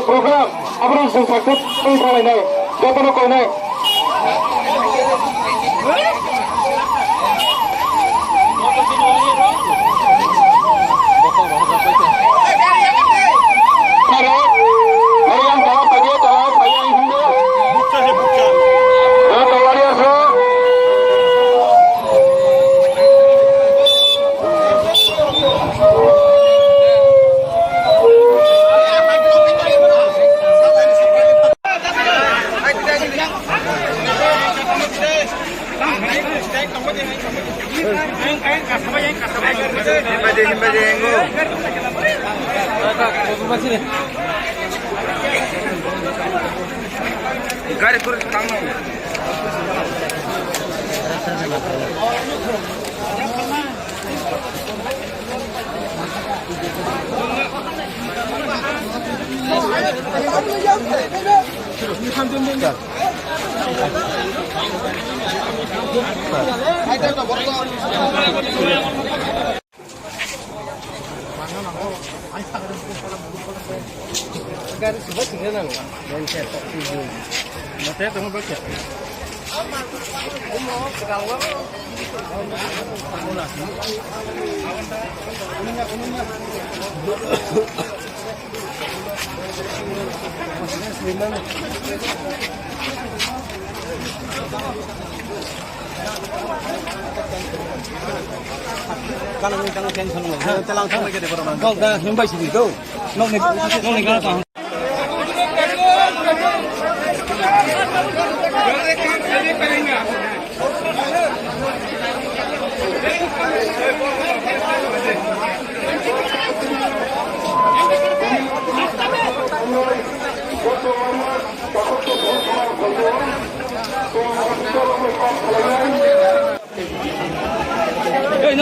program apa yang saya sakit ini salah nih, jatuh kau nih.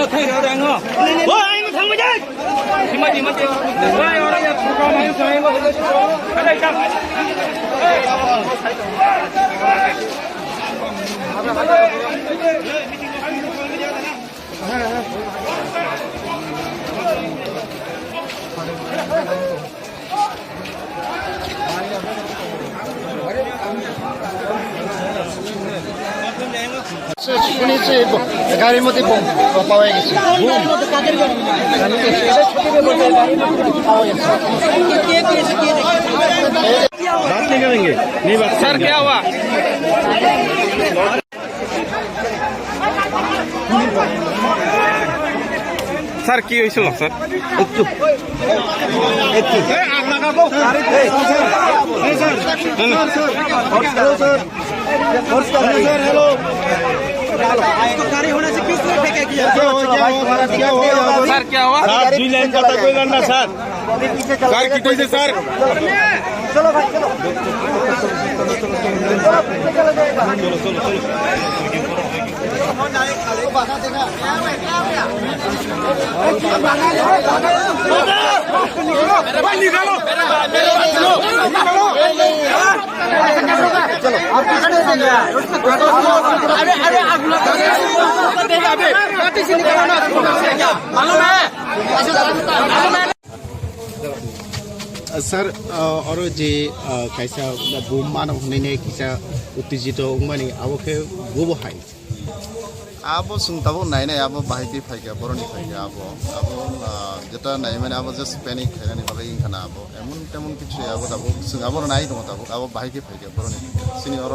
nó thay đổi đang không? Ôi anh mà thằng mày chơi. Thì mày chơi. Ôi ở đây là con mày chơi em. Ở đây chăng? শুনি যে গাড়ির মধ্যে bomb পাওয়া গেছে बात नहीं करेंगे नहीं बात सर क्या हुआ सर की হইছিল স্যার একটু আগ লাগাবো আরে স্যার सर हेलो गाड़ी होने से किस तरह फेंका गया? सर क्या हुआ सर 2 लाइन का कोई लड़ना सर सर कितने से सर चलो भाई चलो सर और जे कैसा बुम मानव होने किसा उत्तेजित माने अब के वो हाई अब सुनताबो नाय नाय अब बाहायके फायगा बरनि फायगा अब जेटा नाय माने अब जस्ट पैनिक खानानि बागै इनखाना अब एमन तेमन किछु अब दाबो जों अब नाय दङ दाबो अब बाहायके फायगा बरनि सिनियर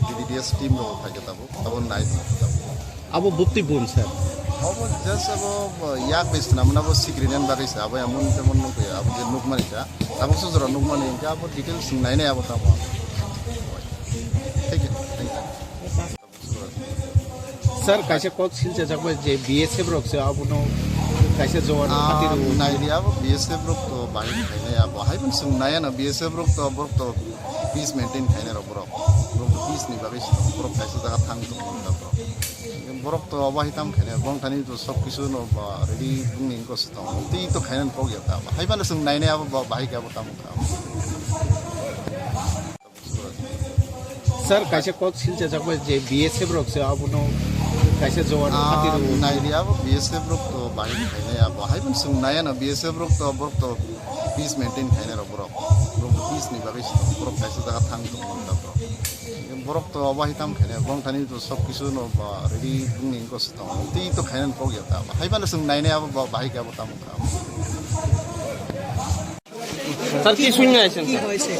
डीडीएस टीम रो फायगा दाबो नाय अब बुत्ति बुम सर अब जस्ट अब याक बेसना मन अब सिक्रेटन बागै सा अब एमन तेमन नको अब जे नुकमानि सा अब सुजरा नुकमानि इनका अब डिटेल्स नाय नाय अब ताबो ठीक है थैंक यू सर कैसे कोक सिलसे जब जे बीएसएफ रोक से अब नो कैसे जवान खातिर नायरिया अब बीएसएफ रोक तो बाहाय खायनाय अब हायबन जों नाया ना बीएसएफ रोक तो पीस मेंटेन खायनाय र बरक पीस नि बागै बरक कैसे जगह थांग दं बरक तो अब हिताम खायनाय बंथानि तो सब किछु न रेडी बुंनि कस्त ती तो खायनान पगिया ता हायबन जों नायनाय अब बाहाय गाब ताम सर कैसे कोक सिलसे जब जे बीएसएफ रोक से अब नो कैसे जवान खातिर नायरिया अब बीएसएफ रोक तो बाहाय खायनाय अब हायबन जों नाया ना बीएसएफ रोक तो पीस मेंटेन खायनाय र बरक पीस नि बागै बरक कैसे जगह थांग दं बरक तो अब हिताम खायनाय बंथानि तो सब किछु न रेडी बुंनि कस्त ती तो खायनान पगिया ता हायबन जों नायनाय अब बाहाय गाब ताम सर কি শুনে আছেন কি হয়েছে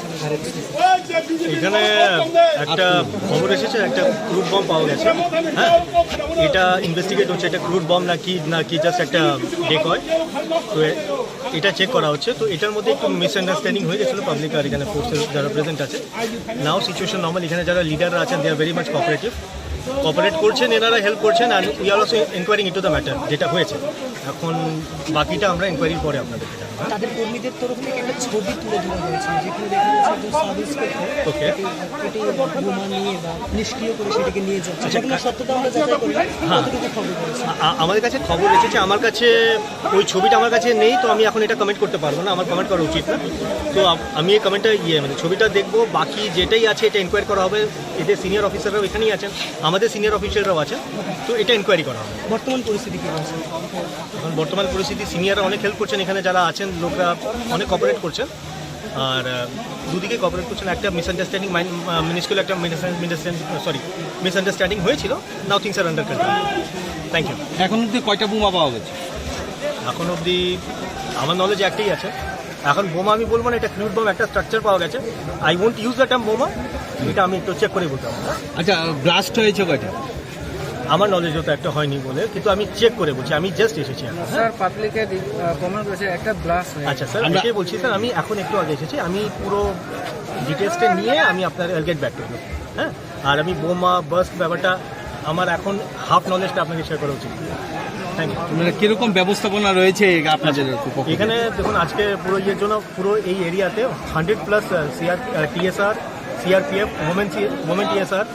এখানে একটা খবর এসেছে একটা ক্রুড বম পাওয়া গেছে হ্যাঁ এটা ইনভেস্টিগেট হচ্ছে এটা ক্রুড বম নাকি জাস্ট একটা ডেকয় তো এটা চেক করা হচ্ছে তো এটার মধ্যে একটু মিসআন্ডারস্ট্যান্ডিং হয়ে গেছিলো পাবলিক আর এখানে ফোর্সের যারা প্রেজেন্ট আছে নাও সিচুয়েশন নর্মাল এখানে যারা লিডাররা আছেন they are very much cooperate করছেন এনারা হেল্প করছেন আর we are also enquiring into the matter যেটা হয়েছে এখন বাকিটা আমরা এনকোয়ারির পরে আপনাদেরকে জানাবো তাদের কর্মীদের তরফ থেকে একটা ছবি তুলে ধরা হয়েছে যেখানে দেখা যাচ্ছে একজন সাব ইন্সপেক্টর ওকে এটি বোমা নিয়ে বা নিষ্ক্রিয় করে সেটাকে নিয়ে যাচ্ছে সেগুলো সত্যতা আমরা যাচাই করি কতটুকু খবর রয়েছে আমাদের কাছে খবর এসেছে আমার কাছে ওই ছবিটা আমার কাছে নেই তো আমি এখন এটা কমেন্ট করতে পারবো না আমার কমেন্ট করা উচিত না তো আমি এই কমেন্টটা মানে ছবিটা দেখবো বাকি যেটাই আছে এটা এনকোয়ারি করা হবে এদের সিনিয়র অফিসাররাও এখানেই আছেন আমাদের সিনিয়র অফিসাররাও আছেন তো এটা এনকোয়ারি করা হবে বর্তমান পরিস্থিতি কী রয়েছে এখন বর্তমান পরিস্থিতি সিনিয়ররা অনেক হেল্প করছেন এখানে যারা আছেন লোকরা অনেক কোঅপারেট করছেন আর দুদিকে কোঅপারেট করছেন একটা মিসআন্ডারস্ট্যান্ডিং মিনিস্কুল একটা মিসআন্ডারস্ট্যান্ডিং হয়েছিল now things are under control thank you এখন অবধি কয়টা বোমা পাওয়া গেছে এখন অবধি আমার নলেজ একটাই আছে এখন বোমা আমি বলবো না এটা ক্রুড বম একটা স্ট্রাকচার পাওয়া গেছে I won't use the term বোমা এটা আমি একটু চেক করে বলতে পারবো আচ্ছা ব্লাস্ট হয়েছে কয়টা আমার নলেজ তো একটা হয়নি বলে কিন্তু আমি চেক করে বলছি আমি জাস্ট এসেছি স্যার পাবলিকে কমেন্ট করেছে একটা ব্লাস্ট হয়েছে আচ্ছা স্যার এটাই বলছি স্যার আমি এখন একটু আগে এসেছি আমি পুরো ডিটেলসটা নিয়ে আমি আপনার গেট ব্যাক করবো হ্যাঁ আর আমি বোমা বাস্ট ব্যাপারটা আমার এখন হাফ নলেজটা আপনাকে শেয়ার করা উচিত থ্যাংক ইউ মানে কিরকম ব্যবস্থাপনা রয়েছে আপনাদের এখানে দেখুন আজকে পুরো ইয়ের জন্য পুরো এই এরিয়াতে 100+ TSR CRPF moment TSR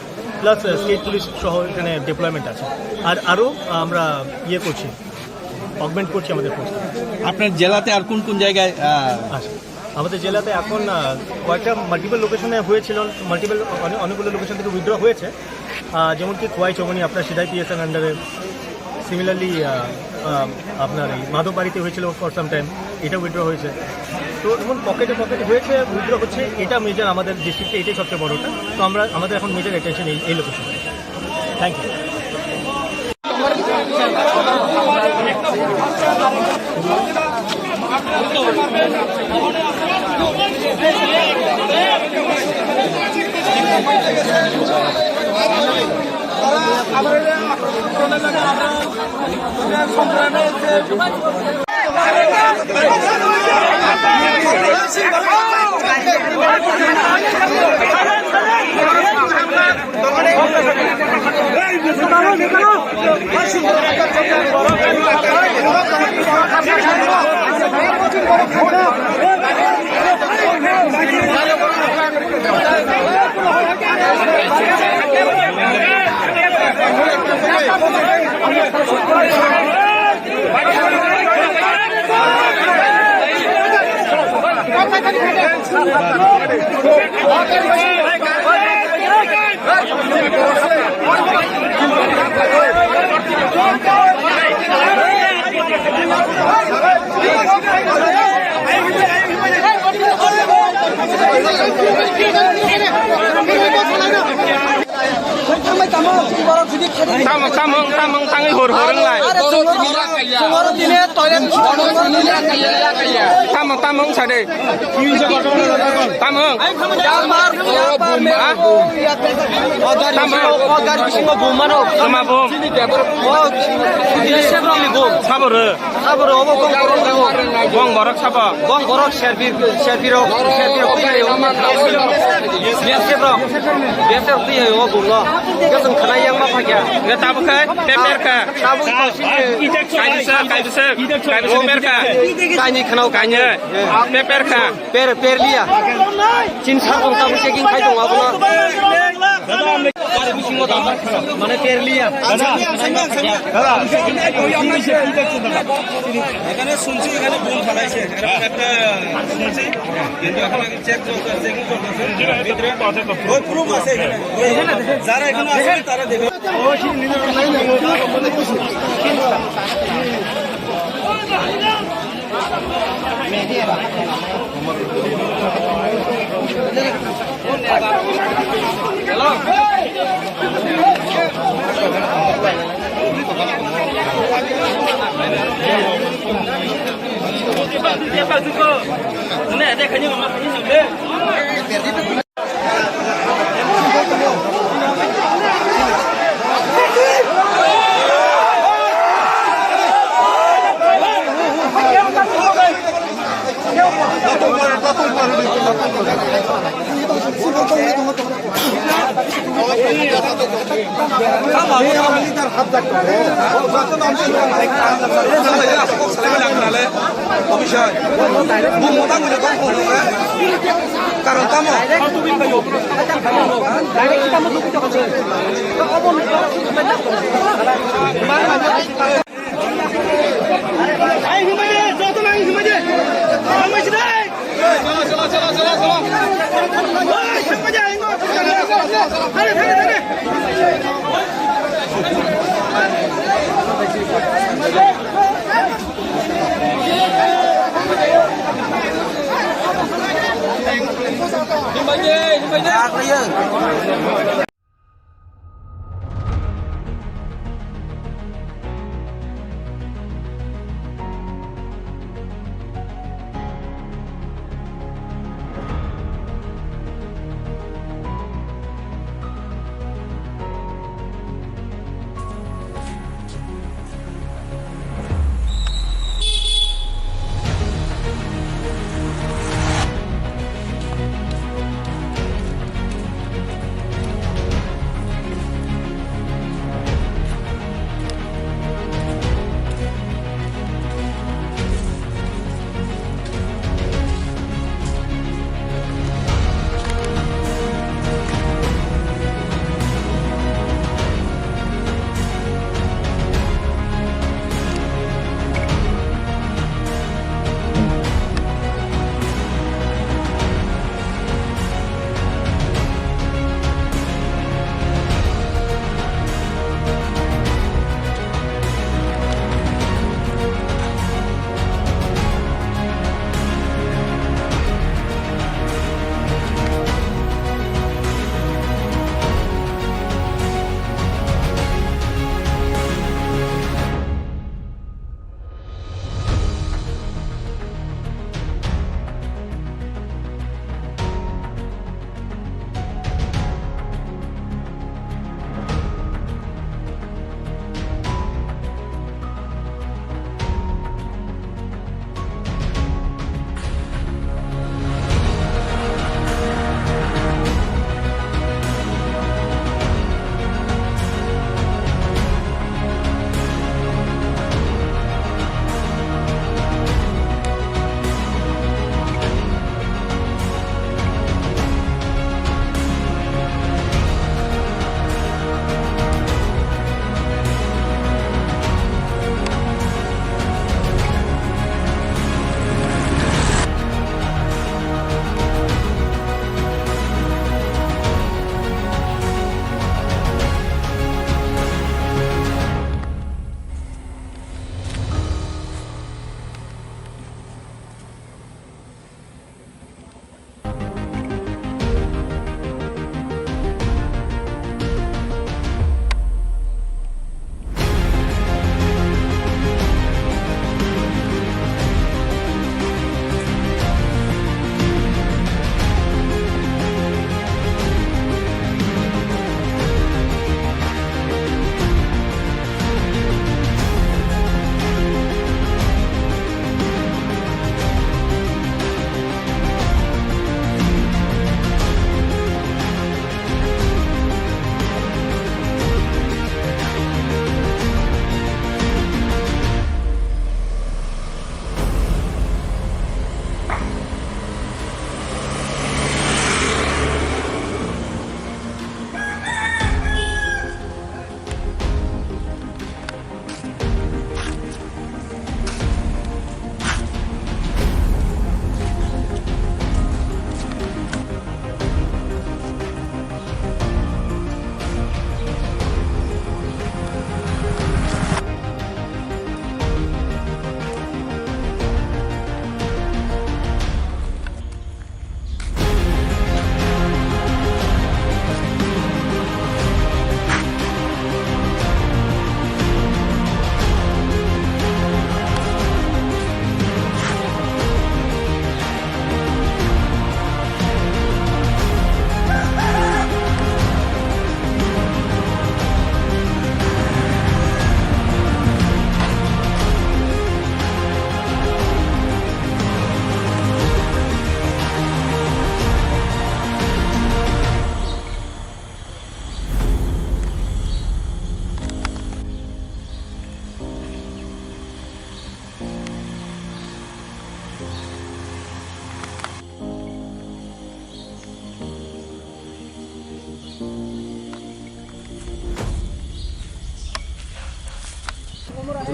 plus state police সহ এখানে ডিপ্লয়মেন্ট আছে আর আরও আমরা ইয়ে করছি অগমেন্ট করছি আমাদের ফোর্স আপনার জেলাতে আর কোন কোন জায়গায় আচ্ছা আমাদের জেলাতে এখন কয়েকটা মাল্টিপল লোকেশনে হয়েছিল অনেকগুলো লোকেশন থেকে উইথড্র হয়েছে যেমন কি খোয়াই চৌমনি আপনার সিধাই পিএসএন আন্ডারে সিমিলারলি আপনার এই মাধববাড়িতে হয়েছিল ফর সাম টাইম এটা উইথড্র হয়েছে তো এমন পকেটে হয়েছে উইথড্র হচ্ছে এটা মেজর আমাদের ডিস্ট্রিক্টে এটাই সবচেয়ে বড়টা তো আমাদের এখন মেজর অ্যাটেনশন এই লোকেশনে থ্যাংক ইউ আমরা Tamang tangi hor-horeng lah. Tamang sade. Tamang. Sama bom. Bong borak sapa? Bong borak Sherpiro. Nggak tahu kan? Peper kan? Kayu peper kan? Kanya kenal Kanya. Peper kan? per liya. Cinta kong tahu checking kai dong aku na. Mana per liya. এখানে শুনছি এখানে bomb ফালাইছে একটা শুনছি কিন্তু এখন check চলতেছে ভিতরে ওই প্রুফ আছে এখানে যারা এখানে আছে তারা দেখবে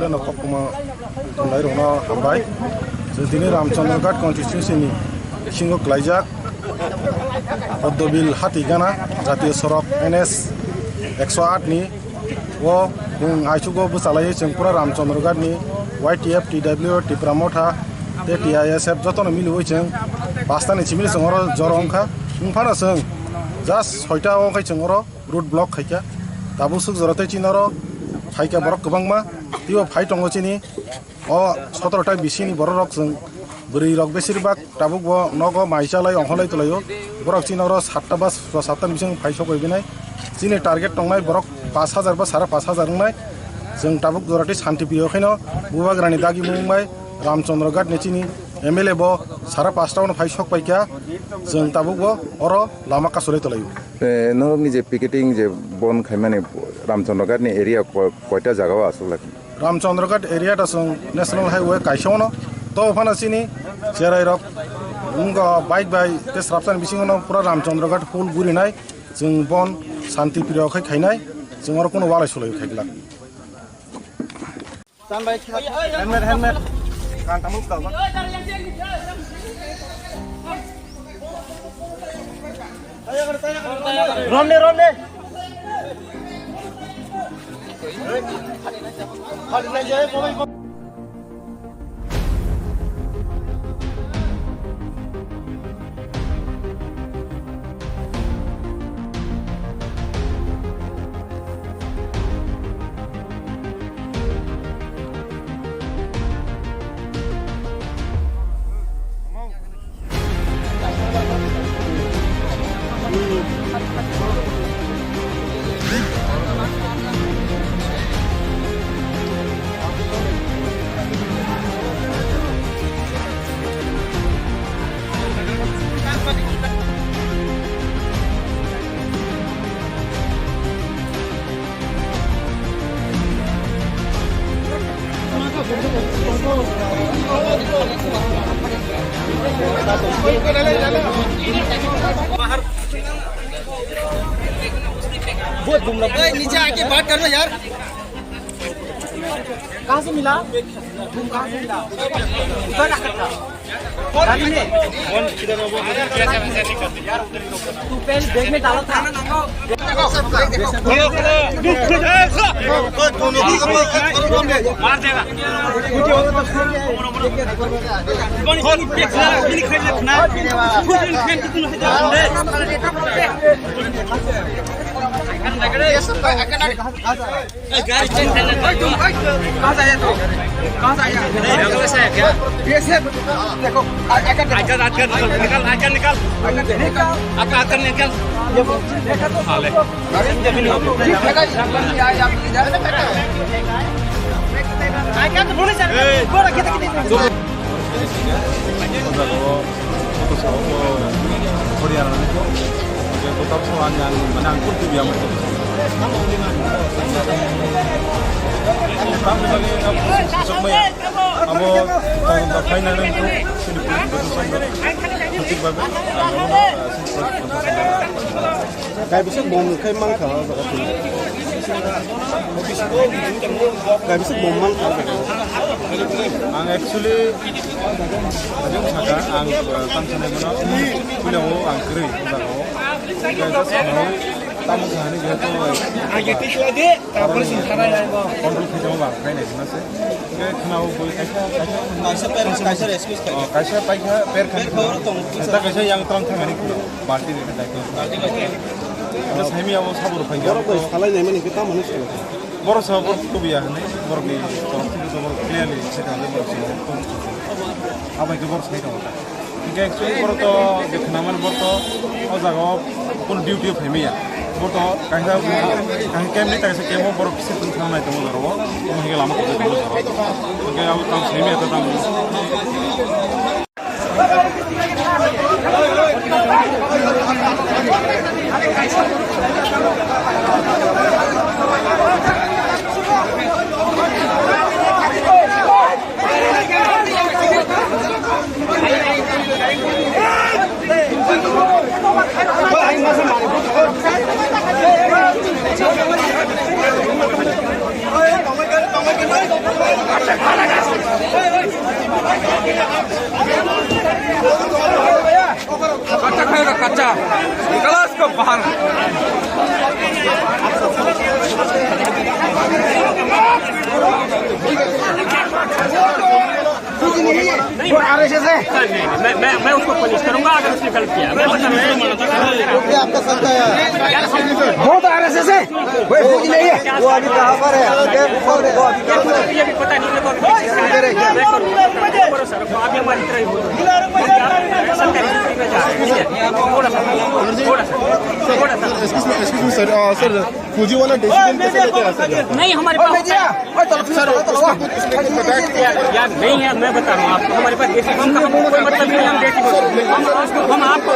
Sule no Kokuma Tunai Rona Hambai. So Dini Ramchandragarh constituency ni Singo Klaijak Oddobil Hatigana Jatiyo Sorok NS 108 ni wo Aichugo Busalai Chengpura Ramchandragarh ni YTF TW Tipramotha te TISF jotono mili hoicheng pastani chimili songoro jorongkha ungphana seng just 6ta ongkai chengoro road block khaika tabu suk jorate chinoro khaika borok kwbangma tibo phai tongo chini o 17ta bisini borok jeng buri rok besiribak tabuk bo nogo maisalai ongholai tulayo borok chinoro 7ta bas 7ta bising phai sokoi binai chini target tongnai borok 5000 ba 5500 ngnai jeng tabuk jorate shanti priyo khaino bubagrani dagi mungbai Ramchandragarh nechini MLA bo 5.5 phai sok paikya jeng tabuk bo oro lama kasolai tolayo নরমনি যে picketing যে বন খাইমানে রামচন্দ্রগড় নি area কয়টা জায়গাও আসলে Ramchandragarh area ta song national highway kaisono to phana chini cherai rok unga bike bai te srapsan bisingono pura Ramchandragarh full guri nai jeng bon shanti priyo khai khainai jeng oro kono walai solai khaigla tan bai helmet kan tamuk ka Romne बहुत घूम रहा है नीचे आके बात करना यार कहाँ से मिला तुम कहाँ से मिला उधर गाड़ी में तू पहले बैग में डाला था मार देगा गाड़ी चेंज करना कहाँ से आया तो कहाँ से आया ये से देखो आकर निकाल आकर निकाल देखा तो साले जमीन आकर तो बोले सर बोला कितना tetap soal yang menangkut itu dia macam kayak bisa bom kayak mangka kayak bisa bom mangka ang actually adung saga ang tangsane mana punya ang kiri tamu sehari gitu आगे पीछे आगे तापर सिंहारा है वो kontrol video bang kayak nih mas kayak kenal boy kaisa rescue kaisa paika per kan kita kaisa yang terang terang ini party ini kita terus kami awal sabur paika orang boy salah nih mana kita manusia baru sabur tuh biar nih baru di orang itu baru clearly sekarang baru sabur apa itu baru sekali kamu Jika actually borto deknaman borto o jago pun duty of hemia borto kaisa kemni taisa kemo boro kisi tun khana nai tomo daro o hege lama ko daro ke au tam hemia ta tam Hey, RSS है मैं उसको punish करूंगा अगर उसने गलत किया बहुत RSS है कोई फौज नहीं है वो अभी कहाँ पर है ये भी पता नहीं लगो अभी हमारी तरह ही हो सर फौजी वाला डिसीजन कैसे लेते हैं सर नहीं हमारे पास यार नहीं है मैं बता रहा हूँ आपको हमारे पास देसी बम का हमको कोई मतलब नहीं हम देसी हम आपको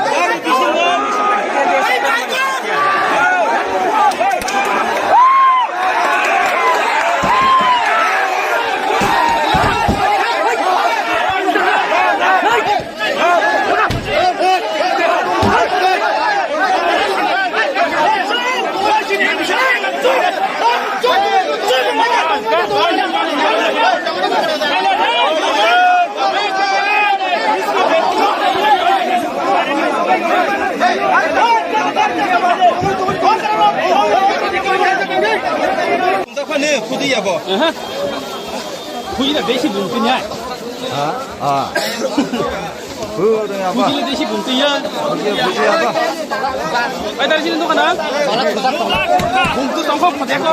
खुइला बेसी घुम्छ नि खुइले बेसी घुम्छ यहाँ पैदल दोकान घुम्छु तङ्को फटेको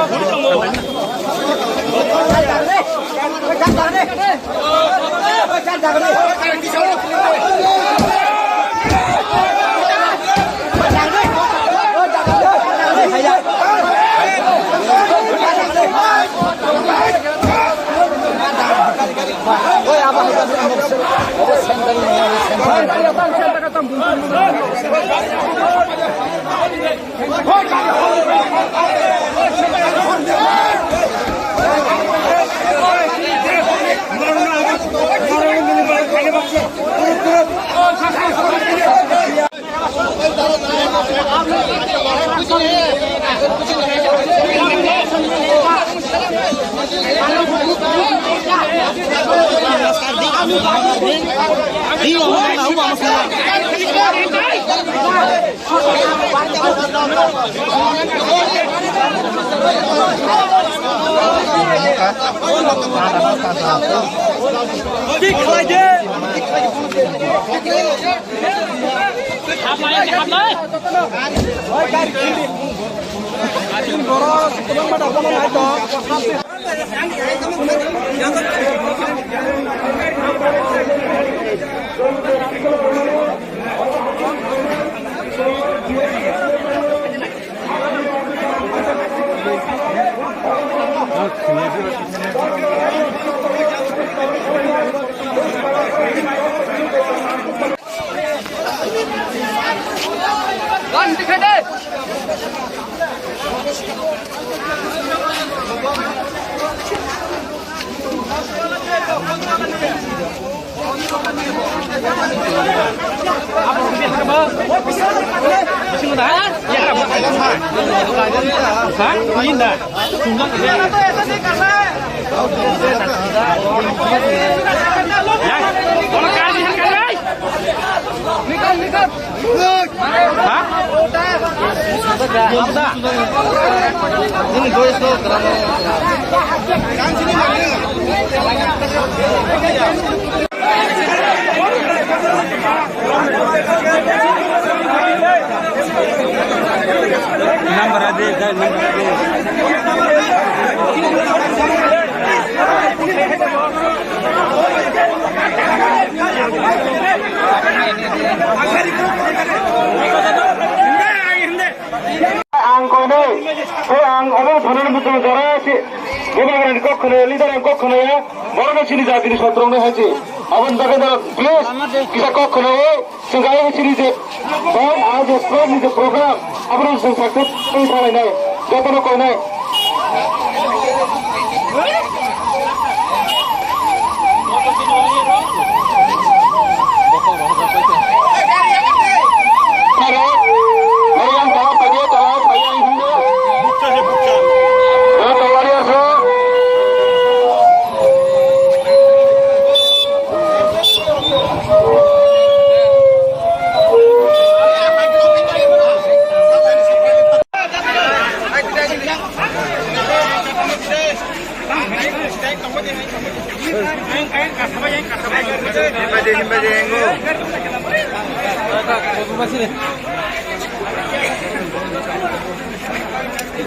Sini saat ini sotrongnya haji. Awan tak ada plus kita kok kena sengaja sini je. Dan ada program apa yang sakit ini salah ini. Jatuh kau ini.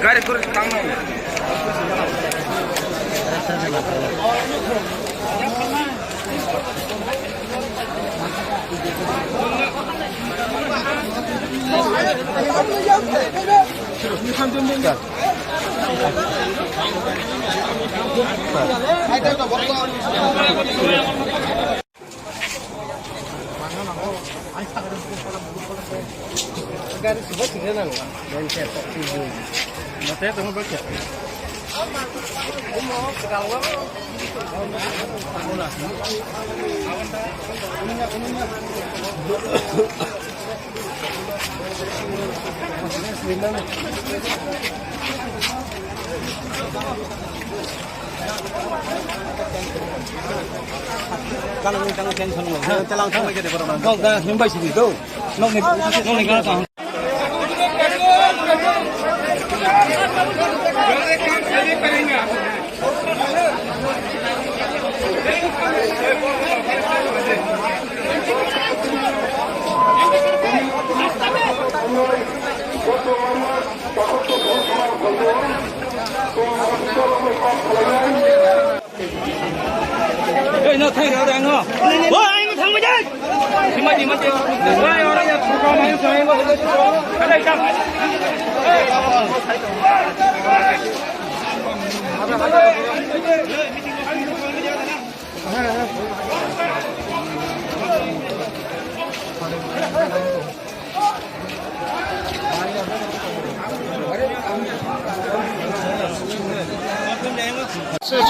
গাড়ি করে কাম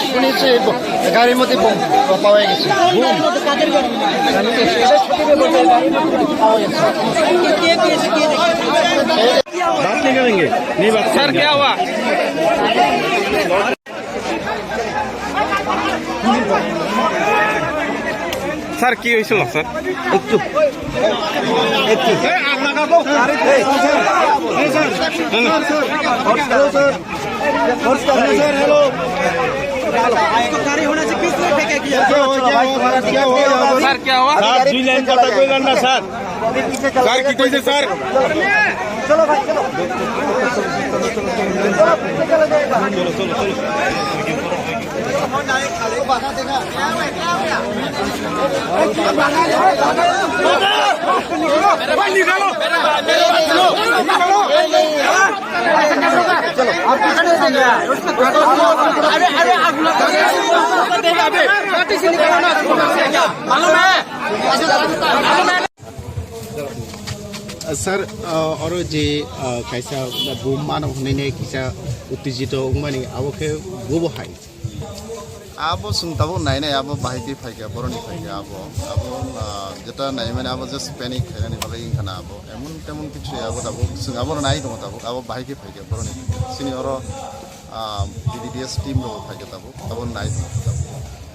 শুনেছি গাড়ির মধ্যে বোম পাওয়া গেছে স্যার কে হওয়া স্যার কি হয়েছিল স্যার স্যার क्या हुआ सर 2 लाइन কথা কইলেন না স্যার স্যার কি কইছে স্যার सर और जे कैसा बुम मानव होने किसा उत्तेजित माने अब के वो हाई अब सुनताबो नाय नाय अब बाहायके फायगा बरनि फायगा अब जेटा नाय माने अब जस्ट पैनिक खानानि बागै इनखाना अब एमन तेमन किछु अब दाबो जों अब नाय दङ दाबो अब बाहायके फायगा बरनि सिनि और डीडीएस टीम रो फायगा दाबो अब नाय दङ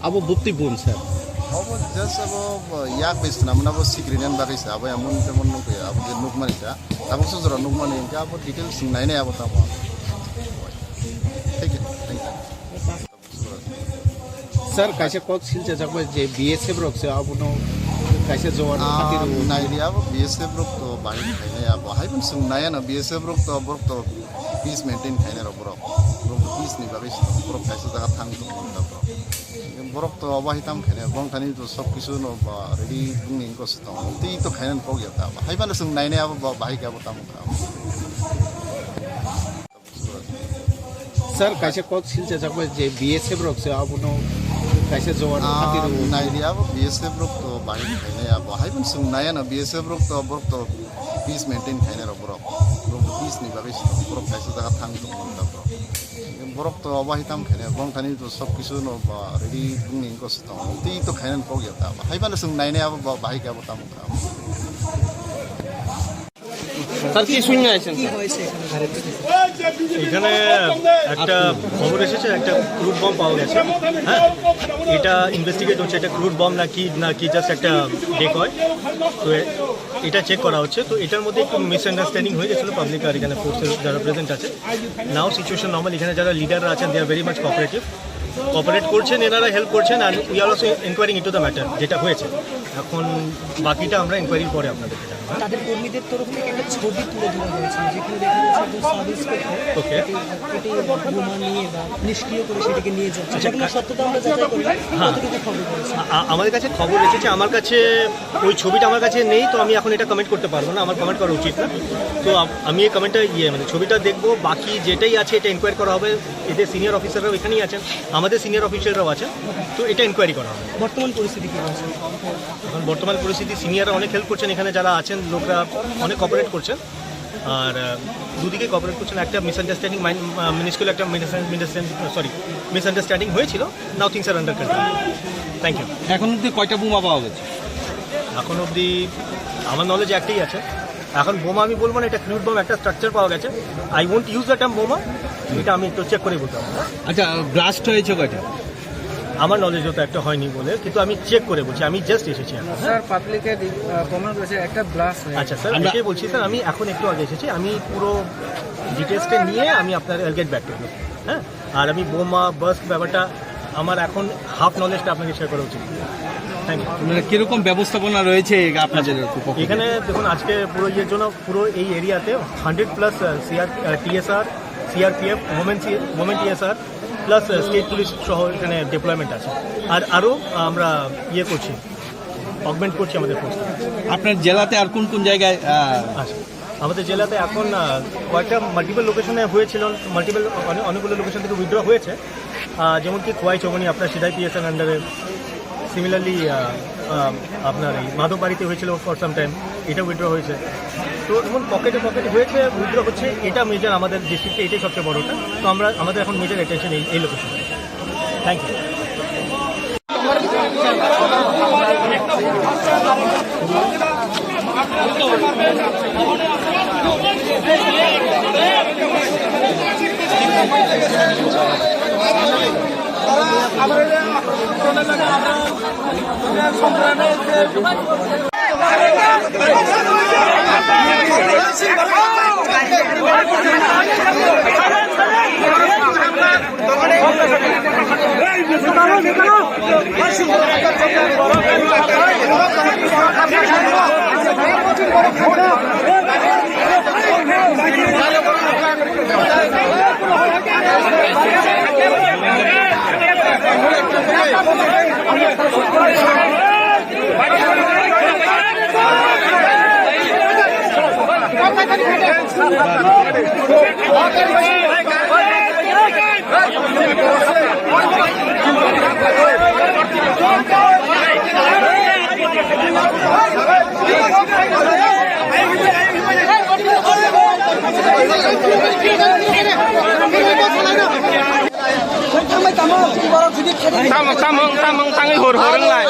अब बुत्ति बुम सर अब जस्ट अब याक बेसना मन अब सिक्रेनियन बागैसा अब एमन तेमन नुक अब जे नुक मानिसा अब सजरा नुक मानि इनका अब डिटेल्स नाय नाय अब ताबो ठीक है थैंक यू सर कैसे कौन सिलचे जब जे बीएसएफ रोक से अब नो कैसे जवान खातिर नायरिया अब बीएसएफ रोक तो बाहिर खाइने अब हाइबन जों नाया न बीएसएफ रोक तो पीस मेंटेन खाइने र बरक पीस नि बागै बरक कैसे जगह थांग दं बरक तो अब हिताम खाइने बं थानि तो सब किछु न रेडी बुंनि कस दं ती तो खाइने पगिया ता हाइबन जों नायने अब बाहिर अब ताम सर कैसे कौन सिलचे जब जे बीएसएफ रोक से अब नो कैसे जवान खातिर नायरिया अब बीएसएफ रोक तो बाहिर खाइने अब हाइबन जों नाया न बीएसएफ रोक तो पीस मेंटेन खाइने र बरक पीस नि बागै बरक कैसे जगह थांग दं बरक तो अब हिताम खाइने बं थानि तो सब किछु न रेडी बुंनि कस दं ती तो खाइने पगिया ता हाइबन जों नायने अब बाहिर अब ताम স্যার কি শুনে আছেন এখানে একটা খবর এসেছে একটা ক্রুড বম পাওয়া গেছে হ্যাঁ এটা ইনভেস্টিগেট হচ্ছে এটা ক্রুড বম নাকি জাস্ট একটা ডেকয় তো এটা চেক করা হচ্ছে তো এটার মধ্যে একটু মিসআন্ডারস্ট্যান্ডিং হয়ে গেছিলো পাবলিক আর এখানে ফোর্সের যারা প্রেজেন্ট আছে নাও সিচুয়েশন নর্মাল এখানে যারা লিডাররা আছেন they are very much cooperative cooperate করছেন, এনারা হেল্প করছেন, আর we are also enquiring into the matter, যেটা হয়েছে। এখন বাকিটা আমরা এনকোয়ারির পরে আপনাদেরকে জানাবো। তাদের কর্মীদের তরফ থেকে একটা ছবি তুলে ধরা হয়েছে, যেখানে দেখা যাচ্ছে একজন সাব ইন্সপেক্টর ওকে। এটি বোমা নিয়ে বা নিষ্ক্রিয় করে সেটিকে নিয়ে যাচ্ছে। ঘটনার সত্যতা আমরা যাচাই করি, কতটুকু খবর রয়েছে? আমাদের কাছে খবর এসেছে, আমার কাছে ওই ছবিটা আমার কাছে নেই, তো আমি এখন এটা কমেন্ট করতে পারবো না, আমার কমেন্ট করা উচিত না। তো আমি এই কমেন্টটা মানে ছবিটা দেখবো, বাকি যেটাই আছে এটা এনকোয়ারি করা হবে। এদের সিনিয়র অফিসাররাও এখানেই আছেন, আমাদের সিনিয়র অফিসাররাও আছেন, তো এটা এনকোয়ারি করা হবে। বর্তমান পরিস্থিতি কী রয়েছে? এখন বর্তমান পরিস্থিতি সিনিয়ররা অনেক হেল্প করছেন, এখানে যারা আছেন লোকরা অনেক কোঅপারেট করছেন, আর দুদিকে কোঅপারেট করছেন। একটা মিসআন্ডারস্ট্যান্ডিং মিনিস্কুল একটা মিসআন্ডারস্ট্যান্ডিং হয়েছিল, now things are under control. Thank you. এখন অব্দি কয়টা বোমা পাওয়া গেছে? এখন অবধি আমার নলেজ একটাই আছে। এখন বোমা আমি বলবো না, এটা ক্রুড বোম, একটা স্ট্রাকচার পাওয়া গেছে। I won't use the term বোমা, এটা আমি একটু চেক করে বলতে পারবো। আচ্ছা, ব্লাস্ট হয়েছে কয়টা? আমার নলেজ হতো একটা হয়নি বলে, কিন্তু আমি চেক করে বলছি, আমি জাস্ট এসেছি এখন। স্যার পাবলিকের কমেন্ট করেছে একটা ব্লাস্ট হয়েছে। আচ্ছা স্যার, এটাই বলছি স্যার, আমি এখন একটু আগে এসেছি, আমি পুরো ডিটেলসটা নিয়ে আমি আপনার গেট ব্যাক করবো। হ্যাঁ, আর আমি বোমা বাস্ট ব্যাপারটা আমার এখন হাফ নলেজটা আপনাকে শেয়ার করা উচিত। Thank you. মানে কিরকম ব্যবস্থাপনা রয়েছে আপনাদের? এখানে দেখুন, আজকে পুরো ইয়ের জন্য পুরো এই এরিয়াতে 100+ TSR, CRPF, moment TSR plus state police সহ এখানে ডিপ্লয়মেন্ট আছে। আর আরও আমরা ইয়ে করছি, অগমেন্ট করছি আমাদের ফোর্স। আপনার জেলাতে আর কোন কোন জায়গায়? আচ্ছা, আমাদের জেলাতে এখন কয়েকটা মাল্টিপল লোকেশনে হয়েছিল, অনেকগুলো লোকেশন থেকে উইথড্র হয়েছে, যেমন কি খোয়াই চৌমনি আপনার সিধাই পিএসএন আন্ডারে, সিমিলারলি আপনার এই মাধববাড়িতে হয়েছিল ফর সাম টাইম, এটা উইথড্র হয়েছে। তো এমন পকেটে হয়েছে, উইথড্র হচ্ছে, এটা মেজর আমাদের ডিস্ট্রিক্টে, এটাই সবচেয়ে বড়টা। তো আমাদের এখন মেজর অ্যাটেনশন এই location. Thank you. Tamang hor lai.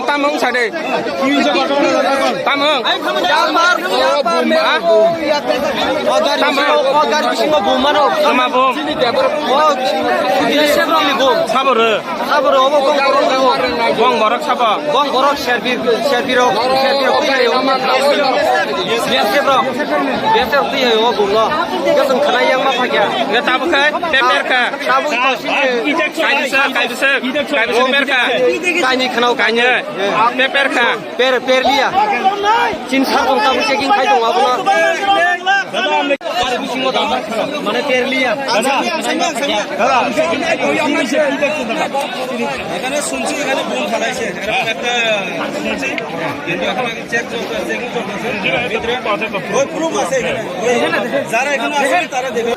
Tamang sade. Tamang. Sama bom. Bong borak sapa? Bong borak Serbiro. Nggak tahu kan? Peperka. Peperka. Kanya kenal kanya. Peperka. Perlia. Cinta kong tahu checking kai dong apa? মানে পেরলিয়া এখানে শুনছি এখানে bomb ফালাইছে, এরকম একটা শুনছি, কিন্তু এখন check চলতেছে, ভিতরে ওই প্রুফ আছে এখানে, যারা এখানে আছে তারা দেবে।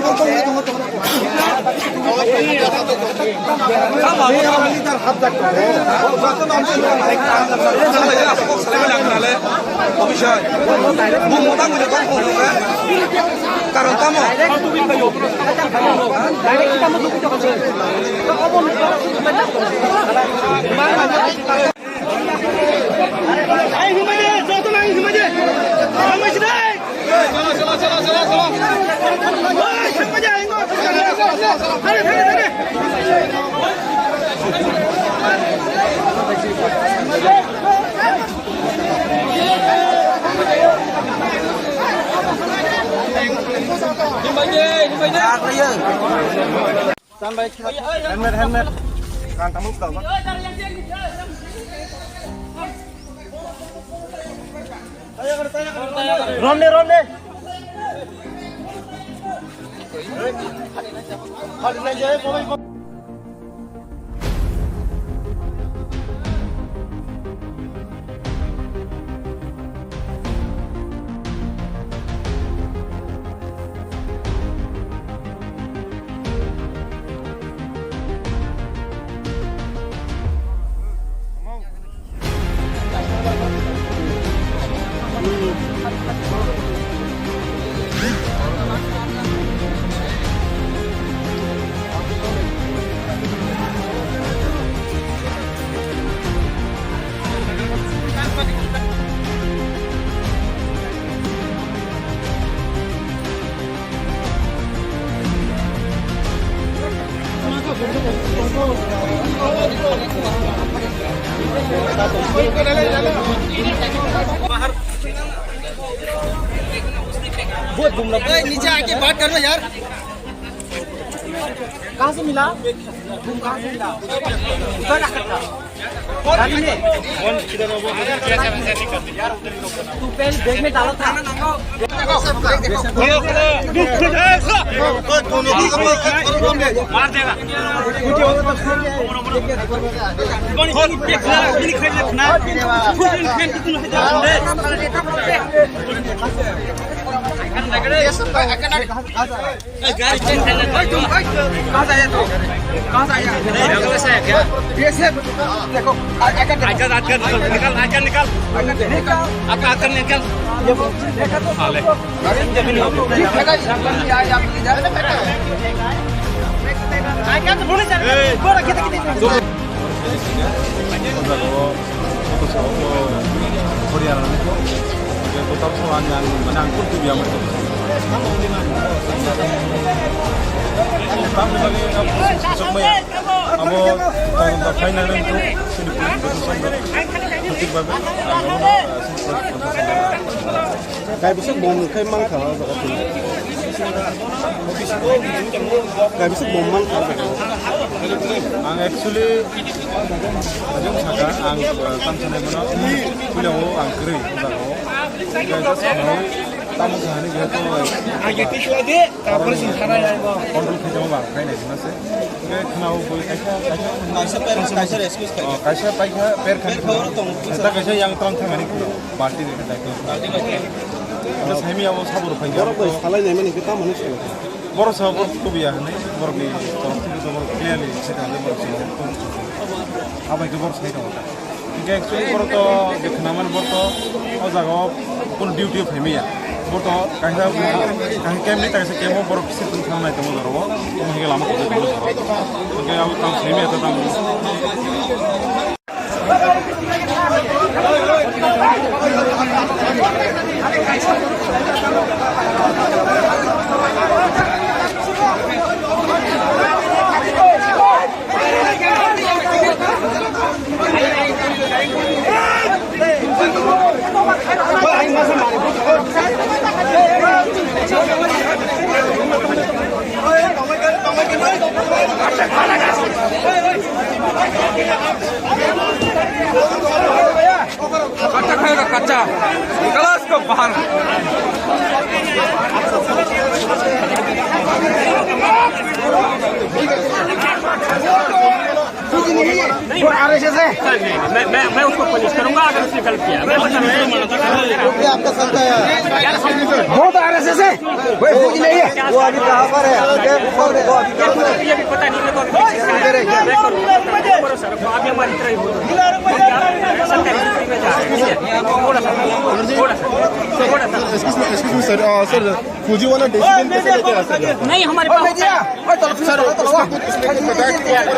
Gracias. Helmet. Kan tamu kau kan? Rom deh. बहुत घूम रहा है। नीचे आके बात करना यार। कहाँ से मिला? कहाँ से मिला? गाड़ी में। तू पहले बैग में डाला था। मार देगा। गाड़ी चेक करना। कहाँ से आया तू? कहाँ से आया? बंगला से आया क्या? कैसे? देखो आकर निकाल। आकर निकाल। हाँ ले। Tetap selanjang menangkut tu dia macam. Kami lagi semua. Amo tahun final itu sedikit penting banget. Kayak bisa bom kayak mangkal seperti itu. Kayak bisa bom mangkal. Ang actually, yang sekarang ang tantangan mana? Pulau ang kiri, kita semua tamu sehari kita आगे पीछे आगे copper सिंहारा है वो kontrol kita mau bang, kayak mana sih? Kita kenal boleh kaisa rescue kaisa paika per kan kita kaisa yang terang terang ini party ni kita terus kami awak sabur paika orang boleh salah ni mana kita mana sih baru sabur tu biar ni baru bi terang tu baru clearly sekarang baru sabur apa itu baru saya tahu jika actually baru tu kenaman baru tu oh jaga pun duty kami ya Boto, kahit kami tayo sa kemo, pero kasi ito na ito mo darawa, tumahigil lamang ko dito sa darawa. Kaya ako tang semi at tang कच्चा खाएगा कच्चा गिलास को बाहर वो RSS है मैं उसको पनिश करूंगा अगर उसने गलत किया मैं आपका सकता है वो तो आरएसएस है वो फौजी नहीं है वो अभी कहां पर है वो अभी ये भी पता नहीं मेरे को अभी हमारी तरह ही सर फौजी वाला डिसीजन कैसे लेके आ सकते हैं? नहीं हमारे पास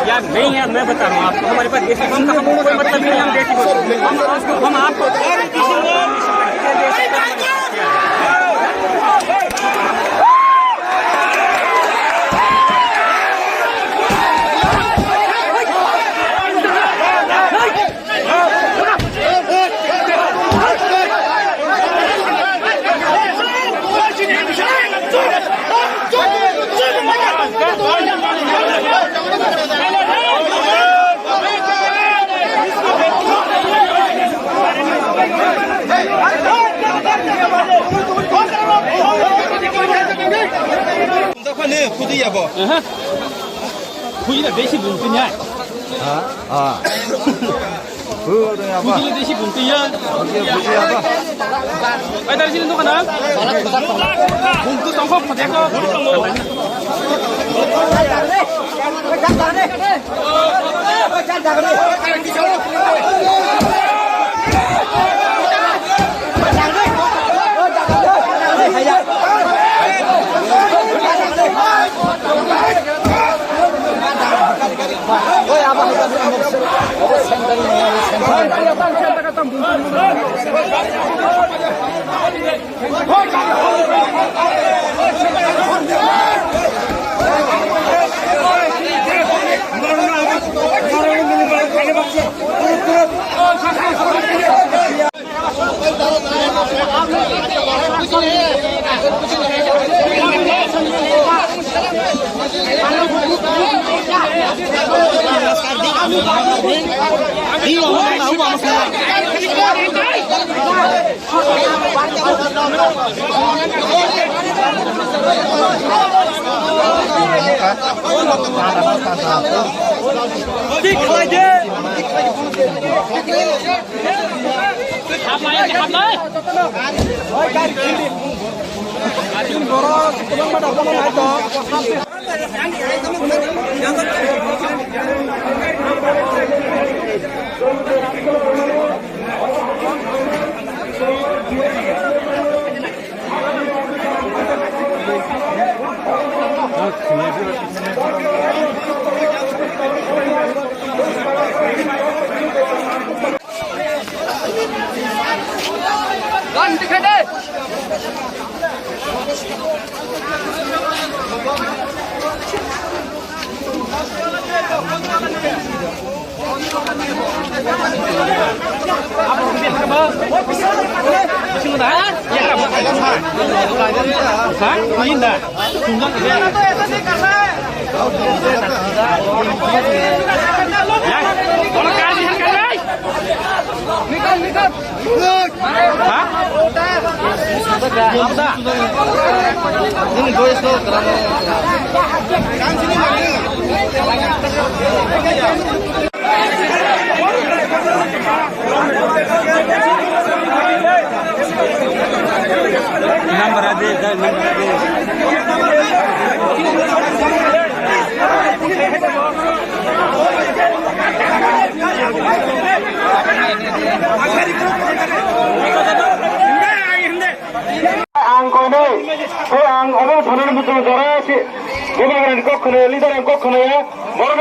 यार नहीं है मैं बता रहा हूँ आपको हमारे पास डिसीजन का कोई मतलब नहीं हम आपको 후지는 대시 분이냐? 후지는 대시 분이야? 아이 다시는 누가 나? 공도 덩커 퍼대고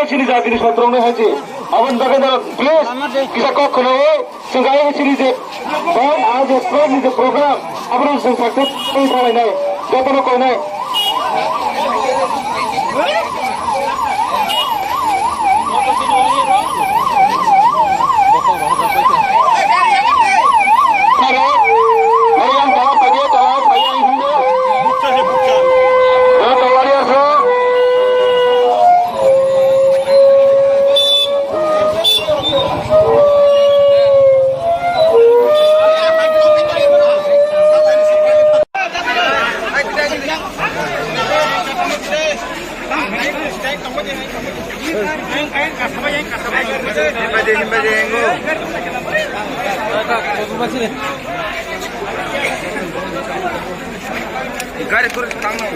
Sini saat ini patrolnya haji. Awan bagaimana please kita kok kena sengaja sini je. Dan आज express ini program apa yang sukses ini kali ini. Jatuh kau ini. গাড়ি করে টানো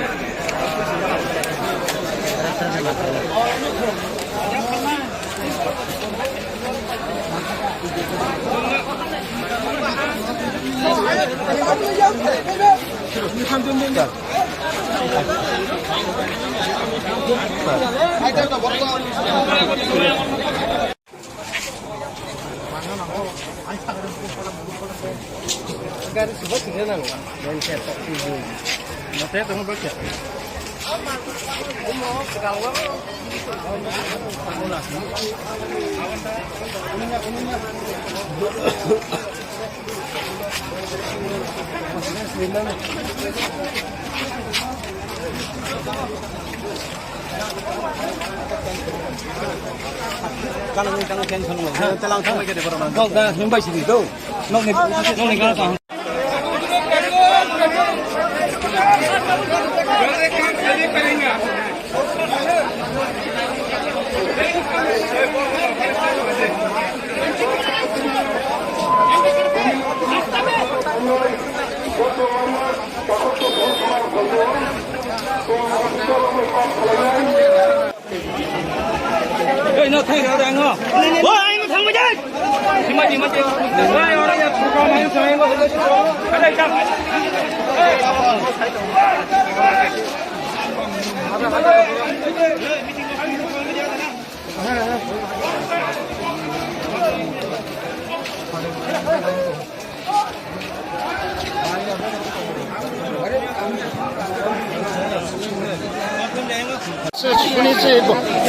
শুনেছি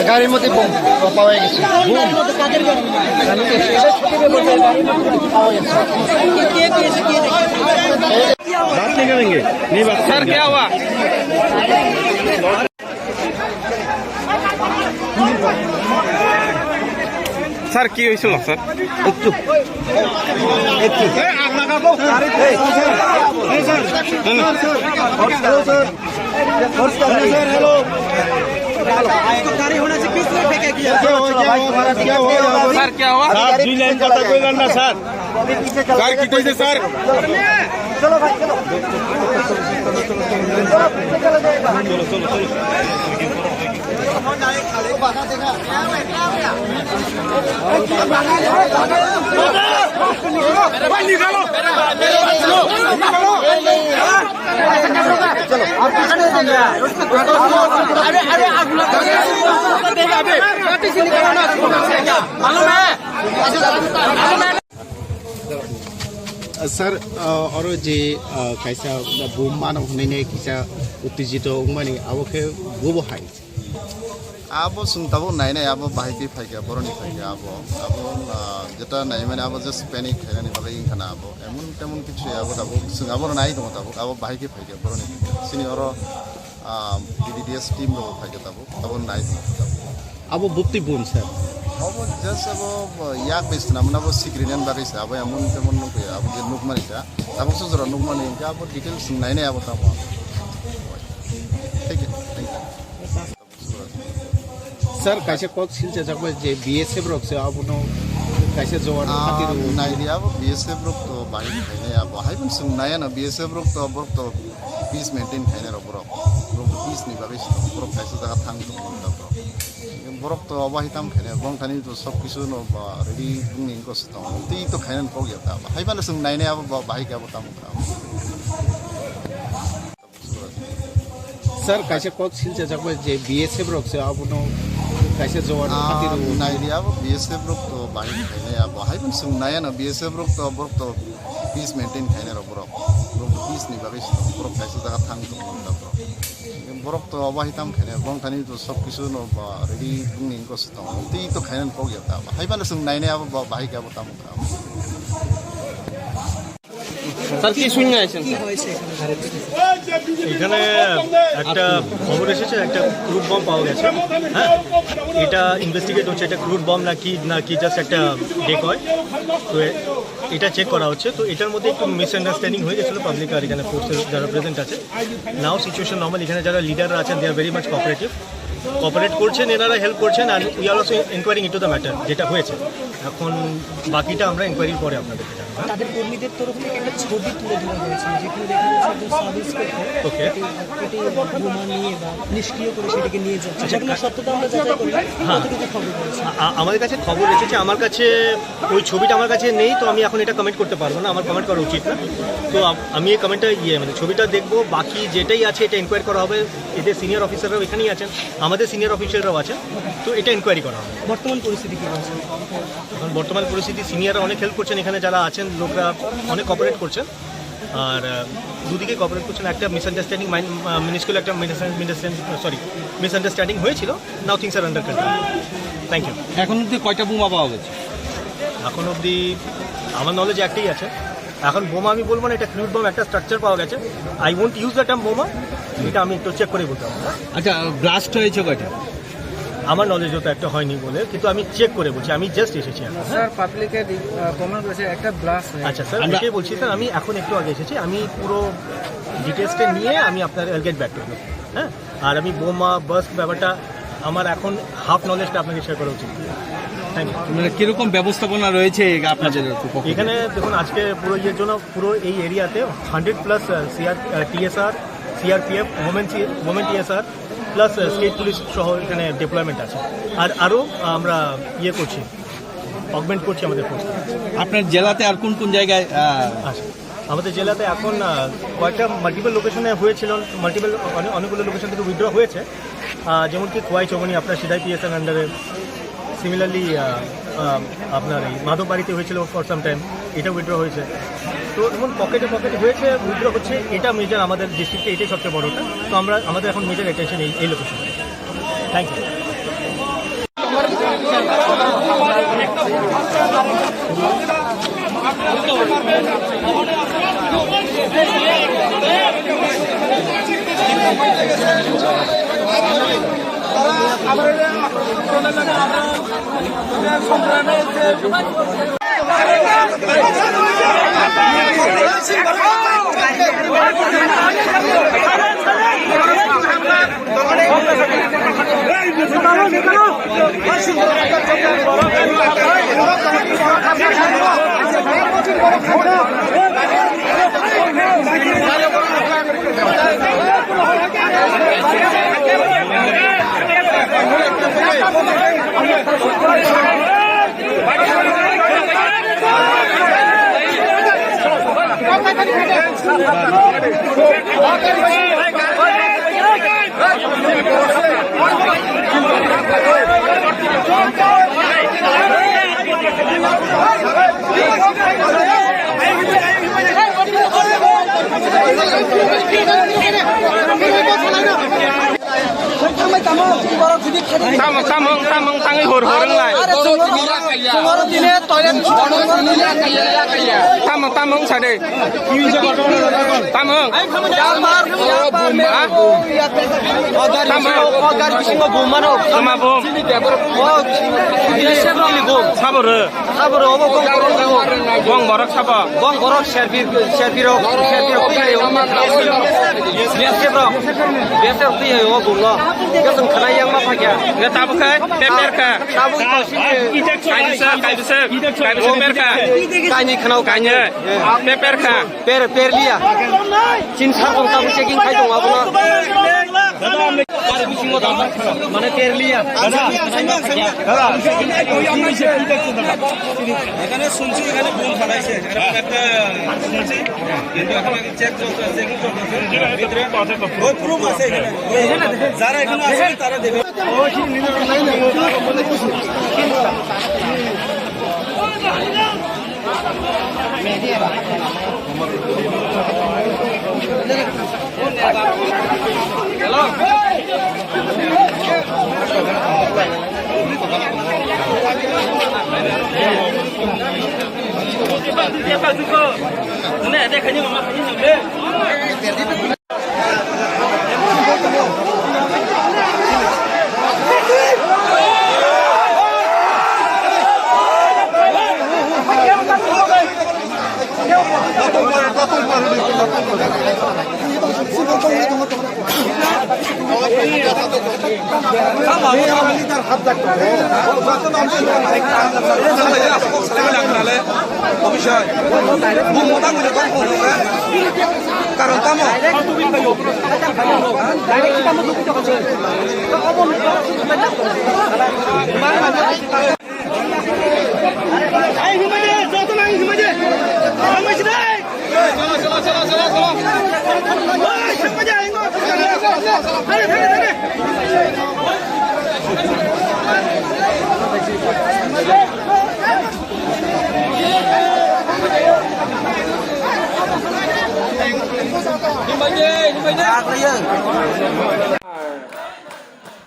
গাড়ির মধ্যে বোম পাওয়া গেছে। স্যার কে হওয়া স্যার কি হয়েছিল স্যার একটু স্যার কে হওয়া দুই লাইন কথা কইলেন না স্যার স্যার কি কইছে স্যার सर और जे कैसा बुम मानव होने किसा उत्तेजित माने अब के गोबो हाय अब सुनताबो नाय नाय अब बाहायके फायगा बरनि फायगा अब जेटा नाय माने अब जस्ट पैनिक खायनानि बागै इनखाना अब एमन तेमन किछु अब दाबो सुंगाबो नाय दङ दाबो अब बाहायके फायगा बरनि सिनि और डीडीएस टीम रो फायगा दाबो नाय अब बुक्ति बुम सर अब जस्ट अब याक बेसना मन अब सिक्रेनियन बागै सा अब एमन तेमन नखै अब जे नुकमानि सा दाबो सुजरा नुकमानि इनका अब डिटेल्स नाय नाय अब दाबो ठीक है सर कैसे कॉक सिल से जब जे बीएसएफ रोक से अब नो कैसे जवान खातिर नायरिया अब बीएसएफ रोक तो बाहि खायने अब हायबन सुं नाया न बीएसएफ रोक तो पीस मेंटेन खायने रो बरक पीस नि बागै बरक कैसे जगह थांग तो बरक तो अब हिताम खायने बं थानि तो सब किछु न रेडी बुंनि कस तो ती तो खायने पग या हायबन सुं नायने अब बाहि के अब ताम सर कैसे कॉक सिल से जब जे बीएसएफ रोक से अब नो कैसे जवान खातिर नायरिया अब बीएसएफ रोक तो बाहि खायने अब हायबन सुं नाया न बीएसएफ रोक तो पीस मेंटेन खायने रो बरक पीस नि बागै बरक कैसे जगह थांग तो बरक तो अब हिताम खायने बं थानि तो सब किछु न रेडी बुंनि कस तो ती तो खायने पग या हायबन सुं नायने अब बाहि के अब ताम স্যার কি শুনে আছেন এখানে একটা খবর এসেছে একটা ক্রুড বম পাওয়া গেছে হ্যাঁ এটা ইনভেস্টিগেট হচ্ছে এটা ক্রুড বম নাকি জাস্ট একটা ডেকয় তো এটা চেক করা হচ্ছে তো এটার মধ্যে একটু মিসআন্ডারস্ট্যান্ডিং হয়ে গেছিলো পাবলিক আর এখানে ফোর্সের যারা প্রেজেন্ট আছে নাও সিচুয়েশন নর্মাল এখানে যারা লিডাররা আছেন they are very much cooperative cooperate করছেন, এনারা হেল্প করছেন, আর we are also inquiring into the matter, যেটা হয়েছে। এখন বাকিটা আমরা ইনকোয়ারির পরে আপনাদেরকে জানাবো। তাদের কর্মীদের তরফ থেকে একটা ছবি তুলে ধরা হয়েছে, যেখানে দেখা যাচ্ছে একজন সাব ইন্সপেক্টর ওকে। এটি বোমা নিয়ে বা নিষ্ক্রিয় করে সেটাকে নিয়ে যাচ্ছে। সেগুলো সত্যতা আমরা যাচাই করি, কতটুকু খবর রয়েছে? আমাদের কাছে খবর এসেছে, আমার কাছে ওই ছবিটা আমার কাছে নেই, তো আমি এখন এটা কমেন্ট করতে পারবো না, আমার কমেন্ট করা উচিত না। তো আমি এই কমেন্টটা মানে ছবিটা দেখবো, বাকি যেটাই আছে এটা ইনকোয়ারি করা হবে। এদের সিনিয়র অফিসাররাও এখানেই আছেন, আমাদের সিনিয়র অফিসাররাও আছেন, তো এটা ইনকোয়ারি করা হবে। বর্তমান পরিস্থিতি কী আছে? এখন বর্তমান পরিস্থিতি সিনিয়ররা অনেক হেল্প করছেন, এখানে যারা আছেন লোকরা অনেক কোঅপারেট করছেন, আর দুদিকে কোঅপারেট করছেন। একটা মিসআন্ডারস্ট্যান্ডিং মিনিস্কুল একটা মিসআন্ডারস্ট্যান্ডিং হয়েছিল, now things are under control. Thank you. এখন অব্দি কয়টা বোমা পাওয়া গেছে? এখন অবধি আমার নলেজ একটাই আছে। এখন বোমা আমি বলবো না, এটা ক্রুড বোম, একটা স্ট্রাকচার পাওয়া গেছে। I won't use the term বোমা, এটা আমি একটু চেক করে বলতে পারবো। আচ্ছা, ব্লাস্ট হয়েছে কয়টা? আমার নলেজ তো একটা হয়নি বলে, কিন্তু আমি চেক করে বলছি, আমি জাস্ট এসেছি এখন। স্যার পাবলিকের কমেন্ট করেছে একটা ব্লাস্ট। আচ্ছা স্যার, এটাই বলছি স্যার, আমি এখন একটু আগে এসেছি, আমি পুরো ডিটেলসটা নিয়ে আমি আপনার গেট ব্যাক করবো। হ্যাঁ, আর আমি বোমা বাস্ট ব্যাপারটা আমার এখন হাফ নলেজটা আপনাকে শেয়ার করা উচিত। Thank you. মানে কিরকম ব্যবস্থাপনা রয়েছে আপনাদের? এখানে দেখুন, আজকে পুরো ইয়ের জন্য পুরো এই এরিয়াতে 100+ TSR, CRPF, women TSR plus state police সহ এখানে ডিপ্লয়মেন্ট আছে। আর আরও আমরা ইয়ে করছি, অগমেন্ট করছি আমাদের ফোর্স। আপনার জেলাতে আর কোন কোন জায়গায়? আচ্ছা, আমাদের জেলাতে এখন কয়েকটা মাল্টিপল লোকেশনে হয়েছিল, অনেকগুলো লোকেশন থেকে উইথড্র হয়েছে, যেমন কি খোয়াই চৌমনি আপনার সিধাই PSR আন্ডারে, সিমিলারলি আপনার এই মাধববাড়িতে হয়েছিল ফর সাম টাইম, এটা উইথড্র হয়েছে। তো এমন পকেটে হয়েছে, উইথড্র হচ্ছে, এটা মেজর আমাদের ডিস্ট্রিক্টে, এটাই সবচেয়ে বড়টা। তো আমাদের এখন মেজর অ্যাটেনশন এই লোকেশনে। Thank you. Tangi hor-horeng lah. Tamong sade. Tamong. Bong borok sapa? Bong borok Sherpiro. Biasa tu ya, oh bunga. Kita kena yang apa ya? Kita tahu kan? Pemerka. Tahu pasti. Kayu pemerka. Kayu kenal kayu. Pemerka. Perlia. Cinta orang tahu checking kayu apa na? Mana Perlia? এখানে শুনছি এখানে bomb ফালাইছে, এরকম একটা শুনছি, কিন্তু এখন আগে check চলছে, চেকিং চলছে। ভিতরে ওই প্রুফ আছে এখানে, যারা এখানে আছে তারা দেবে।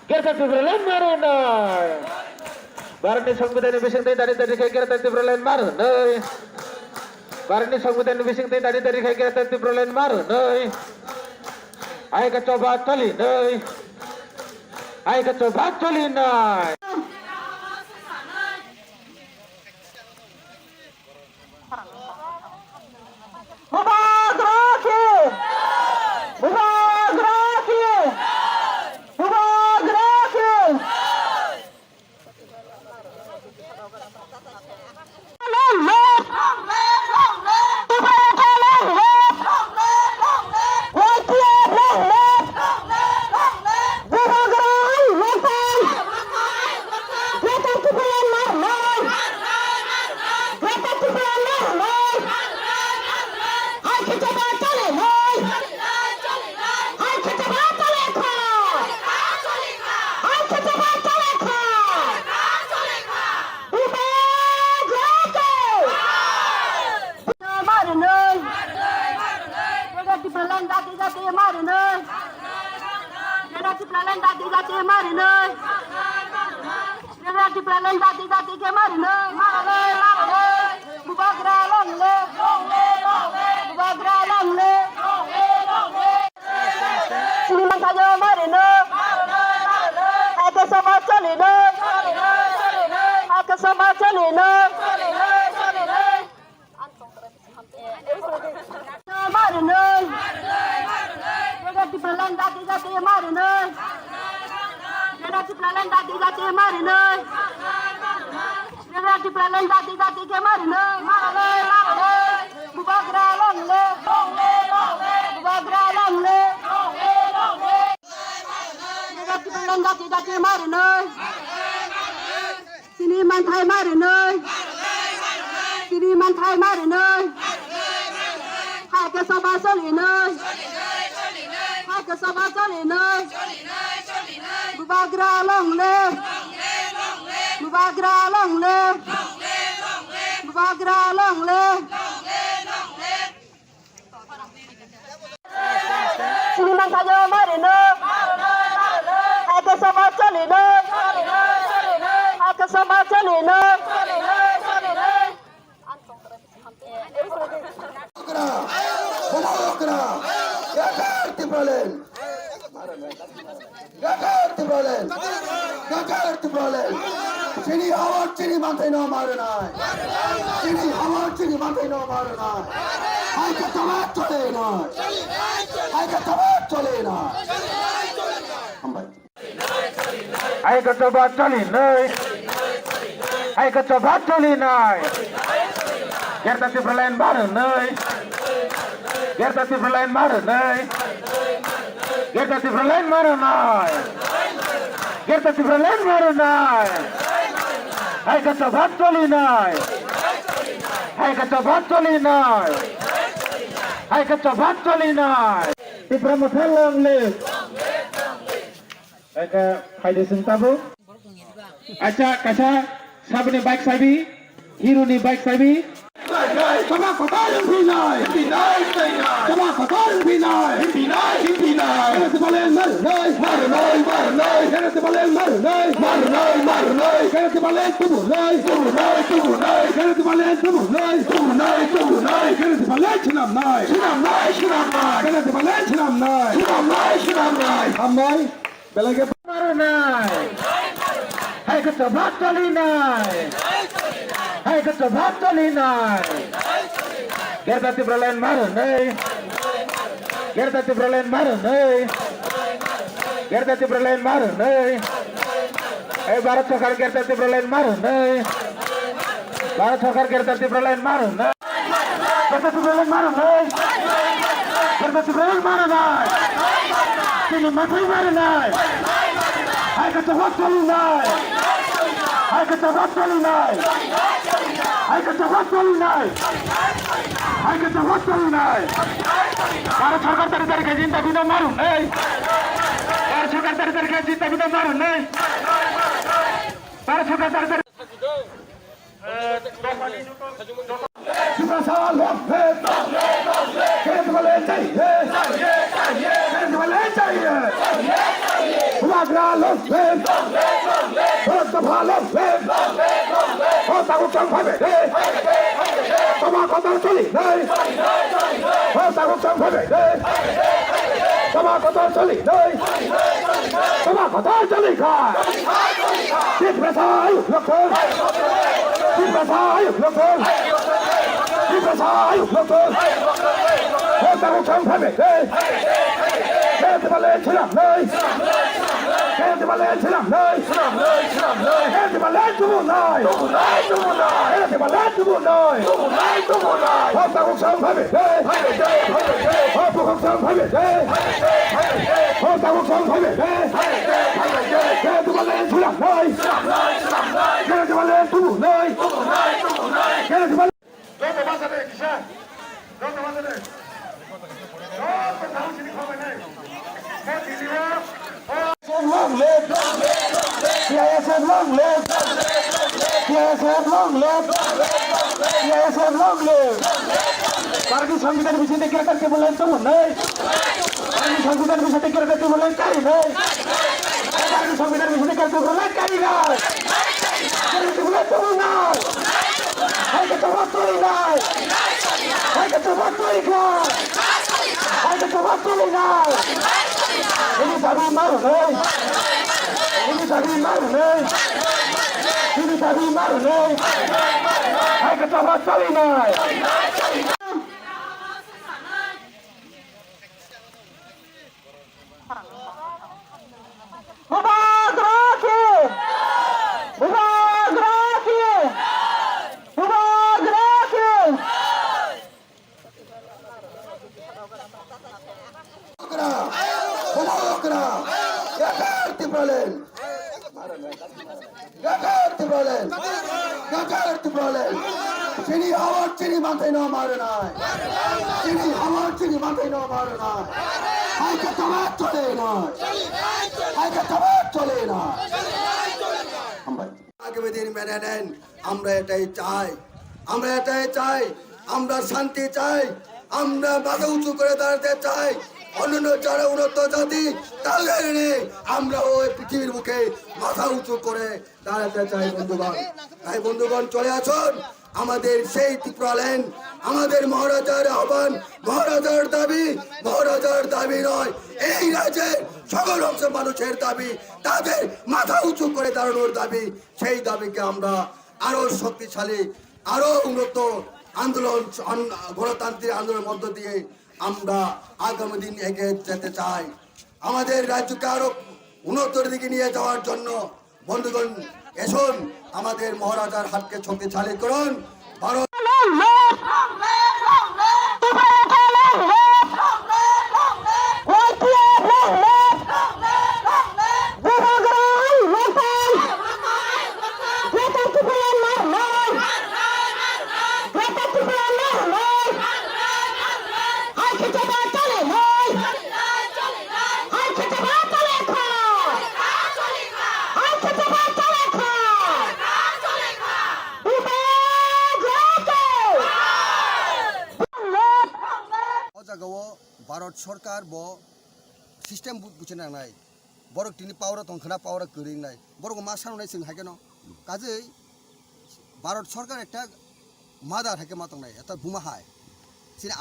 Gerta Berlin Maruna. Barani Sambudan Bising dari Gerta Berlin Maruna. Barani Sambudan Bising dari Gerta Berlin Maruna. Ayo ke coba coli, ayo ke coba coli, Gerta Berlin Maruna. Gerta Berlin Maruna. Gerta Berlin Maruna. Gerta Berlin Maruna. Hai ke coba coli nai. Hai ke coba coli nai. Hai ke coba coli nai. Di promosi long live. Hai ke hai disentabu. Acha kaca sabne bike sabi. Hero ni bike sabi. Come on, Fatal Pinai, Pinai, come on, Fatal Pinai, Pinai, Pinai, Kenneth Balen, Marunai, Marunai, Marunai, Kenneth Balen, Marunai, Marunai, Marunai, Kenneth Balen, Tubunai, Tubunai, Tubunai, Kenneth Balen, Tubunai, Tubunai, Tubunai, Kenneth Balen, Chinamnai, Chinamnai, Chinamnai, Kenneth Balen, Chinamnai, Chinamnai, Chinamnai, Amai, Belage Marunai, Hai ke coba colinai. Hai ke coba colinai. Gerta Berlin Marunai. Gerta Berlin Marunai. Gerda Tibralain Marun, Bharat Sarkar Gerda Tibralain Marun, Bharat Sarkar Gerda Tibralain Marun, Gerda Tibralain Marun, Gerda Tibralain Marun, Sini Matri Marun, Hai kata waktu nai, Hai kata waktu nai, Hai kata waktu nai, Hai kata waktu nai, Bharat Sarkar dari gaji tapi no Marun, Bharat Sarkar dari gaji tapi no Marun, Bharat Sarkar dari Salam, Kerja boleh cahaya, Kerja boleh cahaya, Wagra losmen, Bertapa losmen, Kota Utang Pabrik, Sama Kota Soli, Kota Utang Pabrik, Sama Kota Soli, Sama Kota Soli Kah, Diprasai, Lokal, Diprasai, Lokal, Diprasai, Lokal, Kota Utang Pabrik, Kerja boleh ceram, Kerja boleh ceram, Kerja boleh tubuh naik, Kerja boleh tubuh naik, Kota Utang Pabrik, Kota Utang Pabrik, Kota Utang Pabrik, Kerja boleh ceram, Kerja boleh tubuh naik, Kerja boleh. Don't bahasa deh, kisah. Don't bahasa deh. Don't tahu sini kau mana? Kau di dia. Long live, CISM long live, CISM long live, CISM long live. Karena संविधान विषय में क्या करके बोले तो नहीं, karena संविधान विषय में क्या करके बोले करी नहीं, karena संविधान विषय में क्या करके बोले करी नहीं, करके बोले तो नहीं, hai kata waktu नहीं, hai kata waktu नहीं, hai kata waktu नहीं. Ini tadi maru nih, ini tadi maru nih, ini tadi maru nih. Hai ketawa cari nih. Bubar geraki, bubar geraki, bubar geraki. Gagal Tibralain, gagal Tibralain. Sini awak sini mantai no marunai, sini awak sini mantai no marunai. Hai kata wat chole na, hai kata wat chole na. আগামী দিন মেনে নেন, আমরা এটাই চাই, আমরা এটাই চাই, আমরা শান্তি চাই, আমরা মাথা উঁচু করে দাঁড়াতে চাই। অন্যান্য যারা উন্নত জাতি তাদের নিয়ে আমরা ওই পৃথিবীর মুখে মাথা উঁচু করে দাঁড়াতে চাই বন্ধুগণ। তাই বন্ধুগণ চলে আসুন, আমাদের সেই ত্রিপুরাল্যান্ড, আমাদের মহারাজার আহ্বান, মহারাজার দাবি, মহারাজার দাবি নয়, এই রাজ্যের সকল অংশের মানুষের দাবি, তাদের মাথা উঁচু করে দাঁড়ানোর দাবি। সেই দাবিকে আমরা আরো শক্তিশালী, আরো উন্নত আন্দোলন, গণতান্ত্রিক আন্দোলনের মধ্য দিয়ে আমরা আগামী দিন এগিয়ে যেতে চাই। আমাদের রাজ্যকে আরো উন্নতির দিকে নিয়ে যাওয়ার জন্য বন্ধুগণ এসুন, আমাদের মহারাজার হাতকে শক্তিশালী করুন। ভারত भारत सरकार बो सिस्टेम बुझे नांनाय बरक तिनि पावर तंखना पावर करिंनाय बरक मा साननाय जों हागेन काजै भारत सरकार एकटा मादा थाके मा तंनाय एता बुमा हाय सिना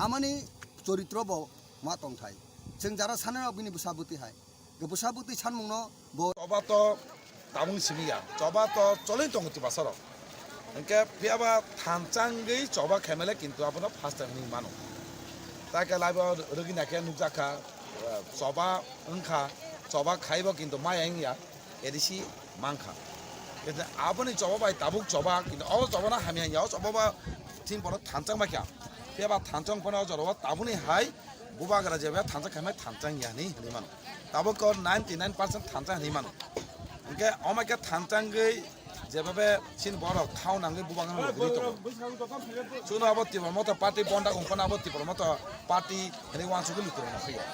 आमानि चरित्र बो मा तंथाय जों जारा सानो बिनि बुसाबुति हाय बुसाबुति सानमुंनो बो तबातो तामुं सिमिया तबातो चलै तंगति बासर एंके पियाबा थानचांगै चबा खेमेले किन्तु आपनो फास्ट टाइम नि मानो ताके लाइव रगिनाके नुजाखा জবা ওংখা জবা খাইব কিন্তু মাই আইয়া এডিসি মাংখা কিন্তু আপনি জবা বাই তাবুক জবা কিন্তু অ জবা না হামি আইয়া জবা বা তিন বড় থানচাং মাইয়া পেবা থানচাং ফোনা জবা তাবুনি হাই বুবাগরা যেবে থানচাং খাইমাই থানচাং ইয়ানি হনিমান তাবুক 99% থানচাং হনিমান ওকে অমাকে থানচাং গই যেভাবে চিন বড় খাও নাঙ্গে বুবাগান লগি তো শুনো আবত্তি মতো পার্টি বন্ডা কোম্পানি আবত্তি মতো পার্টি হেনে ওয়ানসুকে লুকুর না ফিয়া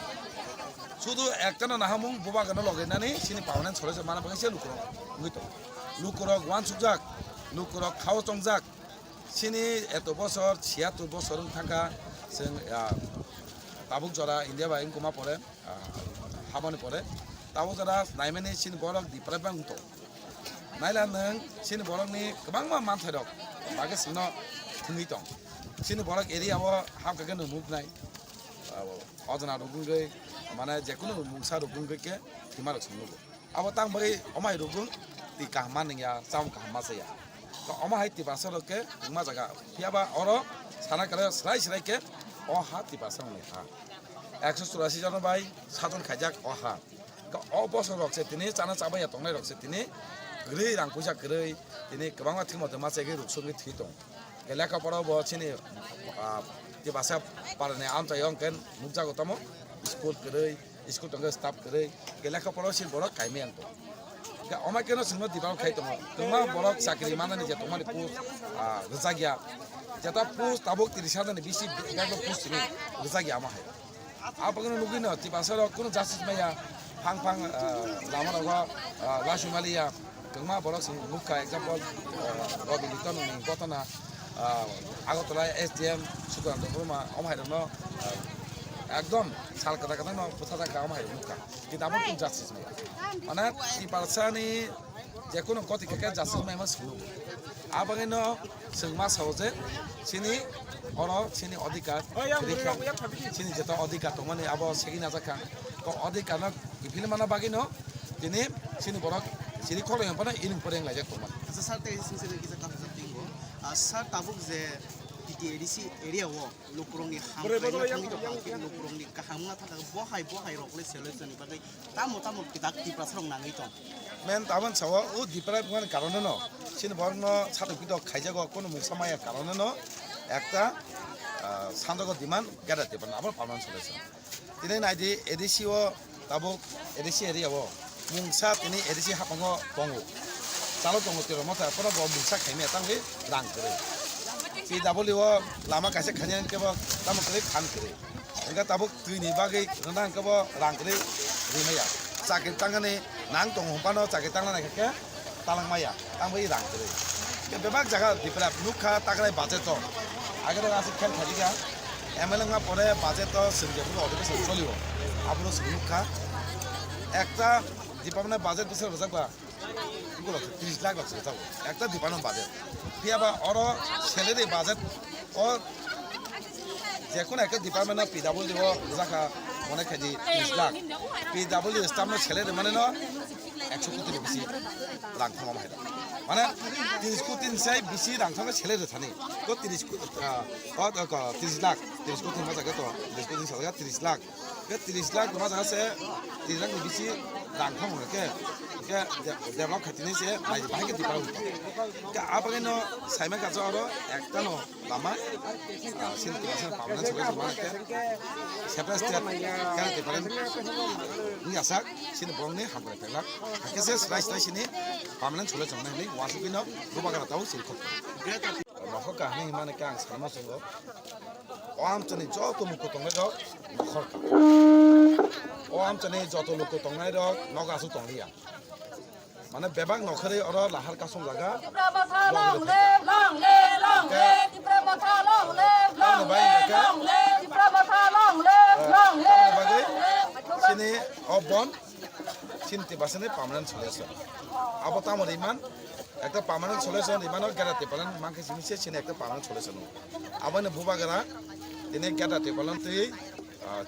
শুধু একটা না হামুং বুবাগান লগাইনানি চিনি পাওয়ানেন সরেছে মানে বাকি লুকুর বুঝতো লুকুরক ওয়ানসুক লুকুরক খাও চংজাক চিনি এত বছর 76 বছর থাকা जों তাবুক জরা ইন্ডিয়া বা ইনকুমা পরে হামনি পরে তাবুক জরা নাইমানি চিনি বড় দিপ্রায় বাংতো नायला नों सिन बरकनि गोबां मानथाय दं बागे सिंनो थुङै दं सिन बरक एरियाव हाबगागोन नुमुगनाय अजना रुगुंगै माने जेकुनु मुंसा रुगुंगैके थिमार संनुगो अब तां बै अमाय रुगुं ति काहमा नया चाम काहमा जाया तो अमा हाय तिबासरके मा जागा फियाबा अरो साना करे स्राय स्रायके अ हा तिबासर नै हा 184 जन बाय साजन खायजाक अ हा अ बसर रकसे तिनि चाना चाबाया तंनाय रकसे तिनि गृह रां पैसा गृह दिनै गोबां मानसिफोर मासे रुक्सुनि थि दं लेखा फरावबो सिनि भाषा पारायनाय आमचायाव अंकेन नुजागो तम स्कुल गृह स्कुल दंगे स्टाफ गृह लेखा फराव सिन बर कायमे आंतो अमाकेनो सिंनो दिबाव खाय दङ तमा बर साख्रि मानानि जे तमानि पोस्ट रजागिया जेता पोस्ट ताबुक 30,000 नि बिसि बेगो पोस्ट नि रजागिया मा हाय आपगनो लुगिनो ति भाषा कुनो जासिस माया फां फां लामा रगा लासुमालिया गोमा बरक सिं मुखा एग्जाम्पल रबि लिटन नि गतना আগতলা एसडीएम सुदान दरमा अमहायनो एकदम साल कथा कथा न फथा का अमहाय मुखा किताबो तुम जासिस में माने ति पारसानि जेकुनो गति के जासिस में मा सुनु आबगेनो जोंमा सावजे सिनि अरो सिनि अधिकार रिखा सिनि जेता अधिकार तो माने अब सेगिना जाका तो अधिकार न इफिल माना बागिनो दिनै सिनि बरक सिनि खलय पना इलिं परें लायजा तो मान सर ते सिनसे किसा काम दिंगो सर ताबुक जे PTADC एरिया वो लोकरंनि हामनायनि लोकरंनि काहामना थाखा बहाय रकले सलुशन बादै तामो किताब दिप्रासरं नाङै दं मेन ताबन सावा उ दिप्रा बुन कारणे न सिन बरन सातपिद खाइजागो कोनो मुसामाया कारणे न একটা সান্দগ দিমান গেরাতে পান আবার পালন চলেছে দিনে নাইদি এডিসি ও তাবুক এডিসি এরিয়া ও মুংসা তিনি এডিসি হাপাঙ্গ দङो চালো দङ তের মত পরা ব মুংসা খাইমে তাंगे রাং করে PW লামা কাছে খানিয়ান কেব তাম করে খান করে এগা তাবুক তুইনি বাগै নাং কেব রাং করে রিমায়া চাকে তাंगाने নাং দङ পানো চাকে তাंगाने के तालां माया तांबै रां করে बेबाग जागा दिपरा नुखा तागराय बाजेट आगे आसे खेल खाजिगा एमएलए मा परे बाजेट संजेबो अधिवेशन चलियो आपनो नुखा একটা ডিপার্টমেন্ট বাজেট বিসর রজাকবা গুলো 30 লাখ আছে যাও একটা ডিপার্টমেন্ট বাজেট পিয়াবা অর স্যালারি বাজেট ও যে কোন একটা ডিপার্টমেন্ট পিডব্লিউ দিব রজাকা মনে খাজি 30 লাখ পিডব্লিউ স্টাফের স্যালারি মানে ন 100 কোটি বেশি লাখ থামা মাইরা মানে 30 কোটি নিসাই বেশি রাং থামা স্যালারি থানি তো 30 লাখ 30 কোটি মজা গতো 30 কোটি সালগা 30 লাখ के 30 लाख मा जगह से 30 लाख बिसि रां थामो के डेभलप खातिनि से नाइ बाहाय दिपाव के आबगेनो साइमा काजो आरो एकटा न लामा सिनति बासन पावना सबै समान के सेप्रेस स्टेट के डिफारेंट नि आसा सिन बंगनि हामरे पेला केसे स्लाइस सिनि पावना सबै समान नै वासुकिनो गोबागारा ताव सिलखो नखर काहनि माने के आं सानो संगो आमचनि जतो मुखो तंगै दक नखर आमचनि जतो मुखो तंगै दक नगासु तंलिया माने बेबाग नखरे अर लाहार कासम जागा सिनि अबन सिनति बासने पार्मानेंट सलिउशन आबो तामर इमान একটা পার্মানেন্ট সলিউশন ইমানো গেরাতে পারেন মাকে জিনিসে সিনে একটা পার্মানেন্ট সলিউশন আবানে বুবাগারা দিনে গেরাতে পারেন তুই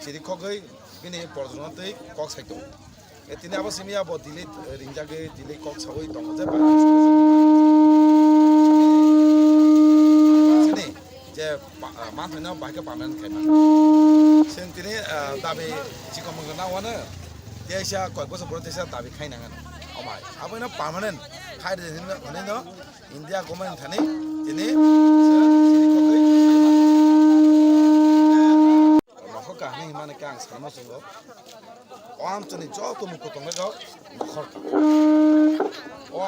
চিরিখগৈ বিনি পরজন তুই কক সাইতো এতিনে আবো সিমিয়া ব দিলে রিংজাগে দিলে কক সাবই দङ যে সিনে যে মান হইনা বাকে পার্মানেন্ট খাইমা जों दिनै दाबि चिकमंगल नावानो देशा कय बছর পরে দেশা দাবি খাইনাঙ্গন আমায় আবইনো পার্মানেন্ট খাইদে হনেনো ইন্ডিয়া গভর্নমেন্ট থানি দিনে নখর কাহানি হিমানে কাং সামো সঙ্গ আমচনি যত লোক তংনাই রক নখর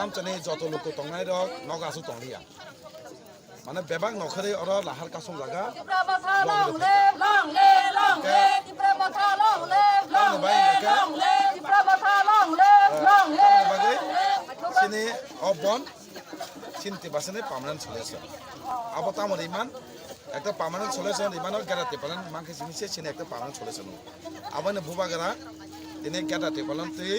আমচনি যত লোক তংনাই রক নগাসু তংলিয়া মানে বেবাক নখরে অর লাহার কাসম লাগা sini obon sini basane permanent solution abo tamor iman ekta permanent solution iman garate palan mangke sini sini ekta permanent solution abane buba gara dine garate palan tei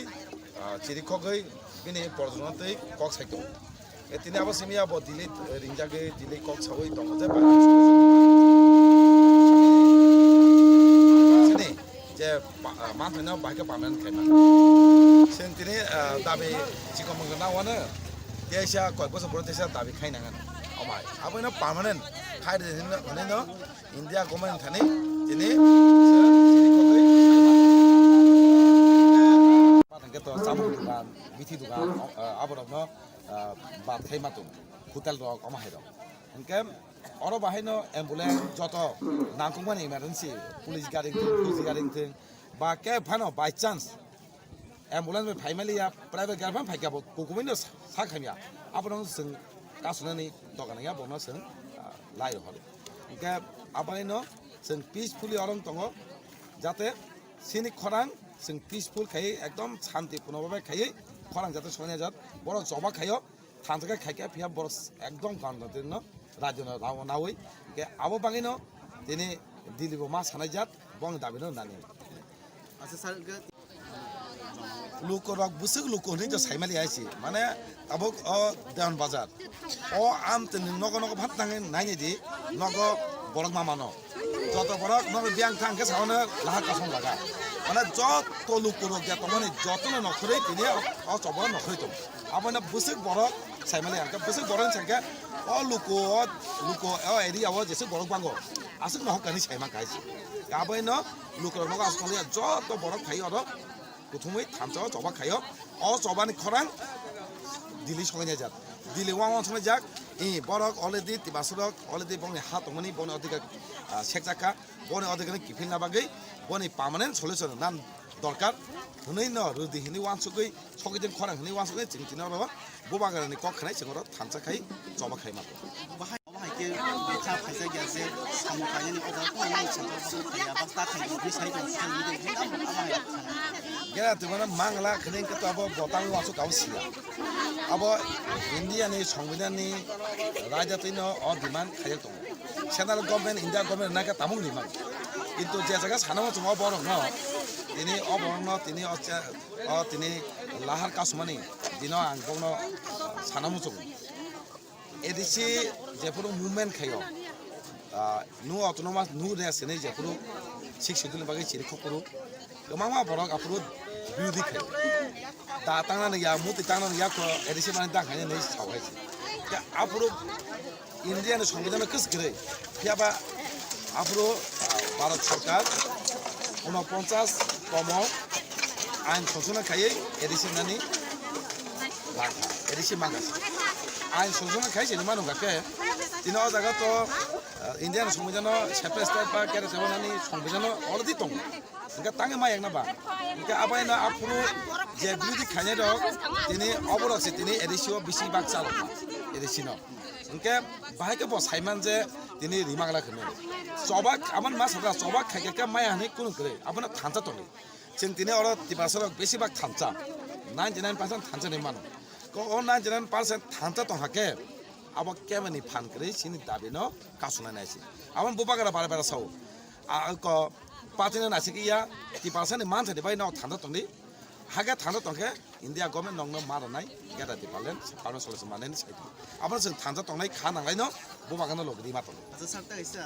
chiri khogai bini porjono tei kok saito etine abo simi abo dili ringjage dili kok sawoi tongo je sini je manthana baike permanent khaima जों दिनै दाबि चिकमंगल नावानो देशा कय बছর পরে দেশা दाबि खाइनांगन আমায় আবইনো পার্মানেন্ট খাইদে হনেনো ইন্ডিয়া গভর্নমেন্ট থানি দিনে পাতাঙ্গে তো চামু দোকান মিঠি দোকান আবরনো বাত খাইমাতুম হোটেল রক আমাহাই রক এনকে অর বাহাইনো অ্যাম্বুলেন্স যত নাংকুমানি ইমার্জেন্সি পুলিশ গাড়ি বা কে ফানো বাই চান্স ambulance में फाइनली या प्राइवेट गाड़ी में फाइका कोकुमिन साखामिया आपन जों गासुनानि दगानाया बनो जों लाइ हल इनका आपनिनो जों पीसफुली अरं दङो जाते सिनि खरां जों पीसफुल खाय एकदम शान्तिपूर्ण भाबे खाय खरां जाते सने जात बड़ जबा खायो थानजका खायका फिया बड़ एकदम गान दिनो राज्य नावै के आबो बाङिनो दिनै दिल्लीबो मा सानाय जात बं दाबिनो नानि আচ্ছা স্যার लोक रक बुसुक लोक हनै जो साइमालि आइसि माने ताबक देवन बाजार आम त नग नग भात नाङे नाइने दि नग बरक मामानो जत बरक नग ब्यां थांके सावने लाहा कासम लागा माने जत लोक रक या तमने जतन नखरे तिने चबर नखरे त आबने बुसुक बरक साइमालि आंका बुसुक बरक संके लोक एरिया जेसे बरक बांगो आसुक नह कानि साइमा गाइसि आबने लोक रक नग आसले जत बरक खाइ अर প্রথমেই থামচাও জবা খাইও জবানি খরাং দিল্লি সঙ্গে যাক দিল্লি ওয়ান সঙ্গে যাক বরক অলরেডি তিবাসরক অলরেডি বনে হাত মনি বনে অধিক সেকজাকা বনে অধিক কিফিল নাবাগৈ বনে পার্মানেন্ট সলিউশন নাম দরকার হनै ন রুদি হিনি ওয়ান সগৈ সগৈজন খরাং হিনি ওয়ান সগৈ চিংচিনা র বুবাগানি কক খানাই সিংর থামচা খাই জবা খাই মাতো बाहायके बिथा खायजा गयाजे सामु खायनि अदा कोइ सेंटर खाया बास्ता खायनि बिसाइ दं खायनि दं बाहाय गेरा तुमना मांगला खनें के तो अब बतांग वासु काउसिया अब इंडिया नि संविधान नि राज्य तिनो और डिमांड खाय दं सेंट्रल गवर्नमेंट इंडिया गवर्नमेंट नाका तामुं डिमांड किंतु जे जगह सानाव जों बर न तिनि अबरन तिनि तिनि लाहार कासमानि दिनो आं बन सानामु जों एदिसि जेफोर मुभमेन्ट खायो नु अटोनोमास नु रेसने जेफोर सिक्स शेड्यूल बागै चिरि खकरु गोबां बरक आफुर बिउदि खायो दा तांनानै या मुति तांनानै या को एदिसि माने दाखाने नै सावहायसि दा आफुर इन्डियानि संविधान कसगरै फियाबा आफुर भारत सरकार 49 कम आइन संशोधन खायै एदिसि नानि लागा एदिसि मागासि आइन संशोधन खाइसे मानो गाके दिनो जागा तो इंडियान संविधान सेपरेट स्टेट बा केरे सेवनानि संविधान अलरेडी दं इनका तांगे मा एकना बा इनका आबायना आफुरु जे बिउदि खाने दं दिनै अबरसे दिनै एडिसिओ बिसि बाक्साल एडिसिनो इनके बाहायके ब साइमान जे दिनै रिमागला खने सबा आमान मा सदा सबा खायके माय हाने कुनु करे आपना थांचा तले जों दिनै अर तिबासर बेसिबाग थांचा 99% थांचा नै मानो को 99% थांचा तो हाके अब केमनि फान करे सिनि दाबिनो कासुना नायसि आवन बुबागरा बारा बारा साव को पातिना नासिकिया 10% मानसे दे बाय न थांचा तंनि हागे थांचा तंके इंडिया गवर्नमेंट नंगनो मारनाय गेदा दिपालेन पारन सलस मानेन साइति आवन जों थांचा तंनाय खा नांगाय न बुबागानो लगरि मातो सारता इसा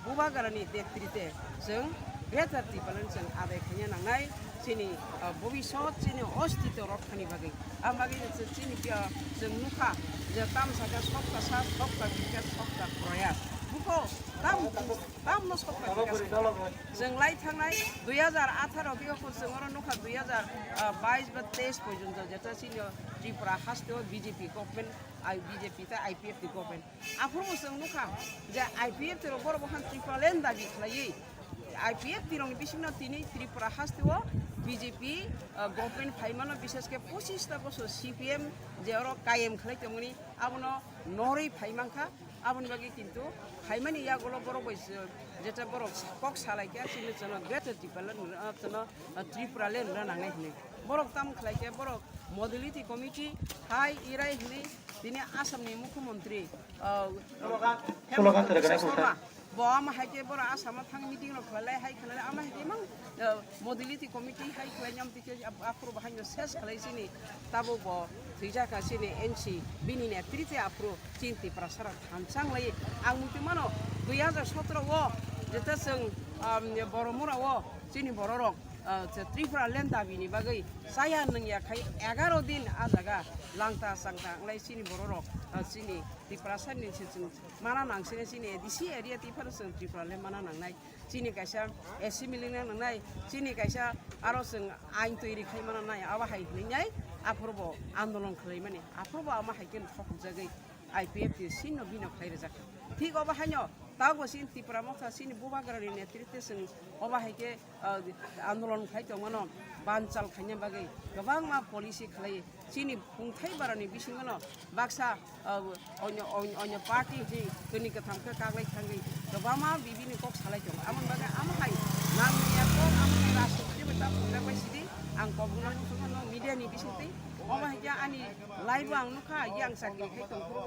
बुबागारानि देक्ट्रिते जों गेदा दिपालेन जों आदाय खायनो नांनाय चिनी भबिष्यत चिनी अस्तित्व रक्षानि बागै आं बागै चिनी जों नुखा जे तामसागा सबका सा सबका बिकास सबका प्रयास बुखौ दामनो सफायगासिनो जों लाई थांनाय 2018 बेखौ जोङो नुखा 2022 बा 23 পর্যন্ত যেটা ছিল ত্রিপুরা হাসতেও বিজেপি গভর্নমেন্ট বিজেপি তে আইপিএফ দি গভর্নমেন্ট আফরমো जों नुखा যে আইপিএফ তে বড় বহান ত্রিপুরা লেন দাবি খালাই আইপিএফ তিরংনি বিসিনো তিনি ত্রিপুরা হাসতেও বিজেপি গভর্নমেন্ট ফাইমানো বিশেষকে 25টা বছর সিপিএম যে ওর কায়েম খালাইতেমনি আবনো নরই ফাইমাংখা আবন বাকি কিন্তু ফাইমানি ইয়াগুলো বড় বয়স যেটা বড় কক সালাইকে সিনে জন্য গ্রেটার ত্রিপুরা লেন নাঙাই হনে বড় তাম খালাইকে বড় মডেলিটি কমিটি হাই ইরাই হনে তিনি আসামনি মুখ্যমন্ত্রী বম হাইকে বড় আসাম থাং মিটিং খালাই হাই খালাই আমা হাইকে মান মডেলিটি কমিটি হাই খালাই নাম দিকে আফ্রো বাহাইনো শেষ খালাইছিনি তাবো ব থৈজাকা সিনে এনসি বিনি নেতৃত্বে আফ্রো চিন্তি প্রসারা থানसां লাই आं मुतिमानो 2017 ও যেটা जों বড়মুরাও চিনি বড় রক ত্রিপুরা লেন দাবিনি বাগै साया नंयाखाय 11 दिन आजागा लांता सांता লাই চিনি বড় রক চিনি ত্রিপুরা सानि जों माना नांसिने चिनि एडिसि एरिया टिफार जों त्रिपुरा लेन माना नांनाय चिनि कायसा एसेम्बलि नांनाय चिनि कायसा आरो जों आइन तैरि खाय माना नाय आवा हाय नैनाय आफरबो आन्दोलन खालाय माने आफरबो आमा हायकेन थकजागै आईपीएफ के सिनो बिनो खायरे जाखा ठीक अबा हायनो तागो सिन त्रिपुरा मथा सिन बुबाग्रानि नेतृत्व जों अबा हायके आन्दोलन खायतोमोनो बानचाल खायने बागै गोबां मा पलिसि खालाय सिनि खुंथाय बारानि बिसिङानो बाक्सा अन्य पार्टी जि जोंनि गोथांखौ काग्लाय थांगै गोबां मा बिबिनि कक सालायदों आमोन बागै आमहाय नांनिया कक आमहाय राष्ट्रपति बता बुंनाय बायसिदि आं कबुनाल मुसुखानो मिडियानि बिसिङै अबा हायके आनि लाइभ आं नुखा यां सागि खाय दंखरबो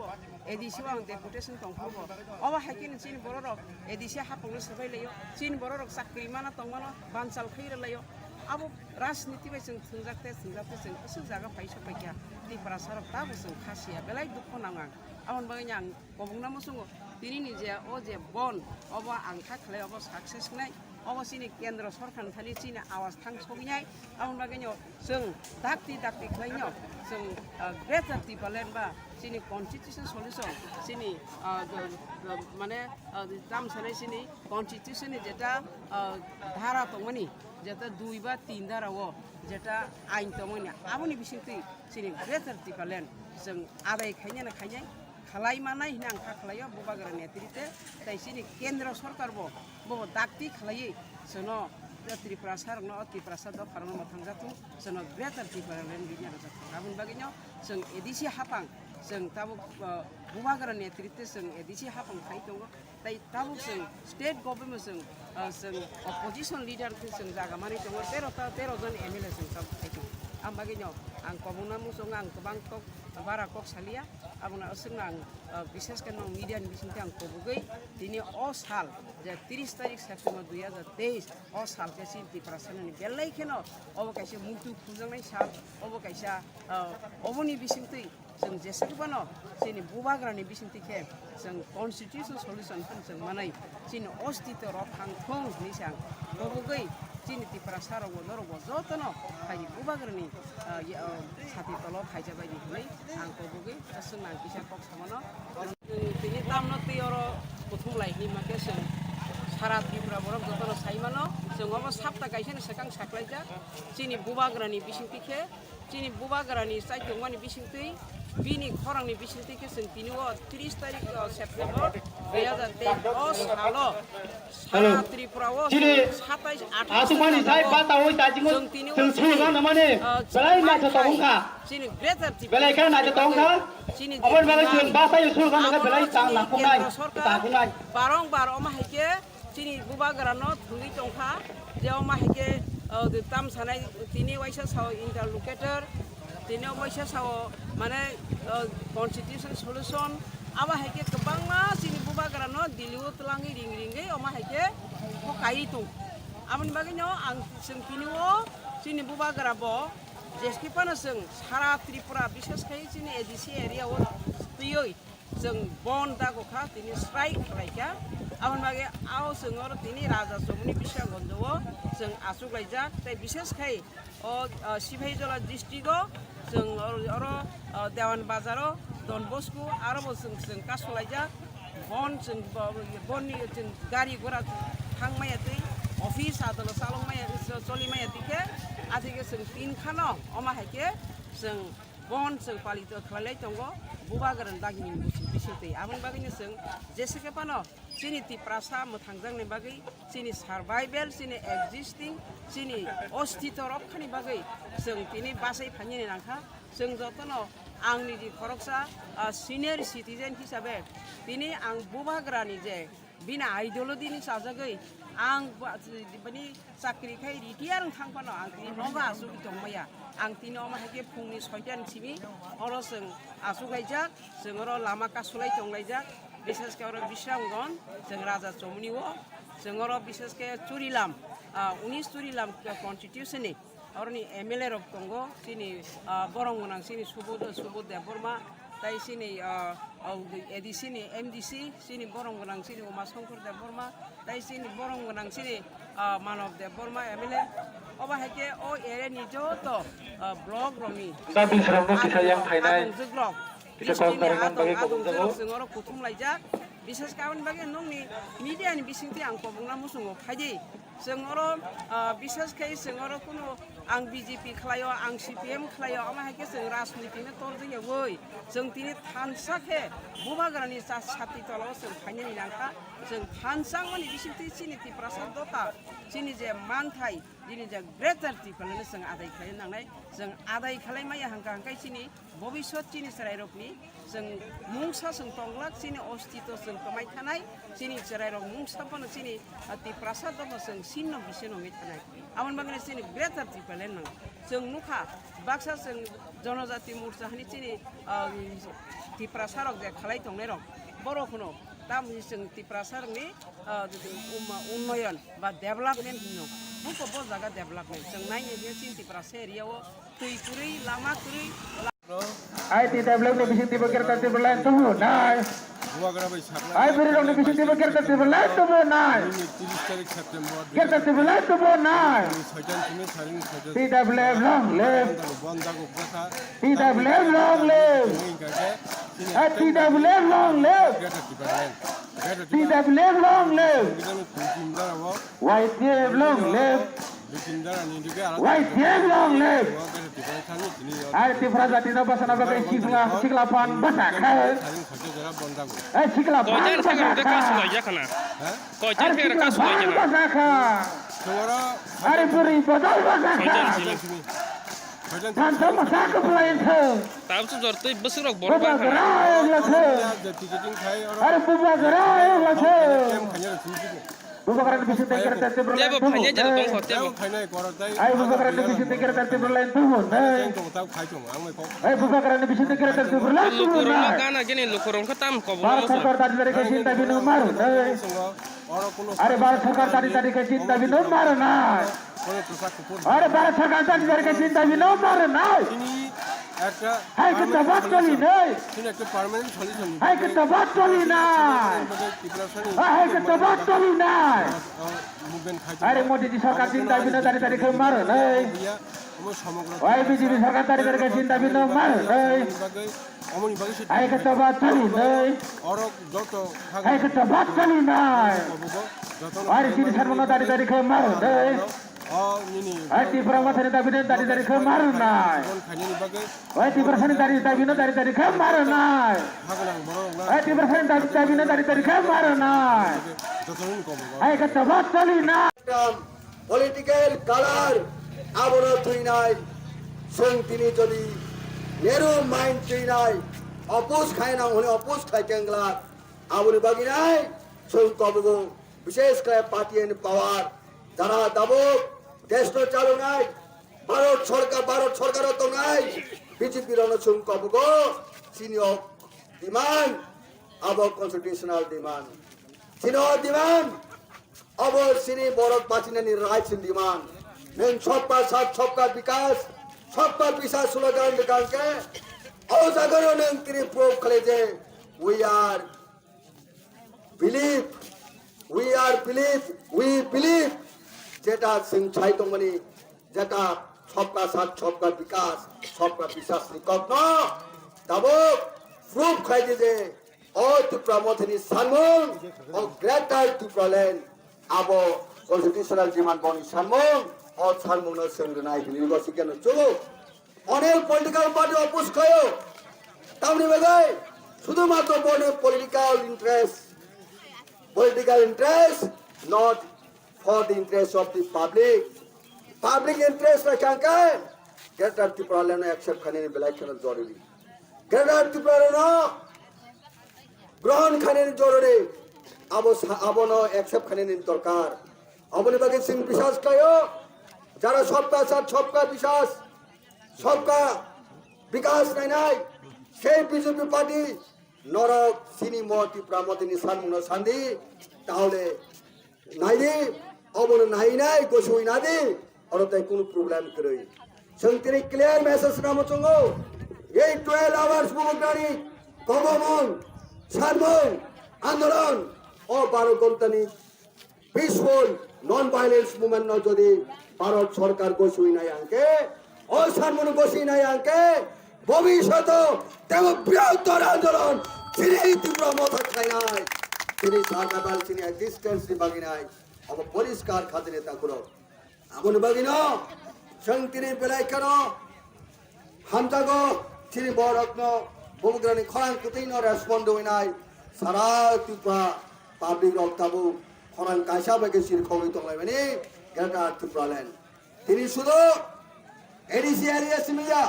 एडिसि आं डेपुटेसन दंखरबो अबा हायके सिन बररक एडिसि हापंनो सबायलायो सिन बररक साख्रि माना दंमानो बानचाल खैरलायो अब राजनीति बाय जों थुंजाखते जों एसे जागा फाय सबायखा त्रिपुरा सारक दाबो जों खासिया बेलाय दुख नाङा आमन बागै आं कबुंना मुसुङो दिनैनि जे अ जे बन अब आं खाखलाय अब साक्सेस नाय अब सिनि केन्द्र सरकार थानि सिनि आवाज थां सबिनाय आमन बागैनो जों दाक्ति खालायनो जों ग्रेटार टिपालेन बा सिनि कन्स्टिट्यूशन सल्यूशन सिनि माने दाम सानाय सिनि कन्स्टिट्यूशननि जेटा धारा दंमोनि जेटा 2 बा 3 धाराव जेटा आइन दंमोनि आबनि बिसिंति सिनि ग्रेटार टिपालेन जों आदाय खायनो खायनाय खालाय मानाय हिना आं खालायो बुबाग्रा नेतृत्व ताइसिनि केन्द्र सरकार बो दाक्ति खालायै जोनो त्रिपुरा सारनो त्रिपुरा साद फारनो मथांजाथु जोनो ग्रेटार टिपारा लेन बिनि आरो जाथां आबुन बागैनो जों एडिसि हापां जों ताबो बुबाग्रा नेतृत्व जों एडिसि हापां खाय दङ ताइ ताबो जों स्टेट गभर्नमेन्ट जों अपोजिशन लिडार जों जागा माने दङ 13 जन एमएलए जों ताबो खाय दङ आं बागैनो आं कबुना मुसुङ आं गोबां कक बारा कक सालिया आबुना असोंना आं विशेष के मिडियानि बिसिंथि आं कबुगै दिनै अ साल जे 30 तारिख सेप्टेम्बर 2023 अ साल के सिन त्रिपुरा साननि बेलायखेनो अब कायसे मुतु खुजांनाय साल अब कायसा अबनि बिसिंथि जों जेसेबानो जोंनि बुबाग्रानि बिसिंथिखे जों कन्स्टिट्यूशन सल्यूशन जों मानाय जोंनि अस्तित्व रखांथों निसां कबुगै जोंनि त्रिपुरा सारावबो नरबो जतनो खाय बुबाग्रानि साथि तल खायजा बायदि होनै आं कबुगै जोंना किसा कक सामानो दिनै तामनो तैयार बुथुमलायनि माके जों सारा त्रिपुरा बरफ जतनो साइमानो जों अब साप्ता गायसेन सेकां साख्लायजा जोंनि बुबाग्रानि बिसिंथिखे जोंनि बुबाग्रानि साइदमानि बिसिंथि बिनि खरांनि बिसिंथिखे जों दिनै 30 तारिख सेप्टेम्बर 2023 सालो सारा त्रिपुराव 27 28 जों दिनै जोंनि ग्रेटार टिपालेन जोंनि बारंबार अमाहायके जोंनि बुबाग्रानो थुङै दंखा जे अमाहायके ताम सानाय दिनै वाइसा साव इन्टारलुकेटर दिनै वाइसा साव माने कन्स्टिट्यूशन सल्यूशन अमाहायके गोबां जोंनि बुबाग्रानो दिल्लीयाव तलाङै रिंगै अमाहायके हकायै दं आमोन बागैनो आं जों दिनै जोंनि बुबाग्राबो जेसेबानो जों सारा त्रिपुरा बिसेसखाय जोंनि एडिसि एरियाव फैयै जों बन दागखा दिनै स्ट्राइक खालायखा आमोन बागै आव जों दिनै राजा समनि बिसागन्जआव जों आसुगलायजाक ताइ बिसेसखाय सिफाइजला डिस्ट्रिक्टआव जों देवान बाजाराव डन बस्को आरो जों कासलायजाक बन जों बननि जों गारि घोड़ा थांमाया दै अफिस आदल सालंमाया चलिमाया दिखे आथिखे जों तीनखानो अमाहायके जों बन जों पालित खालायलाय दङ बुबा गोरान दागिनि बिसुतै आबन बागैनो जों जेसेके पानो सिनि तिप्रासा मोथांजांनि बागै सिनि सार्भाइभेल सिनि एक्जिस्टिं सिनि अस्तित्व रक्षानि बागै जों दिनै बासाय फानिनि नांखा जों जतनो आंनि जि खरकसा सिनियर सिटिजेन हिसाबै दिनै आं बुबा गोरानि जे बिना आइडियोलजिनि साजागै आं माने साख्रिखाय रिटियार थांफानो आं दिनै नगा आसुगि दंमाया आं दिनै अमाहायके फुंनि 6टानिसिमि अर जों आसुगायजाक जों अर लामा कासुलाय दंलायजाक बिसेसके अर बिश्रामगन जों राजा चौमनिव जों अर बिसेसके चुरिलाम 19 चुरिलाम कन्स्टिट्यूशननि अरनि एमएलए रक दङ सिनि बरं गोनां सिनि सुबोध देबबर्मा ताई सिनि एडिसिनि एमडिसि सिनि बरं गोनां सिनि उमाशंकर देबबर्मा ताई सिनि बरं गोनां सिनि मानव देबबर्मा एमएलए अबाहायके ओ एरियानि जत ब्लक रनि जों कुथुम लायजाक बिसेस गाबोन बागै नोंनि मिडियानि बिसिंथि आं कबुंना मुसुङो फायदि जों बिसेसकै जों कुनु आं बिजेपि खालायो आं सिपिएम खालायो अमाहायके जों राजनीतिनो तोर जों जों दिनै थानसाखे बुबा गोरानि साथि तलाव जों फाइनानि नांखा जों थानसां माने बिसिंथि सिनि तिप्रासाद दता सिनि जे मानथाय दिनै जे ग्रेटार टिफालनो जों आदाय खालाय नांनाय जों आदाय खालाय माया हांखा हांखाय सिनि भबिष्यत सिनि सेरायरकनि जों मुंसा जों तंलाक सिनि अस्तित्व जों कमाय थानाय सिनि सेरायरक मुंसाफोनो सिनि तिप्रासाद दता जों सिन्न बिसिनङै थानाय आमन बागै सिनि ग्रेटार टिफालेन नां जों नुखा बाक्सा जों जनजाति मोर्चानि सिनि तिप्रासारक जे खालाय दंनाय रक बर'खौनो दा जों तिप्रासारनि उन्नयन बा डेभलपमेन्ट होनो बुखौ बजागा डेभलपमेन्ट जों नायनो बे सिनि तिप्रासा एरियाव दै कुरै लामा कुरै ai ti tablet ni bising tiba kereta tiba lain tu nai ai beri dong ni bising tiba kereta tiba lain tu nai kereta tiba lain tu nai ti tablet long live ti tablet long live ai ti tablet long live ti tablet long live white tablet long live white tablet long live ai ti frasa ti napa sana bagai siklapan basaka ai siklapan basaka ai beri bodol basaka Tanpa masak pelayan tu. Tahu tu jortu besarok Buba borban. gerai lalu. Ada buba gerai lalu. Buba gerai di situ kereta tiba Dia lain tu. berpanjang jadi dong hotel. Ai buba gerai di situ kereta tiba lain tu. Ai buba gerai di situ kereta tiba lain tu. Lukurong kan aja nih lukurong ketam kau Barat belum sarkar tadi dari kecinta binu maru. Ada barat sarkar tadi kecinta binu maru nai. Ada barat sarkar tadi dari kecinta binu maru nai. Hai kita batoli nai. Hai kita batoli nai. Hai kita batoli nai. Ada Modi di sarkar cinta binu tadi kemaru nai. Hai BJP sarkar tadi dari kecinta binu maru nai. Hai kita batoli nai. Hai kita batoli nai. Hari sini sarmona tadi kemaru nai. Hai ti pramasani tadi kemaru nai. Hai ti prasani tadi kemaru nai. Hai ti prasani tadi kemaru nai. Hai kita batoli nai. Political color abono thui nai. Sung tini jodi narrow mind thui nai. Oppose khai na hone oppose khai kengla. Abono bagi nai. Sung kobugo বিশেষ করে party and পাওয়ার যারা দাবক দেশ চালু নাই ভারত সরকার তো নাই বিজেপির অনুসুং কবগ senior demand আব কনস্টিটিউশনাল ডিমান্ড সিনিয়র ডিমান্ড আব সিনি বড় বাঁচিনানি রাইটস ডিমান্ড মেন সবকা সাথ সবকা বিকাশ স্লোগান গানকে অজাগর নং তিনি প্রুভ করে যে we are believe we believe যেটা সিংছাই তমনি যেটা সবকা সাথ সবকা বিকাশ সবকা বিশ্বাস নিকট দাবো প্রুফ খাই যে o Tripura Mothini Sanmung o Greater Tripura Land abo constitutional demand boni Sanmung o Sanmung no Sengrenai Hilgosi Kano Chu Onel political party opus kayo Tamni Bagay Sudumato boni political interest not for the interest of the public interest la chanka Greater Tripura Land accept khane election joruri Greater Tripura no গ্রহণ খানের জরুরি আবনো accept খানের দরকার অবনি বাকি সিং বিশ্বাস Caio যারা সবকা সাথ সবকা বিশ্বাস সবকা বিকাশ নাই সেই বিজেপি পার্টি নরক সিনি মতি প্রামতিনি সানমুনো সান্দি তাহলে নাইদি অবনো নাই গোসুই নাদি অরতে কোনো প্রবলেম করই সংতিনি ক্লিয়ার মেসেজ নামচঙ্গো এই 12 আওয়ার্স মুভমেন্ট কগমন Sanmung আন্দোলন ও 12 ঘন্টানি পিসফুল নন ভায়োলেন্স মুভমেন্ট ন যদি ভারত সরকার গোসুই নাই আঙ্কে ও সানমুন গোসুই নাই আঙ্কে ভবিষ্যৎ তেম বৃহত্তর আন্দোলন তিনি তীব্র মত খাই নাই তিনি সরকার তিনি এক্সিস্টেন্স বাগি নাই অব পরিষ্কার খাতিরে তা করো আমন বাগি ন সংতিনি বেলাই কেন হামজাগো তিনি বড়রত্ন Bumugrani Khorang Kutino respond to Inai, Sara Tupa, public of Tabu, Khorang Kasha Bagashir Kovito Lavani, Greater Tripura Land. Tini Sudo, ADC area Similia,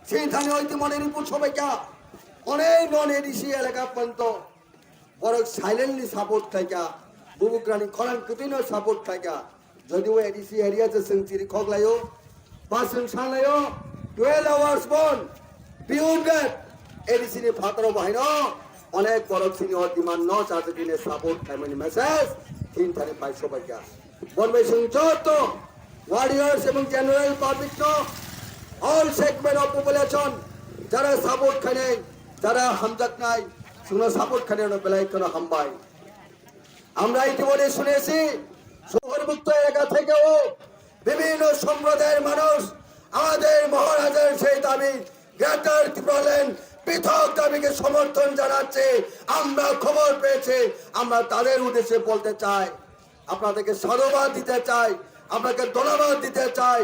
Sintano Timoni Puchobeka, One non ADC Alaka Panto, or silently support Taka, Bumugrani Khorang Kutino support Taka, Jodu ADC area the Century Koglayo, Basan Salayo, 12 hours born, beyond that. ADC নি ফাতরো বাহিনো অনেক বড় senior demand ন চাতে দিনে support টাইমনি message 3 তারিখ 22 বাজা বনবে সংযত warriors এবং general public no all segment of population যারা সাপোর্ট খানে যারা হামজাক নাই শুনো সাপোর্ট খানে ন বেলাই কোন হামবাই আমরা ইতিমধ্যে শুনেছি শহরমুক্ত এলাকা থেকেও বিভিন্ন সম্প্রদায়ের মানুষ আমাদের মহারাজের সেই দাবি গ্রেটার ত্রিপুরা ল্যান্ড পৃথক দাবিকে সমর্থন জানাচ্ছে আমরা খবর পেয়েছি আমরা তাদের উদ্দেশ্যে বলতে চাই আপনাদেরকে সাধুবাদ দিতে চাই আপনাকে ধন্যবাদ দিতে চাই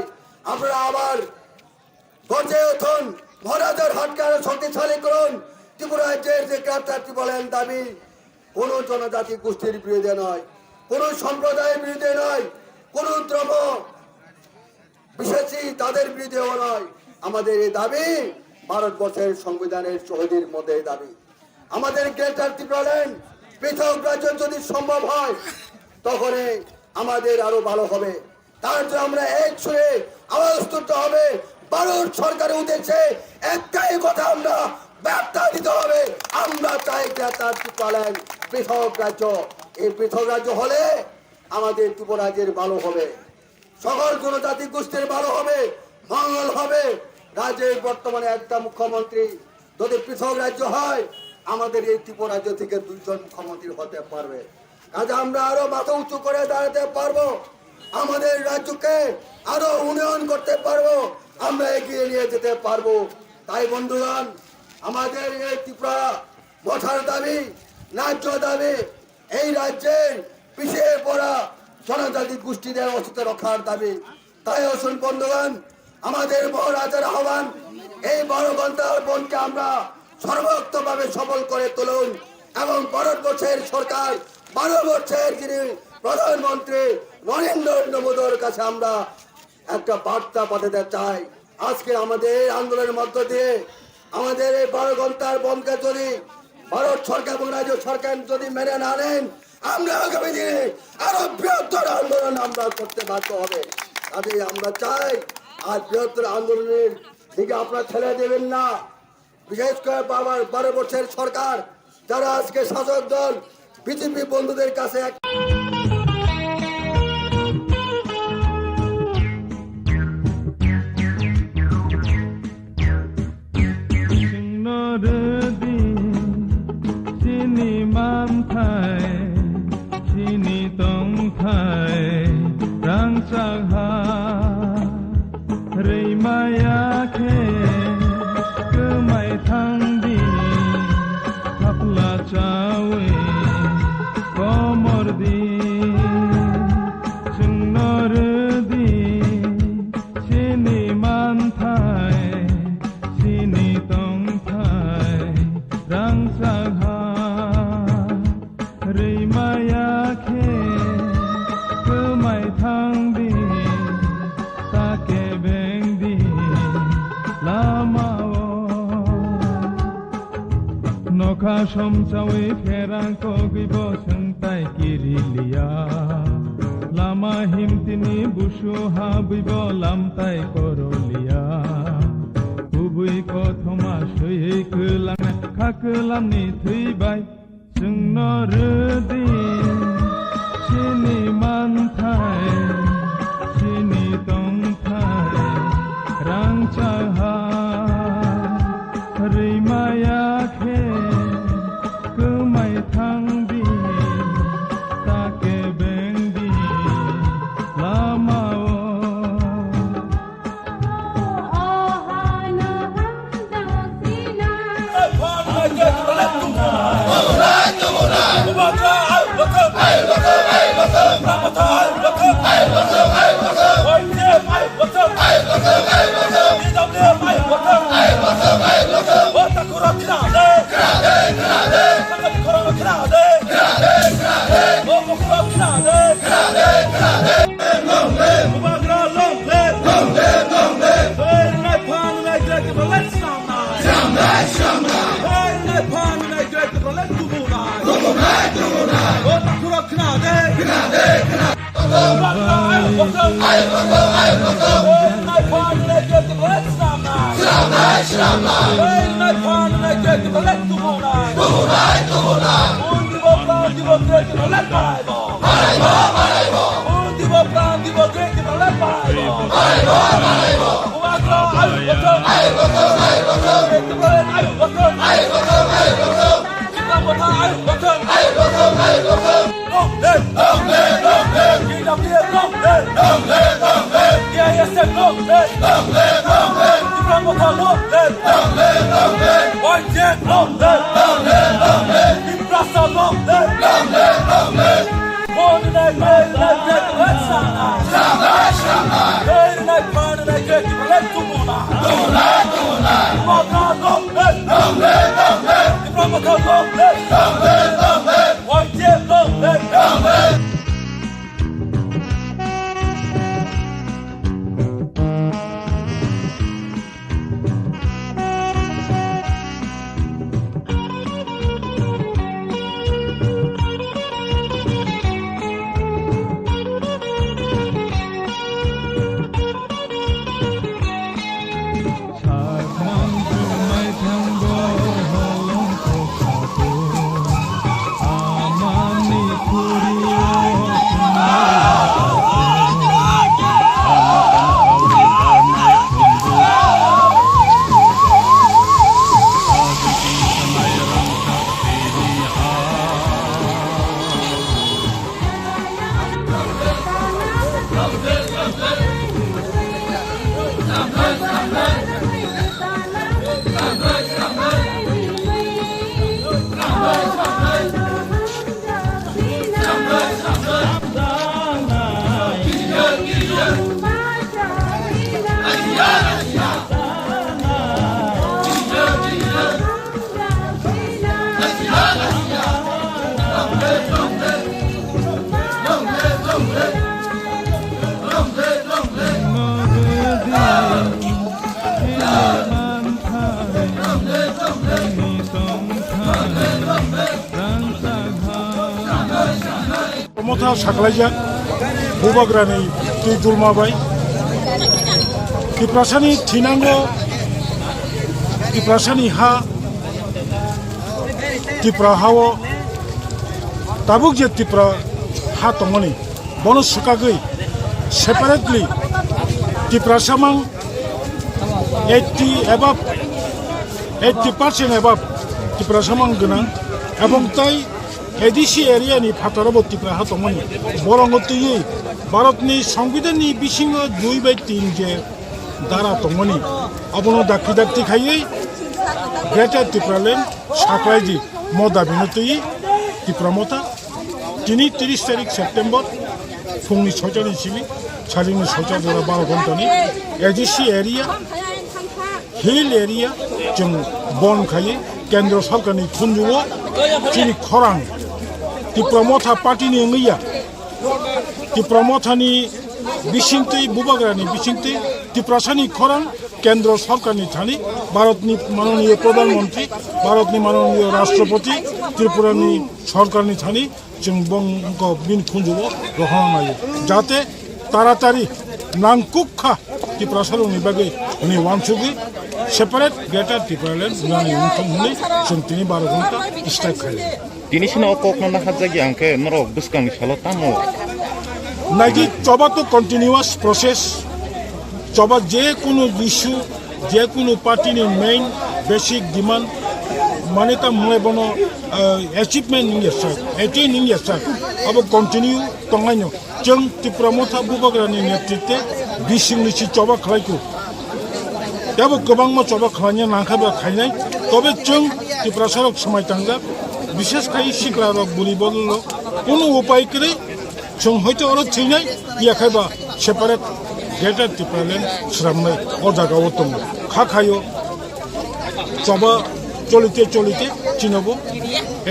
আপনারা আবার গর্জে উঠুন মহারাজের হাতকে শক্তিশালী করুন ত্রিপুরা রাজ্যের যে গ্রেটার ত্রিপুরা ল্যান্ড দাবি কোনো জনজাতি গোষ্ঠীর বিরুদ্ধে নয় কোনো সম্প্রদায়ের বিরুদ্ধে নয় কোনো ধর্ম বিশেষী তাদের বিরুদ্ধেও নয় আমাদের এই দাবি ভারতবর্ষের সংবিধানের শহীদের মধ্যে দাবি আমাদের গ্রেটার ত্রিপুরা ল্যান্ড পৃথক রাজ্য যদি সম্ভব হয় তখন আমাদের আরো ভালো হবে তার জন্য আমরা এক সুরে আওয়াজ তুলতে হবে ভারত সরকারের উদ্দেশ্যে একটাই কথা আমরা বার্তা দিতে হবে আমরা চাই গ্রেটার ত্রিপুরা ল্যান্ড পৃথক রাজ্য এই পৃথক রাজ্য হলে আমাদের ত্রিপুরা রাজ্যের ভালো হবে সকল জনজাতি গোষ্ঠীর ভালো হবে মঙ্গল হবে রাজ্যের বর্তমানে একটা মুখ্যমন্ত্রী যদি পৃথক রাজ্য হয় আমাদের এই ত্রিপুরা রাজ্য থেকে 2 জন মুখ্যমন্ত্রী হতে পারবে কাজে আমরা আরো মাথা উঁচু করে দাঁড়াতে পারবো আমাদের রাজ্যকে আরো উন্নয়ন করতে পারবো আমরা এগিয়ে নিয়ে যেতে পারবো তাই বন্ধুগণ আমাদের এই ত্রিপুরা বসার দাবি ন্যায্য দাবি এই রাজ্যের পিছিয়ে পড়া জনজাতি গোষ্ঠীদের অস্তিত্ব রক্ষার দাবি তাই আসুন বন্ধুগণ আমাদের মহারাজার আহ্বান এই 12 ঘন্টার বনকে আমরা সর্বোত্তমভাবে সফল করে তুলুন এবং ভারতবর্ষের সরকার 12 বছরের যিনি প্রধানমন্ত্রী নরেন্দ্র মোদীর কাছে আমরা একটা বার্তা পাঠাতে চাই আজকে আমাদের আন্দোলনের মধ্য দিয়ে আমাদের এই 12 ঘন্টার বনকে যদি ভারত সরকার এবং রাজ্য সরকার যদি মেনে না নেন আমরা আগামী দিনে আরো বৃহত্তর আন্দোলন আমরা করতে বাধ্য হবে কাজে আমরা চাই আর বৃহত্তর আন্দোলনের দিকে আপনারা ঠেলে দেবেন না বিশেষ করে 12 বছরের সরকার যারা আজকে শাসক দল বিজেপি বন্ধুদের কাছে Maya ke, ke mai thang di, thap la cha. Roka somsawi ferang kogibo sengtai kirilia Lama himtini bushu habibo lamtai korolia Kubui kothoma shui kelang kakelam ni thuibai Sengno redi Sini mantai Sini tongtai Rang chaha Rimaya khe Kemai thangdi Take bengdi Lamao Promoter Saklaija, Bubagrani, Tidulmabai, Tiprasani Tinango, Tiprasani Ha, Tipra Hawo, Tabukje Tipra Hatomoni, Bonus Sukagui, separately, Tiprasamang 80% above Tiprasamang Gunang, Abongtai. ADC area নি ফাটারবর্তী প্রায় তমনি বরঙ্গতি ভারতনি সংবিধাননি বিসিঙ্গ 2/3 যে দ্বারা তমনি অবন দাক্ষি দাক্ষি খাইয়ে greater Tripuraland সাকলাইজি মদা বিনতি ত্রিপুরামতা 30 তারিখ September ফুংনি 6টা ECB সারিনি 6টা জোড়া 12 ঘন্টানি এডিসি এরিয়া হিল এরিয়া जों बन खायो केंद्र सरकारनि खुंजुआव दिनै खरां Tipromota party ni ngaya Tipromota ni bisingti bubagrani bisingti ত্রিপ্রাসানি খরাং কেন্দ্র সরকারনি থানি ভারতনি মাননীয় প্রধানমন্ত্রী ভারতনি মাননীয় রাষ্ট্রপতি ত্রিপুরানি সরকারনি থানি जों बंग बिन खुंजुबो रहानायो जाहाथे तारातारि नांकुखा ত্রিপ্রাসারनि बागै उनि वानसुगि सेपारेट ग्रेटार ত্রিপুরাল্যান্ড उनानि उनथं हुनै जों तिनि 12 घन्टा स्ट्राइक खायो तिनि सिनो कखनो हाजागि आंके नरक बुसकांनि सालो तामो नागि चबा तो कन्टिन्यूअस प्रोसेस चबा जे कोनो इश्यू जे कोनो पार्टीनि मेन बेसिक डिमांड माने ता मय बनो अचिवमेंट इन यसार एटेन इन यसार अब कन्टिन्यू तंगाइनो जों त्रिपुरा मथा बुबाग्रानि नेतृत्वे बिसिंनिसि चबा खालायखौ याबो गोबां मा चबा खालायनो नांखाबा खायनाय तबे जों त्रिपुरा सरक समाय थांगा विशेष खाय सिग्रा रक बुलि बदल कोनो उपाय करे जों हयतो आरो थैनाय याखायबा सेपारेट ग्रेटार त्रिपुराल्যান্ড स्रामनाय अ जागायाव दङ खाखायो चबा चलिते चलिते चिनबो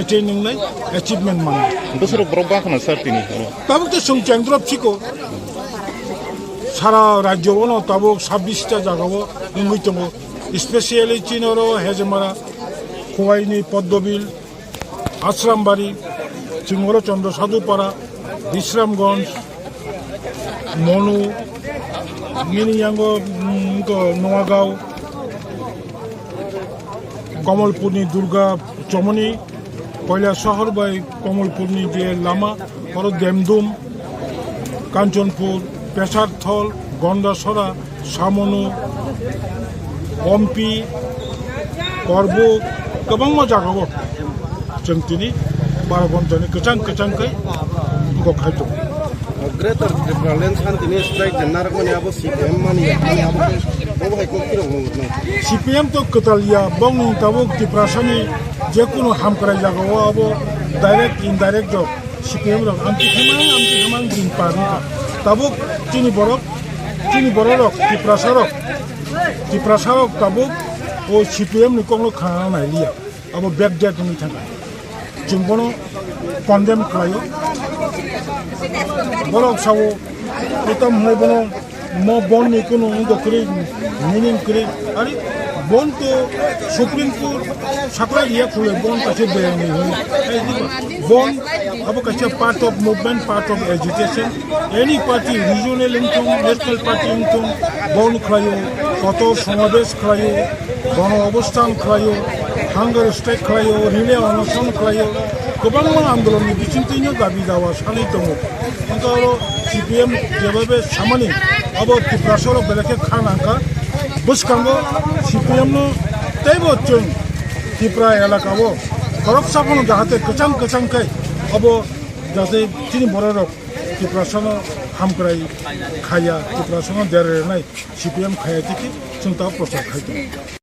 एटेनिंनाय अचिवमेंट माने बोसोर ब्रबाखना सारतिनि ताबो तो जों केंद्र फिको सारा राज्यआवनो ताबो 26 टा जागायाव नुमै दङ स्पेशली चिनरो हेजमारा खवाइनि पद्मबिल आश्रामबारी चिंगरो चंद्र साधुपाड़ा विश्रामगंज मनु मिनियांगो नवागांव कमलपुरनि दुर्गा चमनी पहला शहर बाय कमलपुरनि जे लामा और देमदुम कांचनपुर पेशारथल गंडासरा सामनु पम्पी करबुक गोबां जागाव जों दिनै 12 घन्टानि गोजान गखाय दं ग्रेटर त्रिपुराल्যান্ড शान्तिनि स्ट्राइक जेन्नारकमानि आबो सीपीएम मानि आबो बहाय को किरं सीपीएम तो कतालिया बंग ताबो त्रिपुरासानि जे कोनो हामक्राय जागाव आबो डाइरेक्ट इनडाइरेक्ट जब सीपीएम रक आमति हेमां दिन पारनि ताबो तिनि बरक त्रिपुरासारक ताबो ओ सीपीएम नि कंलो खाना नायलिया आबो बैकडेट नि थाखाय जों बनो कन्डेम खालायो बरक सावो एतम है बनो म बन नि कोनो दकरि मिनिंग करे अरे बन तो सुप्रीम कोर्ट साकरा दिया खुले बन कासे बेनि बन अब कासे part of movement part of education any party regional income national party income बन खायो कत समावेश खायो गण अवस्थान खायो हांगार स्ट्राइक खायो रिले अनशन खायो गोबां आन्दोलननि बिथिंथिनो दाबि दावा सानै दङ ओंखारो सीपीएम जेबाबे सामानि अब त्रिपुरासर बेलेखे खानांका बुसकांगो सीपीएम नो तेबो जों त्रिपुरा एलाकाव करपसन जाहाथे गोजान खाय अब जाहाथे तिनि बररक त्रिपुरासन हामक्राय खाया त्रिपुरासन देरनाय सीपीएम खाया दिखि जों दा प्रचार खायदों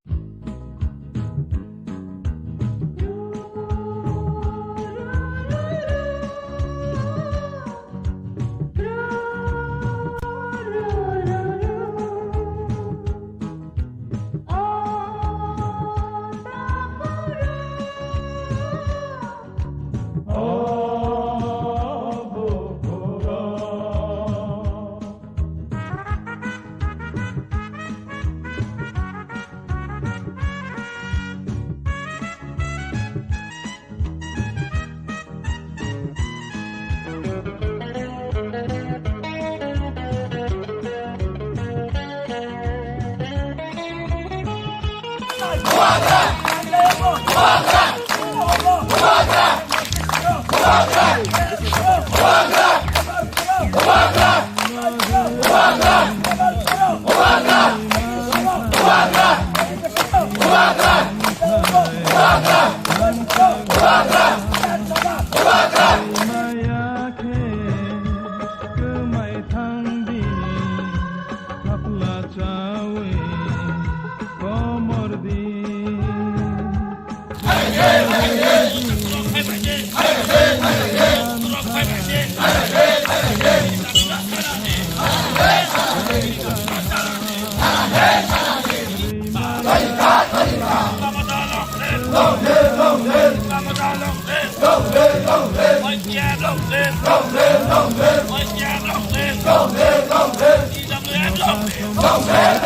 Go,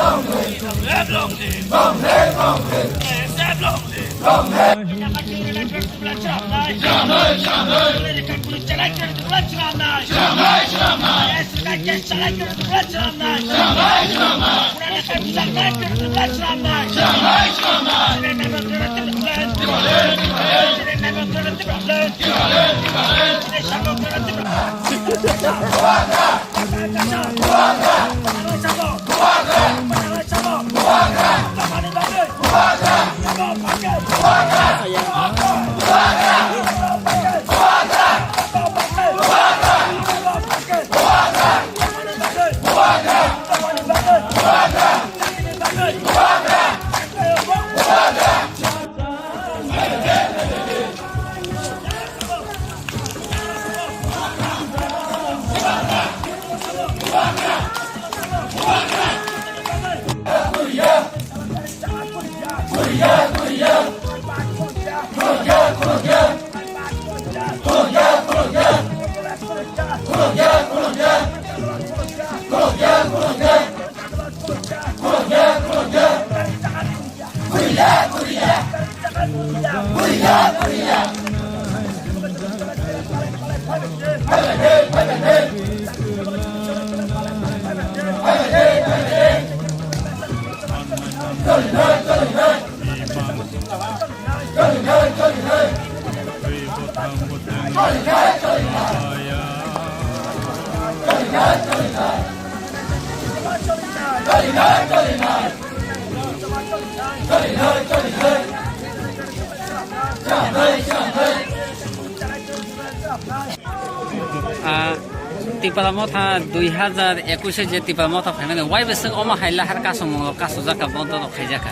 টিপালামথা 2021 যে টিপালামথা ফাইনাল ওয়াই বেসক অমা হাইলা হার কাসো জাকা বন্ধ খাইজাকা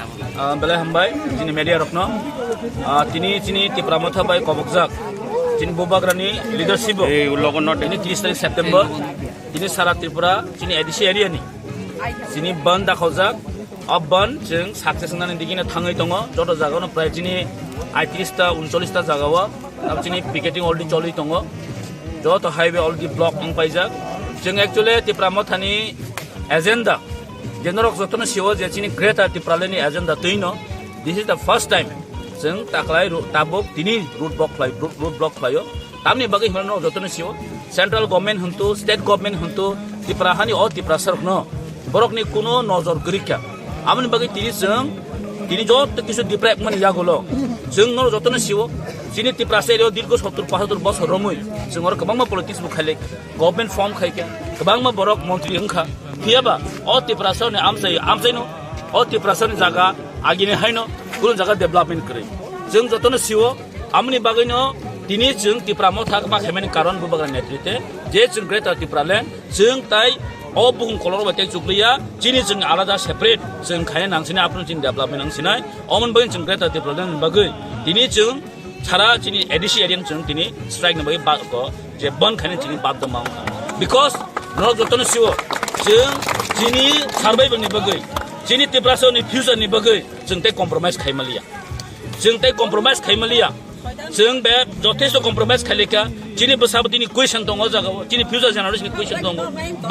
বেলে হামবাই যিনি মিডিয়া রত্ন তিনি টিপালামথা বাই কবকজাক যিনি বুবাগ্রানি লিডারশিপ এই লগনত তিনি 30 তারিখ সেপ্টেম্বর তিনি সারা ত্রিপুরা যিনি এডিসি এরিয়ানি যিনি বন দাখাওজাক অবন जों সাকসেস নানি দিগিনে থাঙ্গै दङ যত জায়গানো প্রায় যিনি 38টা 39টা জায়গাও अब যিনি পিকেটিং অলরেডি চলি दङ যত হাইওয়ে অলরেডি ব্লক পাইজাক जों एक्चुअली टिप्रामथानि एजेंडा जेनरक जतन सिव जे चिनि ग्रेटर टिप्रालेनि एजेंडा तैनो this is the first time जों ताकलाय ताबक तिनि रूट ब्लक फ्लायो तामनि बागै हनो जतन सिव सेंट्रल गवर्नमेंट हंतु स्टेट गवर्नमेंट हंतु टिप्राहानि अ टिप्रा सरखनो बरकनि कोनो नजर गरिका आमनि बागै तिनि जत किसु डिप्रेक मन यागोलो जों न जतन सिव चिनि टिप्रासे एरिया दीर्घ 70-75 बছर रमै जों और गोबां पॉलिटिक्स बुखाले गवर्नमेंट फॉर्म खायके गोबां बरक मंत्री हंखा थियाबा अ टिप्रासनि आमसाइनो अ टिप्रासनि जागा आगिने हाइनो गुबुन जागा डेभलपमेंट करे जों जतन सिव आमनि बागैनो दिनै जों टिप्रामथा मा खामानि कारण बुबागा नेतृत्वे जे जों ग्रेटर टिप्रालेण्ड जों ताइ अ बुहुम कलर बायदि जुगलिया दिनै जों आलादा सेपारेट जों खायनो नांसिनाय आपन जों डेभलपमेंट नांसिनाय अमन बागै जों ग्रेटर टिप्रालेण्ड बागै दिनै जों सारा चिनी एडिसी एरियन जों दिनै स्ट्राइक नबाय बाको जे बन खायनो दिनै बाद दमाव बिकॉज न जतन सिव जों दिनै सार्भाइवलनि बागै दिनै टिप्रासनि फ्यूचरनि बागै जों ते कम्प्रोमाइज खायमालिया जों बे जथेस्ट कम्प्रोमाइज खालिका दिनै बोसाब दिनै क्वेश्चन दङ जागाव दिनै फ्यूचर जेनेरेशननि क्वेश्चन दङ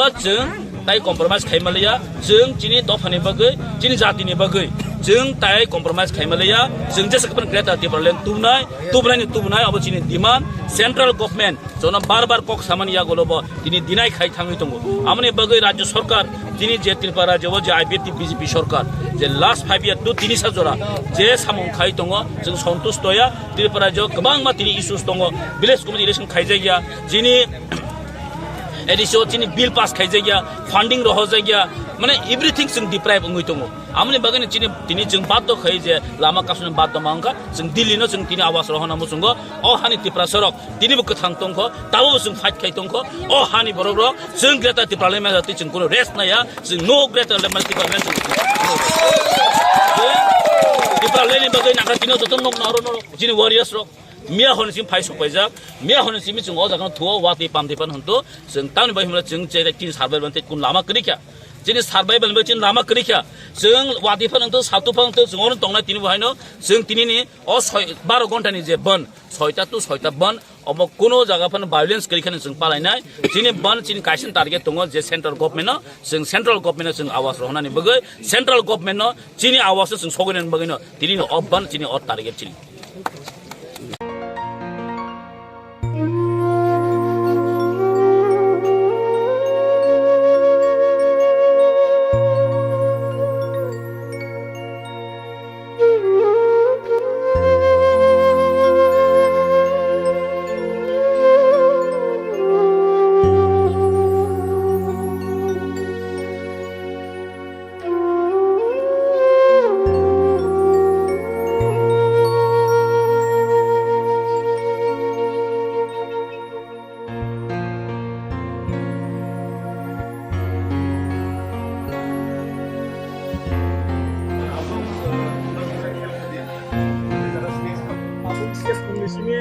बाट जों ताइ कम्प्रोमाइज खायमालिया जों दिनै दफानि बागै दिनै जातिनि बागै जों ताइ कम्प्रोमाइज खायमालिया जों जेसेबां ग्रेटर टिप्रालेण्ड तुबनाय अब दिनै डिमान्ड सेंट्रल गवर्नमेंट जों बार कक सामानिया गलब दिनै दिनाय खाय थाङै दङ आमनि बागै राज्य सरकार दिनै जे त्रिपुरा राज्यआव जे आईबीटी बीजेपी सरकार जे लास्ट 5 इयर तो 3 जरा जे सामं खाय दङ जों सन्तुष्टया त्रिपुरा राज्यआव गोबां मा दिनै इश्यूज दङ विलेज कमिटि इलेक्शन खायजाया दिनै एडिसो दिनै बिल पास खायजाया फंडिंग रह जायगा माने एवरीथिंग जों डिप्राइव ङै दङ आमनि बागैनो दिनै जों बाध्य खाय जे लामा कासुनि बाध्य मांगा जों दिल्लीनो जों दिनै आवाज रहना मुसुंग अ हानि टिप्रा सरक दिनैबो गोथां दंख दाबो जों फाइट खाय दंख अ हानि बरग जों ग्रेटर टिप्रालेण्ड जाति जों कोनो रेस्ट नाया जों नो ग्रेटर टिप्रालेण्ड टिप्रालेण्डनि बागै नागातिनो जतन नक नहरो दिनै वारियर्स रक मिया हनसिम फाइ सपायजाक मिया हनसिम जों अ जागानो थुवा वाति पामदिपान हन्तो जों तानि बाय हमला जों जे कि सार्भाइवल बन्ते कुन लामा करिका दिनै सार्भाइवल बन्ते लामा करिका जों वातिफान हन्तो सातुफान जों अन दंनाय तिनि बाहायनो जों तिनिनि अ 12 घन्टानि जे बन 6टा to 6टा बन अब कोनो जगह भायोलेंस करिखाने जों पालायनाय चिनि बन चिनि काइसन टारगेट दङ जे सेन्ट्रल गभर्नमेन्ट जों सेन्ट्रल गभर्नमेन्ट जों आवाज रहनानै बगै सेन्ट्रल गभर्नमेन्ट चिनि आवाज जों सगैनानै बगैनो दिनि अब बन चिनि अ टारगेट चिनि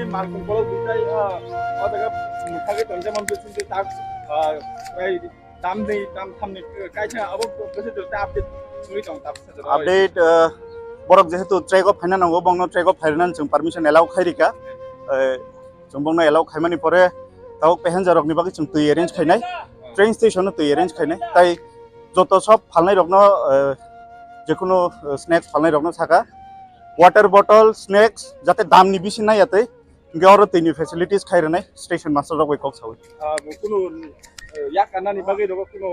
Malkumpul kita ada mukanya tonjam ambil sini tak dam thamni kaisa abo bese to update suri tong tap update borok jehetu track of finance nango bongno track of finance जों permission allow khairika जों bongno allow khaimani pore tau passenger rokni bagi जों tui arrange khainai train station no tui arrange khainai tai joto sob phalnai rokno jekono snacks phalnai rokno saka water bottle snacks jate dam ni bisi nai ate gauro tini facilities khairnai station master rok kok sawi kuno yak anani bagi rok kuno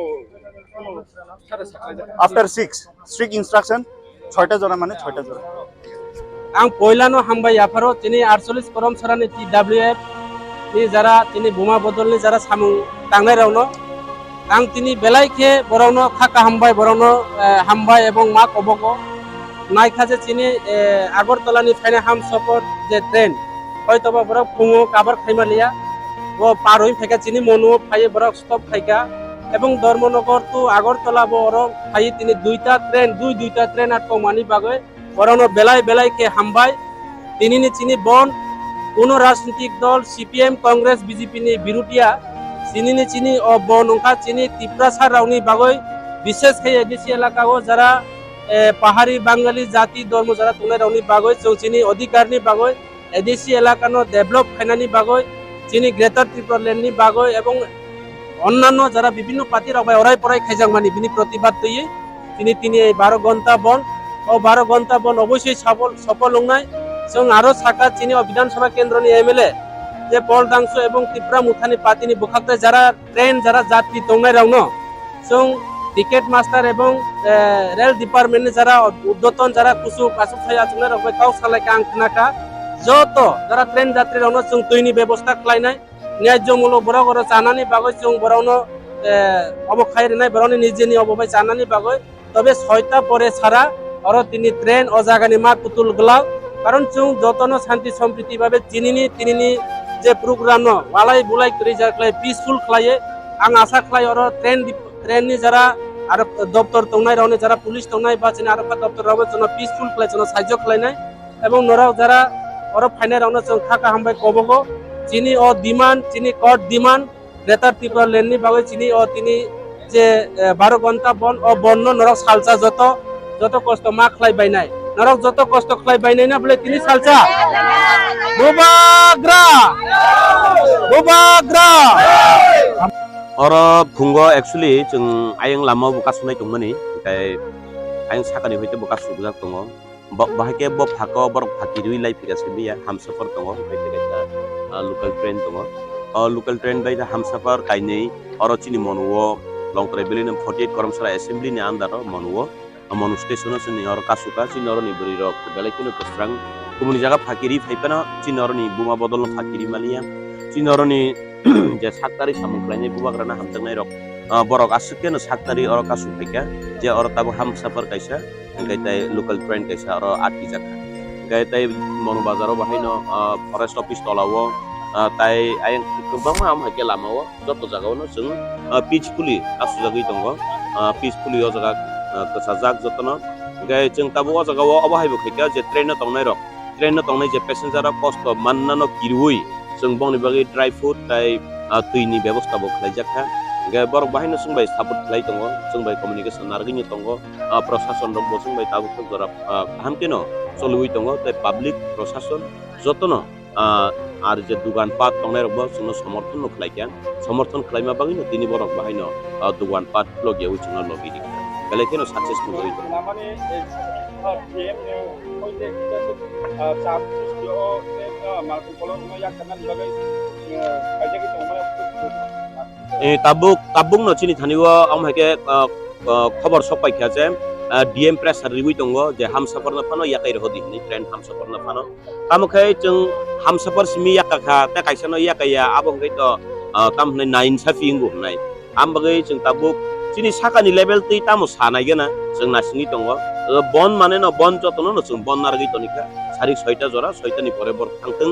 after 6 strict instruction 6টা jona mane 6টা jona ang poilano hambay yaparo tini 48 korom sarani TWF ni jara tini buma bodol ni jara samung tangnai rauno ang tini belai khe borauno khaka hambay borauno hambay ebong ma kobogo naikha je tini agortala ni faine ham support je train hoytoba borok pungo kabar khaimaliya o paroi pheka tini monu phaye borok stop khaika এবং Dharmanagar two Agartala বড় phi তিনি দুইটা train আর কমানি বাগৈ বরণ বেলায় বেলায় কে হামবাই তিনি নি চিনি বন কোন রাজনৈতিক দল সিপিএম কংগ্রেস বিজেপি নি বিরুটিয়া চিনি নি চিনি ও বন অংকা চিনি তিপ্রাসার রাউনি বাগৈ বিশেষ কে এডিসি এলাকাও যারা পাহাড়ি বাঙালি জাতি ধর্ম যারা তুলে রাউনি বাগৈ চিনি অধিকারনি বাগৈ এডিসি এলাকানো ডেভেলপ খাইনানি বাগৈ চিনি গ্রেটার ত্রিপুরা ল্যান্ডনি বাগৈ এবং অন্যান্য যারা বিভিন্ন পার্টির অরাই পরাই খাইজাংমানি বিনি প্রতিবাদ তৈরি তিনি 12 ঘন্টা বন ও 12 ঘন্টা বন অবশ্যই সফল হংনাই जों আরো সাকা চিনি বিধানসভা কেন্দ্রনি এমএলএ যে বলদাংশ এবং ত্রিপুরা মুথানি পার্টিনি বখাতে যারা ট্রেন যারা যাত্রী দংনাই রাউনো जों টিকেট মাস্টার এবং রেল ডিপার্টমেন্টনি যারা উদ্যতন যারা কুসু কাসু খাই আছুনা রকম কাউ সালাইকা আং খানাকা যত যারা ট্রেন যাত্রী রাউনো जों তৈনি ব্যবস্থা খাইনাই ন্যায্যমূলক বড় জানানি বাগৈ जों বড়ানো অবখাইরনাই বড়ানি নিজেনি অববাই জানানি বাগৈ তবে 6টা পরে ছাড়া আর তিনি ট্রেন ও জাগানি মা পুতুল গলাও কারণ जों যতনো শান্তি সম্প্রীতি ভাবে তিনিনি যে প্রোগ্রাম ওয়ালাই বুলাই করি যাকলাই পিসফুল খাইয়ে আং আশা খাই আর ট্রেননি যারা আর দপ্তর তংনাই রাউনি যারা পুলিশ তংনাই বা চিনি আরফা দপ্তর রাবে জন্য পিসফুল খাই জন্য সাহায্য খাইনাই এবং নরাও যারা আর ফাইনাল রাউনি जों থাকা হামবাই কবগো চিনি ও ডিমান্ড চিনি কট ডিমান্ড গ্রেটার ত্রিপুরা ল্যান্ডনি বাগৈ চিনি ও তিনি যে 12 ঘন্টা বন ও বন্য নরক সালসা যত কষ্ট মা খাই বাইনাই নরক যত কষ্ট খাই বাইনাই না বলে তিনি সালসা বুবাগ্রা और भुंगो एक्चुअली जों आयं लामा बुका सुनाय दंमोनि ओमफ्राय आयं साकानि होइते बुका सुबुजाक दङ बाहायके ब फाको बर फाकिरुइ लाई फिगासे बिया हामसफर दङ ओमफ्राय तेगा लोकल ट्रेन दङ लोकल ट्रेन बाय हामसफर काइनै और चिनि मनवो लं ट्रेबेलिन 48 करमसरा असेंबली नि आन्दार मनवो मनु स्टेशन नि और कासुका चिनि और नि बरि रक बेलायकिनो कसरां गुबुन जागा फाकिरि फाइपाना चिनि और नि बुमा बदल फाकिरि मालिया चिनि और नि जे साततारि सामुखलायनाय बुबाग्राना हामजांनाय रक बरक आसुकेनो साततारि और कासु फाइका जे और ताबो हामसफर काइसा गायताय लोकल ट्रेन काइसा और आटि जाखा गायताय मनु बाजाराव बाहायनो फरेस्ट अफिस तलावो ताय आयं गोबां हामहाके लामावो जत जागावनो जों पिसफुली आसुजागै दङ पिसफुली ओ जागा कसाजाक जतनो गाय जों ताबो ओ जागाव अबाहायबो खैका जे ट्रेन तंनाय जे पेसेन्जार कस्ट माननानो किरुइ जों बंनि बागै ड्राइ फ्रुट ताय तुइनि व्यवस्था बो खालायजाखा गाय बर बाहायनो जों बाय सापर्ट खालाय दङ जों बाय कमिउनिकेसन नारगिनो दङ प्रशासन दङ जों बाय ताबो जरा हामकेनो सलुइ दङ ताय पाब्लिक प्रशासन जतनो আর যে দোকানপাট দंनाय रखबो जोंनो समर्थन खालायगोन समर्थन खालायमा बागैनो दिनै बरक बाहायनो दोकानपाट लगे उचनो लगे दिख बेलेकेनो सक्सेसफुल होई माने डीएम ने होइते चाप सिस्टिओ ने मार्को कलम या खाना लगे काजे कि तोमरे tabuk no chini thaniwa amhake खबर सपाइखा जे डीएम प्रेसार रिवि दङ जे हामसाफर न फानो याकै रहदि नि ट्रेन हामसाफर न फानो तामखै जों हामसाफर सिमि याकाखा ता काइसानो याकैया आबंगै त तामनै नाइन साफिंगु होननाय आमबगै जों ताबुक चिनि साकानि लेभेल तै तामो सानायगोना जों नासिनि दङ बन माने न बन जतनो न जों बन नारगै तनिका सारि 6टा जरा 6टानि परे बर थांथों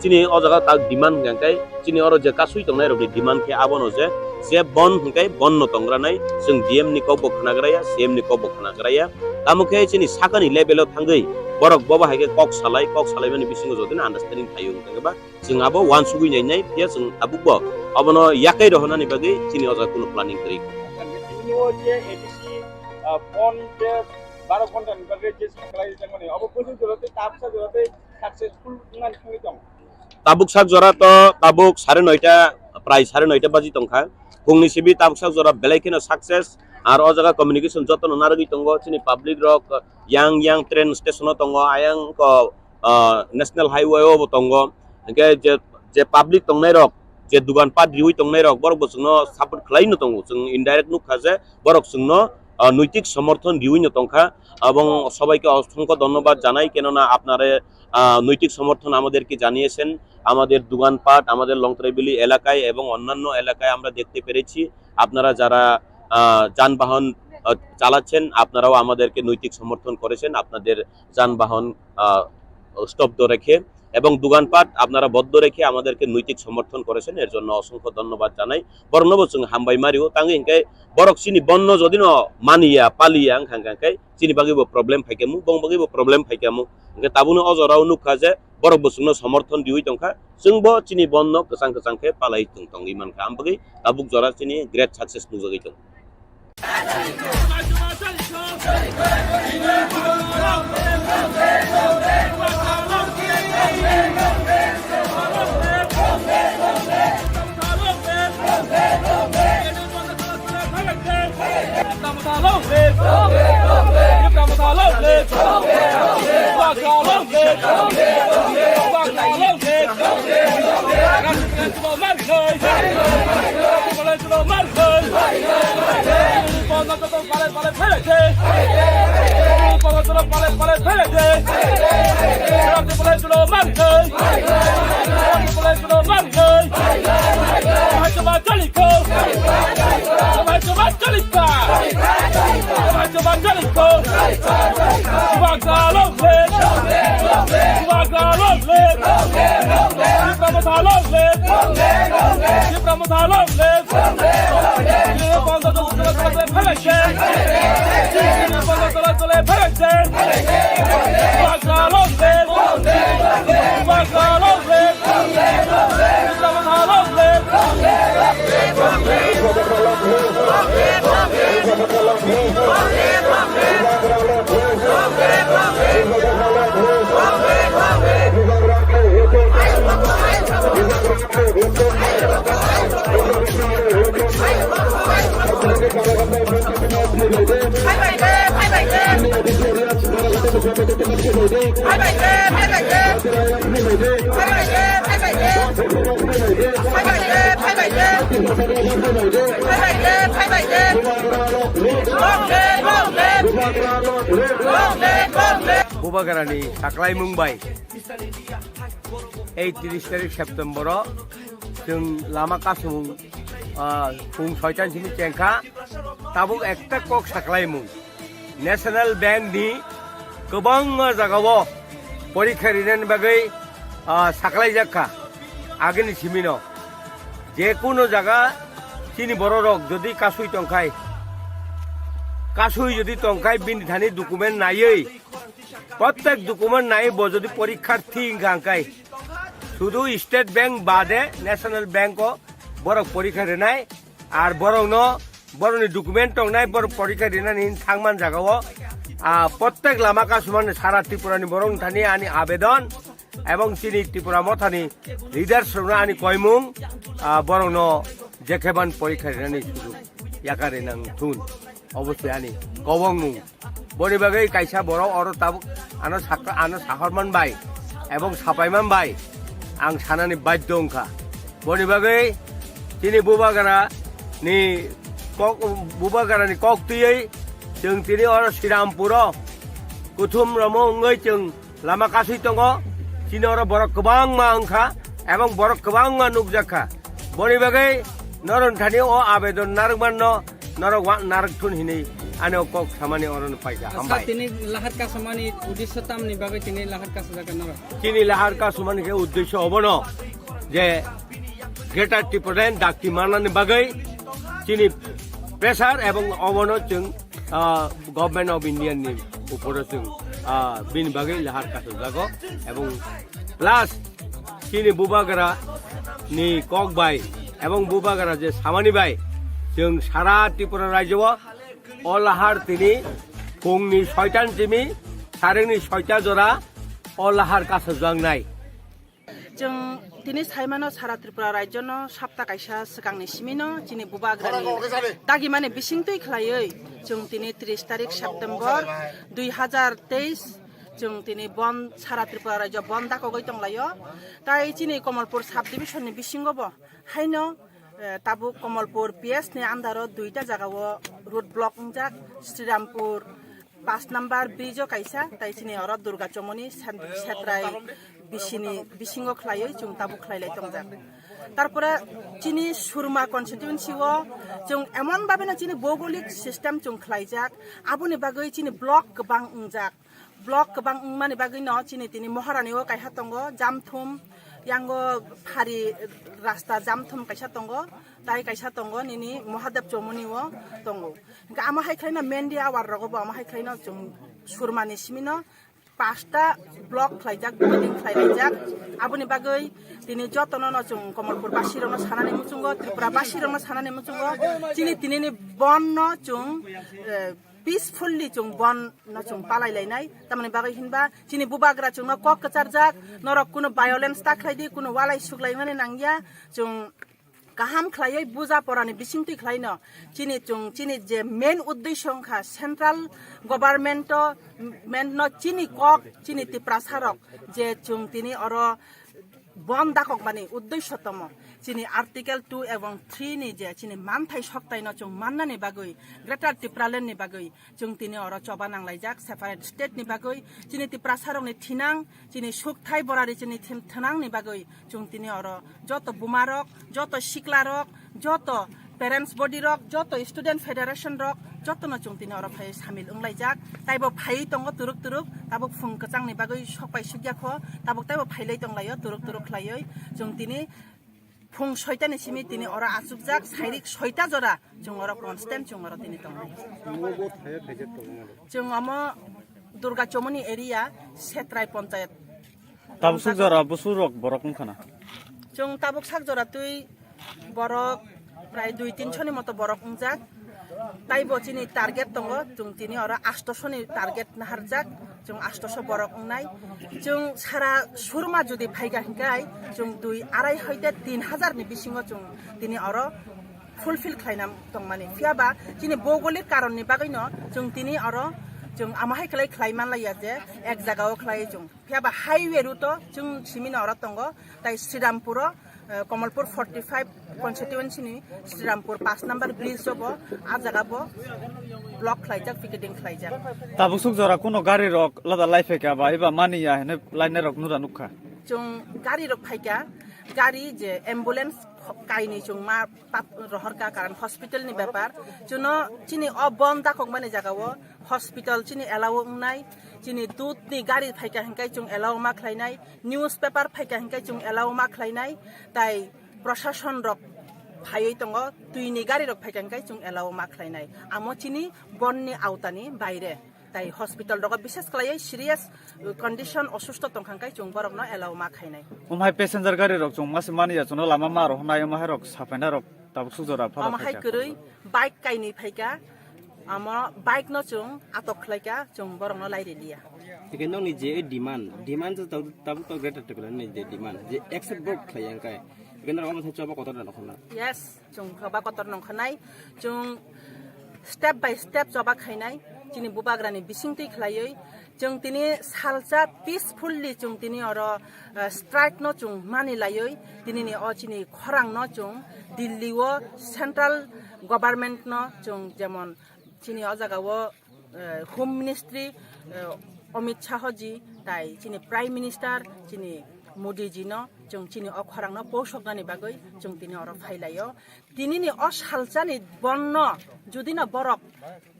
चिनि अजागा ता डिमान्ड गांकै चिनि अर जे कासुइ दंनाय रगै डिमान्ड के आबनो जे बन हंकै बन न तंग्रानाय जों डीएम नि को बखनाग्राया सीएम नि को बखनाग्राया तामुखे चिनि साकानि लेभेलाव थांगै बरक बाबा हायके कक सालाय माने बिसिङो जदिन आन्डारस्टेन्डिं थायो थांगबा जों आबो वान सुगुइ नाय फिया जों आबुबो अबनो याकै रहनानि बागै चिनि अजा कुनु प्लानिं करि इनिओ जे एडीसी बन जे 12 घन्टानि बागै जे साखलाय जों माने अब कोजो जरते तापसा जरते सक्सेसफुल नान थांगै दं ताबुक साक जरा तो ताबुक 9:30 प्राय 9:30 बाजि तंखा फुंनि सिबि ताबुक साक जरा बेलायखिनो सक्सेस आर अ जगा कम्युनिकेशन जतन नारगि तंगो चिनि पब्लिक रक yang ट्रेन स्टेशन तंगो आयं को नेशनल हाईवे ओ तंगो के जे पब्लिक तंगनाय रक जे दुकान पाट रिउइ तंगनाय रक बरक बसनो सपोर्ट खलायनो तंगो जों इनडाइरेक्ट नुखा जे बरक जोंनो नैतिक समर्थन दिउइनो तंखा এবং সবাইকে অসংখ্য ধন্যবাদ জানাই কেননা আপনারা নৈতিক সমর্থন আমাদেরকে জানিয়েছেন আমাদের দোকানপাট আমাদের লংত্রাইবেলি এলাকায় এবং অন্যান্য এলাকায় আমরা দেখতে পেরেছি আপনারা যারা যানবাহন চালাচ্ছেন আপনারাও আমাদেরকে নৈতিক সমর্থন করেছেন আপনাদের যানবাহন স্তব্ধ রেখে এবং দোকানপাট আপনারা বদ্ধ রেখে আমাদেরকে নৈতিক সমর্থন করেছেন এর জন্য অসংখ্য ধন্যবাদ জানাই বর্ণবচং হামবাই মারিও তাঙ্গে ইনকে বরক চিনি বন্ন যদিন মানিয়া পালিয়া খাঙ্গাঙ্কাই চিনি বাগিবো প্রবলেম ফাইকামু বং বাগিবো প্রবলেম ফাইকামু ইনকে তাবুনো অজরাও নুখা যে বরক বচংनो समर्थन दिउइ दंखा जोंबो चिनि बन्न गोसां गोसांखे पालाय तंगि मानखा आमबगै ताबुक जरा चिनि ग्रेट सक्सेस नुजगै दं बुबागारानि साख्लाय मुंबाय 30 तारिख सेप्टेम्बर जों लामा कासुमुं फुं 6टानि सिनि चेंखा ताबुक एकटा कक साख्लाय मुं नेशनल बैंक नि गोबां जागाव परीक्षा रिनायनि बागै साख्लाय जाखा आगेनि सिमिनो जेकुनो जागा चिनि बर रक जदि कासुइ तंखाय যদি টংকাই বিন ধানি ডকুমেন্ট নাইই প্রত্যেক ডকুমেন্ট নাই যদি পরীক্ষার্থী গাঙ্কাই শুধু স্টেট ব্যাংক বাদে ন্যাশনাল ব্যাংক বড় পরীক্ষা রেনাই আর বড়নি ডকুমেন্ট টংনাই বড় পরীক্ষা রেনানি থাংমান জাগাও প্রত্যেক লামা কাসুমান সারা ত্রিপুরানি বরং ধানি আনি আবেদন এবং তিনি ত্রিপুরা মথানি লিডারশিপ আনি কয়মুং বরং যেখান পরীক্ষা রেনানি সুযোগ ইয়াকারে নাং থুন অবশ্যই আনি কবং মুং বনি বাগै কাইসা बर' अर ताबुक आनो साहरमान बाय এবং সাপাইমান बाय आं सानानि बाध्य अंखा बनि बागै तिनि बुबागारानि कक्तियै जों तिनि अर श्रीरामपुर कुथुम रमो अंगै जों लामा कासै दङ तिनि अर बर' गोबां मा अंखा এবং बर' गोबां मा नुकजाखा बनि बागै नरन्थानि अ आवेदन नारगमान नारक थुन हिनै आनो कक सामानि अरन पाइजा हामबाय तिनी लाहार का समानि उद्देश्य तामनि बागै तिनी लाहार का जागा नर तिनी लाहार का समानि के उद्देश्य हबनो जे ग्रेटर टिपुरेन डाक्ति मानानि बागै तिनी प्रेसार एवं अबनो जों गभर्नमेंट ऑफ इंडिया नि ऊपर जों बिनि बागै लाहार का जागो एवं प्लस तिनी बुबागारा नि कक बाय एवं बुबागारा जे सामानि बाय जों सारा त्रिपुरा राज्योआव अलाहार तिनी फुंनि 6टासिमि सारेंनि 6टा जरा अलाहार कासो जांनाय जों दिनै साइमानो सारा त्रिपुरा राज्यनो सप्ता काइसा सिगांनि सिमिनो दिनै बुबाग्रानि दागि माने बिसिंतै खलायै जों दिनै 30 तारिख सेप्टेम्बर 2023 जों दिनै बन सारा त्रिपुरा राज्य बन दाखगै दंलायो ताइ दिनै कमलपुर साब डिभिजननि बिसिंगबो हायनो ताबुक कमलपुर पीएस नि अंदर 2टा जगाव रोड ब्लॉक जाक श्रीरामपुर 5 नंबर ब्रिज काइसा ताइसिनि अर दुर्गा चमनी सेत्राय बिसिनि बिसिंग खलायै जों ताबुक खलायलाय दंजाक तारपरे चिनि सुरमा कन्स्टिट्युएन्सी ओ जों एमन बाबेना चिनि भौगोलिक सिस्टम जों खलायजाक आबुनि बागै चिनि ब्लॉक गोबां उंजाक ब्लॉक गोबां माने बागै न चिनि तिनि महारानी ओ काइहा दंगो जामथुम यांगो फारि रास्ता जामथुम काइसा दंगो ताइ काइसा दंगो निनि महादेव चौमुनि ओ दंगो आमा हाइख्लायना मेनदि आवार रगबो आमा हाइख्लायना जों सुरमानि सिमिनो 5टा ब्लॉक खलायजाक बिल्डिं खलायजाक आबुनि बागै दिनै जतननो जों कमलपुर बासिरनो सानानि मुचुंगो त्रिपुरा बासिरनो सानानि मुचुंगो तिनि बन्न जों peacefully जों बन न जों पालायलायनाय तामाने बागै हिनबा चिनि बुबाग्रा जों कक कचारजाक नरक कुनो वायलेंस ताखलायदि कुनो वालाय सुगलायनानै नांगिया जों गाहाम खलायै बुजा परानि बिसिंति खलायनो चिनि जे मेन उद्देश्य खा सेंट्रल गवर्नमेंट मेन न चिनि कक चिनि त्रिपुरा सारक जे जों तिनि अर बन दाखक माने उद्देश्य तम चिनि आर्टिकल 2 एवं 3 नि जे चिनि मानथाय सक्तायनो जों माननानि बागै ग्रेटर त्रिपुरालेण्ड नि बागै जों तिनि अर चबा नांलायजाक सेपारेट स्टेट नि बागै चिनि त्रिपुरा सारकनि थिनां चिनि सुखथाय बरारि चिनि थिनां नि बागै जों तिनि अर जत बुमारक जत सिक्लारक जत पेरेंट्स बडी रक जत स्टूडेंट फेडरेशन रक जतनो जों तिनि अर फाय सामिल उंलायजाक ताइबो फाय दंगो तुरुक तुरुक ताबो फुं कचांनि बागै सकपाय सुग्याखो ताबो ताइबो फायलाय दंलायो तुरुक तुरुक खलायै जों तिनि फुं 6टानि सिमि तिनि अर आसुकजाक साइरिक 6टा जरा जों अर कन्स्टेंट जों अर तिनि दंलाय जों अम दुर्गा चमनी एरिया सेत्राय पंचायत ताबुक जरा बसुरक बरकम खाना जों ताबुक साक जरा तुई बरक प्राय 2-300 नि मतो बरक उंजाक ताइबो चिनि टार्गेट दङ जों तिनि अर 800 नि टार्गेट नाहारजाक जों 800 बरक उंनाय जों सारा सुरमा जुदि फाइगा हिंगाय जों 2-2.5 हयते 3000 नि बिसिङो जों तिनि अर फुलफिल खालायनाम दं माने फियाबा चिनि भौगोलिक कारणनि बागैनो जों तिनि अर जों आमाहाय खलाय खलायमान लाया जे एक जगाव खलाय जों फियाबा हाईवे रुट जों सिमिना अर दङ ताइ श्रीरामपुर कमलपुर 45 कन्स्टिट्युएन्सी नि श्रीरामपुर 5 नंबर ब्रिज जबो आ जगाबो ब्लॉक खलायजाक पिकेटिंग खलायजाक ताबुक जरा कोनो गाड़ी रक लदा लाइफेका बा एबा मानिया हेने लाइने रक नुरा नुखा जों गाड़ी रक फाइका गाड़ी जे एम्बुलेंस काइनि जों मा रहरका कारण हॉस्पिटल नि व्यापार जुनो चिनि अबन दाखक माने जगावो हॉस्पिटल चिनि एलाव उंनाय चिनि दूध नि गाड़ी फाइका हिंकाय जों एलाव मा खलायनाय न्यूज पेपर फाइका हिंकाय जों एलाव मा खलायनाय ताइ प्रशासन रक फायै दङ तुइनि गाड़ी रक फाइका हिंकाय जों एलाव मा खलायनाय आमो चिनि बननि आवतानि बायरे ताइ हॉस्पिटल रक विशेष खलायै सीरियस कंडीशन असुस्थ तंखांकाय जों बरकनो एलाव मा खायनाय उमहाय पैसेंजर गाड़ी रक जों मासे मानिया जों लामा मा रहनाय उमहाय रक साफायना रक ताबुक जरा फाला उमहाय गरै बाइक काइनि फाइका आम बाइक न जों आटक खलायका जों बरकनो लायरेलिया Ikan ni je demand tu tabu greater tekun ni je demand je accept work kaya yang kaya. Ikan orang macam coba kotor nak kena. Yes, jung coba kotor nong khanai, jung step by step coba khainai. Cini bubagrani bising tui khalayoi, jung tini salsa peacefully jung tini oro strike no jung mani layoi, tini ni o cini khorang no jung Delhi wo central government no jung jemon cini o jaga wo home ministry Amit Shah ji tai cini prime minister cini Modi ji no jung cini o khorang no poshok nani bagoi jung tini oro phailayo tini ni o salsa ni bonno jodi na borok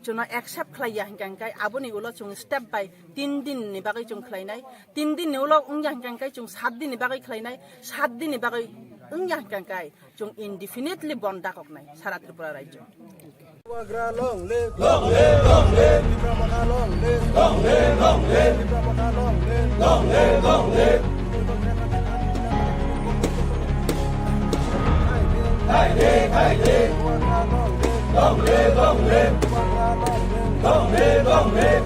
juna accept khlaya hingkai aboni ulo jung step by 3 din ni bagai jung khlainai 3 din ni ulo ungya hingkai jung 7 din ni bagai khlainai 7 din ni bagai ungya hingkai jung indefinitely bonda koknai sara Tripura rajyo Long live, long live, long live, long live, long live, long live, long live, long live. Hai day, long live, long live, long live, long live.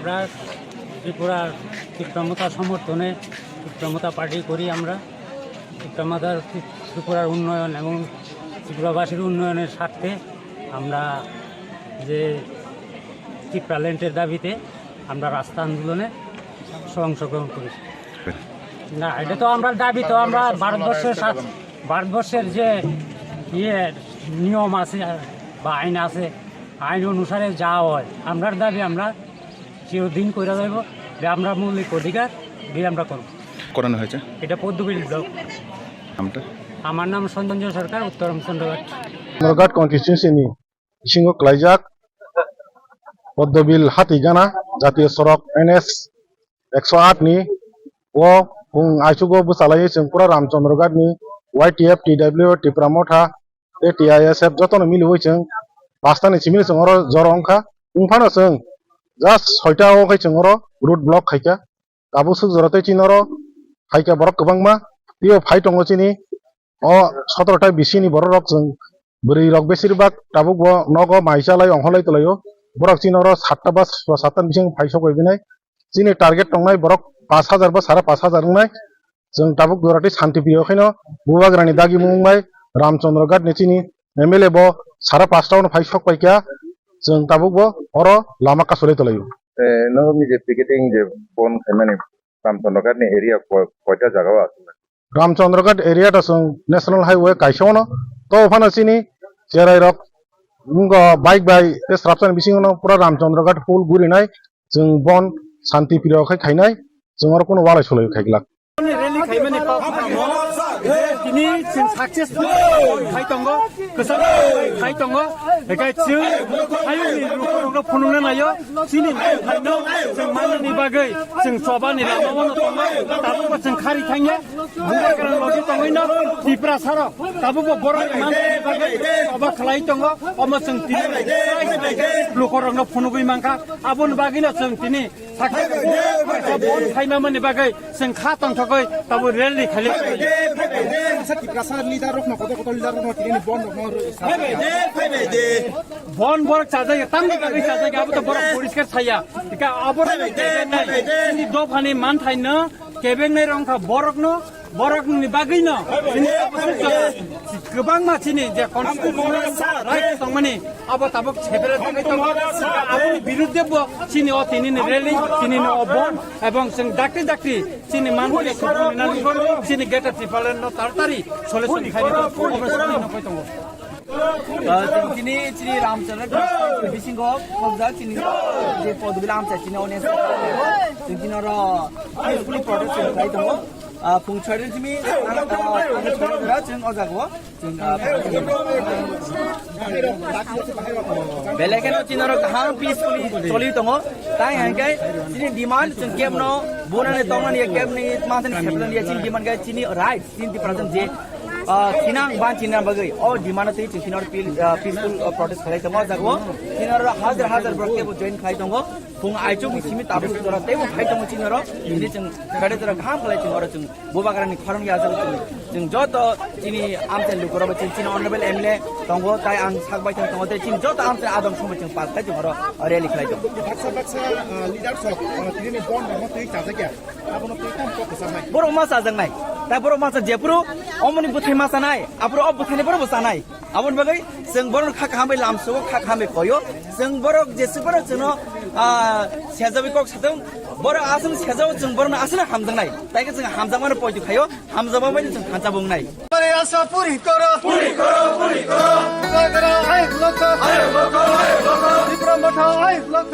আমরা ত্রিপুরার তীব্রমতা সমর্থনে তীব্রমতা party করি আমরা তীব্রমতার ত্রিপুরার উন্নয়ন এবং ত্রিপুরাবাসীর উন্নয়নের স্বার্থে আমরা যে ত্রিপুরা ল্যান্ডের দাবিতে আমরা রাস্তা আন্দোলনে অংশগ্রহণ করেছি না এটা তো আমরা দাবি তো আমরা ভারতবর্ষের যে নিয়ম আছে বা আইন আছে আইন অনুসারে যা হয় আমরার দাবি আমরা চিরদিন করে যাইব যে আমরা মৌলিক অধিকার দিয়ে আমরা করব করানো হয়েছে এটা পদ্মবিল ব্লক আমার নাম সঞ্জয় সরকার উত্তর চন্দ্রঘাট কনস্টিটিউন্সিনি ইসিঙ্গো ক্লাইজাক পদ্মবিল হাতিগানা জাতীয় সড়ক NS 108 ni o hung aisugo busalai sengpura ramchandroghat ni YTF TW Tripura Motha TISF jotono miloi seng pastani simil sengoro jorongkha ungphano seng just 6ta o khai sengoro road block khaika kabu suk jorate chinoro khaika borok kwbangma tio phai tongo chini o 17ta bisini borok rok seng buri rok besirbak tabuk bo nogo maisalai ongholai tolayo borok chinoro 7ta ba 7ta bising phai sokoibinai chini target tongnai borok 5000 ba 5500 ونgai जों tabuk dorati shantipriyo khaino bubagrani dagi mungbai ramchandroghat ni chini MLA bo 5.5 ta phai sok paikya जों tabuk bo oro lama kasolai tolayo no mi je picketing je bon khaimani ramchandroghat ni area koita jaga আছে ramchandroghat area ta जों national highway kaisono to phano chini cherai rok bungo bike bai te srapsan bisingono pura ramchandroghat full gurinai जों bon shantipriyo khai khainai जों aro kono walai solai khaigla rally khaimani ini successful khai tongo kesal khai tongo ekai chung ayo ni rukno phunungna nayo chini khaino जों manni bagai जों sobani lamamono tongo tabuko जों khari khangya bubagrani logi tongoino Tripura saro tabuko borok manni bagai oba khlai tongo omo जों tini lukorokno phunugui mangka abon bagino जों tini bon khaimamani bagai जों kha tongthogoi tabu rally khali bon borok chajai tamni bagai chajai abo to borok poriskar chaya ika abo ni do phani man thaino kebeng nei rongkha borok ni bagai no gobang ma chini je constitution right tongmani abo tabuk chebere tongoi tong aboni biruddhe bo chini o tini ni rally chini no bon ebong sing dakti chini manhole chini geta tripalen no tartari solution khai ni obesoni no koi tongo chini ramchandra bisingo khobja chini je podbil amcha chini ones chini ro fully protection khai tongo फुं 6된 सिमी जों अजागो जों बेलेगेनो चिनरो गाहाम peacefully चलि दङ ताइ हांगाय चिनि demand जों केबनो बनाने दंनानि केबनि माथन सेप्टनि चिनि डिमान्ड गाय चिनि राइट चिनि प्रजन जे थिनां बान चिना बगै ओ डिमान्ड तै चिनर पीसफुल प्रोटेस्ट खालाय दङ जागो चिनर हजार ब्रकेबो जॉइन खालाय दङ फुं आइचोक सिमी ताबु जरा तेबो खाय दङ चिनर नि जों गाडे जरा गाहाम खालाय जों अर जों बोबाग्रानि खरं या जों जत चिनि आमते लुकरबो चिनि अनरेबल एमएलए दङ ताइ आं सागबाय दङ ते चिनि जत आमते आदम समय जों पास खाय जों अर रेली खालाय दङ बाक्सा लिडारशिप तिनि बन दङ तै जाजाया आबनो तै कम फोकसानाय बर' मासा जोंनाय दा बर' मासा जेपुरु अमनि बुथै मासानाय आपुरो अब बुथैनि बर' बसानाय आबन बगै जों बर' खाखामबै लामसो खाखामबै खयो जों बर' जेसेबर जोंनो सेजाबि कक सादों बर' आसन सेजाव जों बर'नो आसन हामदोंनाय ताइके जों हामजामानो पयदु खायो हामजाबाबायनो जों खानजा बुंनाय अरे आशा पूरी करो बागरा आइ लोक विक्रमथा आइ लोक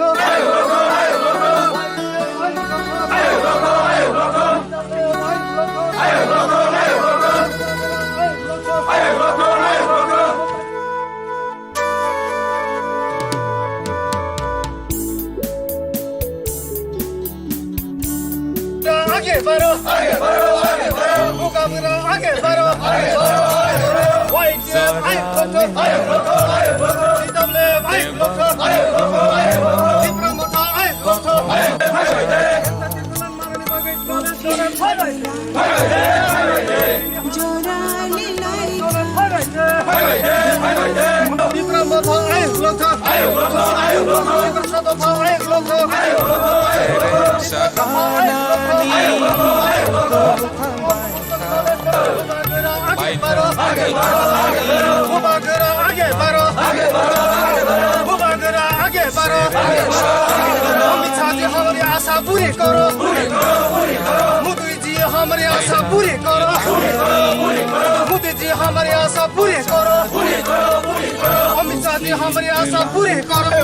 आगे बढ़ो मुकाबला आगे बढ़ो वाइट आई फोटो डब्ल्यू आई फोटो विक्रमथा आई फोटो हमारी आशा पूरी करो मोदी जी हमारी आशा पूरी करो मोदी जी हमारी आशा पूरी करो अमित शाह जी हमारी आशा पूरी करो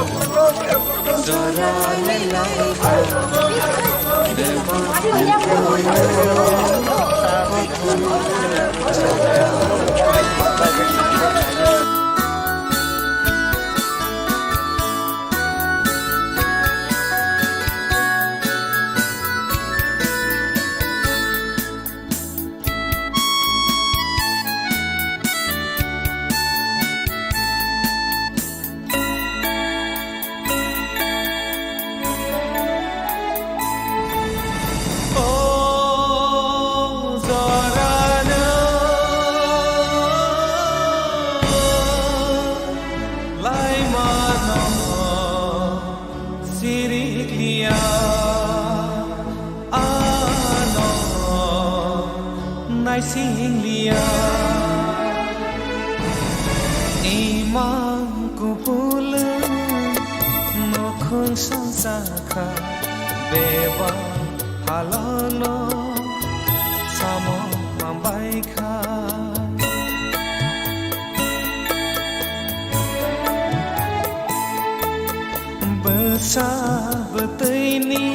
Sabetini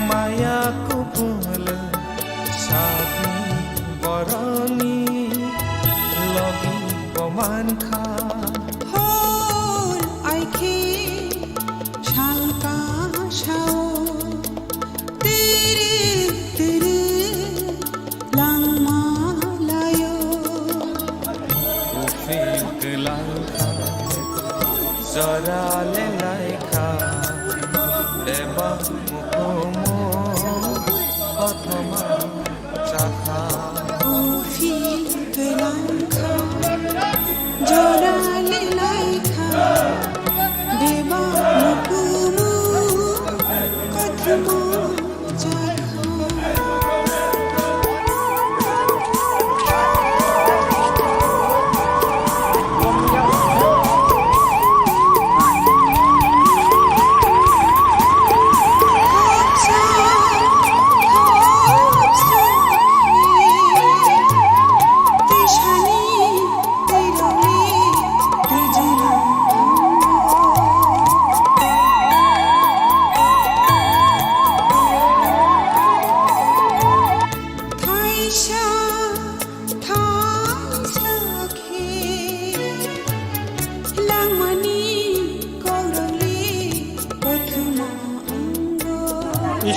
maya kupul sabi boroni logi poman kha hol aike shanka shao tere lang malayo ufik langka zara le laika deba mukomo othoma chakha ufik langka zara le laika deba mukomo othoma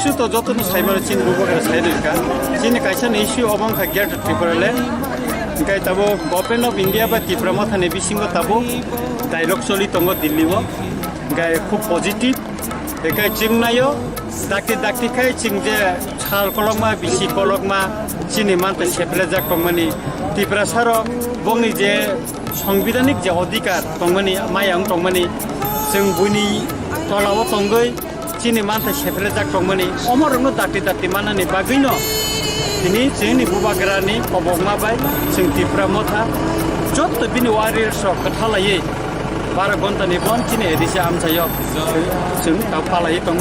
issue তো যত cyber চিন বুবকের সাইডেলকা চিন কাইসান issue অবংখা গেট ত্রিপুরালে গাই তাবো গভর্নমেন্ট অফ ইন্ডিয়া বা ত্রিপুরা মাথানে বিসিঙ্গ তাবো ডাইলগ চলি তঙ্গ দিল্লিব গাই খুব পজিটিভ গাই চিং নাयो दाक्ति खाय चिं जे साल कलकमा बिसि कलकमा चिनि मानते सेपले जाक तंगमानि त्रिपुरा सारो बंनि जे संविधानिक जे अधिकार तंगमानि मायां तंगमानि जों बुनि तलाव तंगै चिनि मानते सेपले जाक तंगमानि अमरनो दाक्ति मानानि बागैनो दिनै जोंनि बुबाग्रानि कबकमा बाय जों त्रिपुरा मथा जत बिनि वारियर्स कथालायै 12 घन्टानि बन चिनि एडिसि आमसायो जों दा फालायै दङ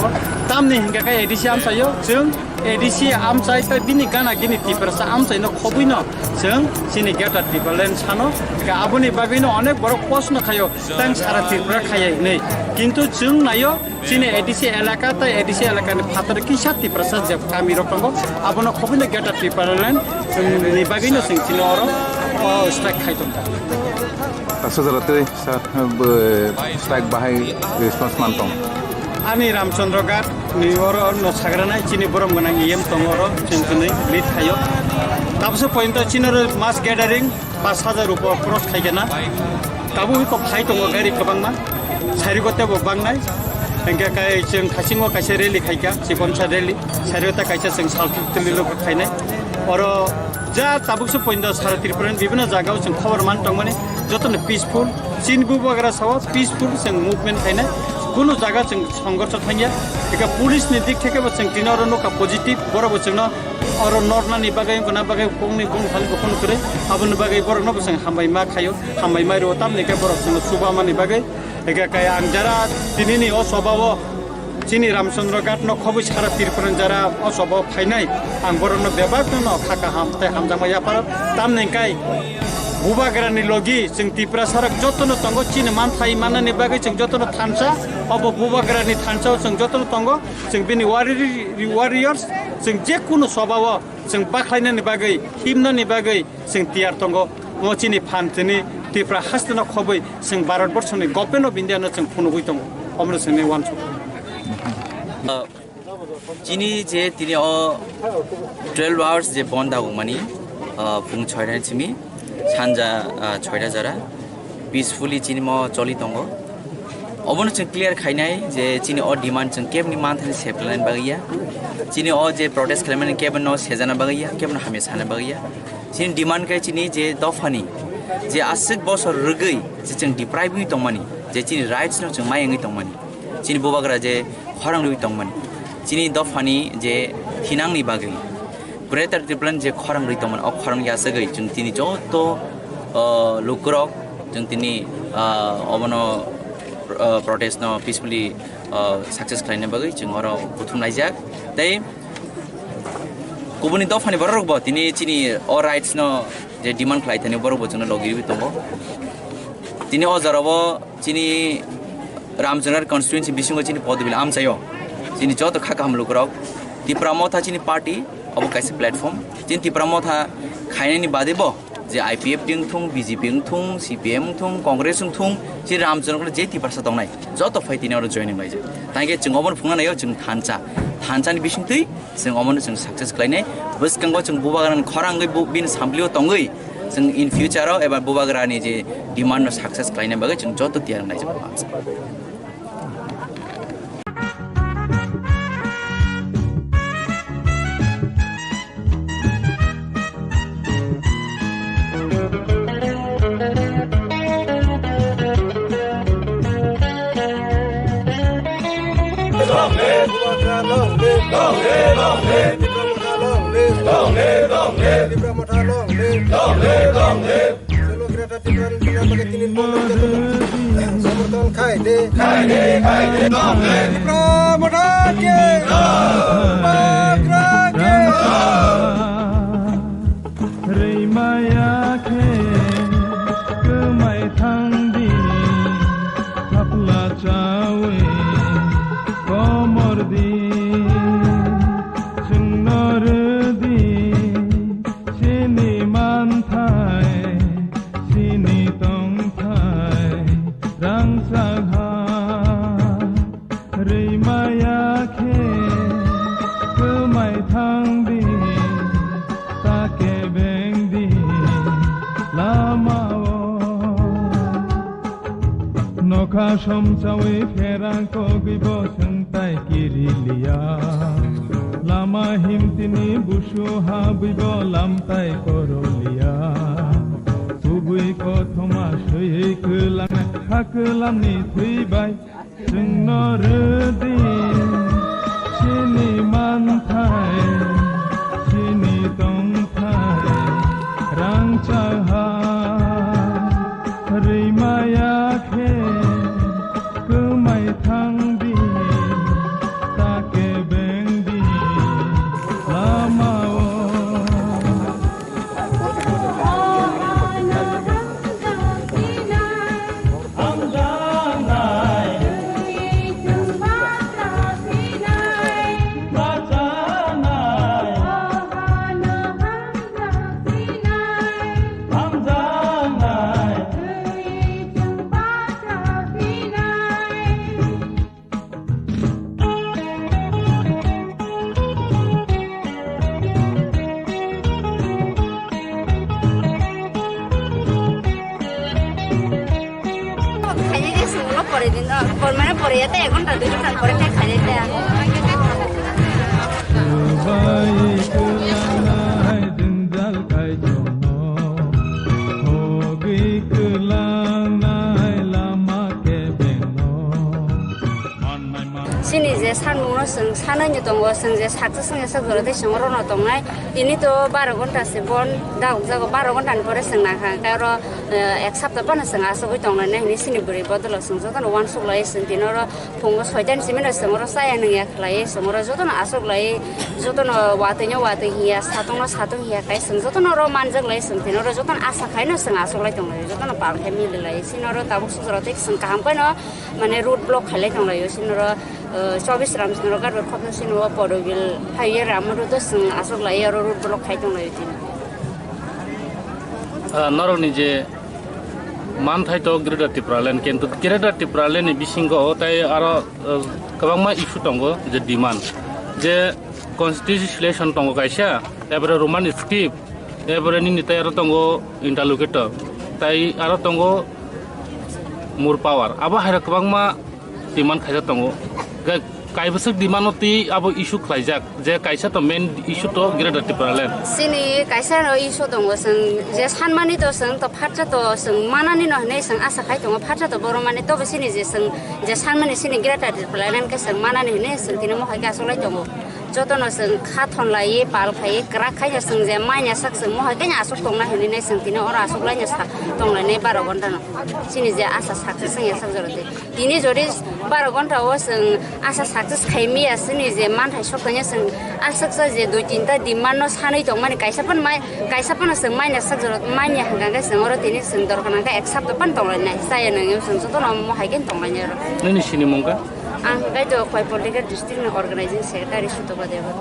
तामनि हिंगाखा एडिसि आमसायो जों एडिसि आमसाय त बिनि गाना गिनि तिपरसा आमसायनो खबैनो जों चिनि गेटा तिपलेन सानो का आबुनि बागैनो अनेक बड़ प्रश्न खायो तां सारा तिपरा खायै नै किन्तु जों नायो चिनि एडिसि एलाका त एडिसि एलाकानि फातर किसा तिपरसा जे कामी रकंगो आबुनो खबैनो गेटा तिपलेन नि बागैनो जों चिनो अरो strike खायदों Saudara sar strike bahai response mantong. Ani Ramchandra Ghat ni oro no sagrana chini borom ganang yem tongoro chinkuni lead khayo. Tapse point chini mass gathering 5000 rupiah cross khaigena. Tabu ko khai tongo gari kabangma. Sari gote bo bangnai. Engka kai cheng khasingo kaise rally khaiga sibonsa rally. Sari ta kaise seng salti tililo khainai. Oro ja tabukse point sara Tripuran bibhina jagao cheng khobor man tongmani jotone peaceful chin bubagra sawa peaceful cheng movement khainai. কোনো জায়গা जों संघर्ष थांया एका police नि दिक थेके बचं दिनरो no का positive बरो बचं न और नॉर्ना नि बागै गना बागै कोंनि कों खालि कोन करे आबन बागै बरो न बचं हामबाय मा खायो हामबाय मारो ताम नि के बरो जों सुबा मानि बागै एका काय आं जरा दिननि अ स्वभाव चिनि रामचंद्र घाट न खबै सारा तिरपुरन जरा अ स्वभाव फाइनाय आं बरो न बेबाक न खाका हामते हामजामा यापार ताम नि काय बुबाग्रानि लगी जों त्रिपुरा सारक जतनो तंगो चिनि मानथाय माननि बागै जों जतनो थानसा अब बुबाग्रानि थानसाव जों जतनो तंगो जों बिनि वारियर्स जों जेकुनु स्वभाव जों बाख्लायनानि बागै हिमनानि बागै जों तियार तंगो मचिनि फानथिनि त्रिपुरा हास्तना खबै जों भारतबर्षनि गभर्नमेन्ट अफ इन्डियानो जों फुनुगै तंगो अमर जोंनि वानस चिनि जे तिनि अ 12 आवर्स जे बन्द आगमानि फुं 6टा चिमि सानजा 6टा जरा पिसफुली चिनि म चलि दङ अबनो जों क्लियर खाइनाय जे चिनि अ डिमान्ड जों केबनि मानथनि सेपलाइन बागैया चिनि अ जे प्रोटेस्ट खालामनानै केबन न सेजाना बागैया केबन हामे साना बागैया चिनि डिमान्ड काय चिनि जे दफानि जे आसिक बसर रगै जे जों डिप्राइभिं दंमानि जे चिनि राइट्स न जों मायङै दंमानि चिनि बोबाग्रा जे खरांलुइ दंमानि चिनि दफानि जे थिनांनि बागै ग्रेटर त्रिपुरान जे खरं रैतमन अ खरं यासगै जों तिनि जतो लुकरक जों तिनि अबनो प्रोटेस्ट न पीसफुली सक्सेस खालामनो बागै जों अर बुथुमनाय जाक तै गुबुननि दफानि बरक ब तिनि चिनि अ राइट्स न जे डिमान्ड खालायथानि बरक जों लगिरि दङ तिनि अ जरब चिनि रामचंद्र कन्स्टिट्युएन्सी बिसिंग चिनि पदबिल आमसायो चिनि जतो खाका हम लुकरक त्रिपुरा मथा चिनि पार्टी अब कैसे प्लेटफॉर्म जिन त्रिपुरा मथा खायनायनि बादै ब जे आईपीएफ दिं थुं बीजेपी थुं सीपीएम थुं कांग्रेस थुं जे रामचंद्र जे त्रिपुरा दंनाय जत फाइटिनाव जॉइनिं लायजे तांगे जों अमन फुंनानाय जों थानसानि बिसिंथै जों अमन जों सक्सेस खालायनाय बसकंगो जों बुबाग्रानि खरांगै बिन सामब्लियो तंगै जों इन फ्यूचराव एबा बुबाग्रानि जे डिमान्ड सक्सेस खालायनाय बागै जों जत तियार नायजे Muka somsawi ferang kogibo sengtai kirilia Lama himtini busu habibo lamtai korolia Tubui kothoma sui kelang hakelam ni thuibai Sengno redi sini mantai sini tongtai rang caha Rimaya ke kemai thang di take beng di lama Sini je sanmung no seng sana nyu tongo seng je saksa seng ya sakjoro te sengro no tongnai ini to 12 gonta se bon daug jago 12 gonta ni pore seng na kha kairo ek sapta pana seng aso boi tongnai ne ni sini buri bodolo seng jotan wan suklai seng dinoro phungo 6 dan simena sengro saya nang ya khlai sengro jotan asok lai jotan watenyo wate hiya satong no satong hiya kai seng jotan ro manjak lai seng dinoro jotan asa khai no seng asok lai tongnai jotan par family lai sinoro tabuk sujoro te seng kaham kai no mane road block khalai tonglai yo sinoro 24 Ramsnoro gar khopna sino Podovil haye ramru to sing asok lai aro road block khai tong lai tin naroni je man thai to greda tipralen kentu greda tipralen ni bisingo tai aro kabangma issue tongo je demand je constitution tongo kaisa ebare roman script ebare ni nitai aro tongo interlocutor tai aro tongo mur power abo haira kabangma demand khaja tongo kaibasuk dimanoti abo issue khlaijak je kaisa to main issue to greda tipralen sini kaisa ro issue tongo sing je sanmani to sing to phatcha to sing manani no nei sing asa khai tongo phatcha to boromani to sini je sing je sanmani sini greda tipralen ka sing manani nei sing tini mo khai ka solai tongo jotono sing khathon lai pal khai kra khai sing je manya sak sing mo khai ka asuk tongna hini nei sing tini ora asuk lai nya sak tongla nei 12 gonta no sini je asa sak sing ya sak jorote tini jori 12 gonta o sing asa success khaimi asini je man thai sokanya sing asak sa je 2-3 ta demand no sanai tong mani kaisa pan sing mai na sak joro mai nya hanga ga sing oro tini sing dor kana ga accept pan tong lai nai saya nang yo sing soto no mo hai ken tong lai nya ro nini sini mongka ang ga jo khoi political district no organizing secretary suto ba deba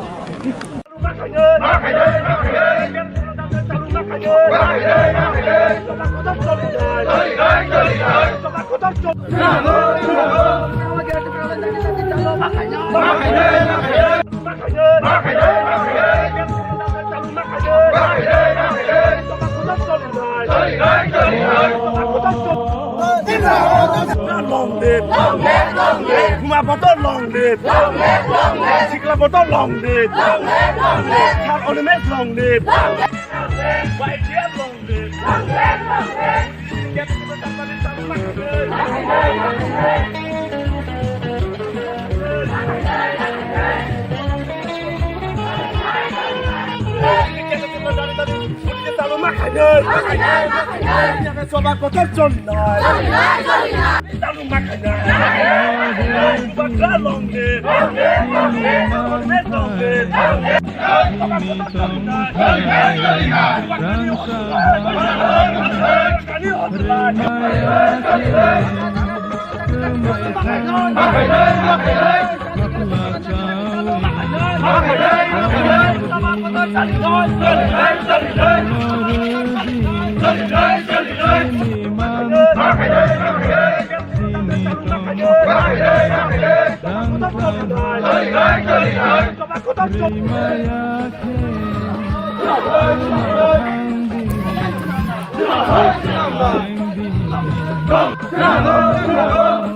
Long live, long live, long live. Kumapoto long live, long live, long live. Siklapoto long live, long live, long live. Khan Ornament long live, long live, long live. YGM long live, long live, long live. Get to the Sobat kotor jonnai, talu makanya. Bakal long live, long live, long live, long live, long Go!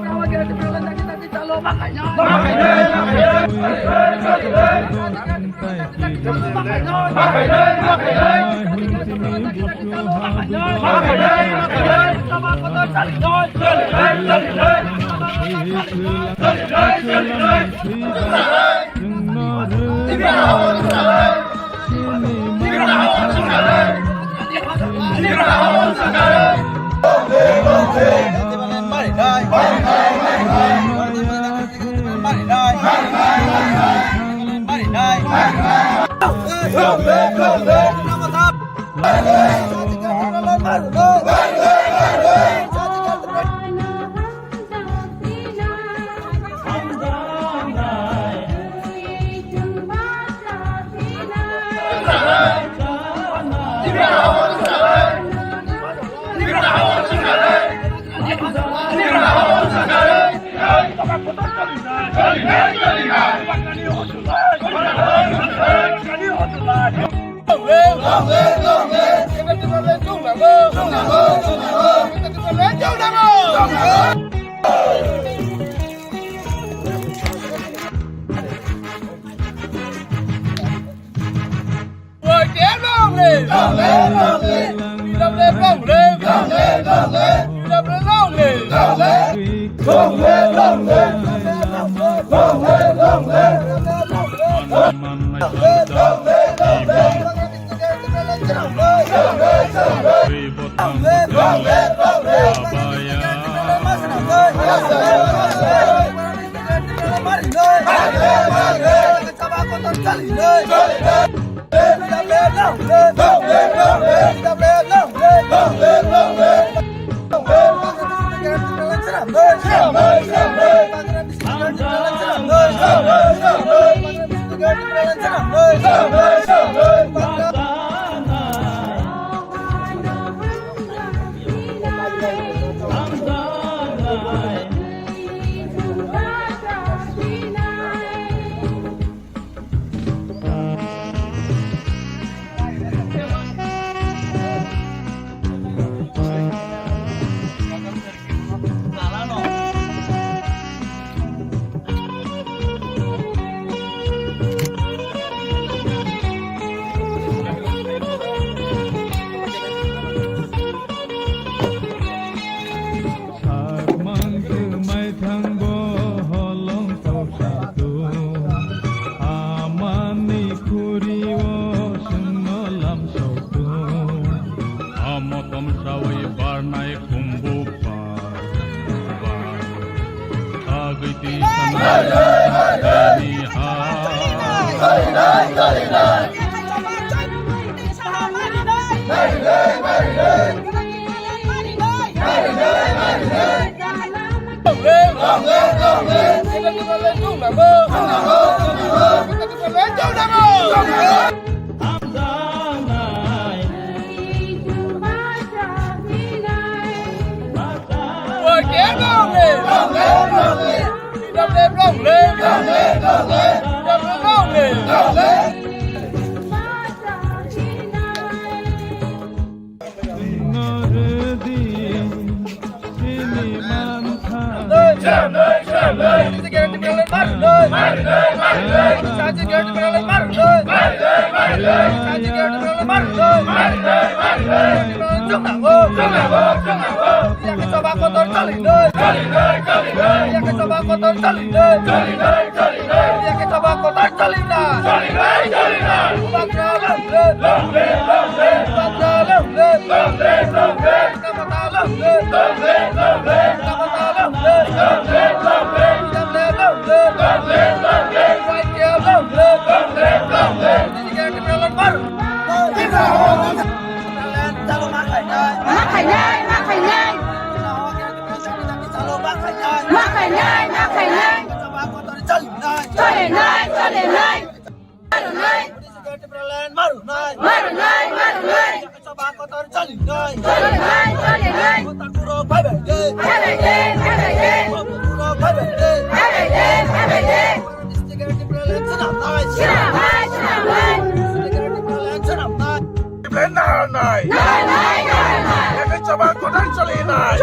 Choli nai.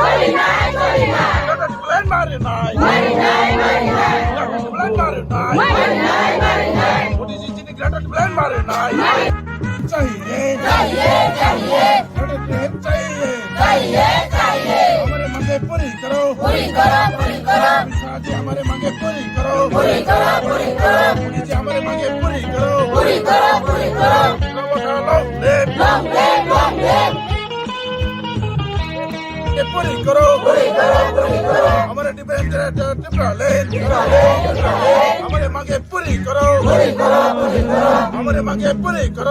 Plan মারে নাই plan মারে নাই মোদিজি চিনি greater plan মারে নাই चाहिए चाहिए चाहिए चाहिए चाहिए हमारे मांगे पूरी करो शादी हमारे मांगे पूरी करो मोदी जी हमारे मांगे पूरी करो पूरी करो हमारे डिफेंस हमारे मांगे पूरी करो हमारे मांगे पूरी करो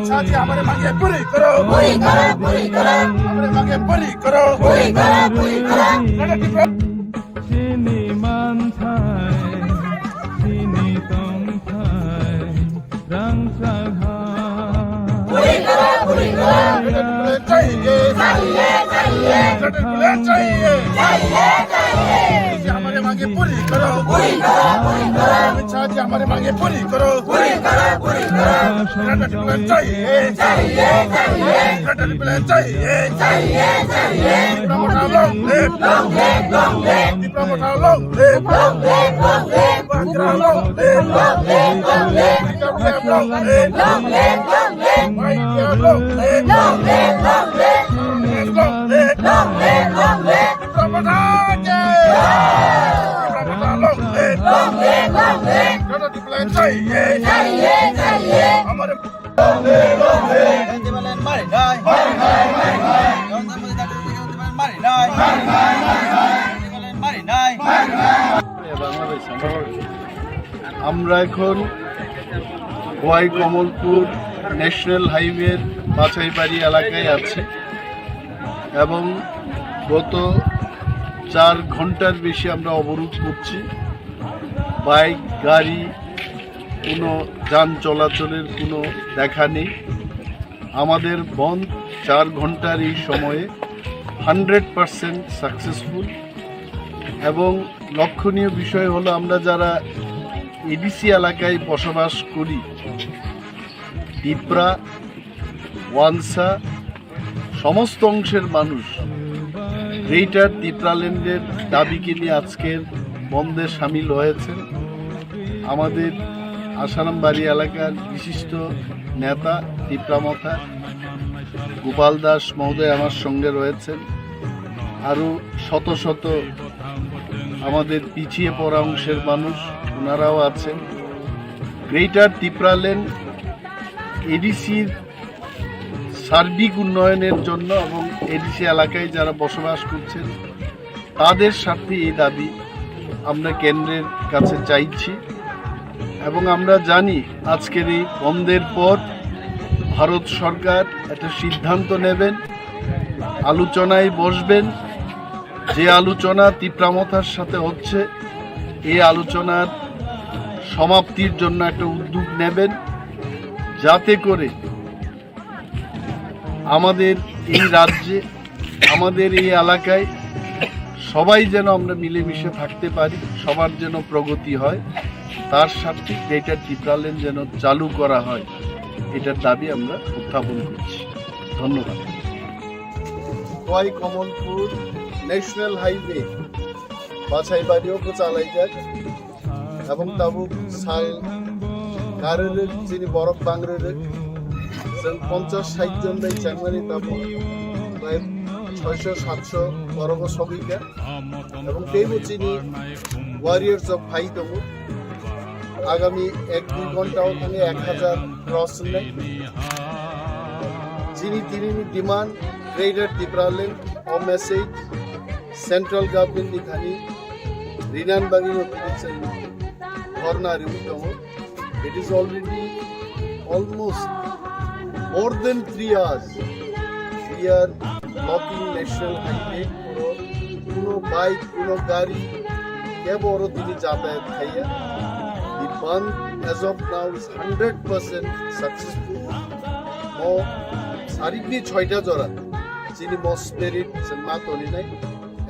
शादी हमारे मांगे पूरी करो हमारे मांगे पूरी करो Sini mantai, sini tongtai, rang sagha. चाहिए हमारे मांगे पूरी करो अमित शाह जी हमारे मांगे पूरी करो चाहिए আমরা এখন খোয়াই কমলপুর ন্যাশনাল হাইওয়ের বাছাইবাড়ি এলাকায় আছি এবং গত 4 ঘন্টার বেশি আমরা অবরোধ করছি। বাইক গাড়ি কোনো যান চলাচলের কোনো দেখা নেই। আমাদের বন্ধ 4 ঘন্টার এই সময়ে 100% সাকসেসফুল এবং লক্ষণীয় বিষয় হলো আমরা যারা এডিসি এলাকায় বসবাস করি, পিপরা ওয়ানসা সমস্ত অংশের মানুষ গ্রেটার ত্রিপুরাল্যান্ডের দাবিকে নিয়ে আজকের বন্ধে সামিল হয়েছেন। আমাদের আসারামবাড়ি এলাকার বিশিষ্ট নেতা ত্রিপুরামথা গোপাল দাস মহোদয় আমার সঙ্গে রয়েছেন। আরও শত শত আমাদের পিছিয়ে পড়া অংশের মানুষ ওনারাও আছেন। গ্রেটার ত্রিপুরাল্যান্ড এডিসির সার্বিক উন্নয়নের জন্য এবং এডিসি এলাকায় যারা বসবাস করছেন তাদের স্বার্থে এই দাবি আমরা কেন্দ্রের কাছে চাইছি এবং আমরা জানি আজকের এই বন্ধের পর ভারত সরকার একটা সিদ্ধান্ত নেবেন, আলোচনায় বসবেন। যে আলোচনা ত্রিপুরামথার সাথে হচ্ছে এই আলোচনার সমাপ্তির জন্য একটা উদ্যোগ নেবেন, যাতে করে আমাদের এই রাজ্যে আমাদের এই এলাকায় সবাই যেন আমরা মিলেমিশে থাকতে পারি, সবার যেন প্রগতি হয়, তার স্বার্থে গ্রেটার ত্রিপুরাল্যান্ড যেন চালু করা হয় এটার দাবি আমরা উত্থাপন করছি। ধন্যবাদ। খোয়াই কমলপুর ন্যাশনাল হাইওয়ে বাছাইবাড়িও চালাই যাক এবং তাবুক সাল গারের যিনি বরফ বাংরের 50-60 জন এই চ্যাংমারি তাবুক প্রায় 600-700 বরফ সবিকা এবং তেইবু চিনি ওয়ারিয়ার্স অফ ভাই তবু আগামী 1-2 ঘন্টাও ওখানে 1000 ক্রস নেই যিনি তিনি ডিমান্ড গ্রেটার ত্রিপুরাল্যান্ড ও মেসেজ সেন্ট্রাল গভর্নমেন্ট এখানে রিনান বাগি ধর্না রিমুতম it is already almost more than 3 hours we are blocking national highway কোনো বাইক কোনো গাড়ি কে বড় তিনি যাতায়াত খাইয়া the band as of now is 100% successful mo sarigni 6টা জরা যিনি মো স্পিরিট মা তনি নাই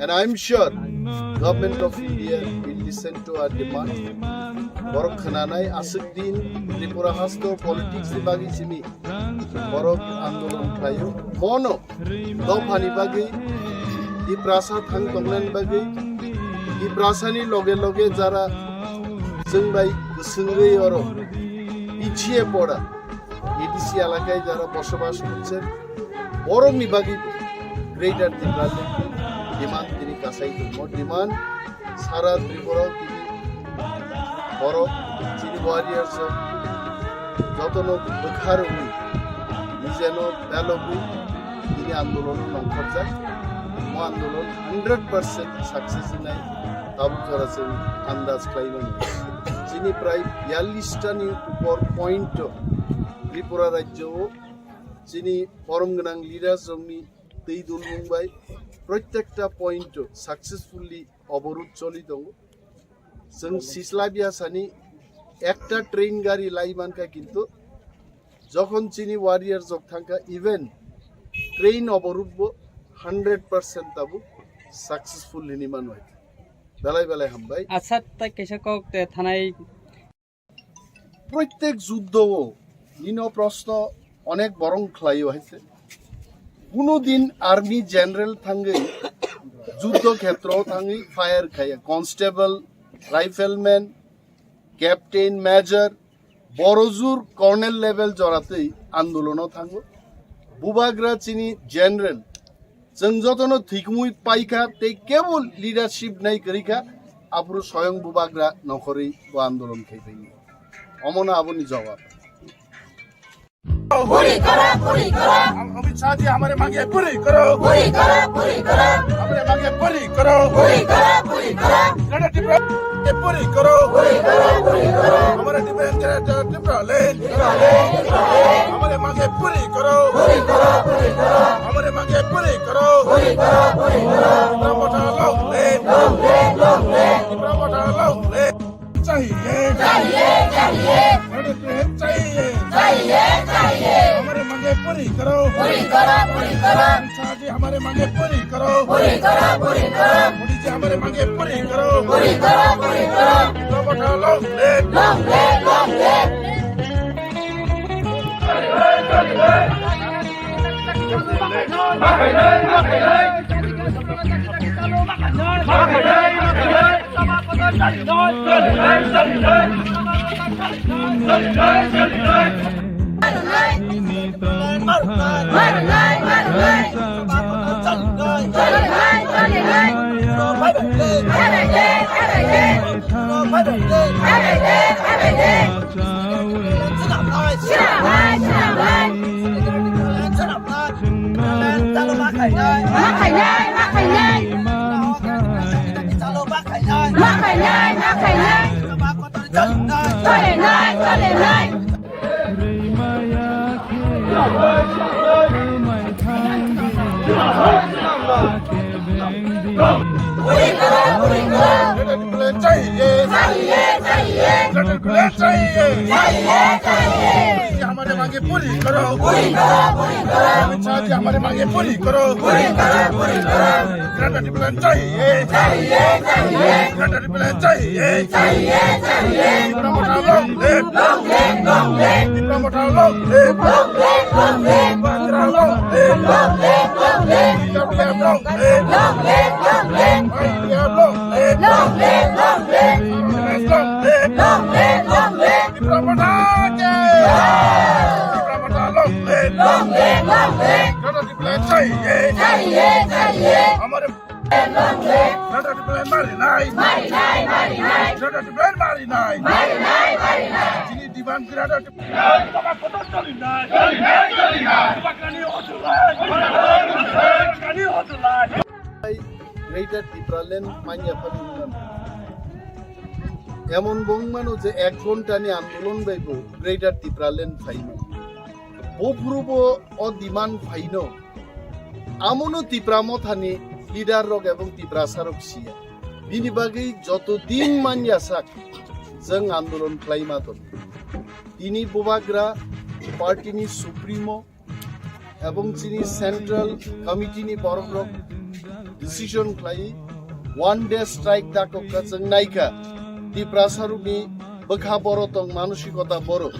and I'm sure Government of India will listen to our demand. Borok khananai asik din Tripura hasto politics ni bagi simi. Borok andolon khayo mono do phani bagi di prasa thang tonglen bagi di prasani loge loge jara jengbai gusungei oro পিছিয়ে পড়া ADC এলাকায় যারা বসবাস করছেন বড় বিভাগী greater Tripuraland demand তিনি কাছাই demand সারা ত্রিপুরাও তিনি বড় চিনি ওয়ারিয়ার্স যতন বেখার হই নিজেন ব্যালগুই তিনি আন্দোলন নঙ্কর যায় ও আন্দোলন 100% সাকসেস নাই তাবু করেছেন আন্দাজ ক্লাইমেট যিনি প্রায় 42টানি উপর পয়েন্ট ত্রিপুরা রাজ্য যিনি ফরম গোনাं লিডার जोंनि दै दुल बुंबाय प्रत्येकटा पॉइंट सक्सेसफुली अवरोध चलि दं जों सिस्ला बियासानि একটা ট্রেন গাড়ি লাইমানকা কিন্তু যখন চিনি ওয়ারিয়ার জক থাকা ইভেন ট্রেন অবরোধ 100% তাবু সাকসেসফুল নিমান হয় বেলায় বেলায় হামবাই আচ্ছা তাই কেসা কক থানায় প্রত্যেক যুদ্ধ নিন প্রশ্ন অনেক বরং খ্লাইও হয়েছে কোনোদিন আর্মি জেনারেল থাঙ্গে যুদ্ধক্ষেত্র থাঙ্গে ফায়ার খাইয়া কনস্টেবল রাইফেলম্যান ক্যাপ্টেন মেজর বড়জুর কর্নেল লেভেল জড়াতেই আন্দোলনও থাঙ্গো বুবাগ্রা চিনি জেনারেল जों जतनो थिकमुई पाइखा ते केवल लिडारशिप नहीं करिखा आपुर स्वयं बुबाग्रा नखरी वो आंदोलन खेपे अमना आबुनी जवाब पूरी करो अमित शाह जी हमारे मांगे पूरी करो हमारे मांगे पूरी करो पूरी करो हमारे डिफेंस टिप्रालैंड हमारे मांगे पूरी करो हमारे मांगे पूरी करो प्रमोटर लॉन्ग ले चाहिए हमारे मांगे पूरी करो शाह जी हमारे मांगे पूरी करो मोदी जी हमारे मांगे पूरी करो प्रमोटर लॉन्ग ले हमारे मांगे पूरी करो अमित शाह जी हमारे मांगे पूरी करो ग्रेटर डिप्लोमेट चाहिए ग्रेटर डिप्लोमेट चाहिए प्रमोटर लॉन्ग ले प्रमोटर लॉन्ग ले बांद्रा लॉन्ग ले डब्ल्यूएम लॉन्ग ले आईटीएम लॉन्ग ले हमारे গ্রেটার ত্রিপুরাল্যান্ড মাইয়া ফালিন এমন বংমানো যে 1 ঘন্টা নি আন্দোলন বাইব গ্রেটার ত্রিপুরাল্যান্ড ফাইনো বপুরুব অ ডিমান্ড ফাইনো আমনো ত্রিপুরামো থানি লিডার রক এবং ত্রিপুরাসারক সিয়া বিনি বাগै যতদিন মানিয়া সাক जों आंदोलन खालामा दं दिनै बुबाग्रा पार्टीनि सुप्रिमो এবং যিনি সেন্ট্রাল কমিটিनि बरक डिसिजन खालायो 1 day strike dakokka जों naika Tiprasaruni bakha boro tong manusikota boro,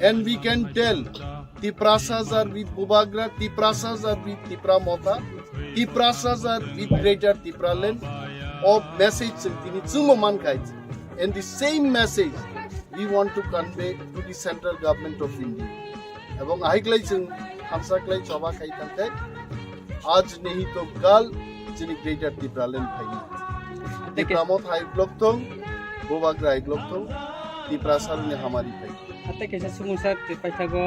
and we can tell Tiprasas are with Bubagra, Tiprasas are with Tipramota, Tiprasas are with Greater Tipraland of message tini tsumo man kait, and the same message we want to convey to the central government of India. Ebong ahiklai जों hamsaklai choba kai tankai aaj nahi to kal jini Greater Tipraland phai Tipramot hai block tong Bubagra hai block tong Tiprasaruni hamari phai Hatta kaisa sumungsa paithago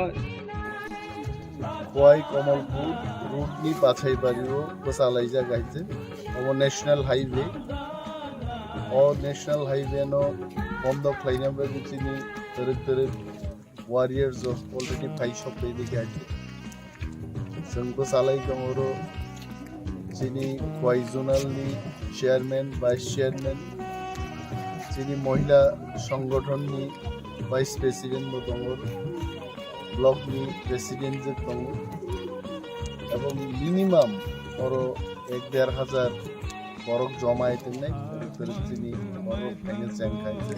Kowai Kamalpur route ni Pachai Bario Basalaija gaite obo national highway or national highway no bondo khlainam ba chini tere warriors of already 5 shop pe de gaite जों Basalai Kamoro chini Kowai zonal ni chairman vice chairman chini mohila সংগঠন ni vice president mo dongor block নি president যে দङ এবং minimum আরো 1-1,500 বরক জমাইতে নাই তিনি বরক ভেঙে চ্যাং খাইছে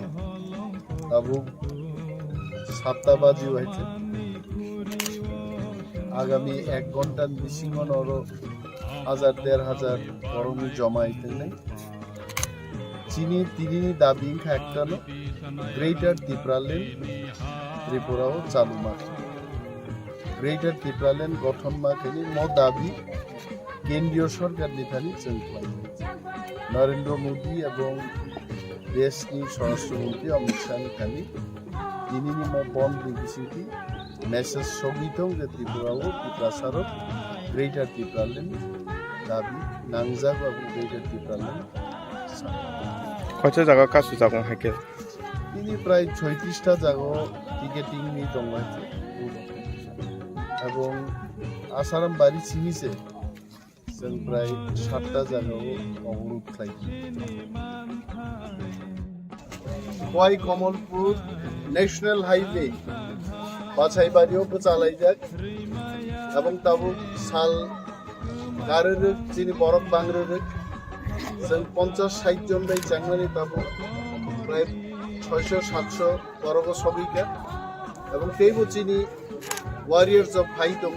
তাবু 7টা বাজি হয়েছে আগামী 1 ঘন্টার বিশিঙ্গন আরো 1,000-1,500 বরমি জমাইতে নাই চিনি তিনি দাবি খাকতানো গ্রেটার ত্রিপুরাল্যান্ড ত্রিপুরাও চালু মাত্র গ্রেটার ত্রিপুরাল্যান্ড গঠন মাখানি ম দাবি কেন্দ্রীয় সরকার নিথানি চলপাই নরেন্দ্র মোদী এবং দেশনি স্বরাষ্ট্রমন্ত্রী অমিত শাহ নিথানি তিনি ম বন বিবিসিটি মেসেজ সঙ্গীতং যে ত্রিপুরাও ত্রিপ্রাসার গ্রেটার ত্রিপুরাল্যান্ড দাবি নাংজাগ এবং গ্রেটার ত্রিপুরাল্যান্ড কয়টা জায়গা কাজ জাগং হাইকে তিনি প্রায় 36টা জায়গা টিকেটিং নি দংলাইছে এবং আসারাম বাড়ি চিনিছে जों প্রায় 7টা জায়গাও অবরোধ খাইছি কয় কমলপুর ন্যাশনাল হাইওয়ে বাছাইবাড়িও চালাই যাক এবং তাবু সাল গারের চিনি বরফ বাংরের जों 50-60 জন বাই চাংমানি তাবু প্রায় 600-700 বরফ সবিকা এবং তেইব চিনি ওয়ারিয়ার্স অফ হাই দङ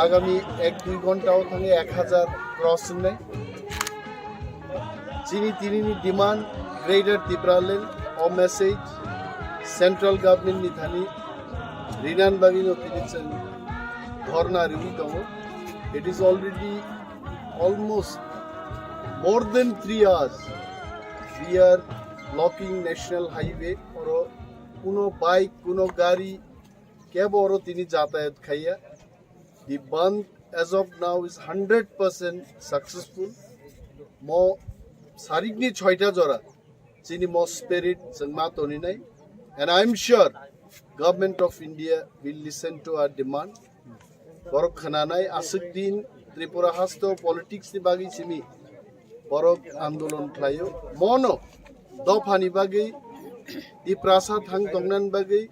আগামী 1-2 ঘন্টাও থাঙে 1000 ক্রস নেই চিনি তিনিনি ডিমান্ড গ্রেটার ত্রিপুরাল্যান্ড অ মেসেজ সেন্ট্রাল গভর্নমেন্ট নিথানি রিনান বাগিনো তিনিছেন ধর্না রিভি দङ it is already almost more than 3 hours we are blocking national highway or কোনো বাইক কোনো গাড়ি কেবল তিনি যাতায়াত খাইয়া the band as of now is 100% successful mo sarigni 6ta jora chini mo spirit sangma toni nai and I am sure government of India will listen to our demand borok khana nai asuk din Tripura hasto politics ni bagi chimi borok andolon khlayo mono dofani bagi di prasa thang tongnan bagi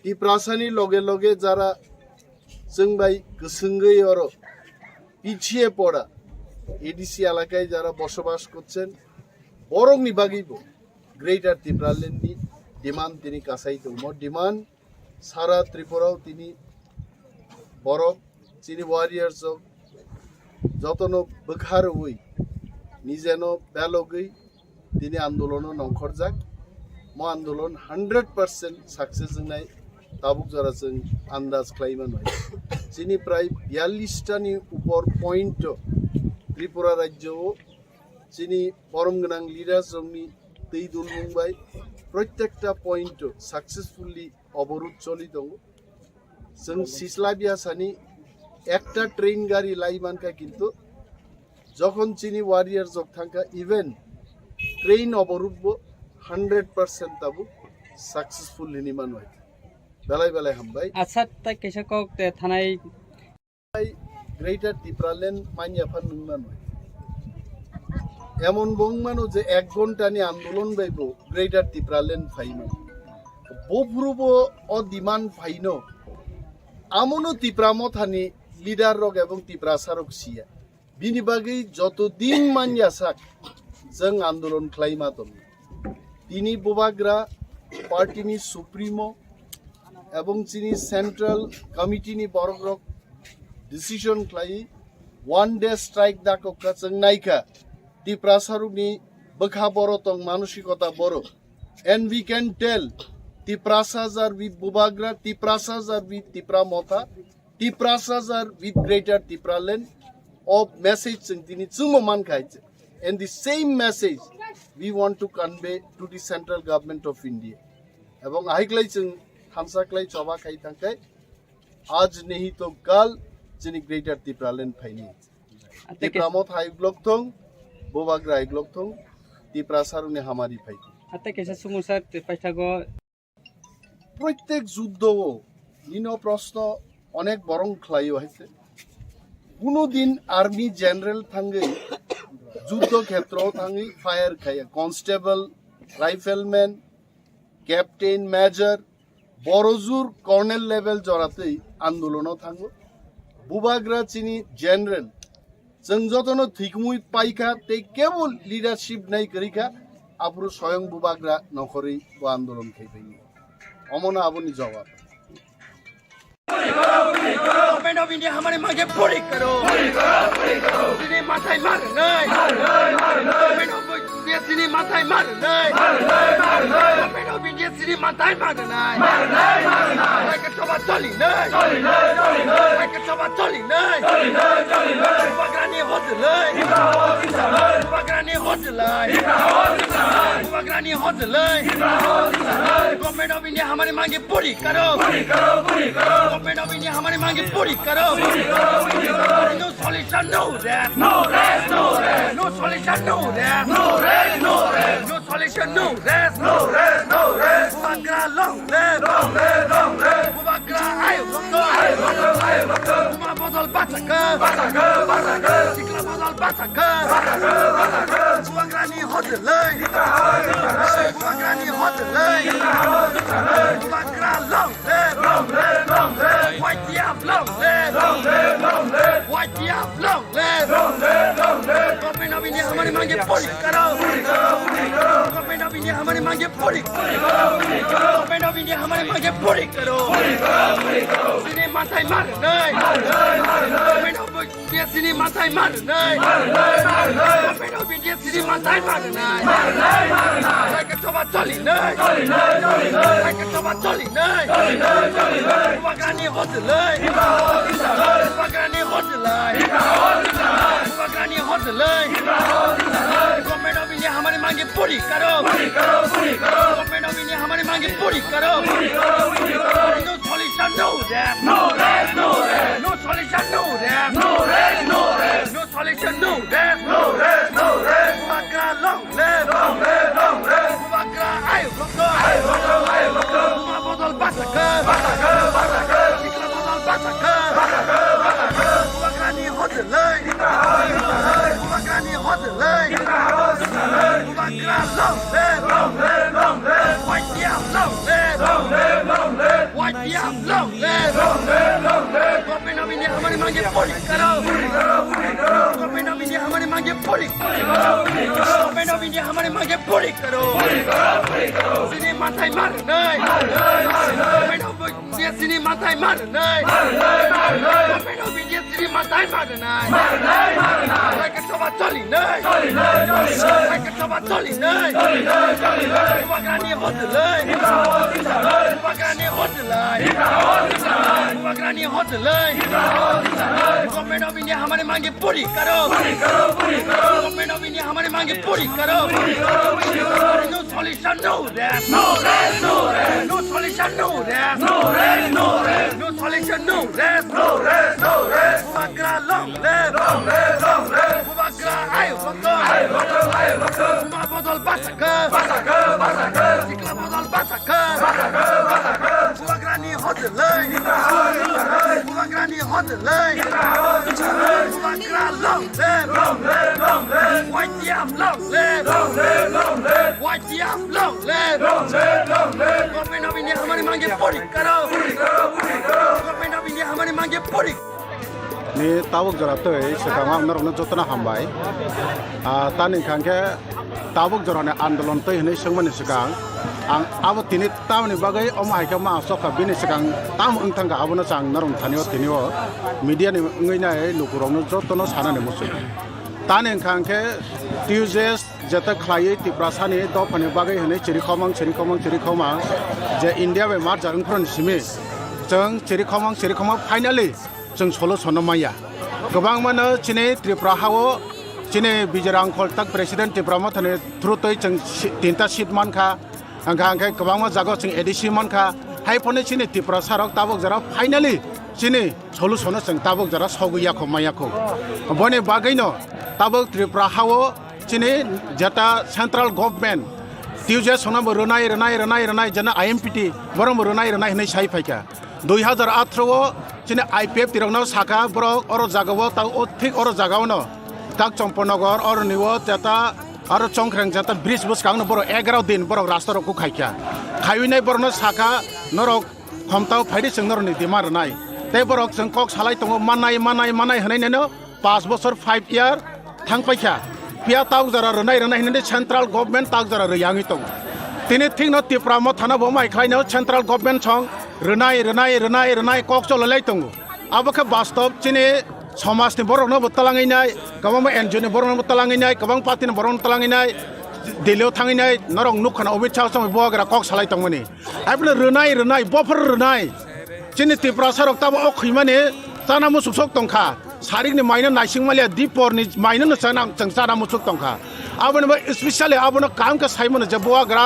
di prasani loge loge jara जों भाई गोसोंगै और পিছিয়ে পড়া ADC এলাকায় যারা বসবাস করছেন বরংনি বাগিবো greater ত্রিপুরাল্যান্ডনি demand তিনি কাছাই দङ ডিমান্ড সারা ত্রিপুরাও তিনি বরফ চিনি ওয়ারিয়ার্স যতন বখার হই নিজেন বেলগৈ তিনি আন্দোলন নংখর যাক ম আন্দোলন 100% সাকসেস নাই তাবুক जरा जों आन्दाज खालामो नय चिनि प्राय 42टानि ऊपर पॉइंट त्रिपुरा राज्यआव चिनि परम गोनां लिडार जोंनि दै दुलमुंबाय प्रत्येकटा पॉइंट सक्सेसफुली अवरोध चलि दङ जों सिस्लाबियासानि একটা ট্রেন গাড়ি লাইমানকা কিন্তু যখন চিনি ওয়ারিয়ার জব থাকা ইভেন ট্রেন অবরোধ 100% তাবু সাকসেসফুল নিমান হয় বেলাই বেলাই হামবাই আচ্ছা তাই কেসা কক থানাই গ্রেটার ত্রিপুরাল্যান্ড মাইয়াফান নিমান হয় এমন বংমানো যে 1 ঘন্টা নি আন্দোলন বাইব গ্রেটার ত্রিপুরাল্যান্ড ফাইনো বফুরুব অ ডিমান্ড ফাইনো আমনো ত্রিপুরামথানি লিডার রক এবং ত্রিপুরাসারক সিয়া बिनि बागै যতদিন मानिया साक जों आन्दोलन खालामा दं दिनै बुबाग्रा पार्टीनि सुप्रिमो এবং যিনি সেন্ট্রাল কমিটিनि बरग्रक डिसिजन खालायो 1 डे स्ट्राइक दाखौखा जों नायखा तिप्रासारुनि बखा बर' दं मानसिकता बर' and we can tell Tiprasas are with Bubagra, Tiprasas are with Tipra Motha, Tiprasas are with Greater Tipraland of message and the same message we want to convey to the central government of India. এবং আইক্লাই जों थामसाक्लाई चबा खाइ थांखाय आज नहीं तो कल जोंनि ग्रेटार तिप्रालेण्ड फाइनि तिप्रामत हाइब्लक थं बुबाग्रा हाइब्लक थं तिप्रासारुनि हामारि फाइ आता केसा सुमुसार पाइथागो प्रत्येक যুদ্ধও নিন প্রশ্ন অনেক বরং খালাইও হইছে কোনদিন আর্মি জেনারেল থাঙ্গি যুদ্ধ ক্ষেত্রও থাঙ্গি ফায়ার খায় কনস্টেবল রাইফেলম্যান ক্যাপ্টেন মেজর বড়জুর কর্নেল লেভেল জড়াতেই আন্দোলনও থাঙ্গো বুবাগ্রা চিনি জেনারেল जों যতন ঠিকমুই পাইখা তে কেবল লিডারশিপ নাই করিখা আবরু স্বয়ং বুবাগ্রা নখরি ও আন্দোলন খাইপাই অমনা আবনি জবাব गवर्नमेंट ऑफ इंडिया हमारे मांगे पूरी करो सिने माथाय मार नहीं गवर्नमेंट ऑफ इंडिया सिने माथाय मार नहीं गवर्नमेंट ऑफ इंडिया सिने माथाय मार नहीं एक सभा चली नहीं एक सभा चली नहीं बगरानी होत नहीं बगरानी होत नहीं बगरानी होत नहीं गवर्नमेंट ऑफ इंडिया हमारे मांगे पूरी करो गवर्नमेंट ऑफ इंडिया हमारी मांगे पूरी करो no solution no rap no rest no rest no solution no rap no rest no rest no solution no rest no rest no rest Bubagra long live Bubagra आयो बक्का बुमा बदल बाचका सिक्ला बदल बाचका बुबाग्रा नि होदलै बुबाग्रा नि होदलै Bubagra long live White Diab long live White Diab long live government of India हमारी मांगे पूरी करो गवर्नमेंट ऑफ इंडिया हमारी मांगे पूरी गवर्नमेंट ऑफ इंडिया हमारी मांगे पूरी करो सिने माथाय मार नहीं गवर्नमेंट ऑफ इंडिया सिने माथाय मार नहीं गवर्नमेंट ऑफ इंडिया सिने माथाय मार नहीं एक सभा चली नहीं एक सभा चली नहीं बुबाग्रानी होदलै बुबाग्रानी होदलै बुबाग्रानी होदलै गवर्नमेंट ऑफ इंडिया हमारी मांगे पूरी करो गवर्नमेंट ऑफ इंडिया हमारी मांगे पूरी करो no solution no rap no rest no rest no solution no rap no rest no rest no solution no rap no rest no rest Bubagra long live Bubagra आयो बक्का बुमा बदल बाचका सिक्ला बदल बाचका बुबाग्रानी होदलै बुबाग्रानी होदलै Bubagra long live White Diab long live White Diab long live government of India हमारी मांगे पूरी करो गवर्नमेंट ऑफ इंडिया हमारी मांगे पूरी गवर्नमेंट ऑफ इंडिया हमारी मांगे पूरी करो सिने माथाय मार नहीं गवर्नमेंट ऑफ इंडिया सिने माथाय मार नहीं गवर्नमेंट ऑफ इंडिया सिने माथाय मार नहीं एक सभा चली नहीं एक सभा चली नहीं बुबाग्रानी होदलै बुबाग्रानी होदलै बुबाग्रानी होदलै गवर्नमेंट ऑफ इंडिया हमारे मांगे पूरी करो गवर्नमेंट ऑफ इंडिया हमारे मांगे पूरी करो no solution no rap no rest no rest no solution no rap no rest no rest no solution no rest no rest no rest Bubagra long live Bubagra आयो बक्का बुमा बदल बाचका सिक्ला बदल बाचका बुबाग्रानी होदलै बुबाग्रानी होदलै Bubagra long live White Diab long live White Diab long live government of India हमारी मांगे पूरी करो गवर्नमेंट ऑफ इंडिया हमारी मांगे पूरी ni tabuk jora tei sekang ang narong jotna hambai tani khangke tabuk jora ne andolon tei hne sengmani sekang ang abo tini tamni bagai omai ka ma soka bini sekang tam ungthang ka abono sang narong thanio tinio media ni ngai nai lukurong jotno sana ne musu tani khangke tuesdays jata khlai tiprasani do phani bagai hne chiri khomang je india be mar jarung phron simi जों cherry खमं finally जों सल' सनमाया गोबां मानो चिने त्रिपुरा हाव चिने बिजरां खलताक president Tripura मा थाने थ्रुतै जों 3टा seat मानखा आंखा गोबां मा जागो जों एडिसि मानखा हाइफोने चिने त्रिपुरा सारक ताबक जरा फाइनाली चिने सल' सन जों ताबक जरा सगैयाखौ मायाखौ बने बागैनो ताबक त्रिपुरा हाव चिने जता सेंट्रल गवर्नमेंट टिउजे सनाबो रनाय जना आईएमपीटी बरम रनाय हनै साइ फाइका 2018 चिने आईपीएफ तिरंगना साका बरक और जागाव ता ठीक और जागावनो ताक चंपनगर और निवो जता और चंख्रें जता ब्रिज बसकांग बर 11 दिन बरक रास्ता को खाइका खाइनाय बरनो साका नरक खमताव फाइदि जोंनरनि दिमार नाय ते बरक जों कक सालाय दङ मानाय हनैनो 5 बोसोर 5 इयार थांपाइका पिया ताव जरा रनाय हनै सेंट्रल गवर्नमेंट ताक जरा रयांगि दङ तिनि थिंनो त्रिपुरा म थाना बो माइख्लायनो सेंट्रल गवर्नमेंट सं रनाय कक चललाय दङ आबोखौ बास्तब चिने समाजनि बरनो बतलाङैनाय गोबां एनजिअनि बरनो बतलाङैनाय गोबां पार्टिनि बरनो बतलाङैनाय दिल्लीयाव थाङैनाय नरं नुखाना अमित शाह सं बहाग्रा कक सालाय दङनि आइबो रनाय बफर रनाय चिने त्रिपुरा सारक ताबो अखैमाने जाना मुसुक दंखा सारिकनि माइनो नाइसिंमालिया दिपरनि माइनो नसाना जोंसाना मुसुक दंखा आबोनो स्पेशली आबोनो कामका साइमोनो जे बहाग्रा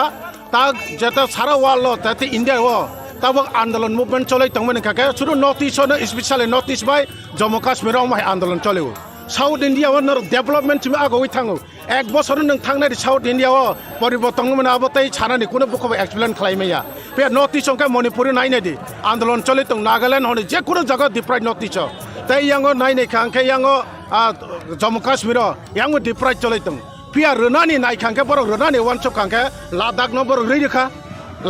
ता जता सारा वाल ताते इंडिया हो तब आंदोलन मुभमेंट चलै तंगमनि खाके सुरु नॉर्थ ईस्ट न स्पेशली नॉर्थ ईस्ट बाय जम्मू काश्मीर माय आंदोलन चलेव साउथ इंडिया न डेवलपमेंट सिम आगोय थाङो एक बोसोर नों थांनाय साउथ इंडिया परिवर्तन मोना आबतै छानानि कुनो बुखौ एक्सप्लेन खालायमाया बे नॉर्थ ईस्ट के मणिपुर नायनायदि आंदोलन चलै तंग नागालैंड हने जे कुनो जगह डिफ्राइड नॉर्थ ईस्ट तै यांगो नायनाय खांके यांगो जम्मू काश्मीर यांगो डिफ्राइड चलै तंग पिया रनानि नायखांके बर रनानि वानसप खांके लादाख न बर रैखा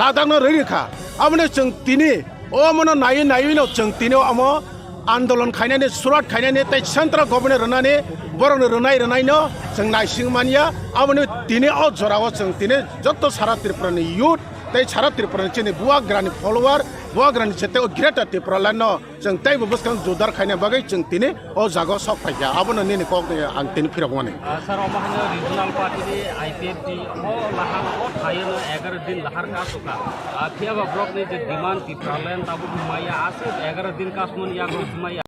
लादाख न रैखा आमने जों तिनि ओ मनो नायै न जों तिनि अम आंदोलन खायनानै सुरात खायनानै तै सेंट्रल गवर्नमेंट रनानै बरनो रनाय न जों नायसिं मानिया आमने तिनि अ जराव जों तिनि जत्त सारा त्रिपुरानि यूथ तै सारा त्रिपुरानि चिनि बुवाग्रानि फलोवर बुवाग्रानि जेते ग्रेटर त्रिपुरा लाइन जों तैबो बसखां जुदार खायनाय बागै जों तिनि अ जागाव सब फाइया आबनो निनि कक आं तिनि फिरागवानि सर अमाहानो रिजनल पार्टी आईपीएफ दी ओ लाहार ओ थायनो 11 दिन लाहार का सुका थियाबा ब्लॉक ने जे डिमांड त्रिपुरालैंड ताबु माया आसे 11 दिन का सुमन या गुस माया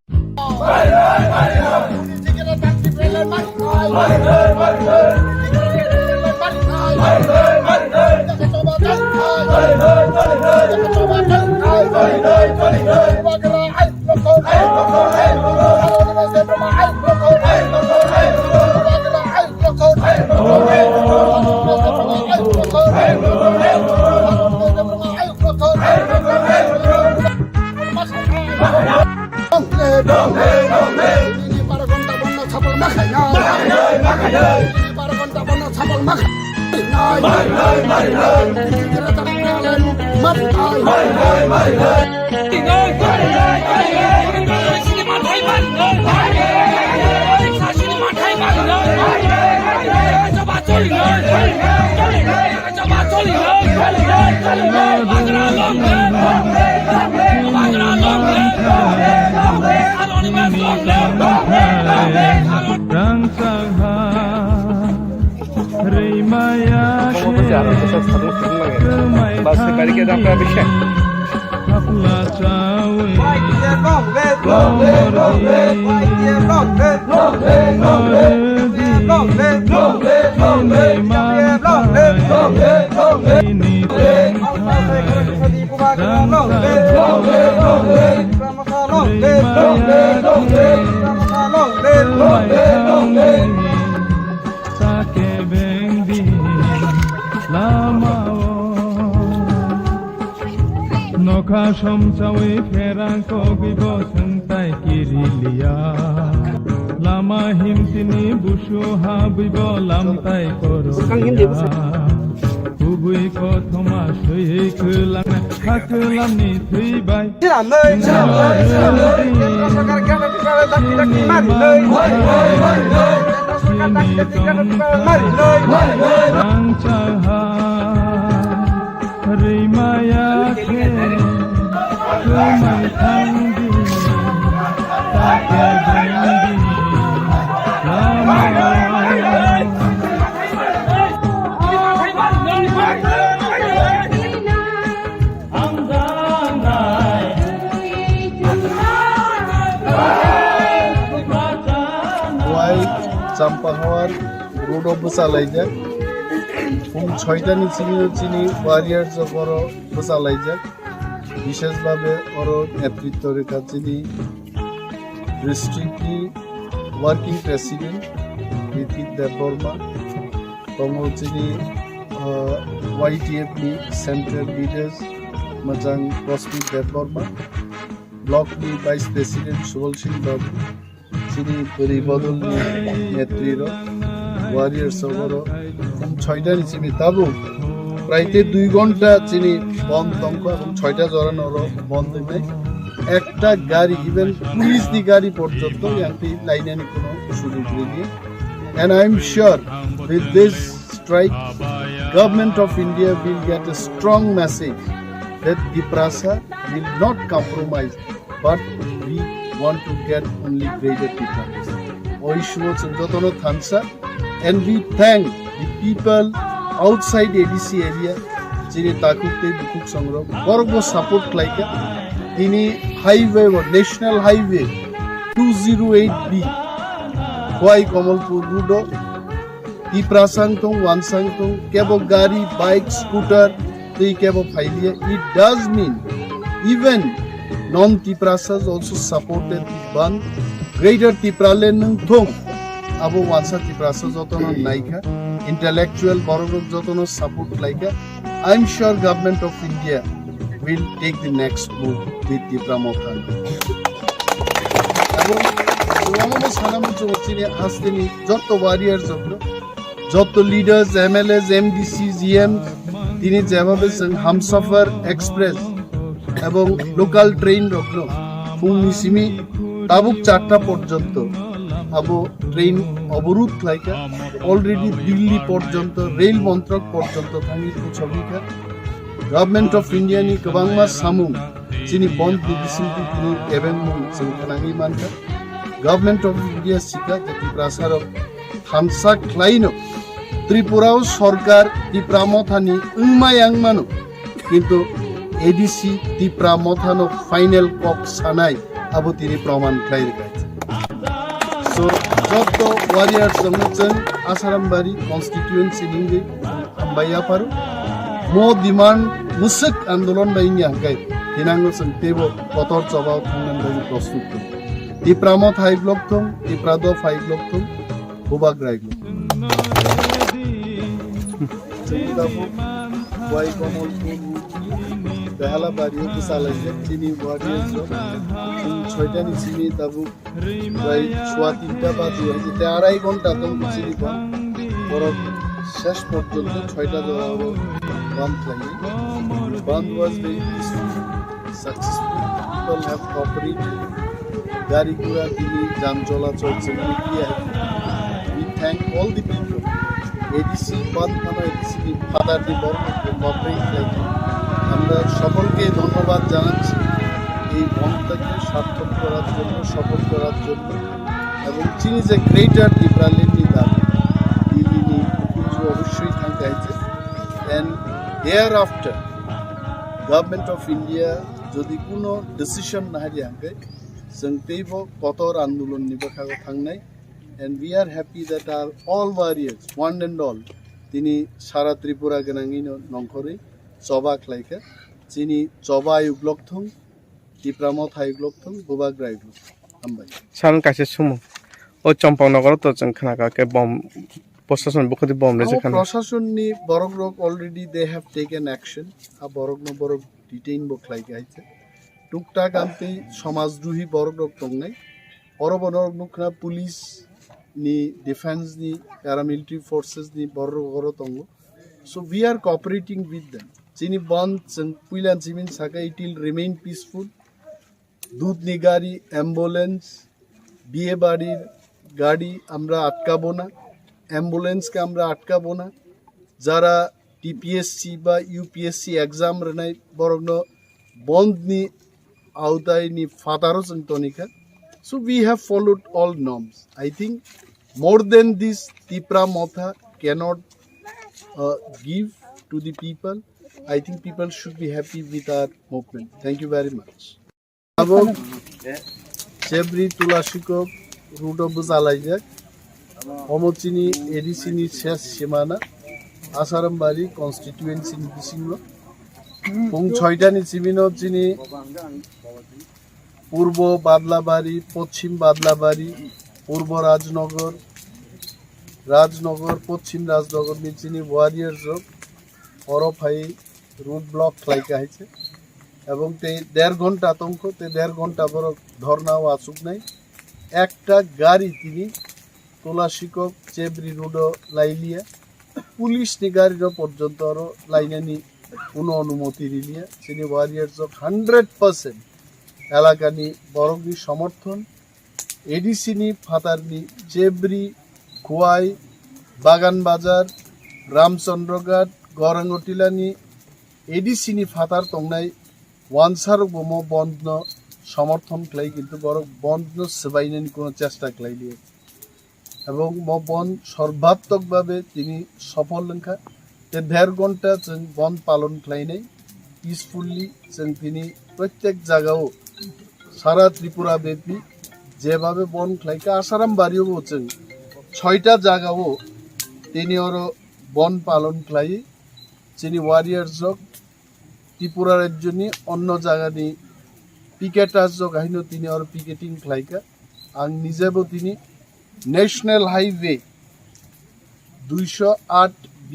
नखा समसावै फेरांखौ गिबो सोंथाय किरिलिया लामा हिमतिनि बुसु हाबिबो लामताय करलिया गुबै कथमा सैखोलांनाय थाखोलामनि थैबाय रांचाहा रैमायाखे खोमाय थांदि ताके जोंदि लामायाव চাম্পাহাওয়ার রোড বসালাইজাক ফুল 6টানি চিনি ওয়ারিয়ার্স বড় বসালাইজাক বিশেষভাবে ওর নেতৃত্বের কাছে ডিস্ট্রিক্টলি ওয়ার্কিং প্রেসিডেন্ট ঋতিক দেববর্মা তমো চিনি YTF সেন্ট্রাল লিডার্স মজাং প্রস্মিত দেববর্মা ব্লকনি ভাইস প্রেসিডেন্ট সুবল সিং বাবু চিনি পরিবদল নেত্রীর ওয়ারিয়ার্স বড় 6টানি চিনি তাবু প্রায় 2 ঘন্টা চিনি বন্ধ তঙ্ক এবং 6টা জরানোর বন্ধ নেই একটা গাড়ি ইভেন পুলিশ দি গাড়ি পর্যন্ত ইয়ান্তি লাইনানি কোনো সুযোগ নেই and I'm sure with this strike government of India will get a strong message that Tiprasa will not compromise but we want to get only greater difference. Oishuo Chundotono Thansa and we thank the people outside ADC area jini takukte bukuk sangrok borgo support laika tini highway or national highway 208B Khwai Kamalpur Rudo Tiprasang tong Wansang tong kebo gari bike scooter tei kebo phailia it does mean even non-Tiprasas also supported the ban greater Tipralen nung thong abo wansa Tiprasa jotono naika intellectual borok jotono support laika I'm sure government of India will take the next move with Tipra Mothan abo suwamo sanamu chini asteni jotto warriors joglo jotto leaders MLAs MDCs EMs tini jebabe Hamsafar Express এবং local train রাখলো ফুংনিসিমি তাবুক 4টা পর্যন্ত আবো train অবরোধ Laika already Delhi পর্যন্ত rail মন্ত্রক পর্যন্ত থামির ছবিকা government of India নি গোবাংমা সামু যিনি বন্ধ দিছিলতি তিনি এবং সংখানাঙ্গি মানকা গভর্নমেন্ট অফ ইন্ডিয়া সিকা যেটি প্রাসার হামসা ক্লাইনো ত্রিপুরাও সরকার ত্রিপ্রামথানি উংমায়াংমানো কিন্তু ADC Tipra Mothano final kok sanai abo tini praman khlair gaise so jotto warriors samutsan Asarambari constituency ninge ambaya paru mo demand musik andolon bainya gai tinango sentebo kotor chobao thangnan bai prostut Tipra Moth high block thong Tipra do 5 block thong Bubag rai block Chindabo Wai Komol Behala Bario to Salazar, Chini Warriors, 6টানি চিনি তাবু প্রায় 3:15 বাজে যেতে আড়াই ঘন্টা তখন চিনি বরফ শেষ পর্যন্ত 6টা জোড়াও বন্ধ লাগে বন্ধ was very peaceful successful people have cooperated গাড়ি ঘোড়া দিলি যান চলাচল সেগুলি clear we thank all the people ADC বন্ধ থানা ADC ফাদার দি বর্গ কোঅপারেট লাগে আমরা সকলকে ধন্যবাদ জানাচ্ছি এই বন্ধটাকে সার্থক করার জন্য সফল করার জন্য এবং চিনি যে গ্রেটার টিপ্রালেন্ডি দাবি দিল্লি অবশ্যই থাকতে আছে and thereafter government of India যদি কোনো ডিসিশন না হারিয়ে আঁকে जों तेबो कतर आंदोलन नि बखागो थांनाय and we are happy that our all warriors one and all tini sara tripura ganangi nongkhori choba khlaika chini choba yuglok thung tipramot hayuglok thung bubagrai glok ambai san kaise sumo o champangnagar to जों khanaga ke bomb প্রশাসন বখতি bomb রে যেখানে প্রশাসন নি বরক রক already they have taken action আ বরক ন বরক ডিটেইন বখলাই গাইছে টুকটাক আনতে সমাজদ্রোহী বরক রক তংনাই পরবনরক নুখনা police ni defense ni paramilitary forces ni borro goro tongo So we are cooperating with them. Chini bond puilan simin saka it will remain peaceful. দুধ গাড়ি অ্যাম্বুলেন্স বিয়ে বাড়ির গাড়ি আমরা আটকাবো না, অ্যাম্বুলেন্সকে আমরা আটকাবো না, যারা টিপিএসসি বা ইউপিএসসি এক্সাম রেনাই বরং বন্ধনি আওতায় নি ফাতারও তনিকা. So we have followed all norms. I think more than this Tipra Motha cannot give to the people. I think people should be happy with our movement. Thank you very much. চেবরি তুলাশিকক route of জালাইজাক অমচিনি এডিসিনি শেষ সীমানা আসারামবাড়ি কনস্টিটিউয়েন্সিনি বিসিংল পুং 6টানি চিমিনো চিনি পূর্ব বাদলাবাড়ি পশ্চিম বাদলাবাড়ি পূর্ব রাজনগর পশ্চিম রাজনগর নিচিনি ওয়ারিয়ার জব অরফাই রুট ব্লক খাইকা হয়েছে এবং 1.5 ঘন্টা আতঙ্ক 1.5 ঘন্টা বড় ধর্নাও আসুক নাই. একটা গাড়ি তিনি তোলাশিকক চেবরি রোড লাইলিয়া পুলিশ নি গাড়ির পর্যন্ত আরো লাইনানি কোনো অনুমতি দিলিয়া তিনি ওয়ারিয়ার্স অফ 100% এলাকানি বরংনি সমর্থন এডিসিনি ফাতারনি চেবরি খোয়াই বাগানবাজার রামচন্দ্রঘাট গরাঙ্গটিলানি এডিসিনি ফাতার তংনাই ওয়ানসার বোমো বন্ধ সমর্থন খাই কিন্তু বড় বন্ধ সেবাইনানি কোনো চেষ্টা খাইলিয়ে এবং বন্ধ সর্বাত্মকভাবে তিনি সফল লেখা 1.5 ঘন্টা বন্ধ পালন খাই নাই পিসফুলি তিনি প্রত্যেক জায়গাও সারা ত্রিপুরা ব্যাপী যেভাবে বন্ধ খাইকা আসারাম বাড়িও বলছেন 6টা জায়গাও তিনি ওরও বন্ধ পালন খাই তিনি ওয়ারিয়ার্স ত্রিপুরা রাজ্যনি অন্য জায়গানি পিকেটার্স গাহিনো তিনি আর পিকেটিং খাইকা আং নিজেবো তিনি ন্যাশনাল হাইওয়ে 208B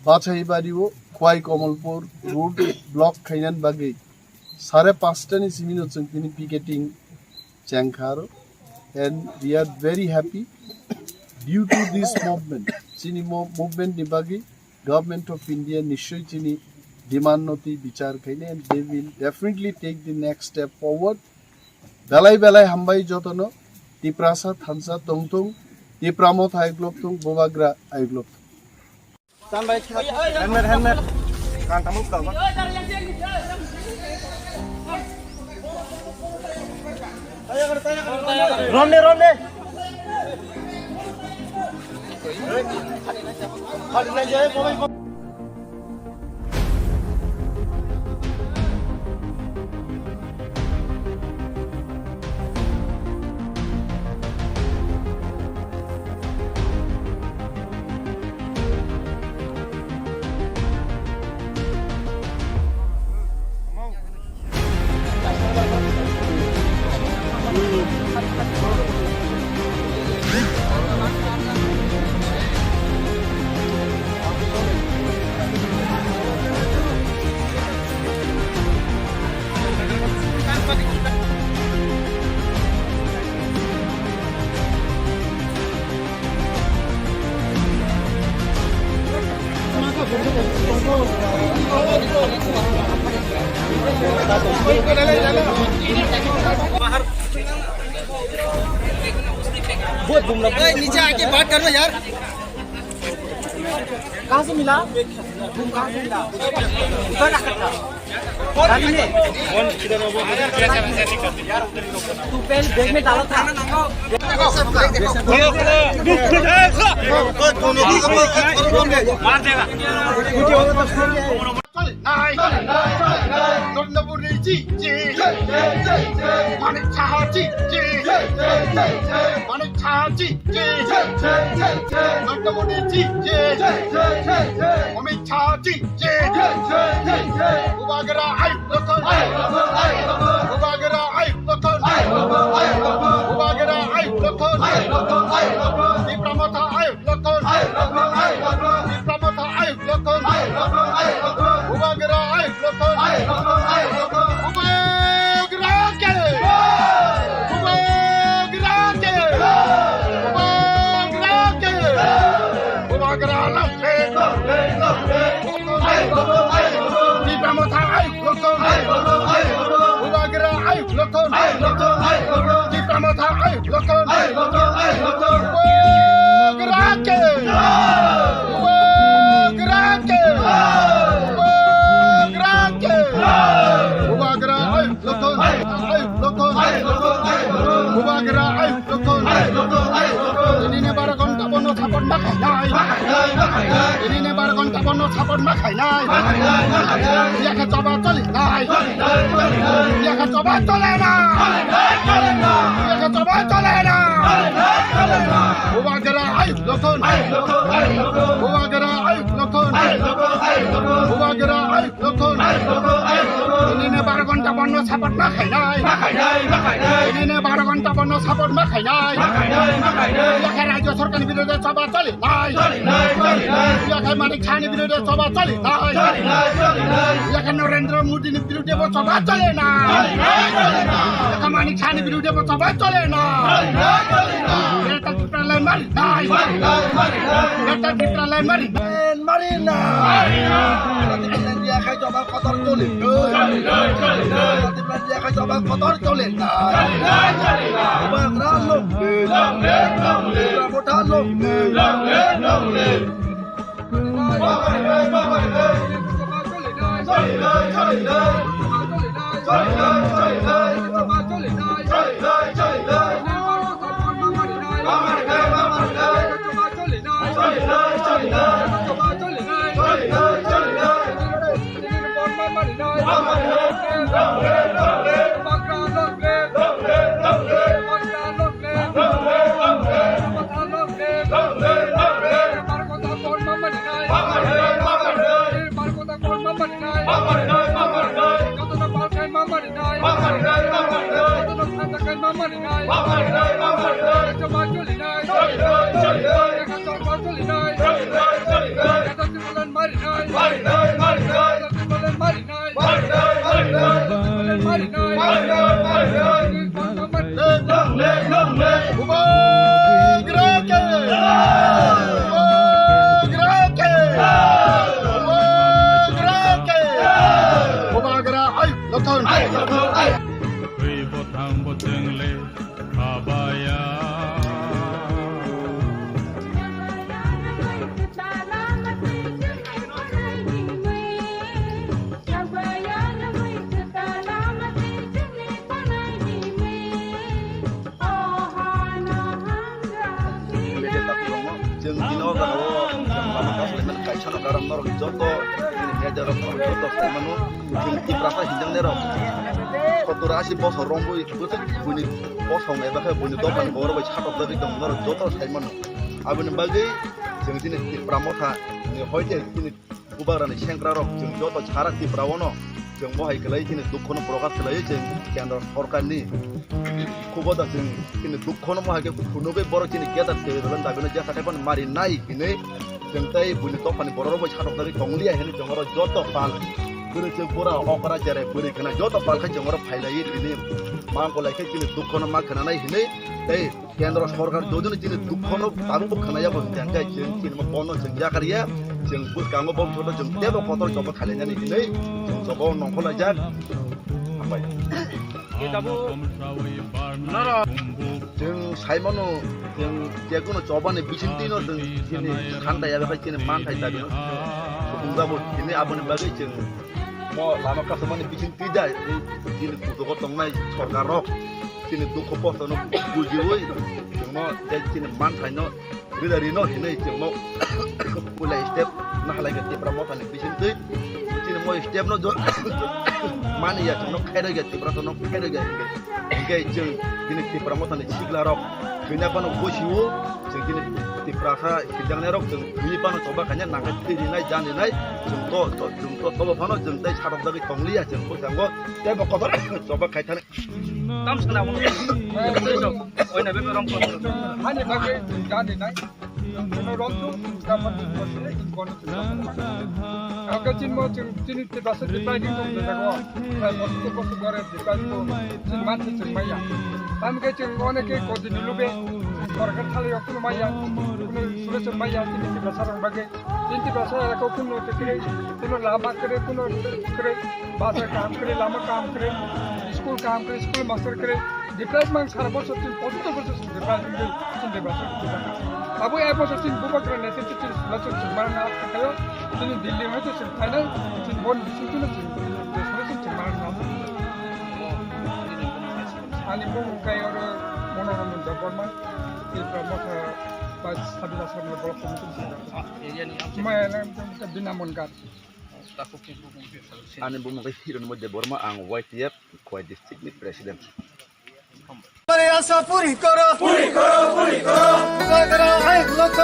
বাছাইবাড়িও খোয়াই কমলপুর রোড ব্লক খাইনান বাগে 5:30টানি সিমিনো তিনি পিকেটিং চ্যাংখারো and we are very happy due to this movement chini movement ni bagi government of India nishoy chini demand noti bichar khaine and they will definitely take the next step forward. Belai hambai jotono tiprasa thansa tongtong tipramo thaiglok tong bobagra aiglok tan bai helmet kan tamuk ka Ronde बहुत घूम रहा है नीचे आके बात करना यार कहाँ से मिला तुम कहाँ से मिला उधर गाड़ी में तू पहले बैग में डाला था मार देगा Manik Chahaji, Manik Chahaji, Nandamuni, Omid Chahaji, Ubagara, I local, Ubagara, I local, Ubagara, I local, Dipramata, I local, Dipramata, I local, Ubagara, I local, Ubagara, রাজ্য সরকারের বিরুদ্ধে সভা চলে মানিক খানের বিরুদ্ধে সভা চলে নরেন্দ্র মোদীর বিরুদ্ধে সভা চলে না মানিক খানের বিরুদ্ধে সভা চলে না মারি না জবা কতর চলে জবা কতর চলে না লোক মোটা লোক Kotorasi bos rombo itu bunyi bosong ya bahkan bunyi topan bawa bawa cakap dari kamar jotor saya mana abang bagai jeng sini di pramota ni hoite sini kubaran sengkrarok jeng jotor carat di prawono jeng mohai kelai sini dukkono prokat kelai jeng kendor korkan ni kubota jeng sini dukkono mohai ke kunobe borok sini kita tebelan tapi nanti saya pun mari naik ini jeng tay bunyi topan bawa bawa cakap dari konglia ini jeng orang jotor pal Beri cekura okra jare beri kena jodoh palka jengor pilai ini, mangko lagi kini dukkono makan nai ini, tapi kendor sorgar jodoh ini dukkono tamu kena ya bos jangka jeng kini mau bono jeng jakarya, jeng bus kamu bom jodoh jeng tebo kotor coba kalian ini jeng coba nongkol aja, apa ya? Kita bu, nara, jeng Simonu, jeng jagono coba nih bisintino jeng kini kanda ya bahkan kini mantai tadi, enggak bu, ini abon bagai jeng mau lama kasih bikin tidak ini butuh kotong naik sorgarok sini tuh kopos no bujiwoi cuma dari sini mantai no dari no ini cuma mulai step nah lagi di pramotan bikin tuh sini mau step no mana ya cuma kaya lagi di pramotan no kaya lagi kayak ceng ini di pramotan di siglarok kenapa no bujiwo ceng ini di prasa sidang nerok ceng ini pano coba kanya nangkat di naik jangan naik jengko coba pano jeng tay sarap dari konglia jengko janggo tay bakotor coba kaitan tam sana mo oi na be rong ko hani bage jangan naik no rong tu dapat posile in kono agak cin mo cin te basa de pai ko de ko mosto ko gore de pai ko cin man cin maya tam ke cin gone ke ko din lube korkan thali kuno maya kuno suresan maya tini tiba sarang bagai tini tiba sarang kau kuno tekere kuno lama kere kuno kere bahasa काम करे lama काम करे school काम करे school master करे department सारा बच्चा तीन 75 बच्चा department तीन department अब ये बच्चा तीन बुबा करे नेते तीन बच्चा चुम्बान ना करो तीन दिल्ली में तो फाइनल तीन बोन बिसिंग तीन सुरेsan चुम्बान ना ani bung kai ora monoron department il promote pas habis sama blok komisi mana binamun kan ani bung kai hiron mo Borma ang YTF Khoi district ni president हमारे आशा पूरी करो सागरा आए लोक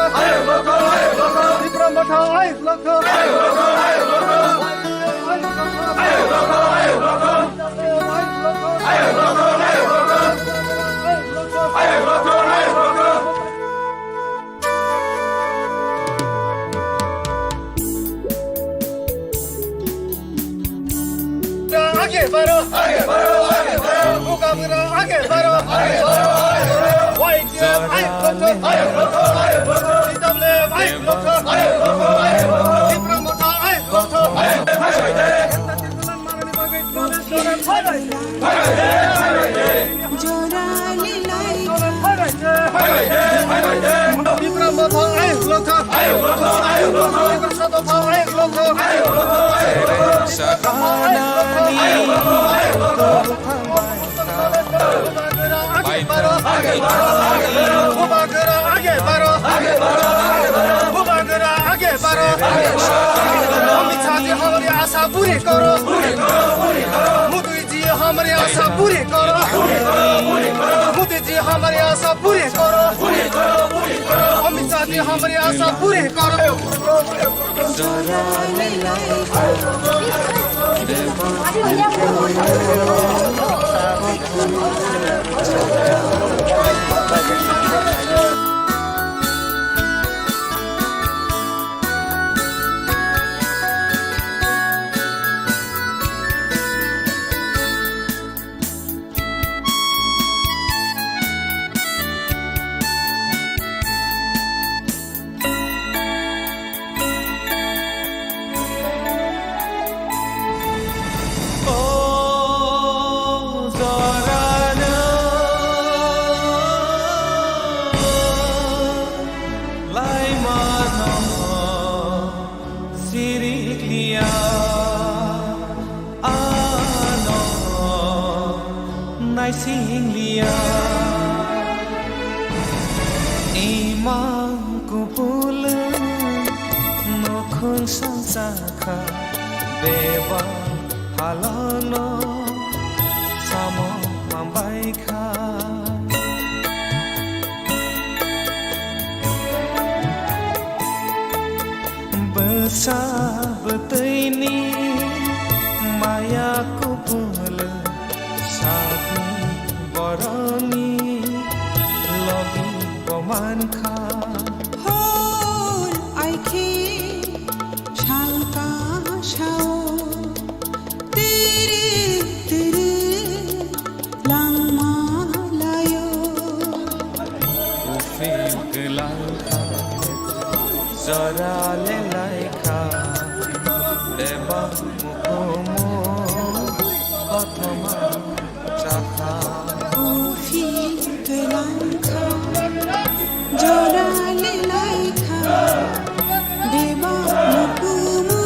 विक्रम मठा आए लोक आगे बढ़ो मुकाबला आगे बढ़ो हमारी आशा पूरी करो मोदी जी हमारी आशा पूरी करो मोदी जी हमारी आशा पूरी करो अमित शाह जी हमारी आशा पूरी करो Sabetini maya kupul sabi boroni logi boman kha hol aike shalka shao tere tere langma layo ufil gelal zara le laika deba mukomo othoma chakha ufil gelangka jora le laika deba mukomo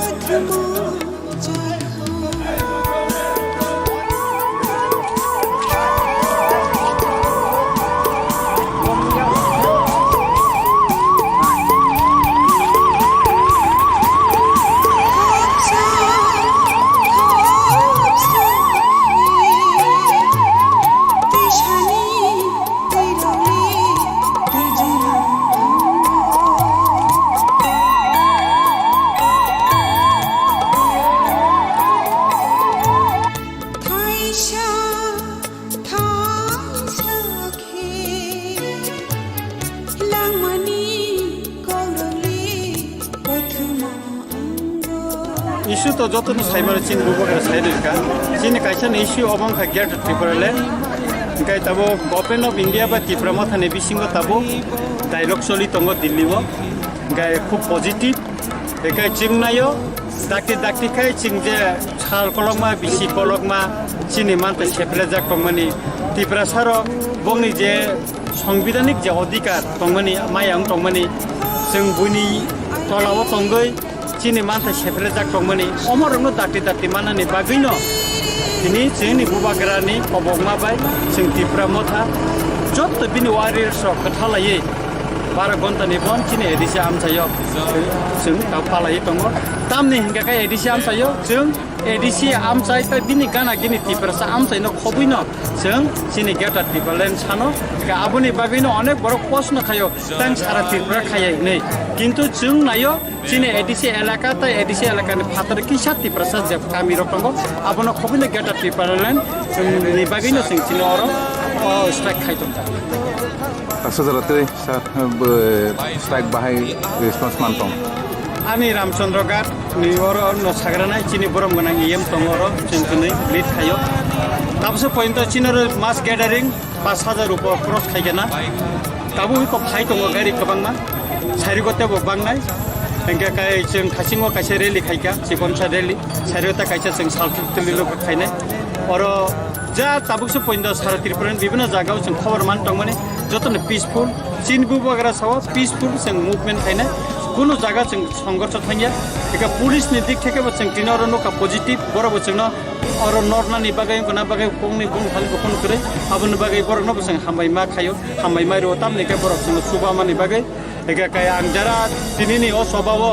othoma issue तो जो तो cyber चीन bubo के side का चीन कैसे issue अबंग का gate ट्रिपरले Kai tabo Government of India ba Tripura mo thane bisingo tabo dialogue soli tongo Delhi wo. Kai khub positive. Kai chingnayo dakti kai chingje chal kolokma bisi kolokma chini manta chepre jak tongmani Tripura saro bongni je সংবিধানিক যে অধিকার তংমানি মায়াং তংমানি जों बुनि तलाव तंगै चिनि मानथा सेफ्रे जाक तंमानि अमरनो दाति मानानि बागैनो दिनै जोंनि बुबाग्रानि अबगमा bye जों Tripura मथा जत बिनि वारियर्स खोथालायै 12 घन्टानि बन चिनि एडिसि आमसायो जों दाफालायै दङ तामनि हिंगाखाय एडिसि आमसायो जों एडिसि आमसाय ता बिनि गाना गिनि Tripura सा आमसायनो खबैनो जों चिनि गेटा Tripuraland सानो आबुनि बागैनो अनेक बड़ प्रश्न खायो तां सारा Tripura खायै नै किन्तु जों नायो चिनि एडिसि एलाका ता एडिसि एलाकानि फातर किसा Tripura सा जे गामि रखंग आबुनो खबैनो गेटा Tripuraland जोंनि बागैनो जों चिनि अरो strike खायदों Saudara strike bahai response mantong. Ani Ramchandra Ghat ni oro no sagrana chini borom gana iem tongoro chintuni lead khayo. Tabse point chini mass gathering 5000 rupiah cross khaigena. Tabu ko phai tongo gari kabangma. Sari gote bo bangnai. Engka kai cheng khasingo kaise rally khaiga chikoncha rally. Sariota kaise cheng saltu tililo khaine. Oro ja tabukse point sara Tripura bibhino jagao cheng khobor man tongmani जतने peaceful चीन बुबाग्रा Sao peaceful जों movement थायना कुनु जागा जों संघर्ष थाया एका police नि दिक थेके बचन तिनर नका पजिटिभ बरो बचन और नरनानि बागै गना बागै कोंनि बुं खालि बखन करे आबुन बागै बरनो बचन हामबाय मा खायो हामबाय मा रो तामनि के बरो जों सुबामानि बागै एका काय आं जरा तिनिनि अ स्वभाव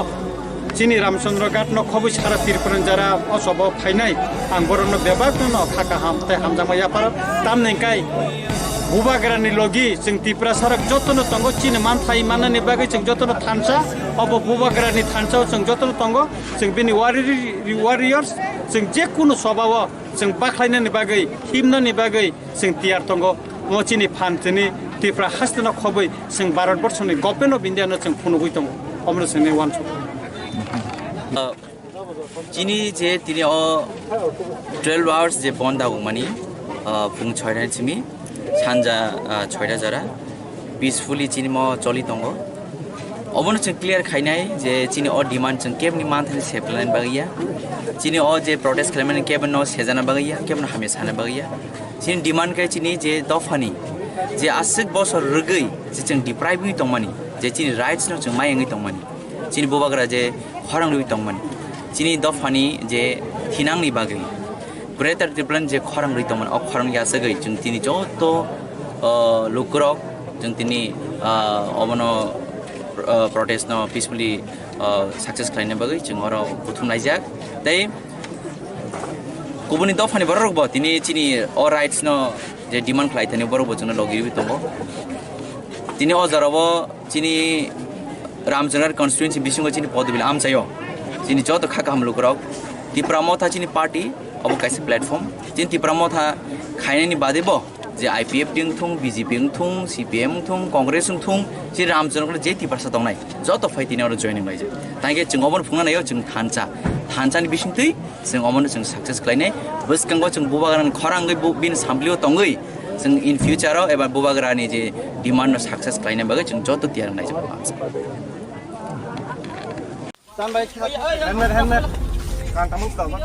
चिनि Ramchandra Ghat न खबै सारा Tripura जरा अ स्वभाव फाइनाय आं बरनो बेबाक न खाका हामते हामजामा यापार तामनि काय बुबाग्रानि लगी जों Tripura सारक जतन तंगो चिन मानथाय माननि बागै जों जतन थानसा अब बुबाग्रानि थानसाव जों जतन तंगो जों बिनि वारियर्स जों जेकुनु स्वभाव जों बाख्लायनानि बागै हिमनानि बागै जों तियार तंगो मचिनि फानथिनि Tripura हास्तन खबै जों भारतबर्षनि गभर्नमेन्ट अफ इन्डिया जों फुनुगै दङ अमर जोंनि वान चिनि जे तिनि 12 आवर्स जे बन्द आगुमानि फुं 6टा चिमि सानजा 6टा जरा पिसफुली चिनि म चलि दंगो अबनो जों क्लियर खायनाय जे चिनि अ डिमान्ड जों केबनि मानथनि सेप्लाइन बागैया चिनि अ जे प्रोटेस्ट खालामनाय केबन न सेजाना बागैया केबन हामे साना बागैया चिनि डिमान्ड काय चिनि जे दफानि जे आसिक बसर रगै जे जों डिप्राइभिं दंमानि जे चिनि राइट्स न जों मायङै दंमानि चिनि बुबाग्रा जे खरांनि दंमानि चिनि दफानि जे थिनांनि बागै Greater Tripura जे खरं रैतमन अ खरं यासगै जों तिनि जत लुकरक जों तिनि अबनो प्रोटेस्ट न पिसफुली सक्सेस खालायनो बागै जों अर बुथुमनायजाक तै गुबुननि दफानि बररब तिनि चिनि अ राइट्स न जे डिमान्ड खालायथानि बररब जों लगिबि दङ तिनि अजारब चिनि Ramchandra constituency बिसिङो चिनि पदबिल आमचायो चिनि जत खाका हम लुकरक Tripura मथा चिनि पार्टी अब कैसे प्लेटफॉर्म जिन Tripura मथा खायनायनि बादैबो जे IPF दिं थुं BJP थुं CPM थुं कांग्रेस थुं जे Ramchandra जे Tripura सा दंनाय जत फाइटिनि और जॉइनिं लायजे तांगे जों अबन फुंनानायाव जों थानसानि बिसिंथै जों अबन जों सक्सेस खालायनाय बसकांगो जों बुबाग्रानि खरांगै बिन सामब्लियो तंगै जों इन फ्यूचराव एबा बुबाग्रानि जे डिमान्ड सक्सेस खालायनाय बागै जों जत तियार नायजे helmet Kantamu kau kan?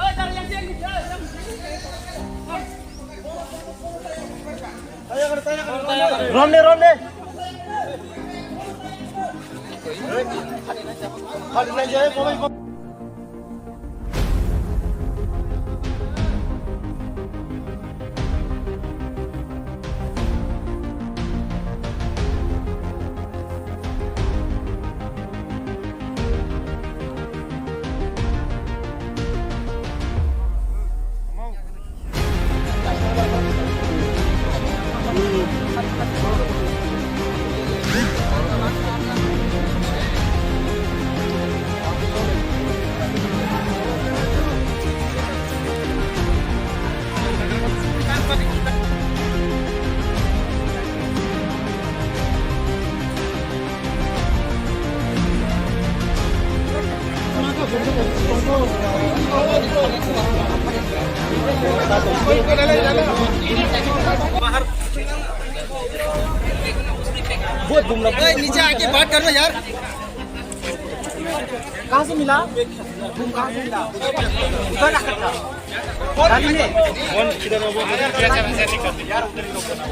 Ronde. Hari ni jaya kau. बहुत घूम रहा है। नीचे आके बात करना यार। कहाँ से मिला? तुम कहाँ से मिला? गाड़ी में।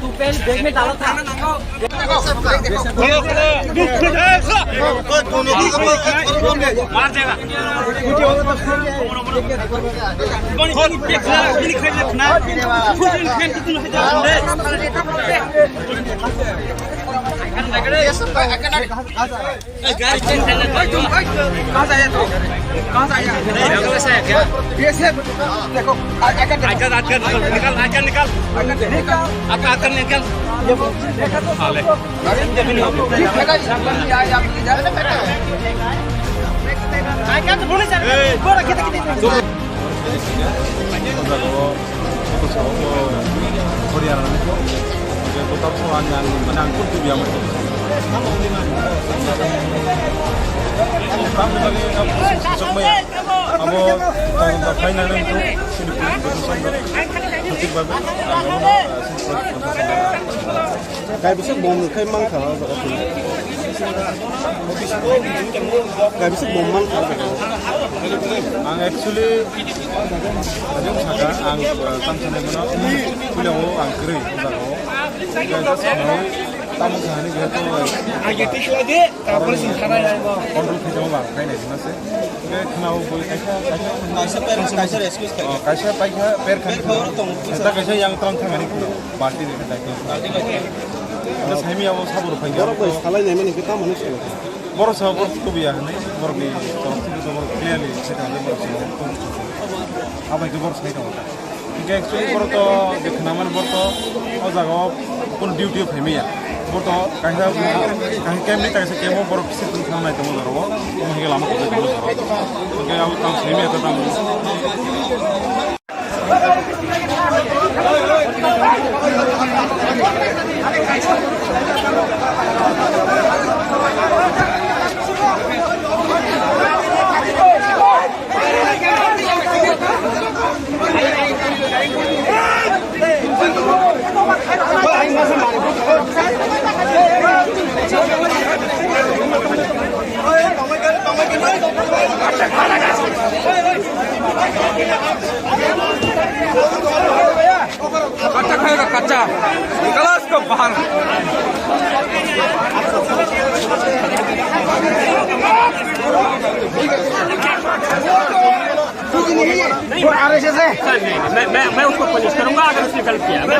तू पहले बैग में डाला था। देखो tetap soal yang menangkut itu dia mereka. Kami lagi semua abo final itu sini penting banget. Kayak bisa bom kayak mangka kalau kayak bisa bom mangka. Ang actually ada usaha ang tangan mana punya ang kiri usaha. Tamu sehari gitu. आगे tissue लगे तापर सिंखाना है वो kontrol kita mau pakai nih mas. Kayak kenal boy kaisa excuse kayak. Kaisa pakai per kan. Kita kaisa yang terang ini kuno. Party ini kita. Terus kami awal sabur pakai. Baru boy kalau ini mana kita manusia. Baru sabur tuh biar nih. Baru nih kalau itu baru clear nih. Kita ada baru sabur. Apa itu baru saya tahu. Jika actually baru to deknaman baru to oh jago pun duty kami ya. Baru kaisa kami tak bisa kemo baru bisa tentang naik temu dulu. Mungkin lama kita temu dulu. Mungkin aku tahu kami atau tamu. कच्चा खाएगा कच्चा निकाला इसको बाहर वो RSS है मैं उसको पनिश करूंगा अगर उसने गलत किया मैं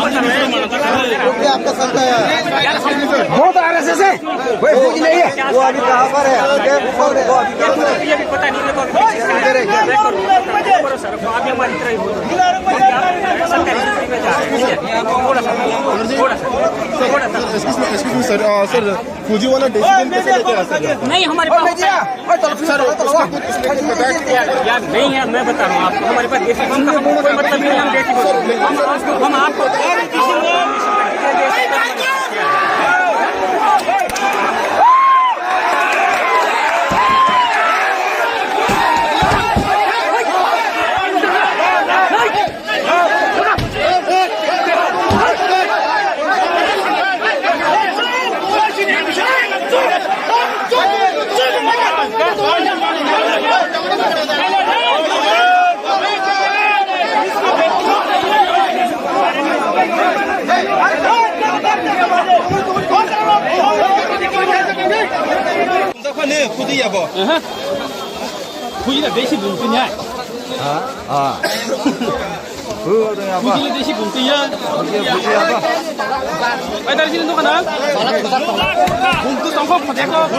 आपका संख्या है वो तो आरएसएस है वो फौजी नहीं है वो अभी कहां पर है ये भी पता नहीं मेरे को सर अभी हमारी तरह सरकारी में जा रहे हैं थोड़ा सा Excuse me sir, फौजी वाला डिसीजन कैसे लेके आ सकते हैं? नहीं हमारे पास सर यार नहीं है मैं बता रहा हूँ आपको हमारे पास देसी बम का कोई मतलब नहीं हम देसी हम आपको खुदी अब खुदी देसी बुंती है खुदी देसी बुंती है ada di sini tuh kan buntu tongkok poteko आप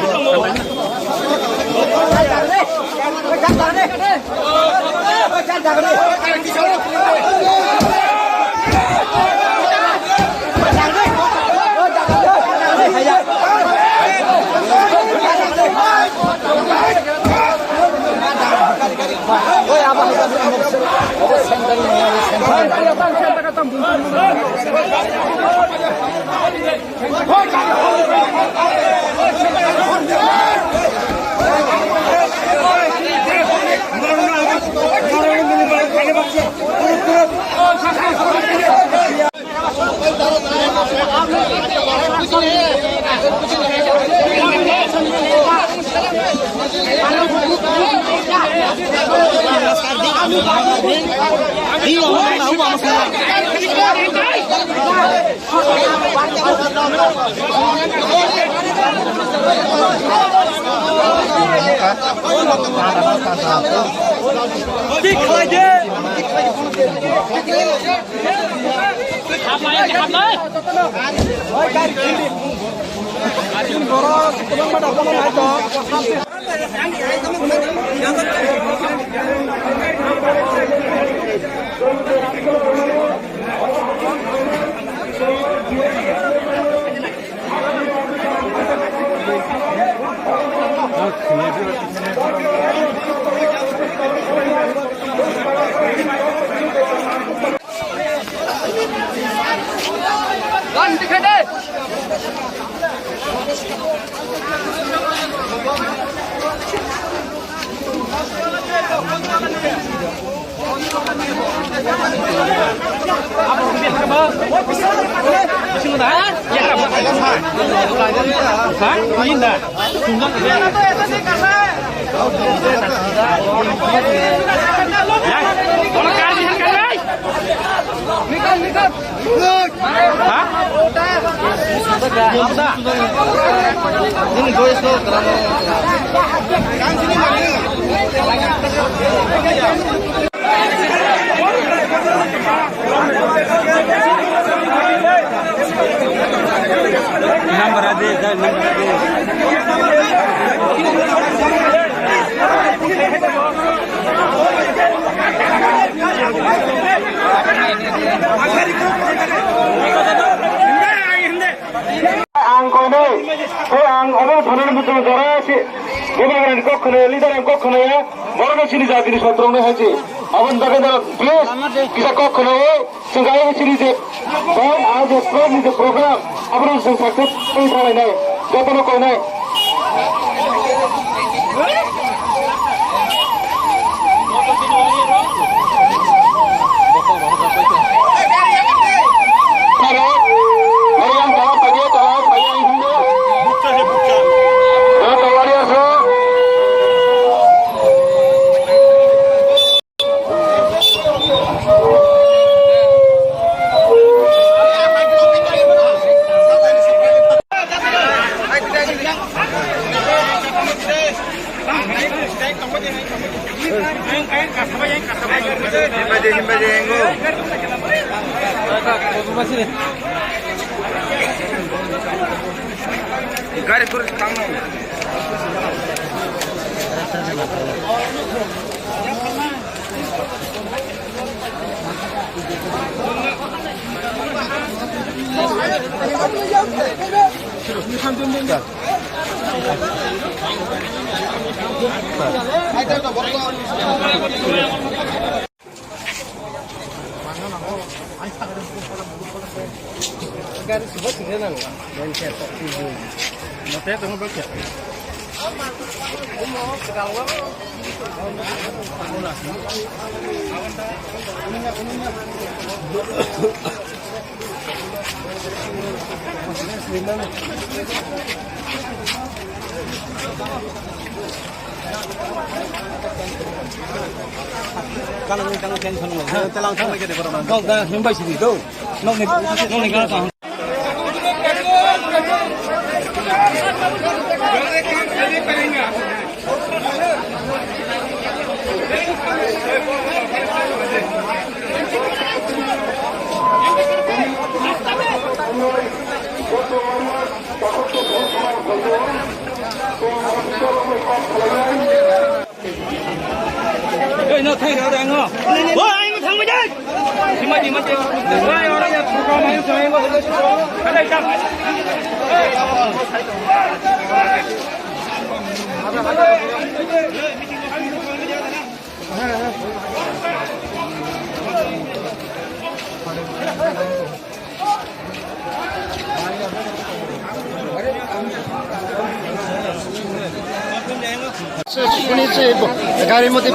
গাড়ির মধ্যে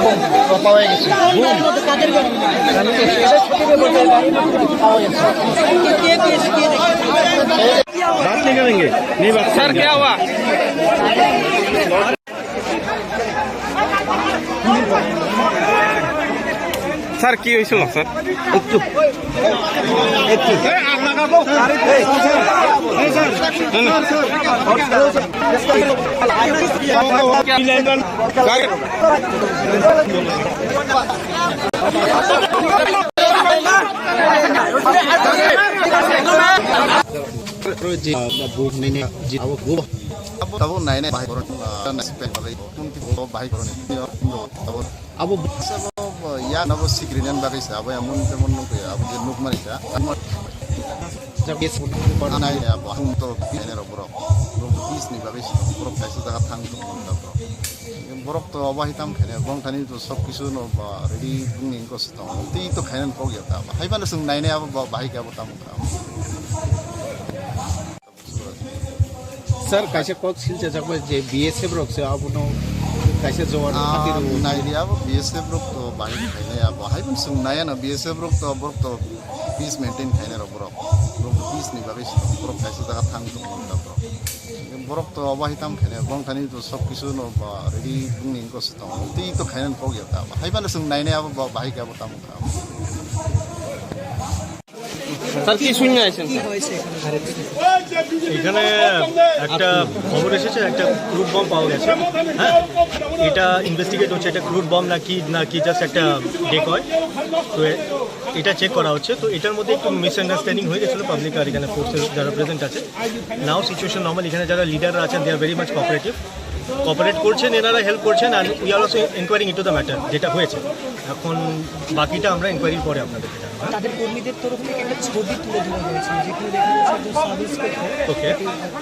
পাওয়া গেছে बात नहीं करेंगे नहीं बात सर क्या हुआ স্যার কি হয়েছিল স্যার একটু Tabo naine bahai koron spend bagai tunti bahai koron tabo abo ya nabo sigrinen bagai sa abo amun temon nuk ya abo je nuk mari sa jabis anai ya abo hum to bine ro bro bis ni bagai bro kaisa jaga thang to bro borok to abo hitam khane bong thani to sob kisu no ready bunging ko sto ti to khanen ko ya ta haiban sung naine abo bahai ka abo tam ka sir कैसे कौन सी जगह पर जे BSF रोक से आप उन्हों कैसे जवान खातिर नाइरिया वो बीएसएफ रोक तो बाहर खाने या बाहर भी सुन नया ना बीएसएफ रोक तो पीस मेंटेन खाने रो ब्रो पीस नहीं बाबी ब्रो कैसे जगह थांग तो ब्रो तो अब हितम खाने बंग थानी तो सब किसी नो रेडी बुनिंग को सतो तो खाने को गया था हाई बार सुन नया अब बाहर क्या बताऊं স্যার কি শুনে আছেন কি হয়েছে এখানে একটা খবর এসেছে একটা ক্রুড বম পাওয়া গেছে হ্যাঁ এটা ইনভেস্টিগেট হচ্ছে এটা ক্রুড বম নাকি জাস্ট একটা ডেকয় তো এটা চেক করা হচ্ছে তো এটার মধ্যে একটু মিসআন্ডারস্ট্যান্ডিং হয়ে গেছিলো পাবলিক আর এখানে ফোর্সেস যারা প্রেজেন্ট আছে নাও সিচুয়েশন নর্মাল এখানে যারা লিডাররা আছেন they are very much cooperate করছেন এনারা হেল্প করছেন আর we are also inquiring into the matter যেটা হয়েছে এখন বাকিটা আমরা ইনকোয়ারির পরে আপনাদেরকে জানাবো তাদের কর্মীদের তরফ থেকে একটা ছবি তুলে ধরা হয়েছে যেখানে দেখা যাচ্ছে যে সাব ইন্সপেক্টর ওকে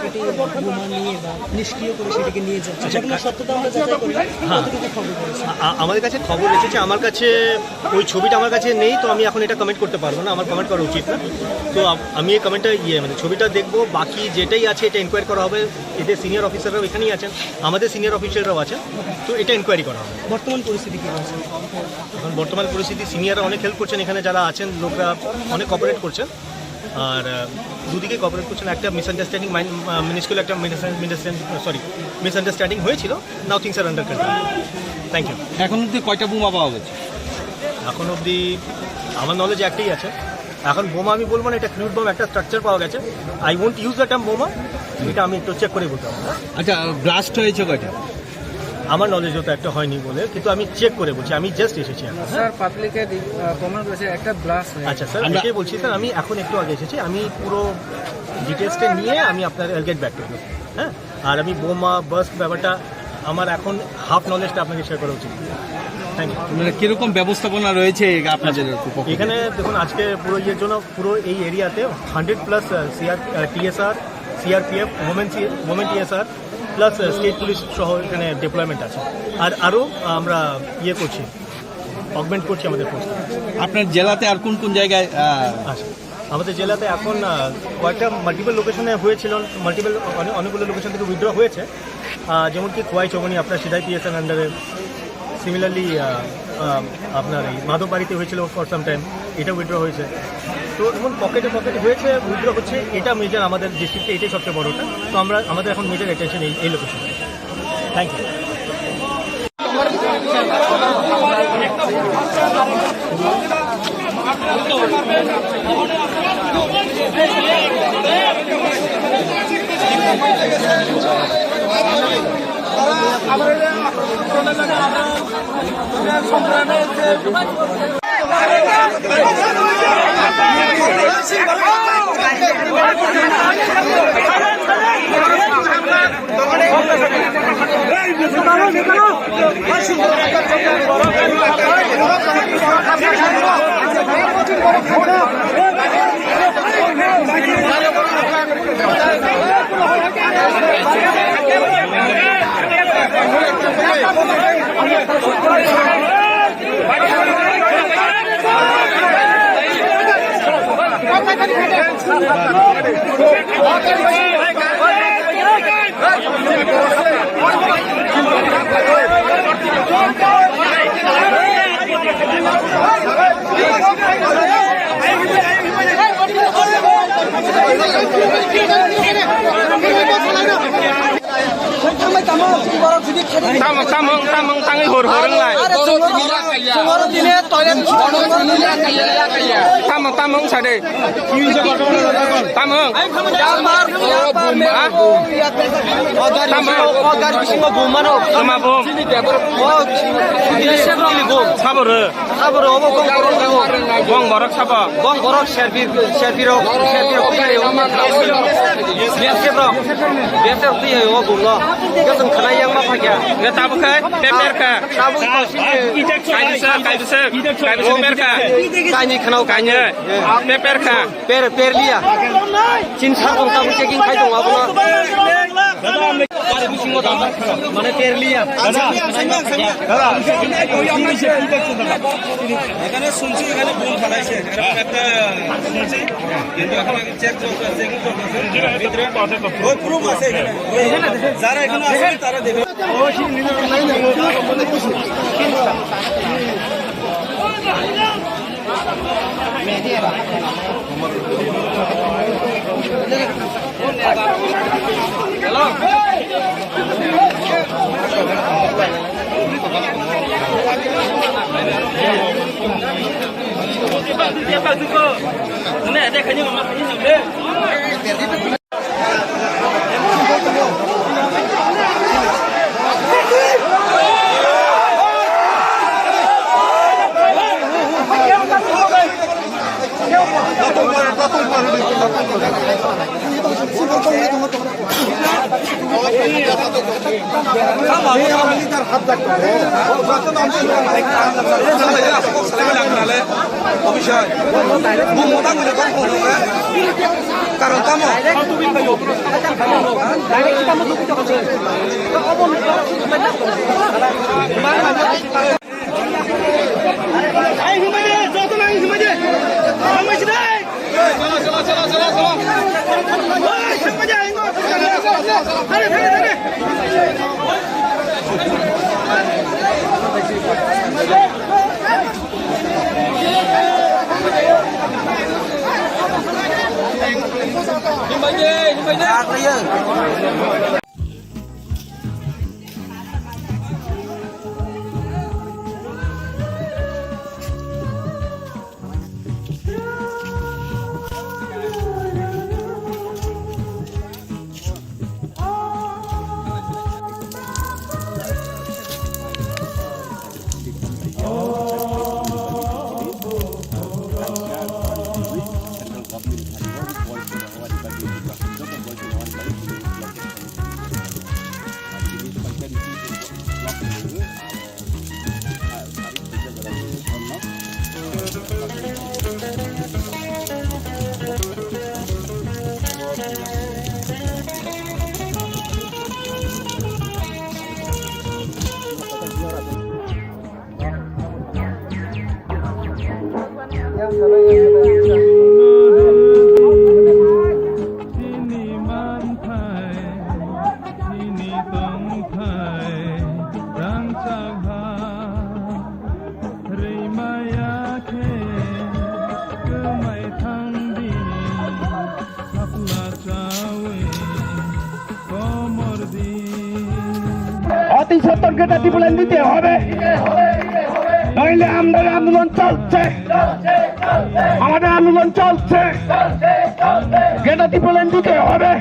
এটি বোমা নিয়ে বা নিষ্ক্রিয় করে সেটাকে নিয়ে যাচ্ছে সেগুলো সত্যতা আমরা যাচাই করি কতটুকু খবর পেয়েছি আমাদের কাছে খবর এসেছে আমার কাছে ওই ছবিটা আমার কাছে নেই তো আমি এখন এটা কমেন্ট করতে পারবো না আমার কমেন্ট করা উচিত না তো আমি এই কমেন্টটা মানে ছবিটা দেখবো বাকি যেটাই আছে এটা ইনকোয়ারি করা হবে এদের সিনিয়র অফিসাররাও এখানেই আছেন আমাদের সিনিয়র অফিসাররাও আছেন তো এটা ইনকোয়ারি করা হবে বর্তমান পরিস্থিতি কী আছে এখন বর্তমান পরিস্থিতি সিনিয়ররা অনেক হেল্প করছেন এখানে যারা আছেন লোকরা অনেক কোঅপারেট করছেন আর দুদিকে কোঅপারেট করছেন একটা মিসআন্ডারস্ট্যান্ডিং মিনিস্কুল একটা মিসআন্ডারস্ট্যান্ডিং হয়েছিল now things are under control thank you এখন অব্দি কয়টা বোমা পাওয়া গেছে এখন অবধি আমার নলেজ একটাই আছে এখন বোমা আমি বলবো না এটা ক্রুড বম একটা স্ট্রাকচার পাওয়া গেছে I won't use the term বোমা এটা আমি একটু চেক করে বলতে পারবো আচ্ছা ব্লাস্ট হয়েছে কয়টা আমার নলেজ তো একটা হয়নি বলে কিন্তু আমি চেক করে বলছি আমি জাস্ট এসেছি স্যার পাবলিকে কমেন্ট করেছে একটা ব্লাস্ট আচ্ছা স্যার এটাই বলছি স্যার আমি এখন একটু আগে এসেছি আমি পুরো ডিটেলসটা নিয়ে আমি আপনার গেট ব্যাক করবো হ্যাঁ আর আমি বোমা বাস্ট ব্যাপারটা আমার এখন হাফ নলেজটা আপনাকে শেয়ার করা উচিত থ্যাংক ইউ মানে কিরকম ব্যবস্থাপনা রয়েছে আপনাদের এখানে দেখুন আজকে পুরো ইয়ের জন্য পুরো এই এরিয়াতে 100+ TSR CRPF women TSR plus state police সহ এখানে ডিপ্লয়মেন্ট আছে আর আরও আমরা ইয়ে করছি অগমেন্ট করছি আমাদের ফোর্স আপনার জেলাতে আর কোন কোন জায়গায় আচ্ছা আমাদের জেলাতে এখন কয়েকটা মাল্টিপল লোকেশনে হয়েছিল অনেকগুলো লোকেশন থেকে উইথড্র হয়েছে যেমন কি খোয়াই চৌমনি আপনার সিধাই পিএসএন আন্ডারে সিমিলারলি আপনার এই মাধববাড়িতে হয়েছিল ফর সাম টাইম এটা উইথড্র হয়েছে তো এমন পকেটে হয়েছে উইথড্র হচ্ছে এটা মেজর আমাদের ডিস্ট্রিক্টে এটাই সবচেয়ে বড়টা তো আমাদের এখন মেজর অ্যাটেনশন এই লোকেশনে thank you Come tamang tangi hor-horeng lai. Tamang sade. Tamang. Sama bom. Bong borok sapa? Bong borok Sherpiro. Biasa tu ya, bom lo. Kita kena yang apa ya? Nggak tahu kan? Peper kan? Tahu kayu besar. Peper kan? Kayu kenal kayu. Peper kan? Per liya. Cinta kong tahu checking kayu dong apa lo? Mana per liya? এখানে শুনছি এখানে bomb ফেলাইছে এরকম একটা শুনছি কিন্তু এখন আগে চেক চলছে ভিতরে ওই প্রুফ আছে এখানে যারা এখানে আছে তারা দেবে কারণ কামো অতি সতর্কতা টিপুলেন দিতে হবে, নইলে আমাদের আন্দোলন চলছে, আমাদের আন্দোলন চলছে। গেটা টিপুলেন দিতে হবে,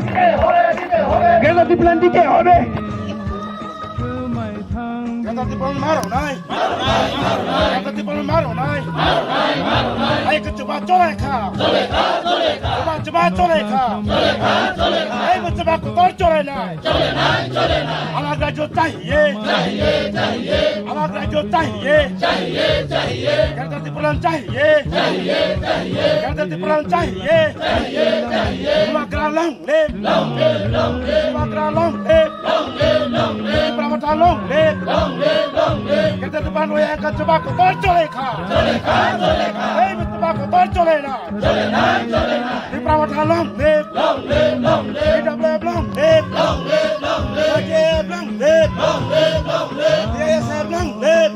গেটা টিপুলেন দিতে হবে। মারো নাই, মারো নাই, এই চুপা চলে খা, চুপা চলে খা, এই চুপা তোর চলে না। আমার রাজ্য চাইয়ে, আমার রাজ্য চাইয়ে, গণতন্ত্র প্রধান চাইয়ে, গণতন্ত্র প্রধান চাইয়ে। Sumatera long live, Sumatera long live, Sumatera long live. Kita depan waya kan coba kotor cole kha, hey coba kotor cole na, Sumatera long live, kita long live, long live, long live,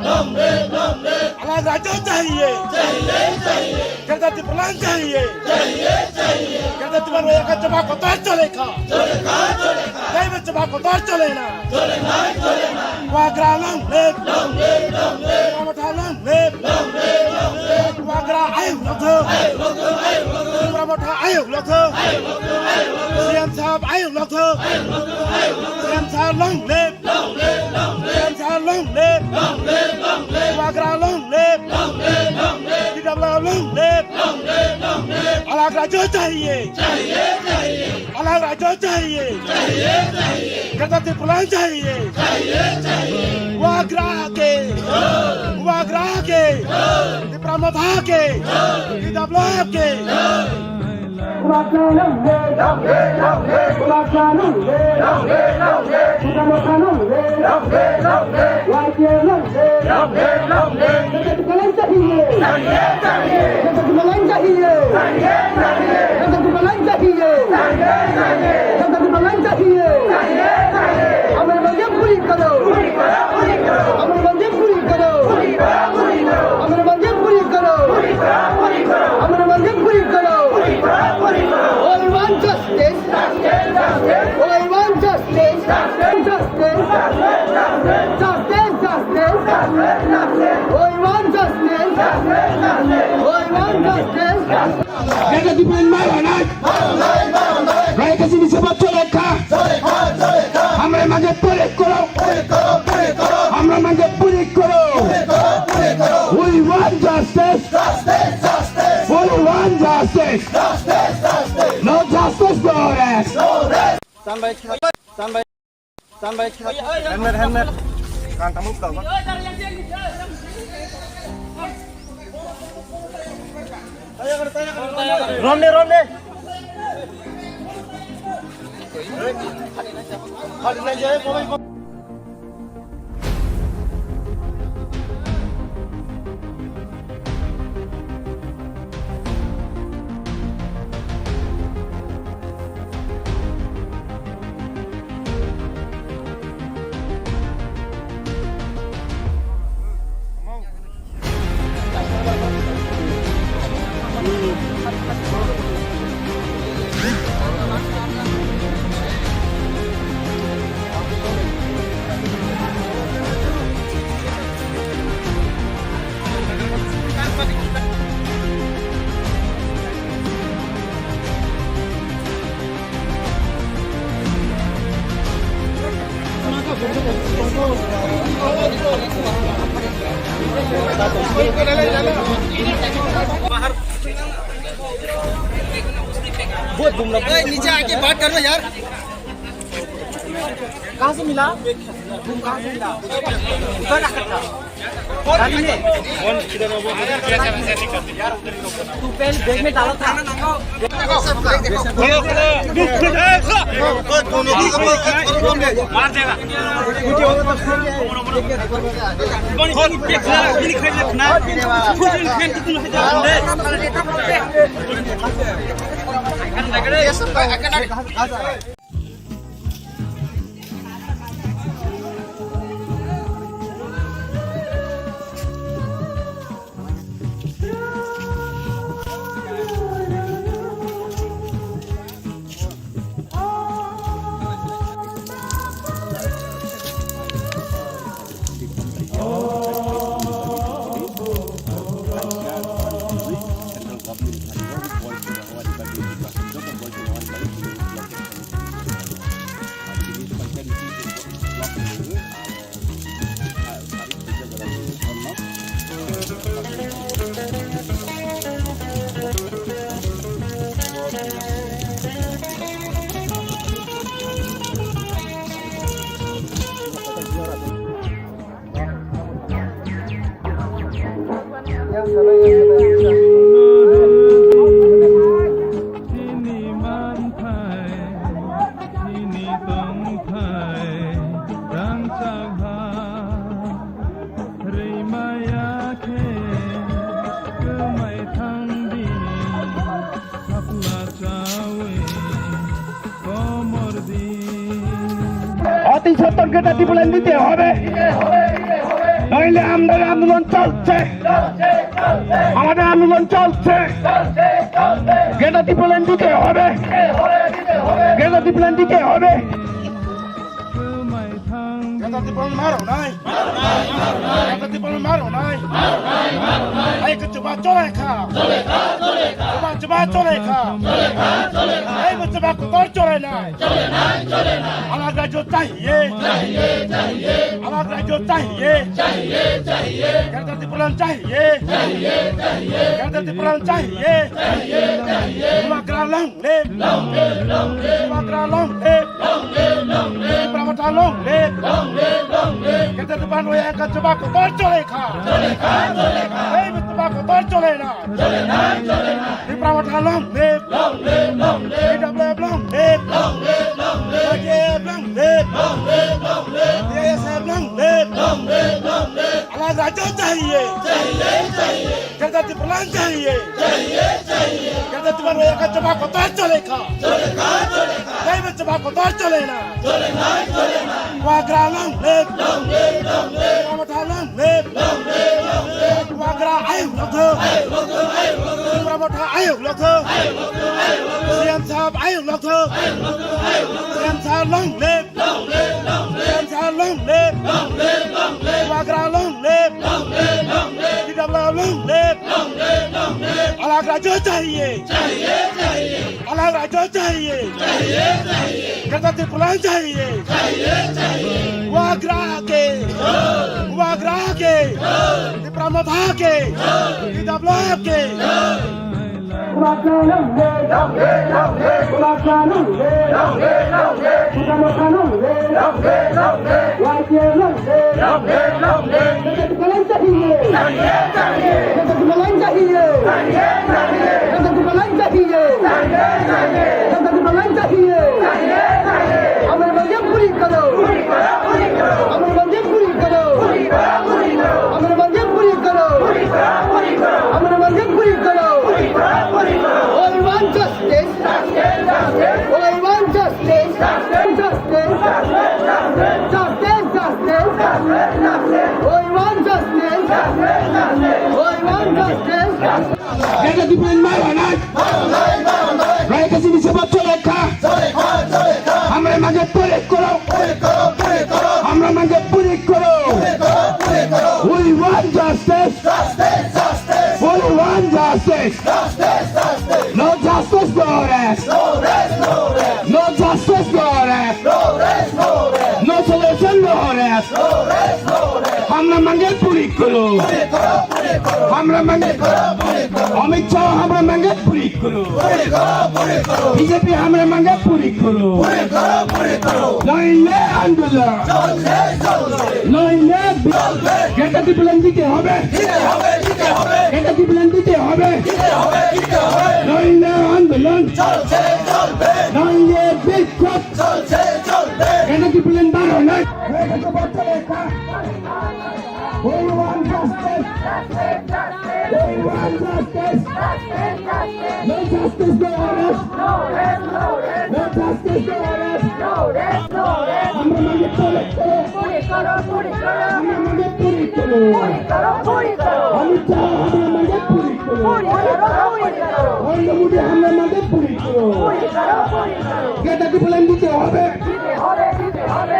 Allah raja चाहिए, kita depan चाहिए, kita depan waya kan coba kotor cole kha, hey বাচ্চা কথা চলে না ওয়াগরা long লেপ প্রমোটা long লেপ ওয়াগরা আয়ু loath প্রমোটা আয়ু লথ সিএম সাহেব আয়ু লথ সিএম সাহেব লং লেপ সিএম সাহেব লং লেপ ওয়াগরা লং লেপ डबला लंग लेप अलग राज्य चाहिए अलग राज्य चाहिए गणतंत्र त्रिपुरा चाहिए वागरा के त्रिपुरा मधा के डबला के Mereka dibeli malam, mereka sini sebab coleka. Hamre mangga pulik koro, hamre mangga pulik koro. We want justice, we want justice. No justice, no rest. Stand by, stand by. Helmet. Kan tamu kau. Ronde. Hari ni jaya boleh. बहुत घूम रहा है। नीचे आके बात करो यार। कहाँ से मिला? तुम कहाँ से मिला? उधर आकर था। गाड़ी में? तू पहले बैग में डाला था। मार देगा। অতি সতর্কতা টিপুলেন দিতে হবে, নইলে আমাদের আন্দোলন চলছে, আমাদের আন্দোলন চলছে। গেটা টিপুলেন দিতে হবে, গেটা টিপুলেন দিতে হবে। Ganti pon maro nai. Ganti pon maro nai. Ai ke coba colek kha. Coba colek kha. Ai ke coba kotor colek nai. Anak rajo चाहिए. Anak rajo चाहिए. Ganti pon चाहिए. Ganti pon चाहिए. Magra long live. Magra long live. Pramata long live. Kita depan waya ka coba kotor chole kha. Hey coba kotor chole na. Di Pramata long live. Di double long live. Aje long live. Ye se long live. Alag rajo चाहिए. Kita di pelan चाहिए. Kita depan waya ka coba kotor chole kha. Hey coba kotor chole na. Wagra long live. Pramata long live. Wagra ayuk lokho. Pramata ayuk lokho. Siam sab ayuk lokho. Siam sab long live. Siam sab long live. Wagra long live. Didabla long live. Alag rajo चाहिए. Alag rajo चाहिए. Kata tipulan चाहिए. Wagra ke. Di Pramata ke. Di Dabla ke. Kita dibeliin malah naik. Mereka sini sebab colek kah? Hamre manggil pulik koro. Hamre manggil pulik koro. We want justice. We want justice. No justice, no rest. No justice, no rest. No solution, no rest. Hamre manggil pulik koro. Hamre manggil Amit Shah हमारे मांगे पूरी करो BJP हमारे मांगे पूरी करो नईले आंदोलन नईले गेटा की बुलंदी के होबे गेटा की बुलंदी के होबे नईले आंदोलन नईले बिल्कुल गेटा की बुलंदी बारो ना We want justice. We want justice. No justice, no arrest. No justice, no arrest. Hamra mangi pulik karo. Hamra mangi pulik karo. Amit Shah hamra mangi pulik karo. Narendra Modi hamra mangi pulik karo. Geta ki bulandi te hobe.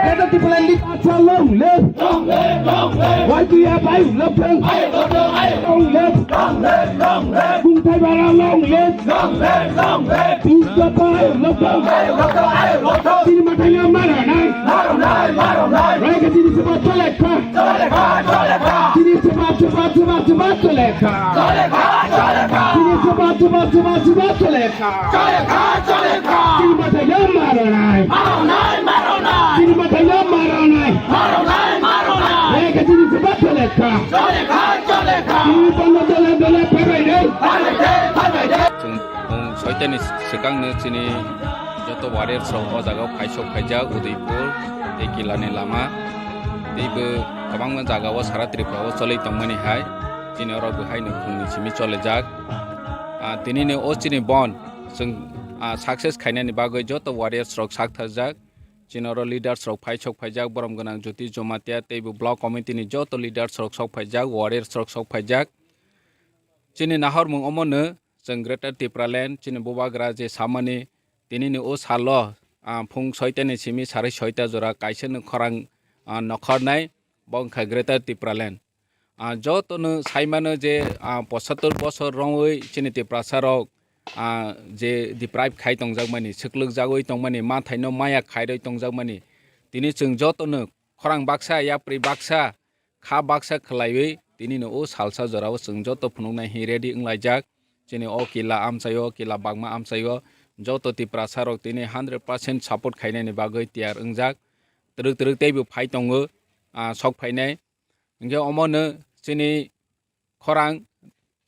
Geta ki bulandi acha long live. Why do you have ayuk lokho? Long live. Kung Thai bara long live. Peace lokho ayuk lokho. Sini matanya maro nai. Raika sini sebab colek kah? Sini sebab colek kah? Sini sebab colek kah? Sini matanya maro nai. Sini matanya maro nai. Raika sini sebab colek kah? Sini pandai dole perai deh. सैतानि सिगांनो जोंनि जत' वारियार्सआव अ जायगायाव फायसक फायजाक उदयपुर दैकिलानि लामा दैबो गोबां जायगायाव सारा त्रिपुरायाव चलैदोंमोनहाय दिनै अराव बेहायनो फुंनिसिम चलेजाक दिनैनो अ चिनि बन जों साक्सेस खायनायनि बागै जत' वारियार्सआव साकथारजाक दिनै अराव लिडार्सआव फायसक फायजाक बरम गोनां ज्योति जमातिया दैबो ब्लक कमिटिनि जत' लिडार्सआव सक फायजाक वारियार्सआव सक फायजाक दिनै नाहर मुं अमनो जों ग्रेटार त्रिपुरालेण्ड चिनि बबाग्रा जे सामानि दिनैनो ओ साल फुं 6टानिसिम 6:30 जरा कायसोनो खरां नखरनाय बंखा ग्रेटर टिप्रालेन जतनो साइमानो जे 75 बছর रङै चिनि टिप्रासारक जे डिप्राइभ खाइ तंजाकमानि सोक्लोक जागै तंमानि मा थाइनो माया खाइरै तंजाकमानि तिनि जों जतनो खरां बाक्सा याप्रि बाक्सा खा बाक्सा खलायै तिनिनो ओ सालसा जराव जों जत फुनुंनाय हिरेदि इंलाइजाक चिनि ओ किला आमसायो किला बागमा आमसायो जत टिप्रासारक तिनि 100% सापर्ट खाइनायनि बागै तियार इंजाक तरक तरक तेबो फाइ तंगो सक फाइनाय इंगे अमनो चिनि खरां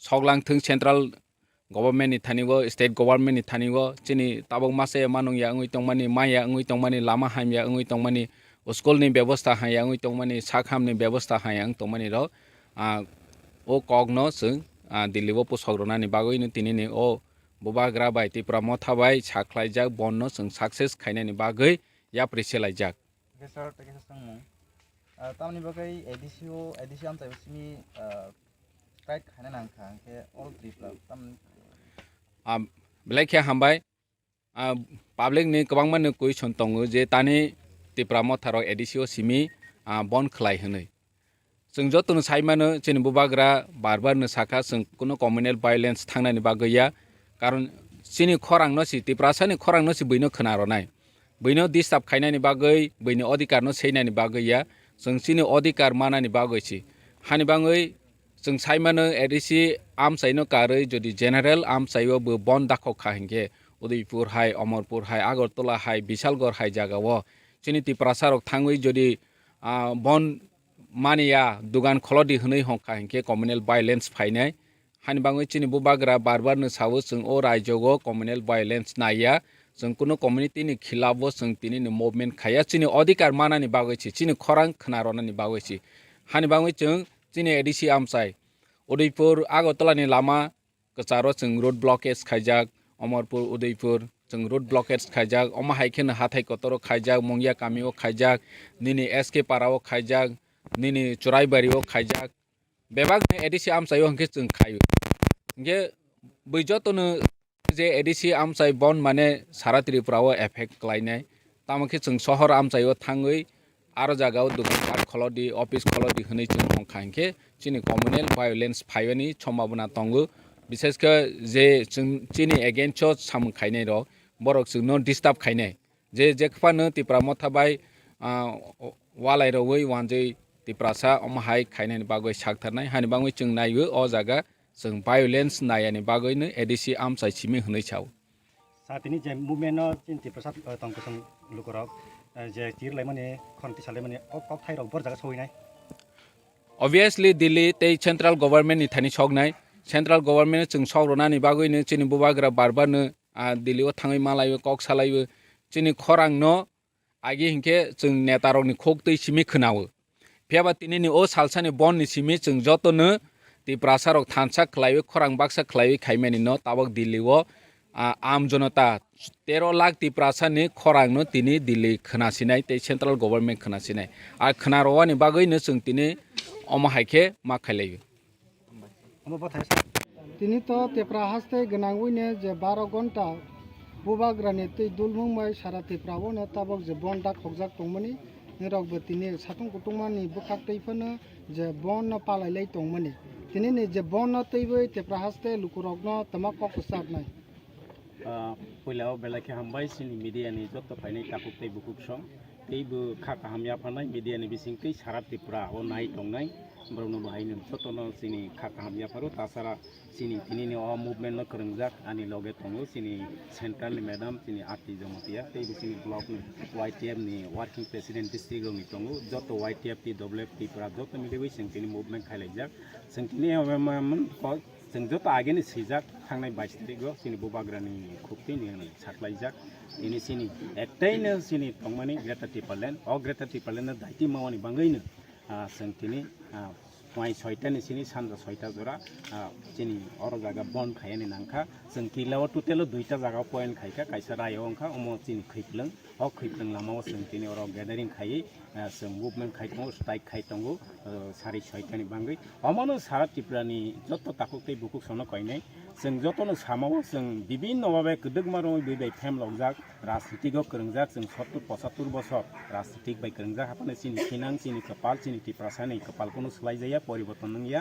सकलांथों सेंट्रल गभर्नमेंट नि थानिगो स्टेट गभर्नमेंट नि थानिगो चिनि ताबक मासे मानुंया अंगै तंमानि माया अंगै तंमानि लामा हामिया अंगै तंमानि स्कुल नि व्यवस्था हाया अंगै तंमानि साखाम नि व्यवस्था हाया अंग तंमानि र ओ कगनो जों दिल्लीबो पोसग्रनानि बागैनो तिनिनि ओ बुबाग्रा बाय टिप्रा मथाबाय साख्लायजाक बननो जों सक्सेस खायनायनि बागै या प्रिसेलायजाक सर तके संमु तामनि बागै एडिसि आमसाय बिसिनि राइट खायना नांखा के अल ट्रिप ताम बेलायखे हामबाय पाब्लिक नि गोबां माने कुइसन दङो जे तानि टिप्रा मथाराव एडिसिओ सिमि बन खलाय होनै जों जतनो साइमानो चिनि बुबाग्रा बारबारनो साखा जों कुनो कम्युनेल भायोलेंस थांनायनि बागैया कारण चिनि खरांनो सि टिप्रासानि खरांनो सि बैनो खोनारनाय बैनो डिस्टार्ब खायनायनि बागै बैनो अधिकारनो सैनायनि बागैया जों चिनि अधिकार मानानि बागैसि हानि बागै जों साइमानो एडिसि आमसायनो कारै जदि जेनारेल आमसायो बो बन दाखो खाहिंगे उदयपुर हाय अमरपुर हाय आगरतला हाय विशालगढ़ हाय जागाव चिनि टिप्रासारक थाङै जदि बन मानिया दुगान खलदि होनै हंखा हिंके कम्युनेल भायोलेंस फाइनाय हानि बागै चिनि बुबाग्रा बारबारनो सावो जों ओ राज्यगो कम्युनेल भायोलेंस नाया जों कुनो कम्युनिटी नि खिलाफो जों तिनि मुभमेंट खाया चिनि अधिकार मानानि बागैसि चिनि खरां खोनारनानि बागैसि हानि बागै जों चिनि एडिसि आमसाय उदयपुर आगरतलानि लामा कचारो जों रोड ब्लकेज खायजाक अमरपुर उदयपुर जों रोड ब्लकेज खायजाक अमा हाइखेन हाथाय कतरो खायजाक मंगिया कामिओ खायजाक निनि एसके पाराओ खायजाक निनि चुराइबारिओ खायजाक बेबाग एडिसि आमसायो हंके जों खायो इंगे बैजतनो जे एडिसि आमसाय बन माने सारा त्रिपुराओ एफेक्ट खालायनाय तामखे जों सहर आमसायो थाङै आरो जागाव दुकानदार खलदि ऑफिस खलदि होनै जों हंखांके चिनि कम्युनेल भायोलेंस फायनि सम्भावना दङो विशेषकर जे जों चिनि एगेन्स्ट साम खायनाय र बरक जों नो डिस्टार्ब खायनाय जे जेखफानो टिप्रा मथाबाय वालाय रवै वानजै टिप्रासा अमहाय खायनायनि बागै सागथारनाय हानि बागै जों नायो अ जागा जों भायोलेंस नायानि बागैनो एडिसि आमसाय सिमि होनै साव साथिनि जे मुभमेन्ट चिन टिप्रासा तंकसं लुकराव जे तिरलाय माने खन्ति साले माने अक थाइराव बर जागा सौयनाय obviously दिल्ली ते सेंट्रल गवर्नमेंट नि थानि सगनाय सेंट्रल गवर्नमेंट जों सग्रनानि बागैनो चिनि बुबाग्रा बारबारनो दिल्लीआव थाङै मालायो कक सालायो चिनि खरांनो आगे हिंके जों नेतारकनि खोगतै सिमि खोनावो फेबा तिनिनि ओ सालसानि बननि सिमि जों जतनो टिप्रासारक थानसा खलायो खरां बाक्सा खलायो खायमेनि न ताबक दिल्लीआव आम जनता 13 लाख टिप्रासानि खरांनो तिनि दिल्ली खोनासिनाय ते सेंट्रल गवर्नमेंट खोनासिनाय आर खोनारवानि बागैनो जों तिनि अमहायखे मा खालायो तिनि तो तेप्रा हास्ते गनांगुइने जे 12 घंटा बुबाग्रानि तै दुलमुंबाय सारा तेप्रावनो ताबक जे बन दा खगजाक तंमनि निरकबो तिनि साथुं कुटुंमानि बुखाक तैफोनो जे बन पालायलै तंमनि तिनि नि जे बन तैबै तेप्रा हास्ते लुकुरकनो तमा कक साबनाय पहिलाव बेलाखे हामबाय सिनि मिडियानि जत फाइनाय ताकुक तै बुकुक सं तैबो खाका हामया फानाय मिडियानि बिसिं तै सारा त्रिपुरा ओ नाय तंनाय ब्रनो बाहायनो जतनो सिनि खाका हामया फारो तासारा सिनि तिनिनि ओ मुभमेन्ट न करंजाक आनि लगे तंगो सिनि सेंट्रल मैडम सिनि आरटी जमतिया तै बिसिनि ब्लक नि वाईटीएफ नि वर्किंग प्रेसिडेंट डिस्ट्रिक्ट नि तंगो जत वाईटीएफ टी डब्ल्यूएफ टी प्रा जत मिलेबै सिंतिनि मुभमेन्ट खायलायजाक सिंतिनि मन जों जत आगेनि सिजाक थांनाय 22 तारिखआव सिनि बुबाग्रानि खुक्तिनि साख्लायजाक दिनै सिनि एकटाइनो सिनि तंमानि ग्रेटर टिप्रालेण्ड अ ग्रेटर टिप्रालेण्ड दायथि मावनि बांगैनो जों दिनै माइ 6टानि सिनि सानजा 6टा जरा सिनि अर जागा बन खायनि नांखा जों किलाव टोटेल 2टा जागा पॉइंट खायखा कायसा रायो अंखा अमो सिनि खैप्लं अ खैप्लं लामाव जों दिनै अर गैदारिं खायै जों मुभमेन्ट खायतंगो स्ट्राइक खायतंगो 6:30टानि बांगै अमनो सारा त्रिपुरानि जत ताकुक तै बुकुक सनो कयनाय जों जतनो सामाव जों বিভিন্ন ভাবে কদগমারই বই ফেম লগজাক রাজনীতিক করংজাক जों 70-75 বছর রাজনীতিক বাই করংজাক হাপনে চিনি কিনাং চিনি কপাল চিনি টিপ্রাসানি কপাল কোনো সলাই যায়া পরিবর্তন নংয়া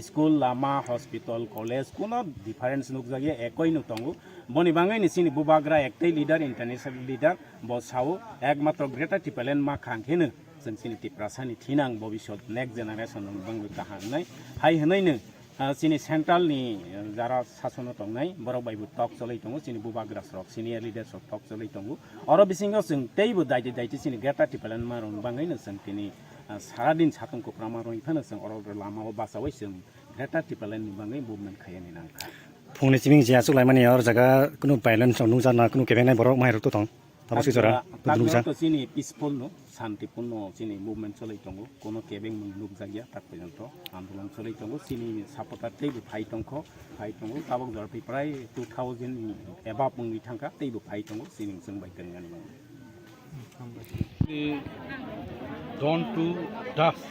স্কুল লামা হসপিটাল কলেজ কোনো ডিফারেন্স নুকজাগিয়া একই নুতঙ্গু বনি বাঙাই নিচিনি বুবাগ্রা একটাই লিডার ইন্টারন্যাশনাল লিডার বসাও একমাত্র গ্রেটার টিপ্রালেন মা খাंखेनो जों चिनि टिप्रासानि थिनां भबिष्यत नेक्स्ट जेनारेशन बांगो काहांनाय हाय हनैनो चिनि सेंट्रलनि जारा शासन दंनाय बरक बायबो टक चलै दङ चिनि बुबाग्रा सरक सिनियर लिडार्स अफ टक चलै दङ अरो बिसिङो जों दैबो दाइते चिनि ग्रेटार टिप्रालेन मारन बाङैनो जों तिनि सारा दिन सातंको प्रामारन फनो जों अरो लामाव बासावै जों ग्रेटार टिप्रालेन बाङै मुभमेन्ट खायनि नांखा फुंनि चिमिं जिया सुलाय माने और जगह कुनु बायलेन्स नुजाना कुनु केबेनाय बरक माइरतो दं ताबो सिजरा दुनुजा तो चिनि पीसफुल नो शान्तिपूर्ण चिनि मुभमेन्ट चलै दङ कोनो केबें मुलुग जागिया ता पर्यन्त आन्दोलन चलै दङ चिनि सापोर्टार दैबो फाइ दङ ताबो जरपि प्राय 2000 एबा पुंनि थांका दैबो फाइ दङ चिनि जों बायगोनगानि Dawn to dusk.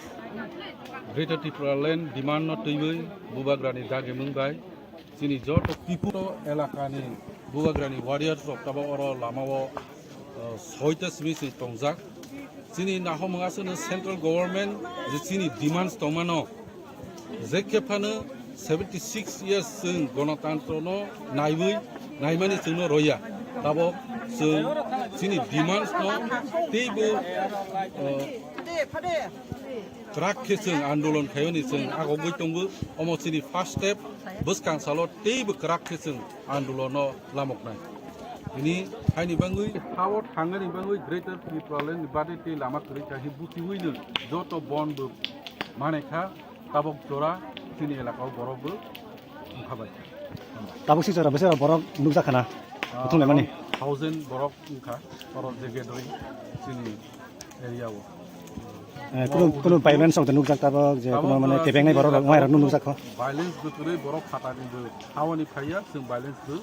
Greater Tipraland demand not to be Bubagrani Dagemungbai. Sini Jot of people Elakani Bubagrani warriors of Taboro Lamawo Soitas Miss Tongzak. Sini Nahomasan central government, the Sini demands Tomano. Zekepana 76 years soon Gonatantono, Naimani Suno Roya. Tabo Sini demands no table. Terakhir जों आन्दोलन खायनि जों आगोबै दंबो अमसिनि first step बसखां सालो दैबो तerakhir जों आन्दोलनाव लामकनाय बिनि हायनि बाङै हाव थांगनि बाङै ग्रेटार टिप्रालेन्ड बादिति लामा करै थाहि बुतिवैनो जत बनबो मानेखा ताबक जरा तिनि एलाकाव बरबो ओंखाबाय ताबक सिजरा बेसे बरक नुजाखाना बुथुमनाय माने 1000 बरक ओंखा बरक जेगेदरै जोंनि एरियाव কোনো ভাইলেন্স হতে নুক জাকতাবো যে কোনো মানে কেবেংনাই বড় মাইরা নুক জাকো ভাইলেন্স বতরে বড় খাটানিबो हावनि फाया जों भाइलेन्सबो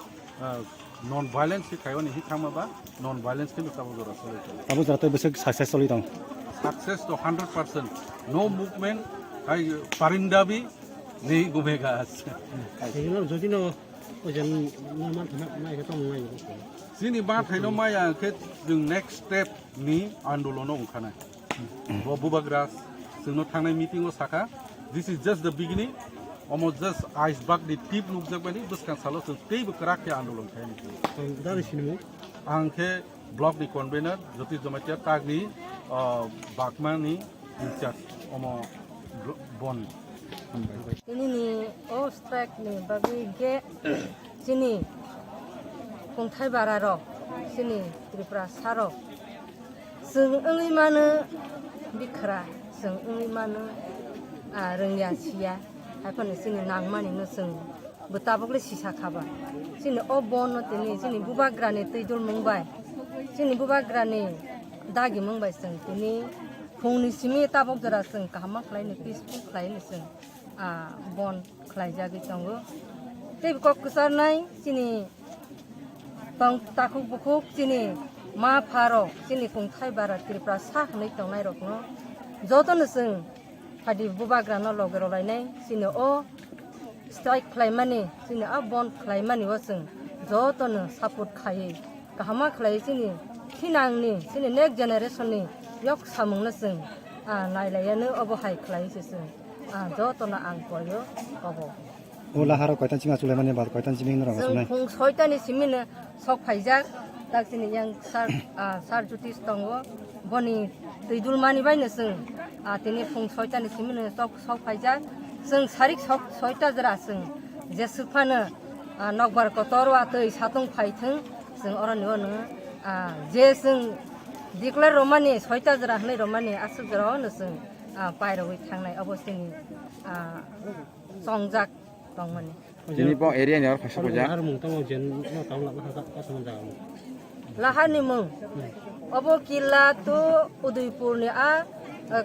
नन भाइलेन्स खायनि हि थामाबा नन भाइलेन्स के लुकाबो जरा सलै ताबो जराते बेसे सक्सेस सलै दं सक्सेस तो 100% नो मुभमेन्ट हाय पारिन्दाबि नि गुमेगास एनो जदि न ओजन मा थाना नायखौ दं नाय सिनि बा थाइनो माया के जों नेक्स्ट स्टेप नि आन्दोलनाव ओंखारनाय Bubagras, जोंनो थांनाय मिटिंआव साखा this is just the beginning almost just iceberg the tip नुकजाक बायदि बसखां सालो जों दैबो तerakhir आन्दोलन खायनि दानि सिनिमु आंखे ब्लक नि कन्वेनर ज्योतिष जमातिया तागनि बागमानि इनचार्ज अमो बन ini o strike ni babi ge sini kongthai bararo sini tripura saro जों ओइ मानो बिखरा जों ओइ मानो रोंलिया सिया हायफोरनो जोंनि नांमानिनो जों बोताबकले सिसा खाबा जोंनि अ बन तिनि जोंनि बुबाग्रानि दैदुल मंबाय जोंनि बुबाग्रानि दागि मंबाय जों तिनि फुंनि सिमि ताबक जरा जों कामा खलायनो पिसफुल खलायनो जों बन खलायजागि दंगो दैबक कुसारनाय जोंनि बं ताखु बुखुक जोंनि मा फारो जोंनि खुंथाय बारा त्रिपुरा सा होनाय दंनाय रखनो जतनो जों फादि बुबाग्रानो लगेरलायनाय जोंनि अ स्ट्राइक खालायमानि जोंनि आ बन खालायमानिबो जों जतनो सापर्ट खायो गाहामा खालायो जोंनि खिनांनि जोंनि नेक्स्ट जेनेरेशननि यक सामुंनो जों नायलायानो अबहाय खालायो जों जतनो आं कयो अबो ओला हारो कयतान सिमा सुलाय माने बार कयतान सिमिं रंगा सुनाय जों फुं 6टानि सिमिनो सक फाइजाक दाक्सिनि yang sar jutis tongo boni दैदुलमानि बायनो जों तिनि फुं 6टानि सिमिनो सक फाइजाक जों सारिक 6टा जरा जों जे सुफानो नगबार कतरवा तै सातुं फाइथों जों अरनियो नो जे जों दिक्लेर रमानि 6टा जरा हनै रमानि आसु जरा नो जों पायरवै थांनाय अबस्थिनि संजाक दंमोन Ini pong area ni orang pasal kerja. Lahani mung, abo kila tu Udaipur ni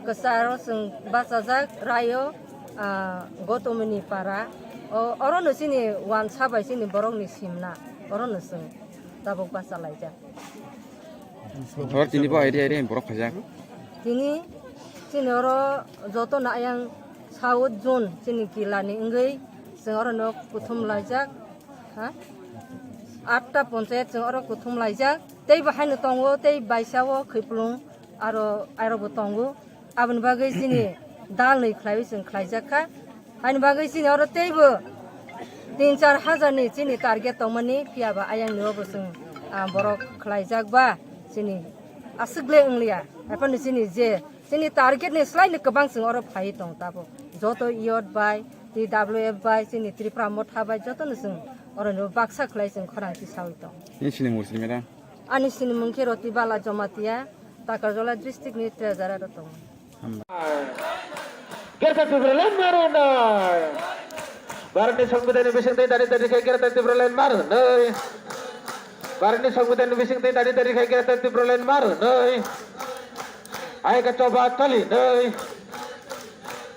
kesaro seng basajak rayo gotomini para. Orang nasi ni wan sabai sini borong ni simna. Orang nasi tabuk basal aja. Orang ini pong area ni borong kerja. Sini orang joto nak yang South Zone sini kila ni enggay. जों अरनो बुथुम लायजाक ha 8টা panchayat जों आरो कुथुम लाइजाक तै बाहायनो दंगो तै बाइसावो खैप्लुं आरो आरोबो दंगो आबन बागै जिनि दाल नै ख्लाय जों ख्लायजाखा आइन बागै जिनि आरो तैबो 3-4 हाजारनि जिनि टार्गेट दंमोननि पियाबा आयां निवबो जों बरक ख्लायजाकबा जिनि आसुग्ले अंलिया एफोरनि जिनि जे जिनि टार्गेटनि स्लाइलि गोबां जों आरो फाय दं दाबो जत इयत बाय DWF बाय जिनि त्रिपुरा मथा बाय जतनो जों आरो बाक्सा ख्लाय जों खरांथि सावै दं निसिनि मुसलि मेडा आनि सिनि मुंखे रति बाला जमातिया ताकाजला डिस्ट्रिक्टनि ट्रेजारार दं Gerta Tibralan Marunai Barani Sambudan Bising dari Gerta Tibralan Marunai Barani Sambudan Bising dari Gerta Tibralan Marunai Ai ka coba toli nai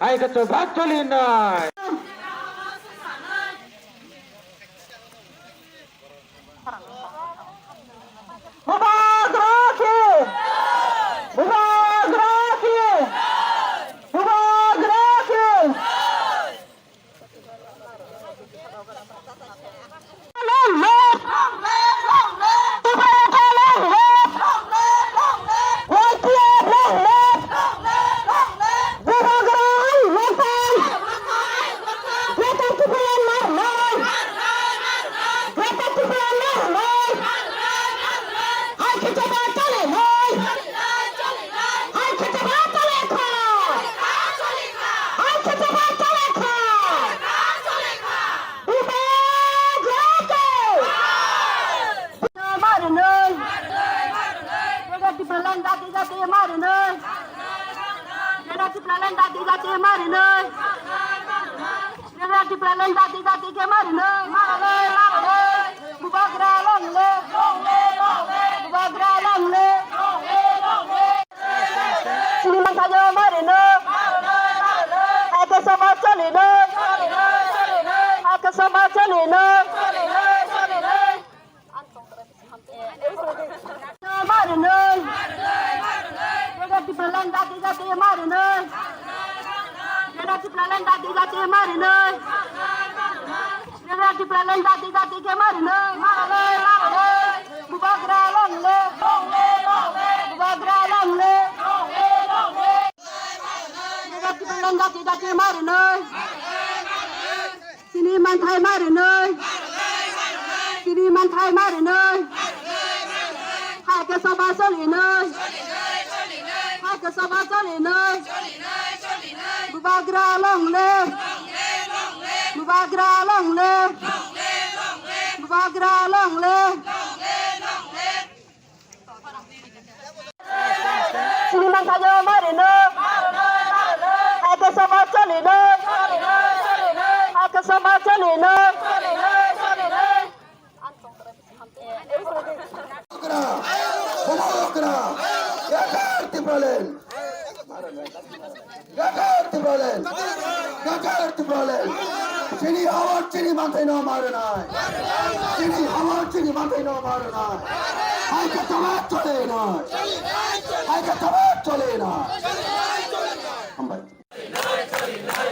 Ai ka coba toli nai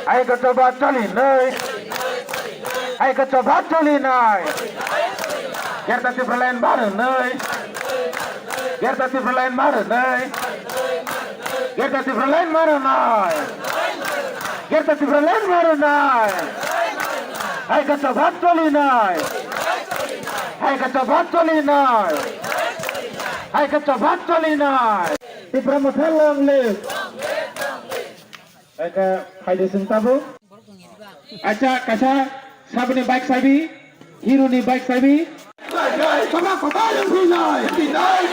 Ai ka coba toli nai Ai ka coba toli nai Gerta Tibralan baru nai Gerta Tibralan baru nai Gerta Tibralan baru nai Gerta Tibralan baru nai Ai ka coba toli nai Ai ka coba toli nai Ai ka coba toli nai Tibra Muthalang live Eka Haide Sentabu Acha Kasha Sabni bike sabi Hero ni bike sabi Sama kotaran pinai Pinai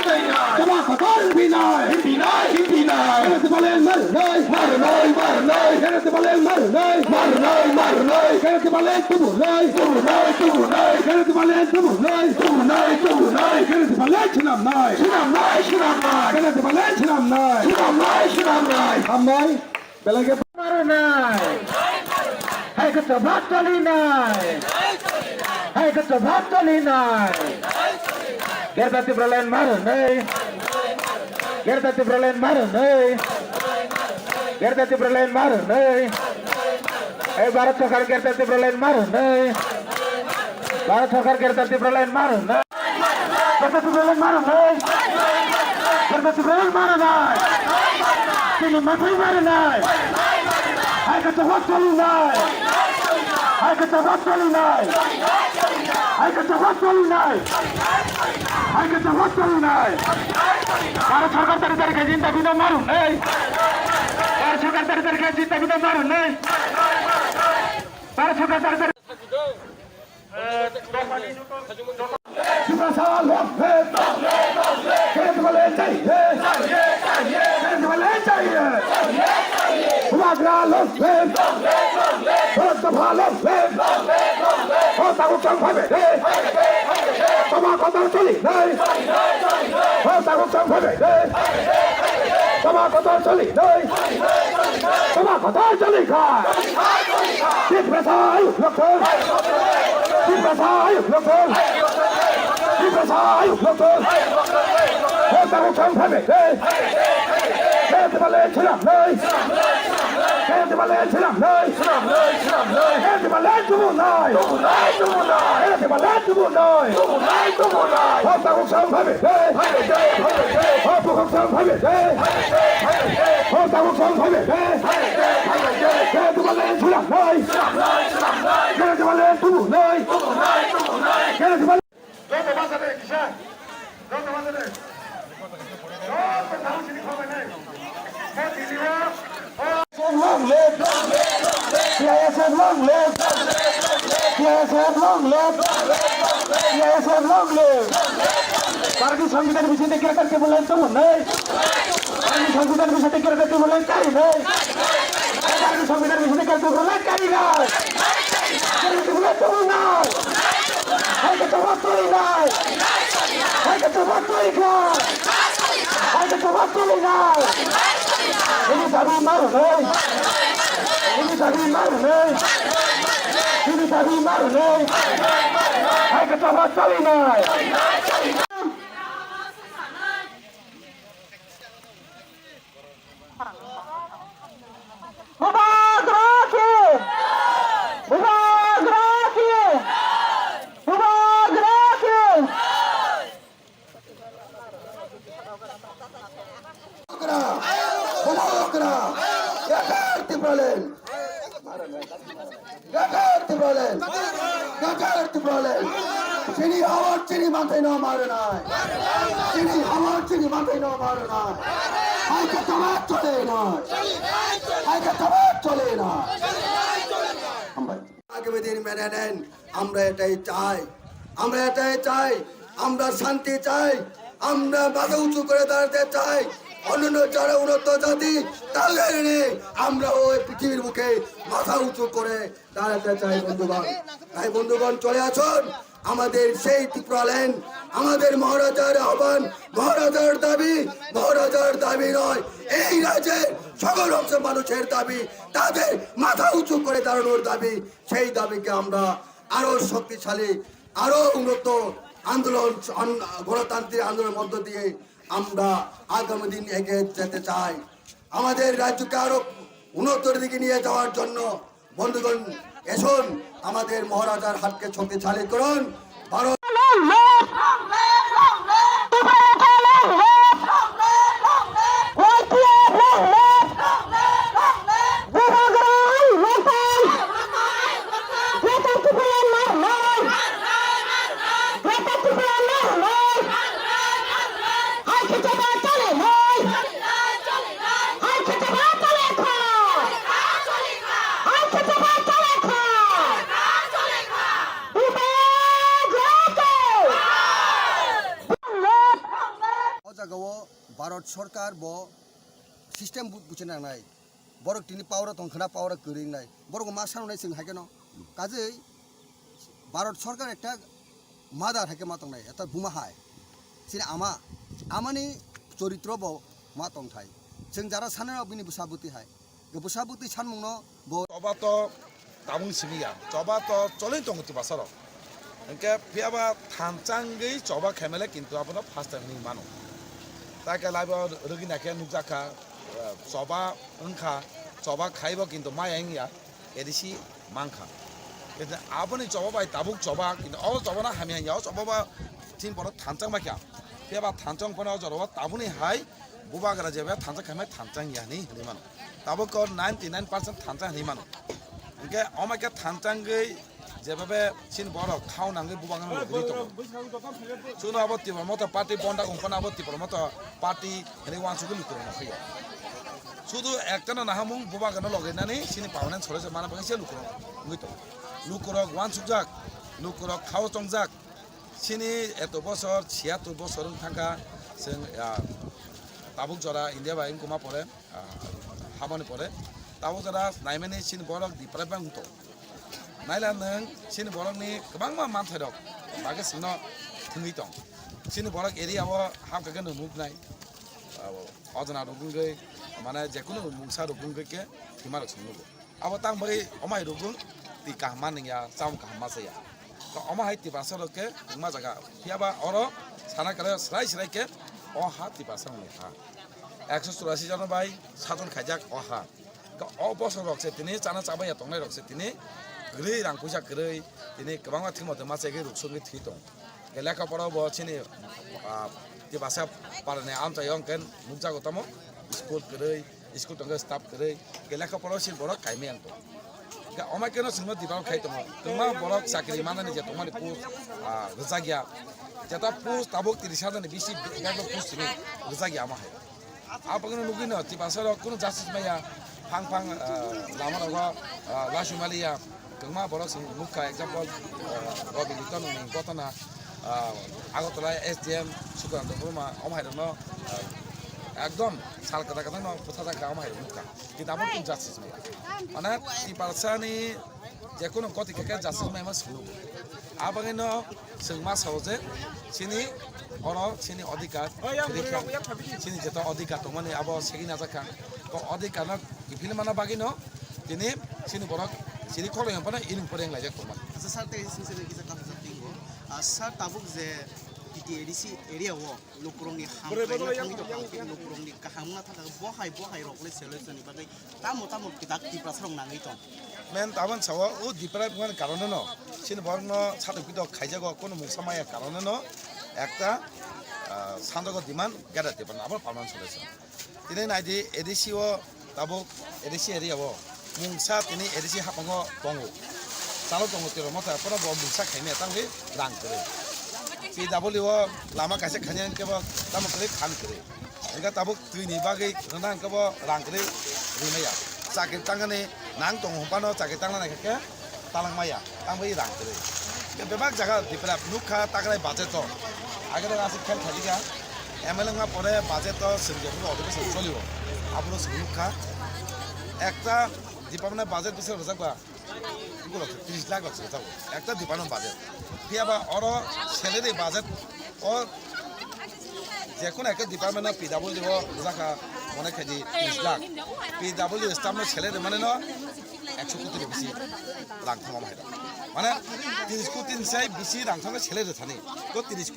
Sama kotaran pinai Pinai Pinai Kena sebalen marunai Marunai Marunai Kena sebalen marunai Marunai Marunai Kena sebalen tubunai Tubunai Tubunai Kena sebalen tubunai Tubunai Tubunai Kena sebalen chinamnai Chinamnai Chinamnai Kena sebalen chinamnai Chinamnai Chinamnai Amai Belagi marunai Hai ka coba toli nai Hai ka coba toli nai Gerta Tibralan marunai Gerta Tibralan marunai Gerta Tibralan marunai Bharat Sarkar Gerta Tibralan marunai Bharat सरकार kereta Tipraland marah na. Kereta Tipraland marah na. Kereta Tipraland marah na. Sini Matri marah na. Hai kata wat chali na. Hai kata wat chali na. Hai kata wat chali na. Hai kata wat chali na. Bharat सरकार तारी के जिंदा बिना मारू नहीं। भारत सरकार तारी के जिंदा बिना मारू नहीं। भारत सरकार तारी long live, PISF long live, PISF long live, PISF long live. Parti संविधान विषय में क्या करके बोले तो नहीं, parti संविधान विषय में क्या करके बोले क्या नहीं, parti संविधान विषय में क्या करके बोले क्या नहीं, करके बोले तो नहीं, है कि तो बात तो नहीं, है कि तो बात तो नहीं, है कि तो बात तो नहीं. Ini sabi maru nih, ini sabi maru nih, ini sabi maru nih. Hai kecoba cali nih. Bubar geraki, bubar geraki, bubar geraki. Sini awak sini mantai no maru nai. Sini awak sini mantai no maru nai. Hai katawa chole nai. Hai katawa chole nai. আগামী দিন মেনে নেন, আমরা এটাই চাই, আমরা এটাই চাই, আমরা শান্তি চাই, আমরা মাথা উঁচু করে দাঁড়াতে চাই। অন্যান্য যারা উন্নত জাতি তাদের নিয়ে আমরা ওই পৃথিবীর মুখে মাথা উঁচু করে দাঁড়াতে চাই বন্ধুগণ। তাই বন্ধুগণ চলে আসুন, আমাদের সেই ত্রিপুরাল্যান্ড, আমাদের মহারাজার আহ্বান, মহারাজার দাবি, মহারাজার দাবি নয়, এই রাজ্যের সকল অংশ মানুষের দাবি, তাদের মাথা উঁচু করে দাঁড়ানোর দাবি। সেই দাবিকে আমরা আরো শক্তিশালী, আরো উন্নত আন্দোলন, গণতান্ত্রিক আন্দোলনের মধ্য দিয়ে আমরা আগামী দিন এগিয়ে যেতে চাই। আমাদের রাজ্যকে আরো উন্নতির দিকে নিয়ে যাওয়ার জন্য বন্ধুগণ এসুন, আমাদের মহারাজার হাতকে শক্তিশালী করুন। ভারত भारत सरकार बो सिस्टेम बुझे नांनाय बरक तिनि पावर तंखना पावर करिं नाय बरक मा साननाय जों हागेन काजै भारत सरकार एकटा मादार हाके मा तंनाय एटा बुमा हाय सिनि आमानि चरित्र बो मा तंथाय जों जारा सानना बिनि बुसाबुति हाय बुसाबुति सानमुंनो बो चबा तो तामुं सिबिया चबा तो चलै तंगति बासार एके फियाबा थानचांगै चबा खेमेले किन्तु आपनो फास्ट टाइम नि मानो ताके लाइबा रगि नाके नुजाखा चबा ओंखा चबा खाइबा किन्तु मायाइया एदिसि मांखा কিন্তু আপনি জবাবাই তাবুক জবা কিন্তু অ জবা না হামি হাইয়াও জবাবা তিন বড় থানচাং মাইকা পেবা থানচাং পনাও জবা তাবুনি হাই বুবাগরা যেবে থানচাং খাইমাই থানচাং ইয়ানি হনি মানো তাবুক 99% থানচাং হনি মানো ইনকে অমাইকা থানচাং গই যেভাবে চিন বড় খাও নাঙ্গই বুবাগান লগি তো শুনো আবত্তি মতো পার্টি বন্ডা কোম্পানি আবত্তি মতো পার্টি হনি ওয়ানসুকে লুকুরে না ফিয়া শুধু একটা না হামুং বুবাগান লগাইনানি চিনি পাওয়ানেন সরেছে মানে বাকি লুকুরো বুঝতো লুকুরক ওয়ানসুকজাক লুকুরক খাও চংজাক চিনি এত বছর 76 বছর থাকা जों তাবুক জরা ইন্ডিয়া বাহিনী কুমা পড়ে হামানি পড়ে তাবুক জরা নাইমানি চিনি বরক দিপ্রায় বাংতো नायला नों चिन बरकनि गोबां मानथाय दं बागे सिनो थुङै दं चिन बरक एरियाव हामखागोन नुबनाय अजना रुगुंगै माने जेकुनु मुंसा रुगुंगैके थिमार संनुगो अब तां बरै अमाय रुगुं ति काहमा नया चाम काहमा जाया तो अमा हाय तिबासरके मा जागा फियाबा अरो साना करे स्राय स्रायके अ हा तिबासर हा 184 जन बाय सातन खायजाक अ हा तो अ बसर रकसे तिनि जाना चाबाया तंनाय रकसे तिनि गृह रां पैसा गृह दिनै गोबां थिमदों मासेगे रुक्सुनि थि दं लेखा फरावबो चिनि भाषा पारनाय आमचायाव अंकेन मुगजागो तमो स्कुल गृह दंग स्टाफ गृह लेखा फराव सिन बर कायमे आंतो अमायकेनो सिंह दिबाव खाय दङ तमा बर साख्रि मानानि जे तमानि पोस्ट रजागिया जेता पोस्ट ताबुक 30 जन बिसि बेगो पोस्ट नि रजागिया मा हाय आपगनो नुगिनो ति भाषा कुनु जासिस माया फां फां लामा रगा लासुमालिया गोमा बर सिं मुखा एग्जाम्पल रबि लिटन गतना আগতলা एसडीएम सुकान्त ब्रह्मा अमायरनो एकदम साल कथा कथा न फथा जाका अमायर मुखा किताबो कुन जासिस माने ति पारसानि जेकुनु गति केके जासिस मा सुनु आबगेनो जोंमा सावजे सिनि अरो सिनि अधिकार सिनि जेता अधिकार तो माने अब सेगिना जाका तो अधिकार न गिफिल माना बागिनो दिनै सिनि बरक सिनि खले हपना इनिं परें लायजा तमा अच्छा सर ते सिनसे किसा काम जातिंगो सर ताबुक जे टीटीएडीसी एरिया वो लोकरंनि हामनि तो लोकरंनि काहामना थाका बहाय रकले सलुशननि बागै तामो किताब दिप्रासरं नाङै दं मेन ताबन सावा उ दिप्रा बुन कारण न सिनि बरनो सातपिद खायजागो कोनो मुसामाया कारण न একটা সান্দগ দিমান গেরাতে পান আবার পালন চলেছে দিনে নাইদি এডিসিও তাবুক এডিসি এরিয়াও মুংসা তিনি এডিসি হাপাঙ্গ দঙ্গো চালো দঙ্গো তের মতা পরা ব মুংসা খাইনে তাंगे রাং করে পিডব্লিউ লামা কাছে খানে কেব তাম করে খান করে এগা তাবুক তুইনি বাগै নাং কেব রাং করে রিমায়া চাকে তাंगाने নাং দङ হপানো চাকে তাंना নাইকে তালাংমায়া তাंबै রাং করে बेबाग जगह दिपरा नुखा तागराय बाजेट आगे आसे खेल खालिगा एमएलए मा परे बाजेट सिंजेबो अधिवेशन चलियो आपलो नुखा एकटा डिपार्टमेंट बाजेट बिसर रजाबा गुलो 30 लाख लक्ष जाबो एकटा डिपार्टमेंट बाजेट फियाबा अरो सैलरी बाजेट और जेखुन एक डिपार्टमेंट पीडब्ल्यू रजाका मने खेदि 30 लाख पीडब्ल्यू स्टाफ न सैलरी माने न 100 कोटी बेसि लाख थामा मायदा माने 30 कोटी साय बिसि रांथांगा सैलरी थानि तो 30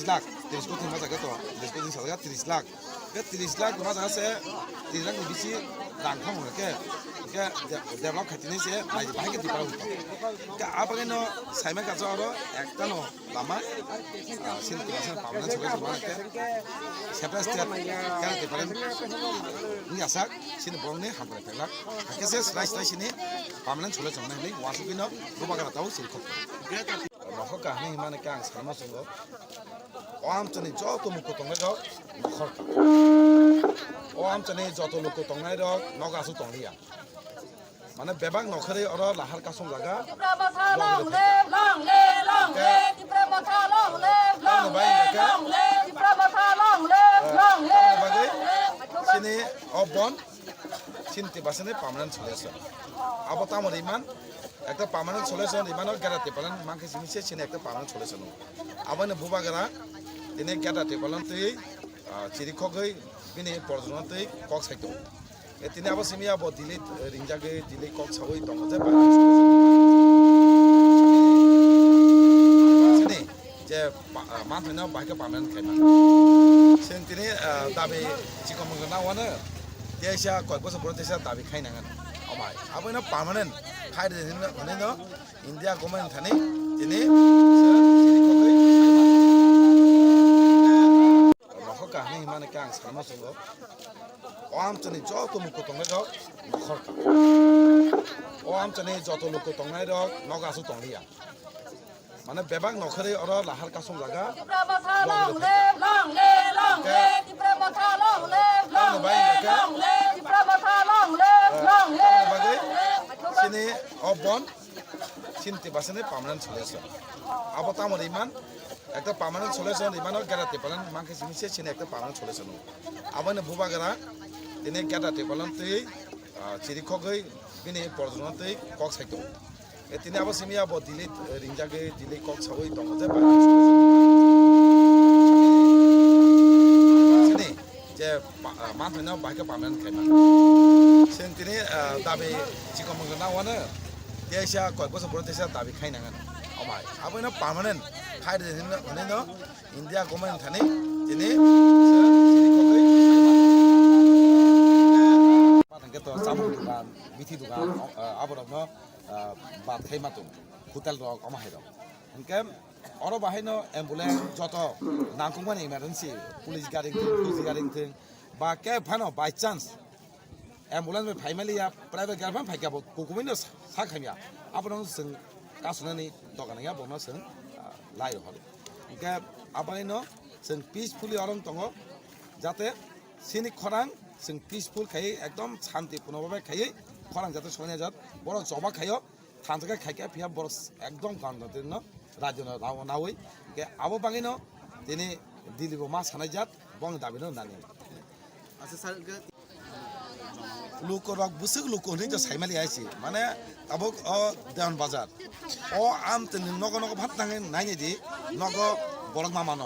लाख 30 कोटी मा जागा तो 30 कोटी सागा 30 लाख के 30 लाख मा जागा से 30 लाख बिसि रांथां के डेभलप खातिनि से नाइ बाहाय के दिपाव के आपगेनो साइमा का जरो एकटा न लामा सिनति बासन पावना छबे के सेपरेट स्टेट के डिफरेंट नि आसा सिन बंगने हामरे थाला केसे स्लाइस स्लाइसनि पावना छले जमना नै वासुकिनो गोबागरा ताउ सिरख नखो काहनि माने के आं सानमा संगो आमचनि जतो मुको तंगै द नखर आमचनि जतो लोको तंगै द नगासु तंलिया माने बेबाग नखरे अर लाहार कासम जागा सिनि अबन सिनति बासने पार्मानेंट सलिउशन अब तामर इमान একটা পার্মানেন্ট সলিউশন ইমানো গ্যারান্টি পালন মাকে জিনিসে সিনে একটা পার্মানেন্ট সলিউশন আবানে বুবাগরা দিনে গ্যারান্টি পালন তুই চিরিখগৈ বিনি পরজনতৈ কক সাইতো এতিনে আবো সিমিয়া ব দিলে রিংজাগে দিলে কক সাবই দङ যে সিনে যে মানথাইনা বাইকে পার্মানেন্ট খাইमा जों दिनै दाबि चिकमगना वानो देशा कय बছर परे देशा दाबि खाइनांगोन अमाय आबैना पार्मानेंट খাইরে হনে ন ইন্ডিয়া গভর্নমেন্ট থানি তিনি নখর কাহানি হিমানে কে আং সানমা সঙ্গ ও আমচনি যত মুখ তংনাই রক নখর কা ও আমচনি যত লোক তংনাই রক নগ আসু তংলিয়া মানে বেবাক নখরে অর লাহার কাসম জায়গা sini obon cinti basane permanent solution abo tamor iman একটা permanent solution imanor garate palan mangke simise sini একটা permanent solution abone bubagara tini garate palan tei chiri khogei bini porjono tei kok saito tini abo simi abo dili ringjage dili kok sawoi tongo je sini je manthano baike permanent khaima sen tini dabi chikomong na wana desha koi boso boro desha dabi khainangan amai abona permanent khaide hone no india government thani tini patangke to samung dukan bithi dukan aborok no bat khaima tung hotel rok amai rok enke oro bahai no ambulance joto nangkungmani emergency police garing police garing thing ba ke phano by chance ambulance में family या private गाड़ी में फाइका बो कोकुमिन न साखामिया आपन जों कासुनानि दगानाया बोना जों लाइ हरो इनका आपनि न जों पीसफुली अरं दङ जाते सिनि खरां जों पीसफुल खाय एकदम शान्तिपूर्ण भाबे खाय खरां जाते सने जात बड़ जबा खायो थानजगा खायका फिया बड़ एकदम गानदते न राज्य न नावै के आबो बाङै न दिनै दिल्लीबो मा सानाय जात बङ दाबिनो नानि अच्छा सर लोक रक बुसुक लोक नि जो साइमाली आइसि माने ताबक अ देवन बाजार अ आम त नग नग भात नाङै नाइने दि नग बरक मामा न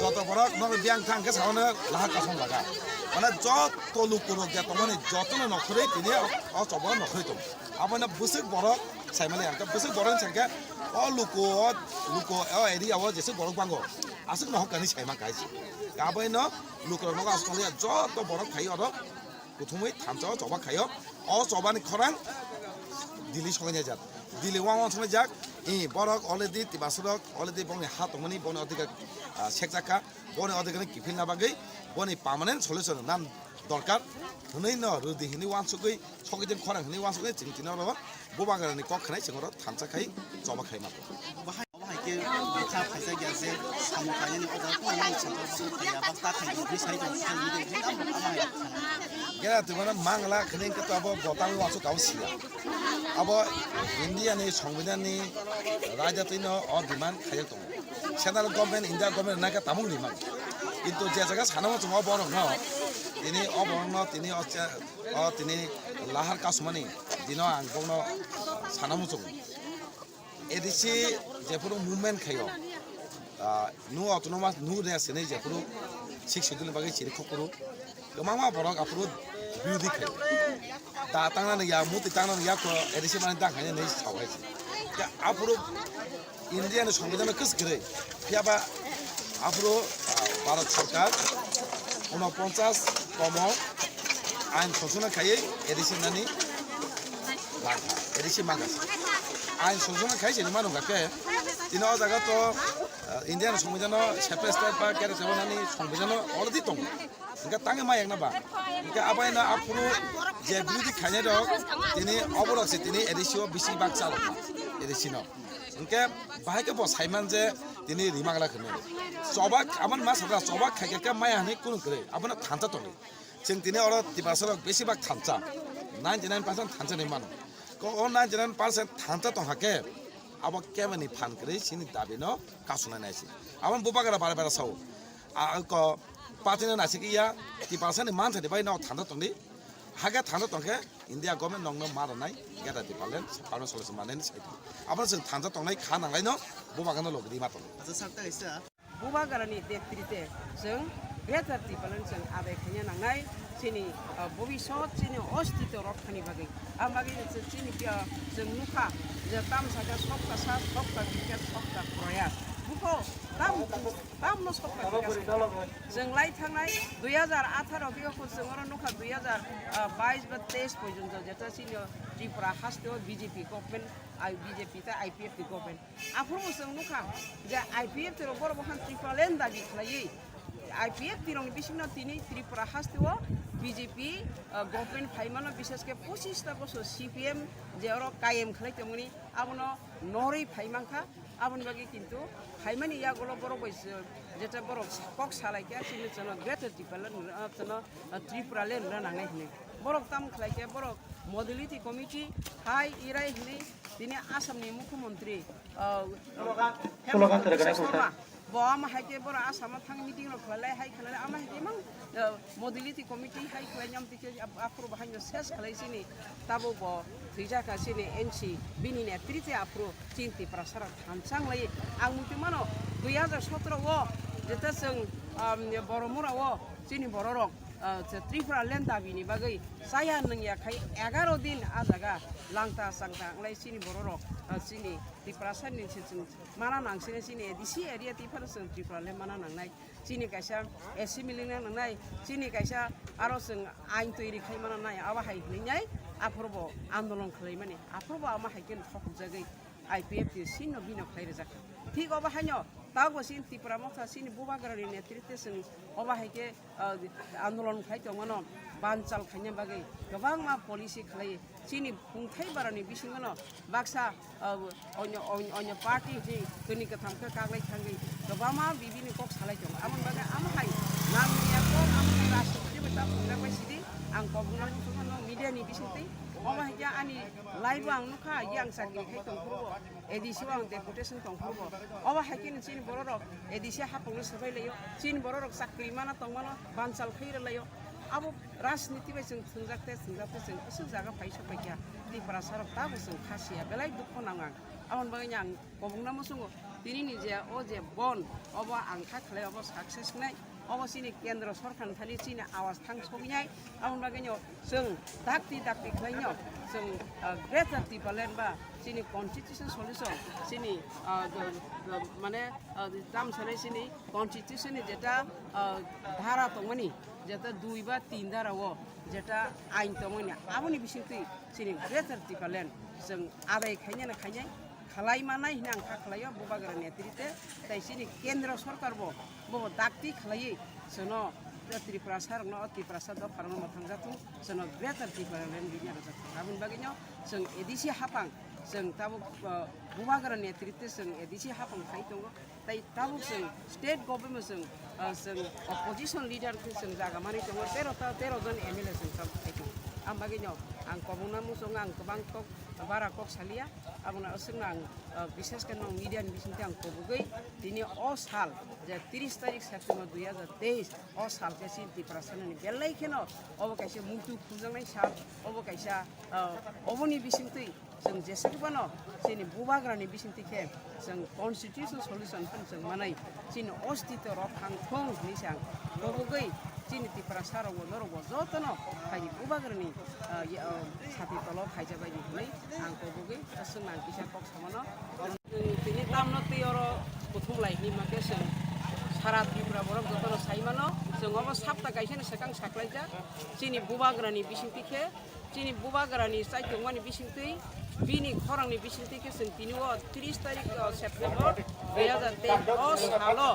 जत बरक नग ब्याङ थांके सावने लाहा कासम लागा माने जत लोक रक या तमने जतन नखरै तिने अ चब नखरै त आपने बुसुक बरक साइमाली आंका बुसुक बरक संके अ लोक अ एरिया व जेसे बरक बांगो आसुक न हकानि साइमा गाइसि आबै न लोक नग आसले जत बरक खाइ अ প্রথমেই থামচাও জবা খাইও অ জবানি খরাং দিল্লি সঙ্গে যাক দিল্লি ওয়াং সঙ্গে যাক ই বরক অলরেডি তিবাসরক অলরেডি বনে হাতমনি বনে অধিকার সেকজাকা বনে অধিকার কিফিল না বাগৈ বনে পার্মানেন্ট সলিউশন নাম দরকার হनै ন রুদি হিনি ওয়ান সুগৈ সগৈদিন খরাং হিনি ওয়ান সুগৈ চিংতিন র ববাগারनि কক খানাय सिङर थामचा खाय जबा खाय मा बाहायके बिथा फायजा गयाजे सामखायनि अजा कोनाय छात्रसु या बास्ता खाय बि साइ दं साइ दि आमाय गेरा तुमना मांगला खनै के तब बताङ वासु काउसिया अब इन्डियानि संविधाननि राजतैनो अ डिमान्ड खाय दं सेन्ट्रल गभर्नमेन्ट इन्डिया गभर्नमेन्ट नाका तामुं डिमान्ड किन्तु जे जगा सानामा जों बरं न तिनी अबरन तिनी तिनी लाहार कासमानि दिनो आं बनो सानामु जों एदिसि जेफोर मुभमेन्ट खायो नु अटोनोमास नु रेसने जेफोर सिक्स शेड्यूल बागै सिरि खकरु गोमामा बरक आफुरु बिउदि खायो दा तांनानै या मुति तांनानै या को एदिसि माने दाखायने नै सावहायसि दा आफुरु इन्डियानि संविधान कस गरे फियाबा आफुरु भारत सरकार 49 तम आइन संशोधन खायै एदिसि नानि लागा एदिसि मागासि आइन संशोधन खायसे मानु गाके दिनो जागा तो इन्डियान संविधान सेपरेट स्टेट बा केरे सेबनानि संविधान अलरेडी दं इनका तांगे मा एकना बा इनका आबायना आफुरु जे बिउदि खायने दं दिनै अबरसे दिनै एदिसिओ बिसि बाग चालो एदिसिनो इनके बाहायके ब साइमान जे दिनै रिमागला खने सबा आमान मा सादा सबा खायके माया हने कुनु करे आबना थांचा दं जों दिनै अर तिबासर बेसिबाग थांचा 99% थांचा नै मानो को 99% थांचा दं हाके अब केमनि फान करे सिनि दाबिनो कासुना नायसि आबन बुबागरा बारे बारे साव आ को पातिना नासिकिया तिबासनि मानथे दे बाय न थांचा दंनि हागे थांचा दंके इन्डिया गभर्नमेन्ट नंनो मारनाय गेदा दिपालेन पार्नो सलिउसन मानेनि साइड आबन जों थांचा दंनाय खा नांलाय न बुबागानो लगदि मातो सरता इसा बुबागारानि देत्रिते जों बेजार दिपालेन जों आदाय खायनो नांनाय सिनि भबिष्यत सिनि अस्तित्व रक्षानि बागै आं बागै सिनि जों नुखा जे तामसागा सबका सा सबका बिकास सबका प्रयास बुखौ दामनो सफायगासिनो जोंलाय थांनाय 2018 बेखौ जोङो नुखा 2022 बा 23 पର୍ଯ୍यন্ত যেটা ছিল ত্রিপুরা হাসতেও বিজেপি গভর্নমেন্ট বিজেপি তে আইপিএফ টি গভর্নমেন্ট আফরমো जों नुखा যে আইপিএফ তে বড় বহান ত্রিপুরা লেন দাবি খালাই আইপিএফ তিরং বিসিনো তিনি ত্রিপুরা হাসতেও বিজেপি গভর্নমেন্ট ফাইমানো বিশেষকে 25টা বছর সিপিএম যে ওর কায়েম খালাইতেমনি আবনো নরই ফাইমাংখা আবন বাকি কিন্তু ফাইমানি ইয়াগুলো বড় বয়স যেটা বড় কক সালাইকে সিনে চনো গ্রেটার ত্রিপুরা লেন নাঙাই হনে বড় তাম খালাইকে বড় মডেলিটি কমিটি হাই ইরাই হনে তিনি আসামনি মুখ্যমন্ত্রী Bom haike bora asama thang meeting ro khalai hai khalai ama haike mang modality committee hai khalai nyam tike apro bahai no ses khalai sini tabo bo thija ka sini NC bini ne trite apro cinti prasara thansang lai ang muti mano 2017 wo jeta seng boromura wo sini bororok Tripura lenda bini bagai saya neng ya kai 11 din ajaga langta sangta nglai sini bororok sini Tripura san ni sing mana nang sini edisi area Tripura sing Tripura le mana nang nai sini kaisa assembly nang nai sini kaisa aro sing ain toiri khai mana nai awa hai nai aprobo andolon khlai mane aprobo ama haiken thok jagai IPF ti sino bino khlai rejaka ঠিক অবা হাইন তাগো scene Tripura মথা scene বুবাগরানি নেতৃত্বে जों অবা হাইকে আন্দোলন খাইতো মনো বানচাল খাইনে বাগै गोबां मा पलिसि खालाय सिनि खुंथाय बारानि बिसिङनो बाक्सा अन्य पार्टी हि गनि कथामखौ कागलाय थांगै गोबां मा बिबिनि कक सालायदों आमन बागै आमहाय नांनिया कक आमहाय राष्ट्रपति बेटा बुंलाबाय सिदि आं कबुनां सुनो मिडियानि बिसिङै अबा हाइया आनि लाइभ आं नुखा यां सागि खाइतो खरबो एडिसि आं डेपुटेशन तंखरबो अबा हाइकिन सिन बररक एडिसि हापंनो सबायलायो सिन बररक साख्रि माना तंमानो बानसाल खैरलायो आबो राजनीति बाय जों थुंजाकते जों एसे जागा फाइसा फाइया त्रिपुरा सरक ताबो जों खासिया बेलाय दुख नाङा आमन बागै आं कबुंना मसंगो दिनि निजे ओ जे बन अबा आं खाखले अबा सक्सेस नाय अबसिनि केन्द्र सरकार थानि सिनि आवाज थां सगिनाय आमन बागैनो जों दाक्ति खालायनो जों ग्रेटार टिपालेन बा सिनि कन्स्टिट्यूशन सल्युशन सिनि माने दाम सानाय सिनि कन्स्टिट्यूशननि जेटा धारा दंमोनि जेटा 2 बा 3 धारावो जेटा आइन दंमोनि आबनि बिसिंति सिनि ग्रेटार टिपालेन जों आदाय खायनो खायनाय खालाय मानाय हिना आं खालायो बुबागरा नेतृत्वे ताइसिनि केन्द्र सरकार बो दाक्ति खालायै जोनो त्रिपुरा सारनो त्रिपुरा साद फारनो मथांजाथु जोनो ग्रेटार टिपालेन बिनि आरो गाबोन बागैनो जों एडिसि हापां जों ताबो बुबागरा नेतृत्वे जों एडिसि हापां खाय दङ ताइ ताबो जों स्टेट गभर्नमेन्ट जों अपोजिशन लिडार जों जागा मानि दङ 13 जन एमएलए जों खाय दङ आं बागैनो आं कबुना मुसं आं गोबां कक बारा कक सालिया आबना असों आं विशेष करना मीडियानि बिसिंते आं कबुगै दिनै अ साल जे 30 तारिख सेप्टेम्बर 2023 अ साल के सिन त्रिपुरा साननि बेलायखेनो अब कायसे मुतु खुजांनाय साल अब कायसा अबनि बिसिंते जों जेसेबानो जोंनि बुबाग्रानि बिसिंतिखे जों कन्स्टिट्यूशन सल्युशन जों मानाय जोंनि अस्तित्व रखांथों निसां कबुगै जोंनि त्रिपुरा साराव नरगो जतनो फायनि बुबाग्रानि साथि तल फायजा बायदि होनै आं कबुगै जों आं किसा कक सामानो दिनै तामनो तैयार बुथुम लाइनि माके जों सारा त्रिपुरा बरक जतनो साइमानो जों अब साप्ता गायसेन सेकां साख्लायजा जोंनि बुबाग्रानि बिसिंतिखे जोंनि बुबाग्रानि साइतमानि बिसिंति बिनि खरांनि बिसिंतिखे जों दिनैओ 30 तारिख सेप्टेम्बर 2023 सालो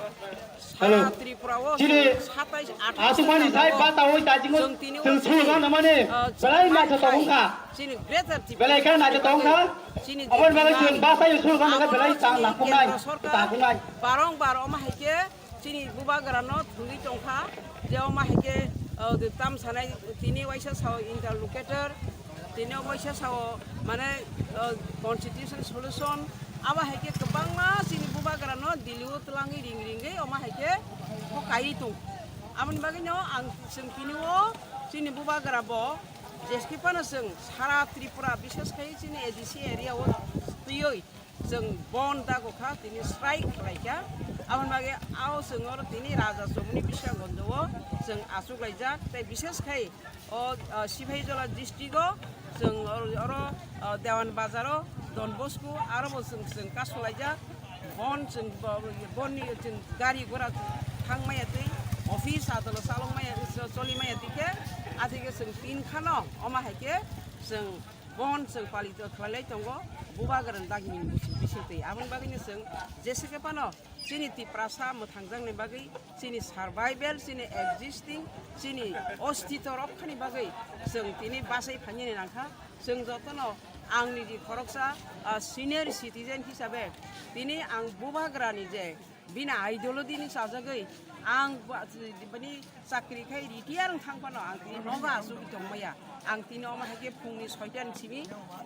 सारा त्रिपुराओ 27 28 जों दिनैओ जों सुलगान माने बेलाय माथो दंखा जोंनि ग्रेटार टिपालेन बेलाय का नाथो दंखा जोंनि अपन बागै जों बासाय सुलगान माने बेलाय तां लाखुनाय ताखुनाय बारंबार अमा हायके जोंनि बुबाग्रानो थुंगि दंखा जेव माहायके ताम सानाय तिनि वाइसा साव इंटरलोकेटर तिनि वाइसा साव माने कन्स्टिट्यूशन सल्युशन आबा हायके गोबांमा जोंनि बुबाग्रानो दिल्लीआव तलाङै रिंगै अमा हायके हकायै दं आमन बागैनो आं जों तिनिओ जोंनि बुबाग्रा ब जेसकिपानो जों सारा त्रिपुरा बिसेसकै जोंनि एडिसि एरियाआव तैयै जों बन दागोखा तिनि स्ट्राइक खालायखा आमन बागै आव जोङो तिनि राजा समनि बिसागन्जआव जों आसुगलायजाक ताइ बिसेसकै सिफाइजला डिस्ट्रिक्टआव जों देवान बाजाराव डन बस्को आरो जों कासलायजाक बन जों बननि जों गारि घोड़ा थांमाया दै अफिस आदल सालंमाया चलिमाया दिखे आथिखे जों तीन खानो अमा हायके जों बन जों पालित खालाय दङ बुबागोरन दागिनि बिसिते आबन बागैनो जों जेसेके पानो सिनि तिप्रासा मोथांजांनि बागै सिनि सार्भाइवेल सिनि एक्जिस्टिं सिनि अस्तित्व रक्षानि बागै जों तिनि बासै फानिनि नांखा जों जतनो आंनि दि खरकसा सिनियर सिटिजेन हिसाबै तिनि आं बुबाग्रानि जे बिना आइडियोलजिनि साजागै आं माने साख्रिखाय रिटियार थांफानो आं तिनि नगा आसुगि दंमाया आं तिनि अमाहायके फुंनि 6टानि सिमि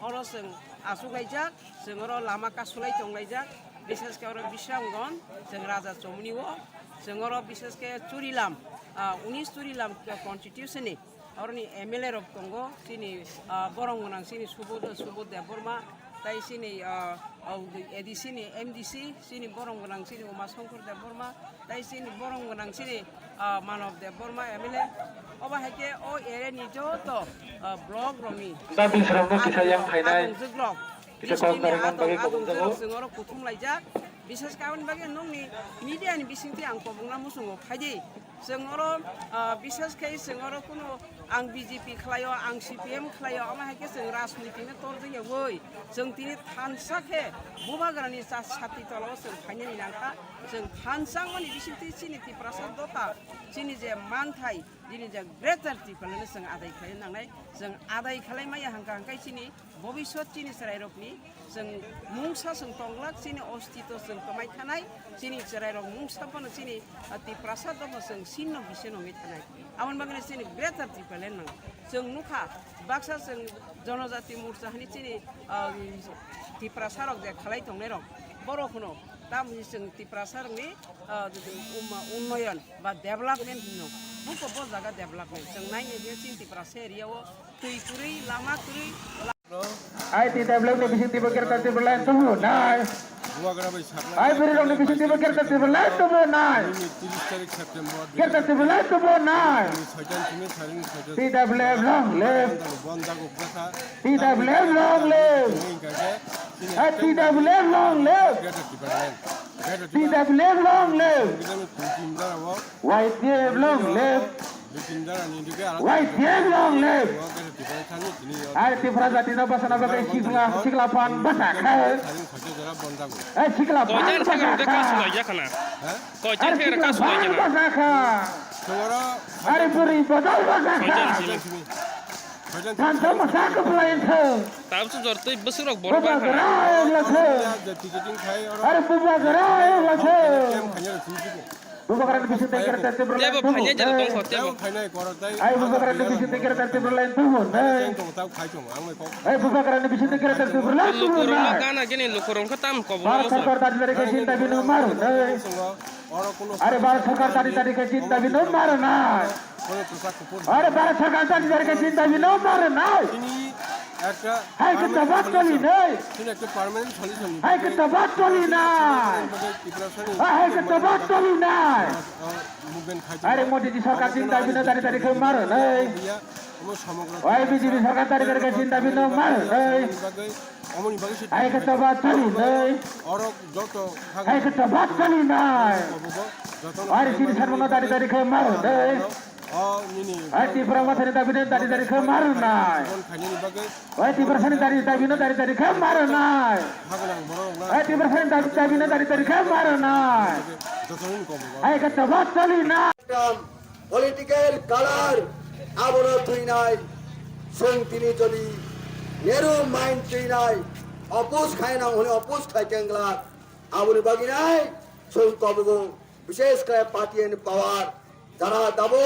अर जों आसुगायजाक जों अर लामा कासुलाय दंलायजाक बिसेसके अर बिश्रामगन जों राजा चौमुनिओ जों अर बिसेसके चुरिलाम 19 चुरिलाम कन्स्टिट्यूशननि अरनि एमएलए रब दङ सिनि बरंगनां सिनि सुबोद देबबर्मा ताई सिनि एडिसिनि एमडिसि सिनि बरंगनां सिनि उमा शंकर देबबर्मा ताई सिनि बरंगनां सिनि मानव देबबर्मा एमएलए अबा हायके ओ एरियानि जत ब्लक रंनि दा बिसरावनो बिसायां फायनाय जोग्लक बिसाखौ जों अर कुथुम लायजाक बिसेस गाबोन बागे नंनि मिडियानि बिसिंथि आं कबुंना मुसुङो फायदि जों अर बिसेसकै जों अर कुनु आं बीजेपी खालायो आं सीपीएम खालायो अमा हायके जों राजनीतिनो तोर जों वै जों तिनि थानसाखे बुबाग्रानि साथि तलाव जों फायनायनि नांखा जों थानसां माने बिसिंथि सिनि तिप्रासा दफा सिनि जे मानथाय दिनै जे ग्रेटार टिफालनो जों आदाय खालाय नांनाय जों आदाय खालाय माया हांखा हांखाय सिनि भबिष्यत सिनि सरायरकनि जों मुंसा जों तंलाक सिनि अस्तित्व जों कमाय थानाय सिनि सरायरक मुंसाफोरनो सिनि तिप्रासा दफा जों सिन्न बिसे नङै थानाय आमन बागने सिनि ग्रेटार टिफालेन नां जों नुखा बाक्सा जों जनजाति मोर्चानि सिनि तिप्रासारक जे खालाय दंनाय रक बर'खनो दाम जों तिप्रासारनि उन्नयन बा डेभलपमेन्ट होनो बुको बो जागा डेभलपमेन्ट जों नायनो बे सिनि तिप्रासा एरियाव दै कुरै लामा कुरै ai ti tablet ni bisi tiba kerta tiba lain tu nai ai beri dong ni bisi tiba kerta tiba lain tu nai kerta tiba lain tu nai ti tablet long live ti tablet long live ai ti tablet long live ti tablet long live white tablet long live white tablet long live ai ti frasa ti na basana bagai siklapan basakha ai siklapan basakha ai beri badal basakha Tanpa masak pelayan tu. Tahu tu jor tu besarok Buba gerai lah tu. Ada buba gerai lah tu. Buba gerai bisa tegar tertib berlain tu. Ayo buba gerai bisa tegar tertib berlain tu. Ayo buba gerai bisa tegar tertib berlain tu. Lukurong kan aja nih lukurong ketam kau bukan Barat Sarkar tadi dari kecinta binu maru. Ada Barat Sarkar tadi kecinta binu maru nah. Ada Barat Sarkar tadi dari kecinta binu maru nah. Hai kita batal ini. Hai kita batal ini. Hai kita batal ini. Ada Modi di Sarkar cinta binu dari kemaru nah. Hai BJP Sarkar tadi dari kecinta binu maru nah. Hai kita batal ini. Hai kita batal ini. Hari sini sarmona dari kemaru nah. Hai di perawatan tadi dari kemaru nah. Hai di persen dari kemaru nah. Hai di persen dari kemaru nah. Hai kita batal ini. Political color abono tuinai song tini jodi narrow mind tuinai oppose khai na hone oppose khai kengla abono baginai song kobugo বিশেষ করে party and পাওয়ার যারা দাবো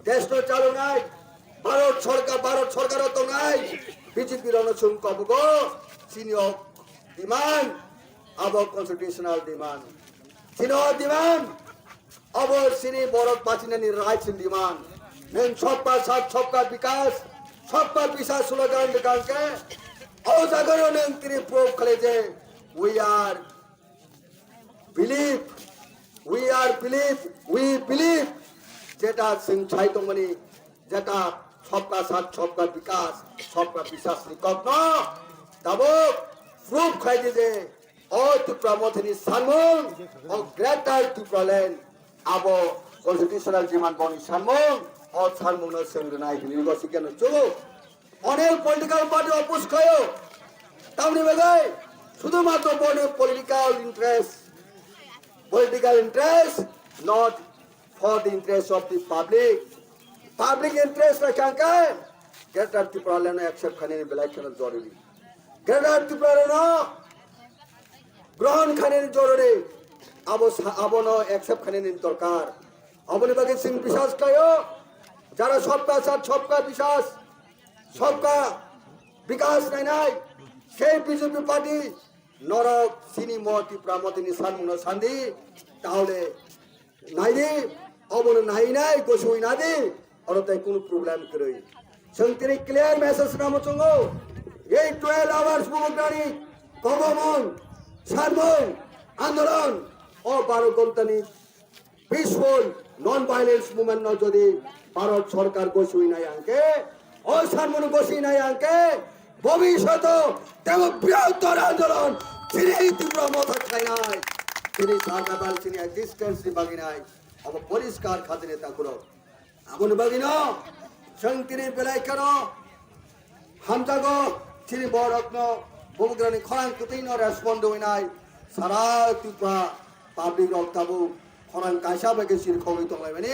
দেশ তো চালু নাই ভারত সরকার তো নাই বিজেপির অনুসং কবুগো সিনিয়র ডিমান্ড আবো কনস্টিটিউশনাল ডিমান্ড সিনিয়র ডিমান্ড अब सिनी बरत बाचिनानि राइट्स इन डिमांड नों सबका साथ सबका विकास स्लोगान निकाल के औ जागरो नों तिनि प्रूव खाले जे वी बिलीव जेटा जों छाय दंमोन जेटा सबका साथ सबका विकास सबका विकास निकल दाबो प्रूव खाले जे all Tripura Mothini Sanmung or Greater Tripura Land abo constitutional demand boni Sanmung or Sanmung no Sengunai University no Jogo অনেক পলিটিক্যাল পার্টি অপোজ খায় তামনি বেগায় শুধুমাত্র বনে political interest not for the interest of the public interest রাখাঙ্কা greater Tripuraland accept খানে বেলাইছেন জরুরি গ্রেটার ত্রিপুরা লেন গ্রহণ খানে জরুরি আবন অ্যাকসেপ্ট খানে দরকার অবনি বাকি সিং বিশ্বাস খায় যারা সবকা সাথ সবকা বিশ্বাস सबका विकास नहीं সেই বিজেপি পার্টি নরক চিনি মতি প্রামতিনি সানমুন সান্দি তাহলে নাইদি অবন নাই গোসুই নাদি অরতাই কোনো প্রবলেম করে সংতিনি ক্লিয়ার মেসেজ নামচঙ্গ এই 12 আওয়ার্স মুভমেন্টনি কগমন সানমুন আন্দোলন ও 12 ঘন্টানি পিসফুল নন ভায়োলেন্স মুভমেন্ট যদি ভারত সরকার গোসুই নাই আঙ্কে ও সানমুন গোসি নাই আঙ্কে ভবিষ্যৎ তেম বৃহত্তর আন্দোলন তিনি তীব্র মত খাই নাই তিনি সার্ভাইভাল তিনি এক্সিস্টেন্স নি বাগি নাই অব পরিষ্কার খাতিরে তা করো আমন বাগি না সংতিনি বেলাই কেন হামজাগো তিনি বড়রত্ন বহুগ্রানি খরাং কুতিন রেসপন্ড হই নাই সারা ত্রিপুরা পাবলিক রক্তাবু খরাং কাইসা বেগে সির খবই তলাই মানে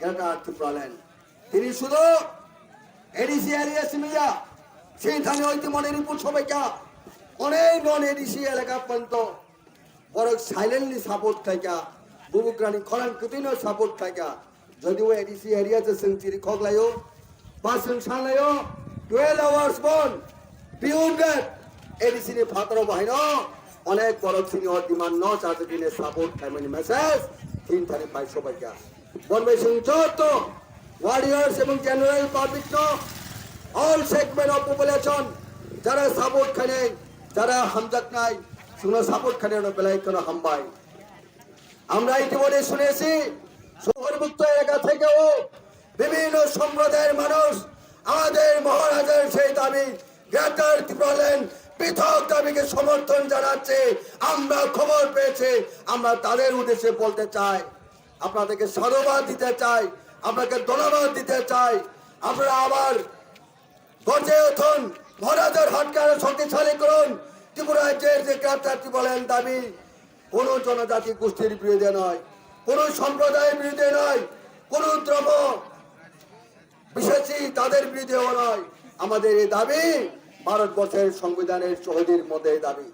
গ্রেটার ত্রিপুরা ল্যান্ড তিনি শুধু এডিসি এরিয়া সিমিয়া সেই থানে হইতে মনে রিপোর্ট সবাইকা অনেক নন এডিসি এলাকা পর্যন্ত বড় সাইলেন্টলি সাপোর্ট থাকা বুবুগ্রানি খরাং কুতিনো সাপোর্ট থাকা যদিও এডিসি এরিয়াতে সেঞ্চুরি খগলায়ও বাসন সানলায়ও 12 আওয়ার্স বন বিয়ন্ড দ্যাট এডিসি নি ফাতর বাহিন অনেক বড় সিনিয়র ডিমান্ড ন চাতে দিনে সাপোর্ট ফ্যামিলি মেসেজ তিন থানে পাই সবাইকা বনবে সংযত ওয়ারিয়ার্স এবং জেনারেল পাবলিক ন অল সেগমেন্ট অফ পপুলেশন যারা সাপোর্ট খানে যারা হামজাক নাই শুনো সাপোর্ট খানে বেলায় কোনো হামবাই আমরা ইতিমধ্যে শুনেছি শহরমুক্ত এলাকা থেকেও বিভিন্ন সম্প্রদায়ের মানুষ আমাদের মহারাজের সেই দাবি গ্রেটার ত্রিপুরা ল্যান্ড পৃথক দাবিকে সমর্থন জানাচ্ছে আমরা খবর পেয়েছি আমরা তাদের উদ্দেশ্যে বলতে চাই আপনাদেরকে সাধুবাদ দিতে চাই আপনাকে ধন্যবাদ দিতে চাই আপনারা আবার গর্জে উঠুন মহারাজার হাতকে শক্তিশালী করুন ত্রিপুরা রাজ্যের যে গ্রেটার ত্রিপুরা ল্যান্ড দাবি কোনো জনজাতি গোষ্ঠীর বিরুদ্ধে নয় কোনো সম্প্রদায়ের বিরুদ্ধে নয় কোনো দ্রব্য বিশেষী তাদের বিরুদ্ধেও নয় আমাদের এই দাবি ভারতবর্ষের সংবিধানের শহীদের মধ্যে দাবি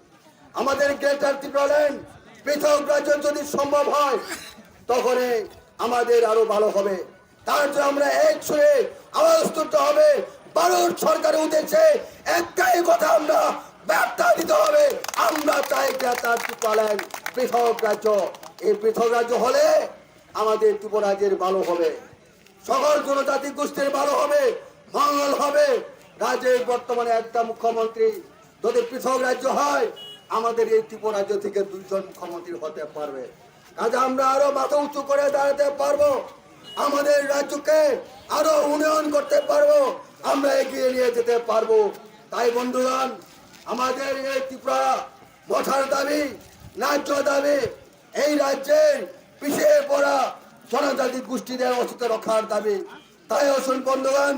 আমাদের গ্রেটার ত্রিপুরা ল্যান্ড পৃথক রাজ্য যদি সম্ভব হয় তখন আমাদের আরো ভালো হবে তার জন্য আমরা এক সুরে আওয়াজ তুলতে হবে ভারত সরকারের উদ্দেশ্যে একটাই কথা আমরা বার্তা দিতে হবে আমরা চাই গ্রেটার ত্রিপুরা ল্যান্ড পৃথক রাজ্য এই পৃথক রাজ্য হলে আমাদের ত্রিপুরা রাজ্যের ভালো হবে সকল জনজাতি গোষ্ঠীর ভালো হবে মঙ্গল হবে রাজ্যের বর্তমানে একটা মুখ্যমন্ত্রী যদি পৃথক রাজ্য হয় আমাদের এই ত্রিপুরা রাজ্য থেকে 2 জন মুখ্যমন্ত্রী হতে পারবে কাজে আমরা আরো মাথা উঁচু করে দাঁড়াতে পারবো আমাদের রাজ্যকে আরো উন্নয়ন করতে পারবো আমরা এগিয়ে নিয়ে যেতে পারবো তাই বন্ধুগণ আমাদের এই ত্রিপুরা মঠার দাবি ন্যায্য দাবি এই রাজ্যের পিছিয়ে পড়া জনজাতি গোষ্ঠীদের অস্তিত্ব রক্ষার দাবি তাই আসুন বন্ধুগণ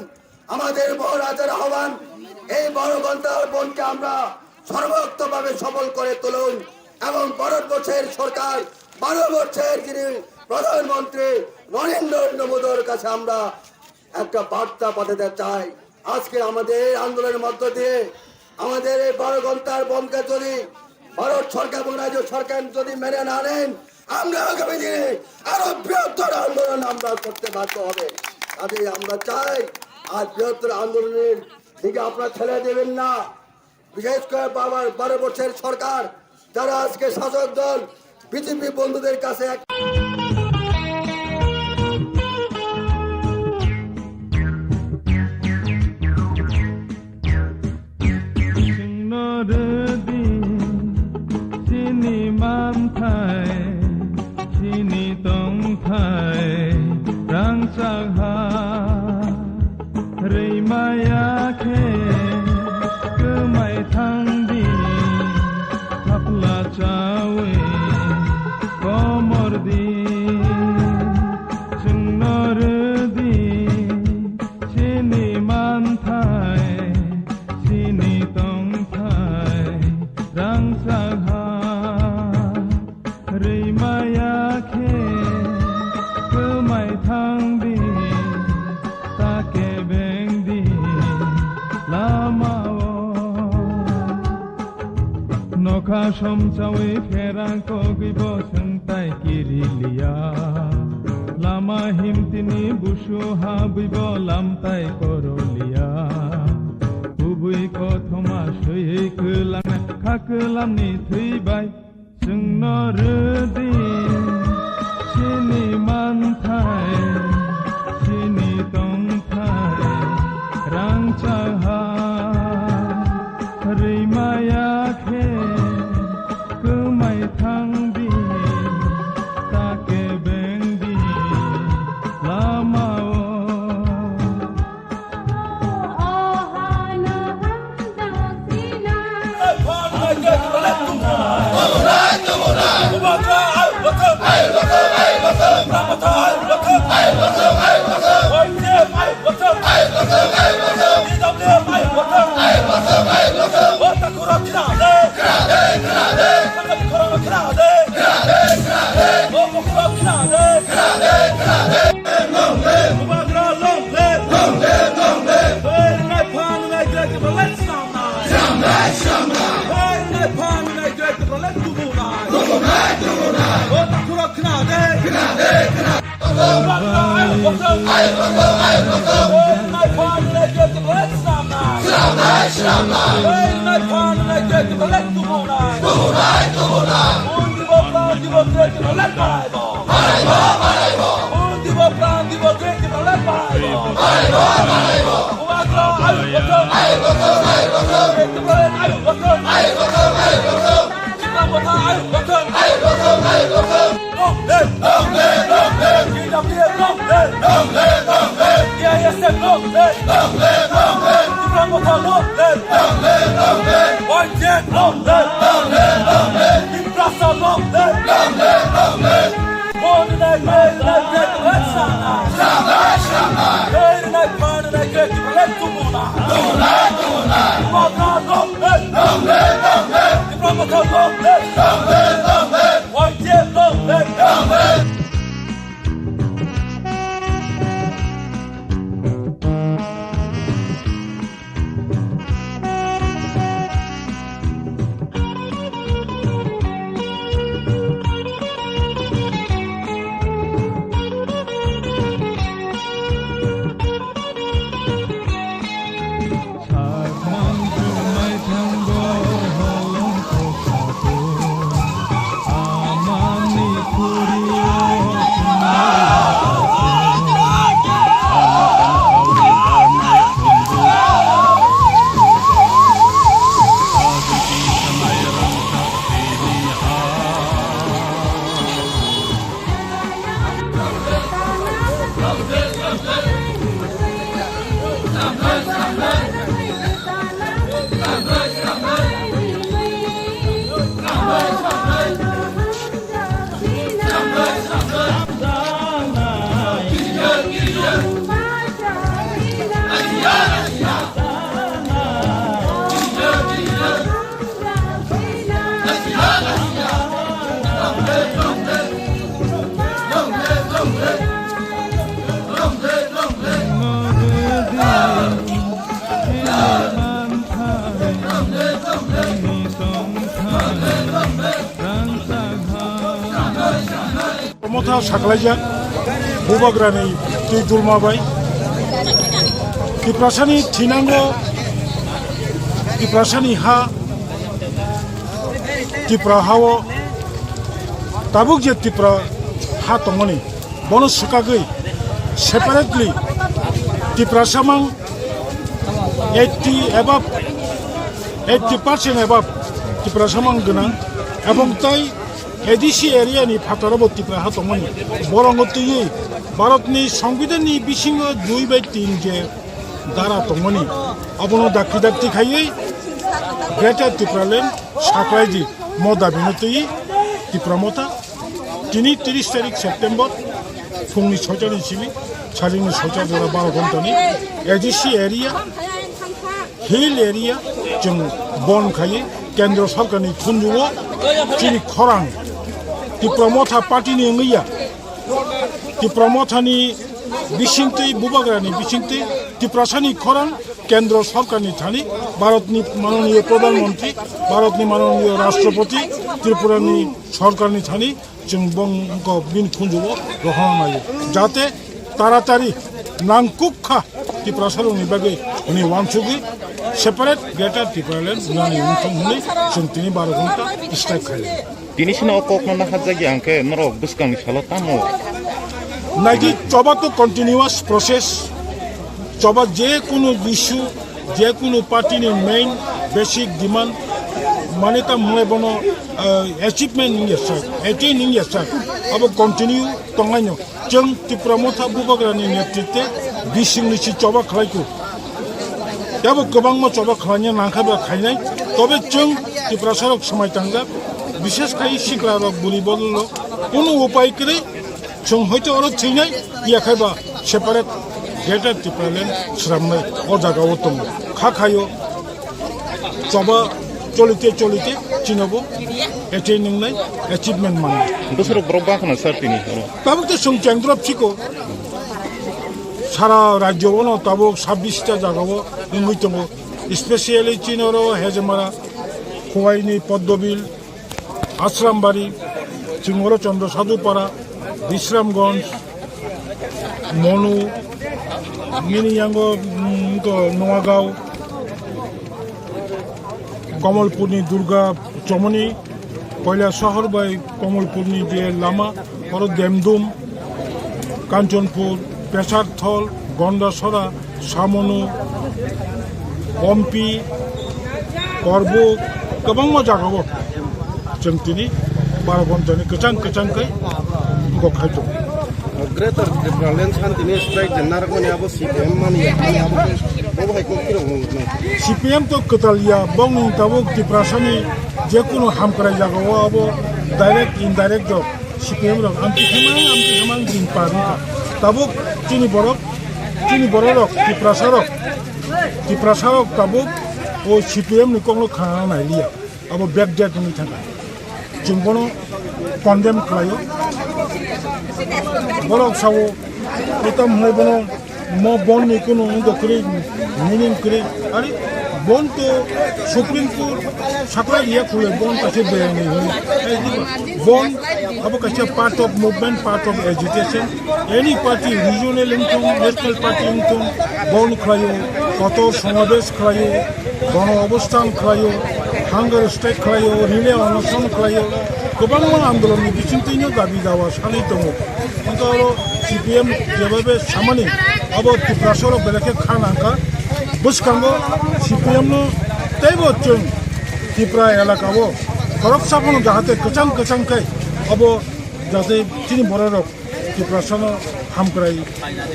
আমাদের মহারাজার আহ্বান এই 12 ঘন্টার বনকে আমরা সর্বোত্তমভাবে সফল করে তুলুন এবং ভারতবর্ষের সরকার ভারতবর্ষের যিনি প্রধানমন্ত্রী নরেন্দ্র মোদীর কাছে আমরা একটা বার্তা পাঠাতে চাই আজকে আমাদের আন্দোলনের মধ্য দিয়ে আমাদের এই 12 ঘন্টার বনকে যদি ভারত সরকার এবং রাজ্য সরকার যদি মেনে না নেন আমরা আগামী দিনে আরো বৃহত্তর আন্দোলন আমরা করতে বাধ্য হবে কাজে আমরা চাই আর বৃহত্তর আন্দোলনের দিকে আপনারা ঠেলে দেবেন না বিশেষ করে 12 বছরের সরকার যারা আজকে শাসক দল বিজেপি বন্ধুদের কাছে Maya ke, ke mai thang di, thap la cha. Muka somcawi ferang kogibo sengtai kirilia Lama himtini busu habibo lamtai korolia Ubui kothoma sui kelang kakelam ni teibai Sengno redi Sini mantai Sini tongtai Rang caha Rimaya ke Kemai tangdi Take bengdi Lama Promota saklaijak bubagrani tui dulmabai Tiprasani thinango Tiprasani ha Tipra hawo tabuk je Tipra ha tongoni bono sukagui separately Tiprasamang 80% above Tiprasamang gunang ebong tai ADC এরিয়ানি ফাটারবর্তী প্রায় তমনি বরঙ্গতুই ভারতনি সংবিধাননি বিসিঙ্গ 2/3 যে দ্বারা তমনি অবন দাক্ষি দাক্ষি খাইয়ে greater Tripuraland সাকলাইজি মদা বিনতুই ত্রিপুরামতা 30 তারিখ September ফুংনি 6টাनि Simi সারিনি 6টা জোড়া 12 ঘন্টাनि এডিসি এরিয়া হিল এরিয়া जों बन खायो केंद्र सरकारनि थुनजुआव जोंनि खरां Tipromota party ni ngaya Tipromota ni bisingti bubagrani bisingti Tiprasani koran কেন্দ্র সরকারনি থানি ভারতনি মাননীয় প্রধানমন্ত্রী ভারতনি মাননীয় রাষ্ট্রপতি ত্রিপুরানি সরকারনি থানি जों बंग बिन खुंजुबो रहानायो जाते तारातारि नांकुखा त्रिपुरा सरकनि बागै उनि वानसुगि सेपारेट ग्रेटार त्रिपुरालेण्ड उनानि उनथंनि जों तिनि 12 घन्टा स्ट्राइक खायो दिनैसिम अककना हाजागि आंके नरक बुसकांनि सालो तामो नाइकी चबा तो कन्टिन्यूअस प्रोसेस चबा जे कोनो इश्यू जे कोनो पार्टीनि मेन बेसिक डिमांड माने ता मले बनो achievement in yourself, attain in yourself. Abo continue tonganyo. Jeng Tripura Motha Bubagrani netrite bising nichi coba khalaiku. Yabo gobang mo coba khalanya nangkhabe khainai. Tobe jeng Tripura Sarok samai tangga বিশেষ kai sikra rok buli bollo kono upai kre jeng hoyto oro thinai yakhaiba separate greater Tripura land sramnai o jaga otom kha khayo coba চলিতে চলিতে চিনবো এটাই নংনাই achievement মানে দোসর ব্রবা কোন সার্টিনি তাবো তো সংচন্দ্র ফিকো সারা রাজ্য বনো তাবো 26টা জায়গাবো নিমিতম স্পেশালি চিনরো হেজমারা খোয়াইনি পদ্মবিল আশ্রামবাড়ি চিংড়চন্দ্র সাধুপাড়া বিশ্রামগঞ্জ মনু মিনিয়াঙ্গ নোয়াগাঁও कमलपुरनी दुर्गा चमनी पहला शहर बाई कमलपुरनी जे लामा और देमदुम कांचनपुर पेशारथल गंडासरा सामनु पम्पी करबुक गोबां जागाबो जों दिनै 12 घन्टानि गोजान गखायदों ग्रेटर ट्रिपुरालेण्ड शान्तिनि स्ट्राइक जेन्नारकमानि आबो सीपीएम मानि आबो बहाय को किरम सीपीएम तो कतालिया बंग ताबो त्रिपुरासानि जे कोनो हामक्राय जागाव आबो डाइरेक्ट इनडाइरेक्ट जब सीपीएम रक आमति खमां दिन पारनि ताबो चिनि बरक त्रिपुरासारक ताबो ओ सीपीएम नि कोंलो खाना नायलिया आबो बैकडेट नि थाखाय जों बनो कन्डेम खालायो बरक सावो एतम है बनो mo bon ni kono ndo kre meaning kre ari bon to supreme court sakla dia khule bon ta se be ni bon abo ka part of movement part of agitation any party regional income national party income bon khrayo koto সমাবেশ khrayo গণ অবস্থান khrayo hunger strike khrayo rile অনশন khrayo गोबां आन्दोलननि बिथिंथिनो दाबि दावा सानै दङ কিন্তু सीपीएम जेबाबे सामानि अब त्रिपुरा सरक बेलेखे खानांका बुसकांगो सीपीएम नो तैबो जों त्रिपुरा एलाकाबो खरक साफनो जाहाते गोजान kai अब जाहाते तिनि बररक त्रिपुरा सनो हामक्राय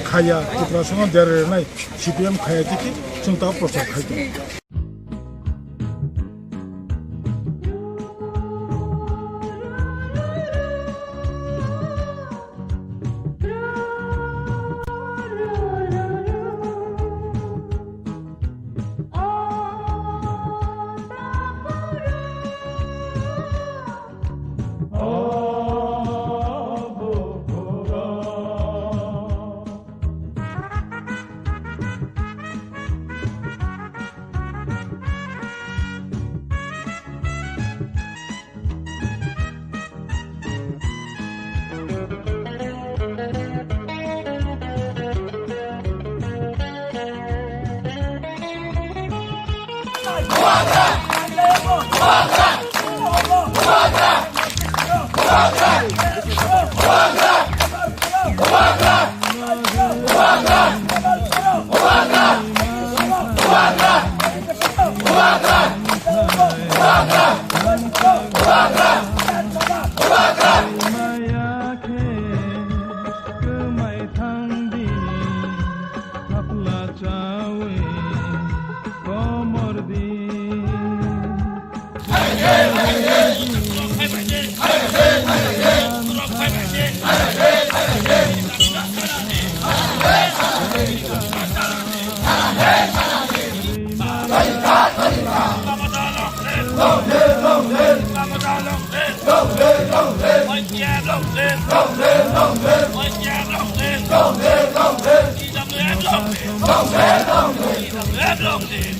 खाया त्रिपुरा सनो देरनाय सीपीएम खाया तिखि जों ता प्रचार खायदों long day.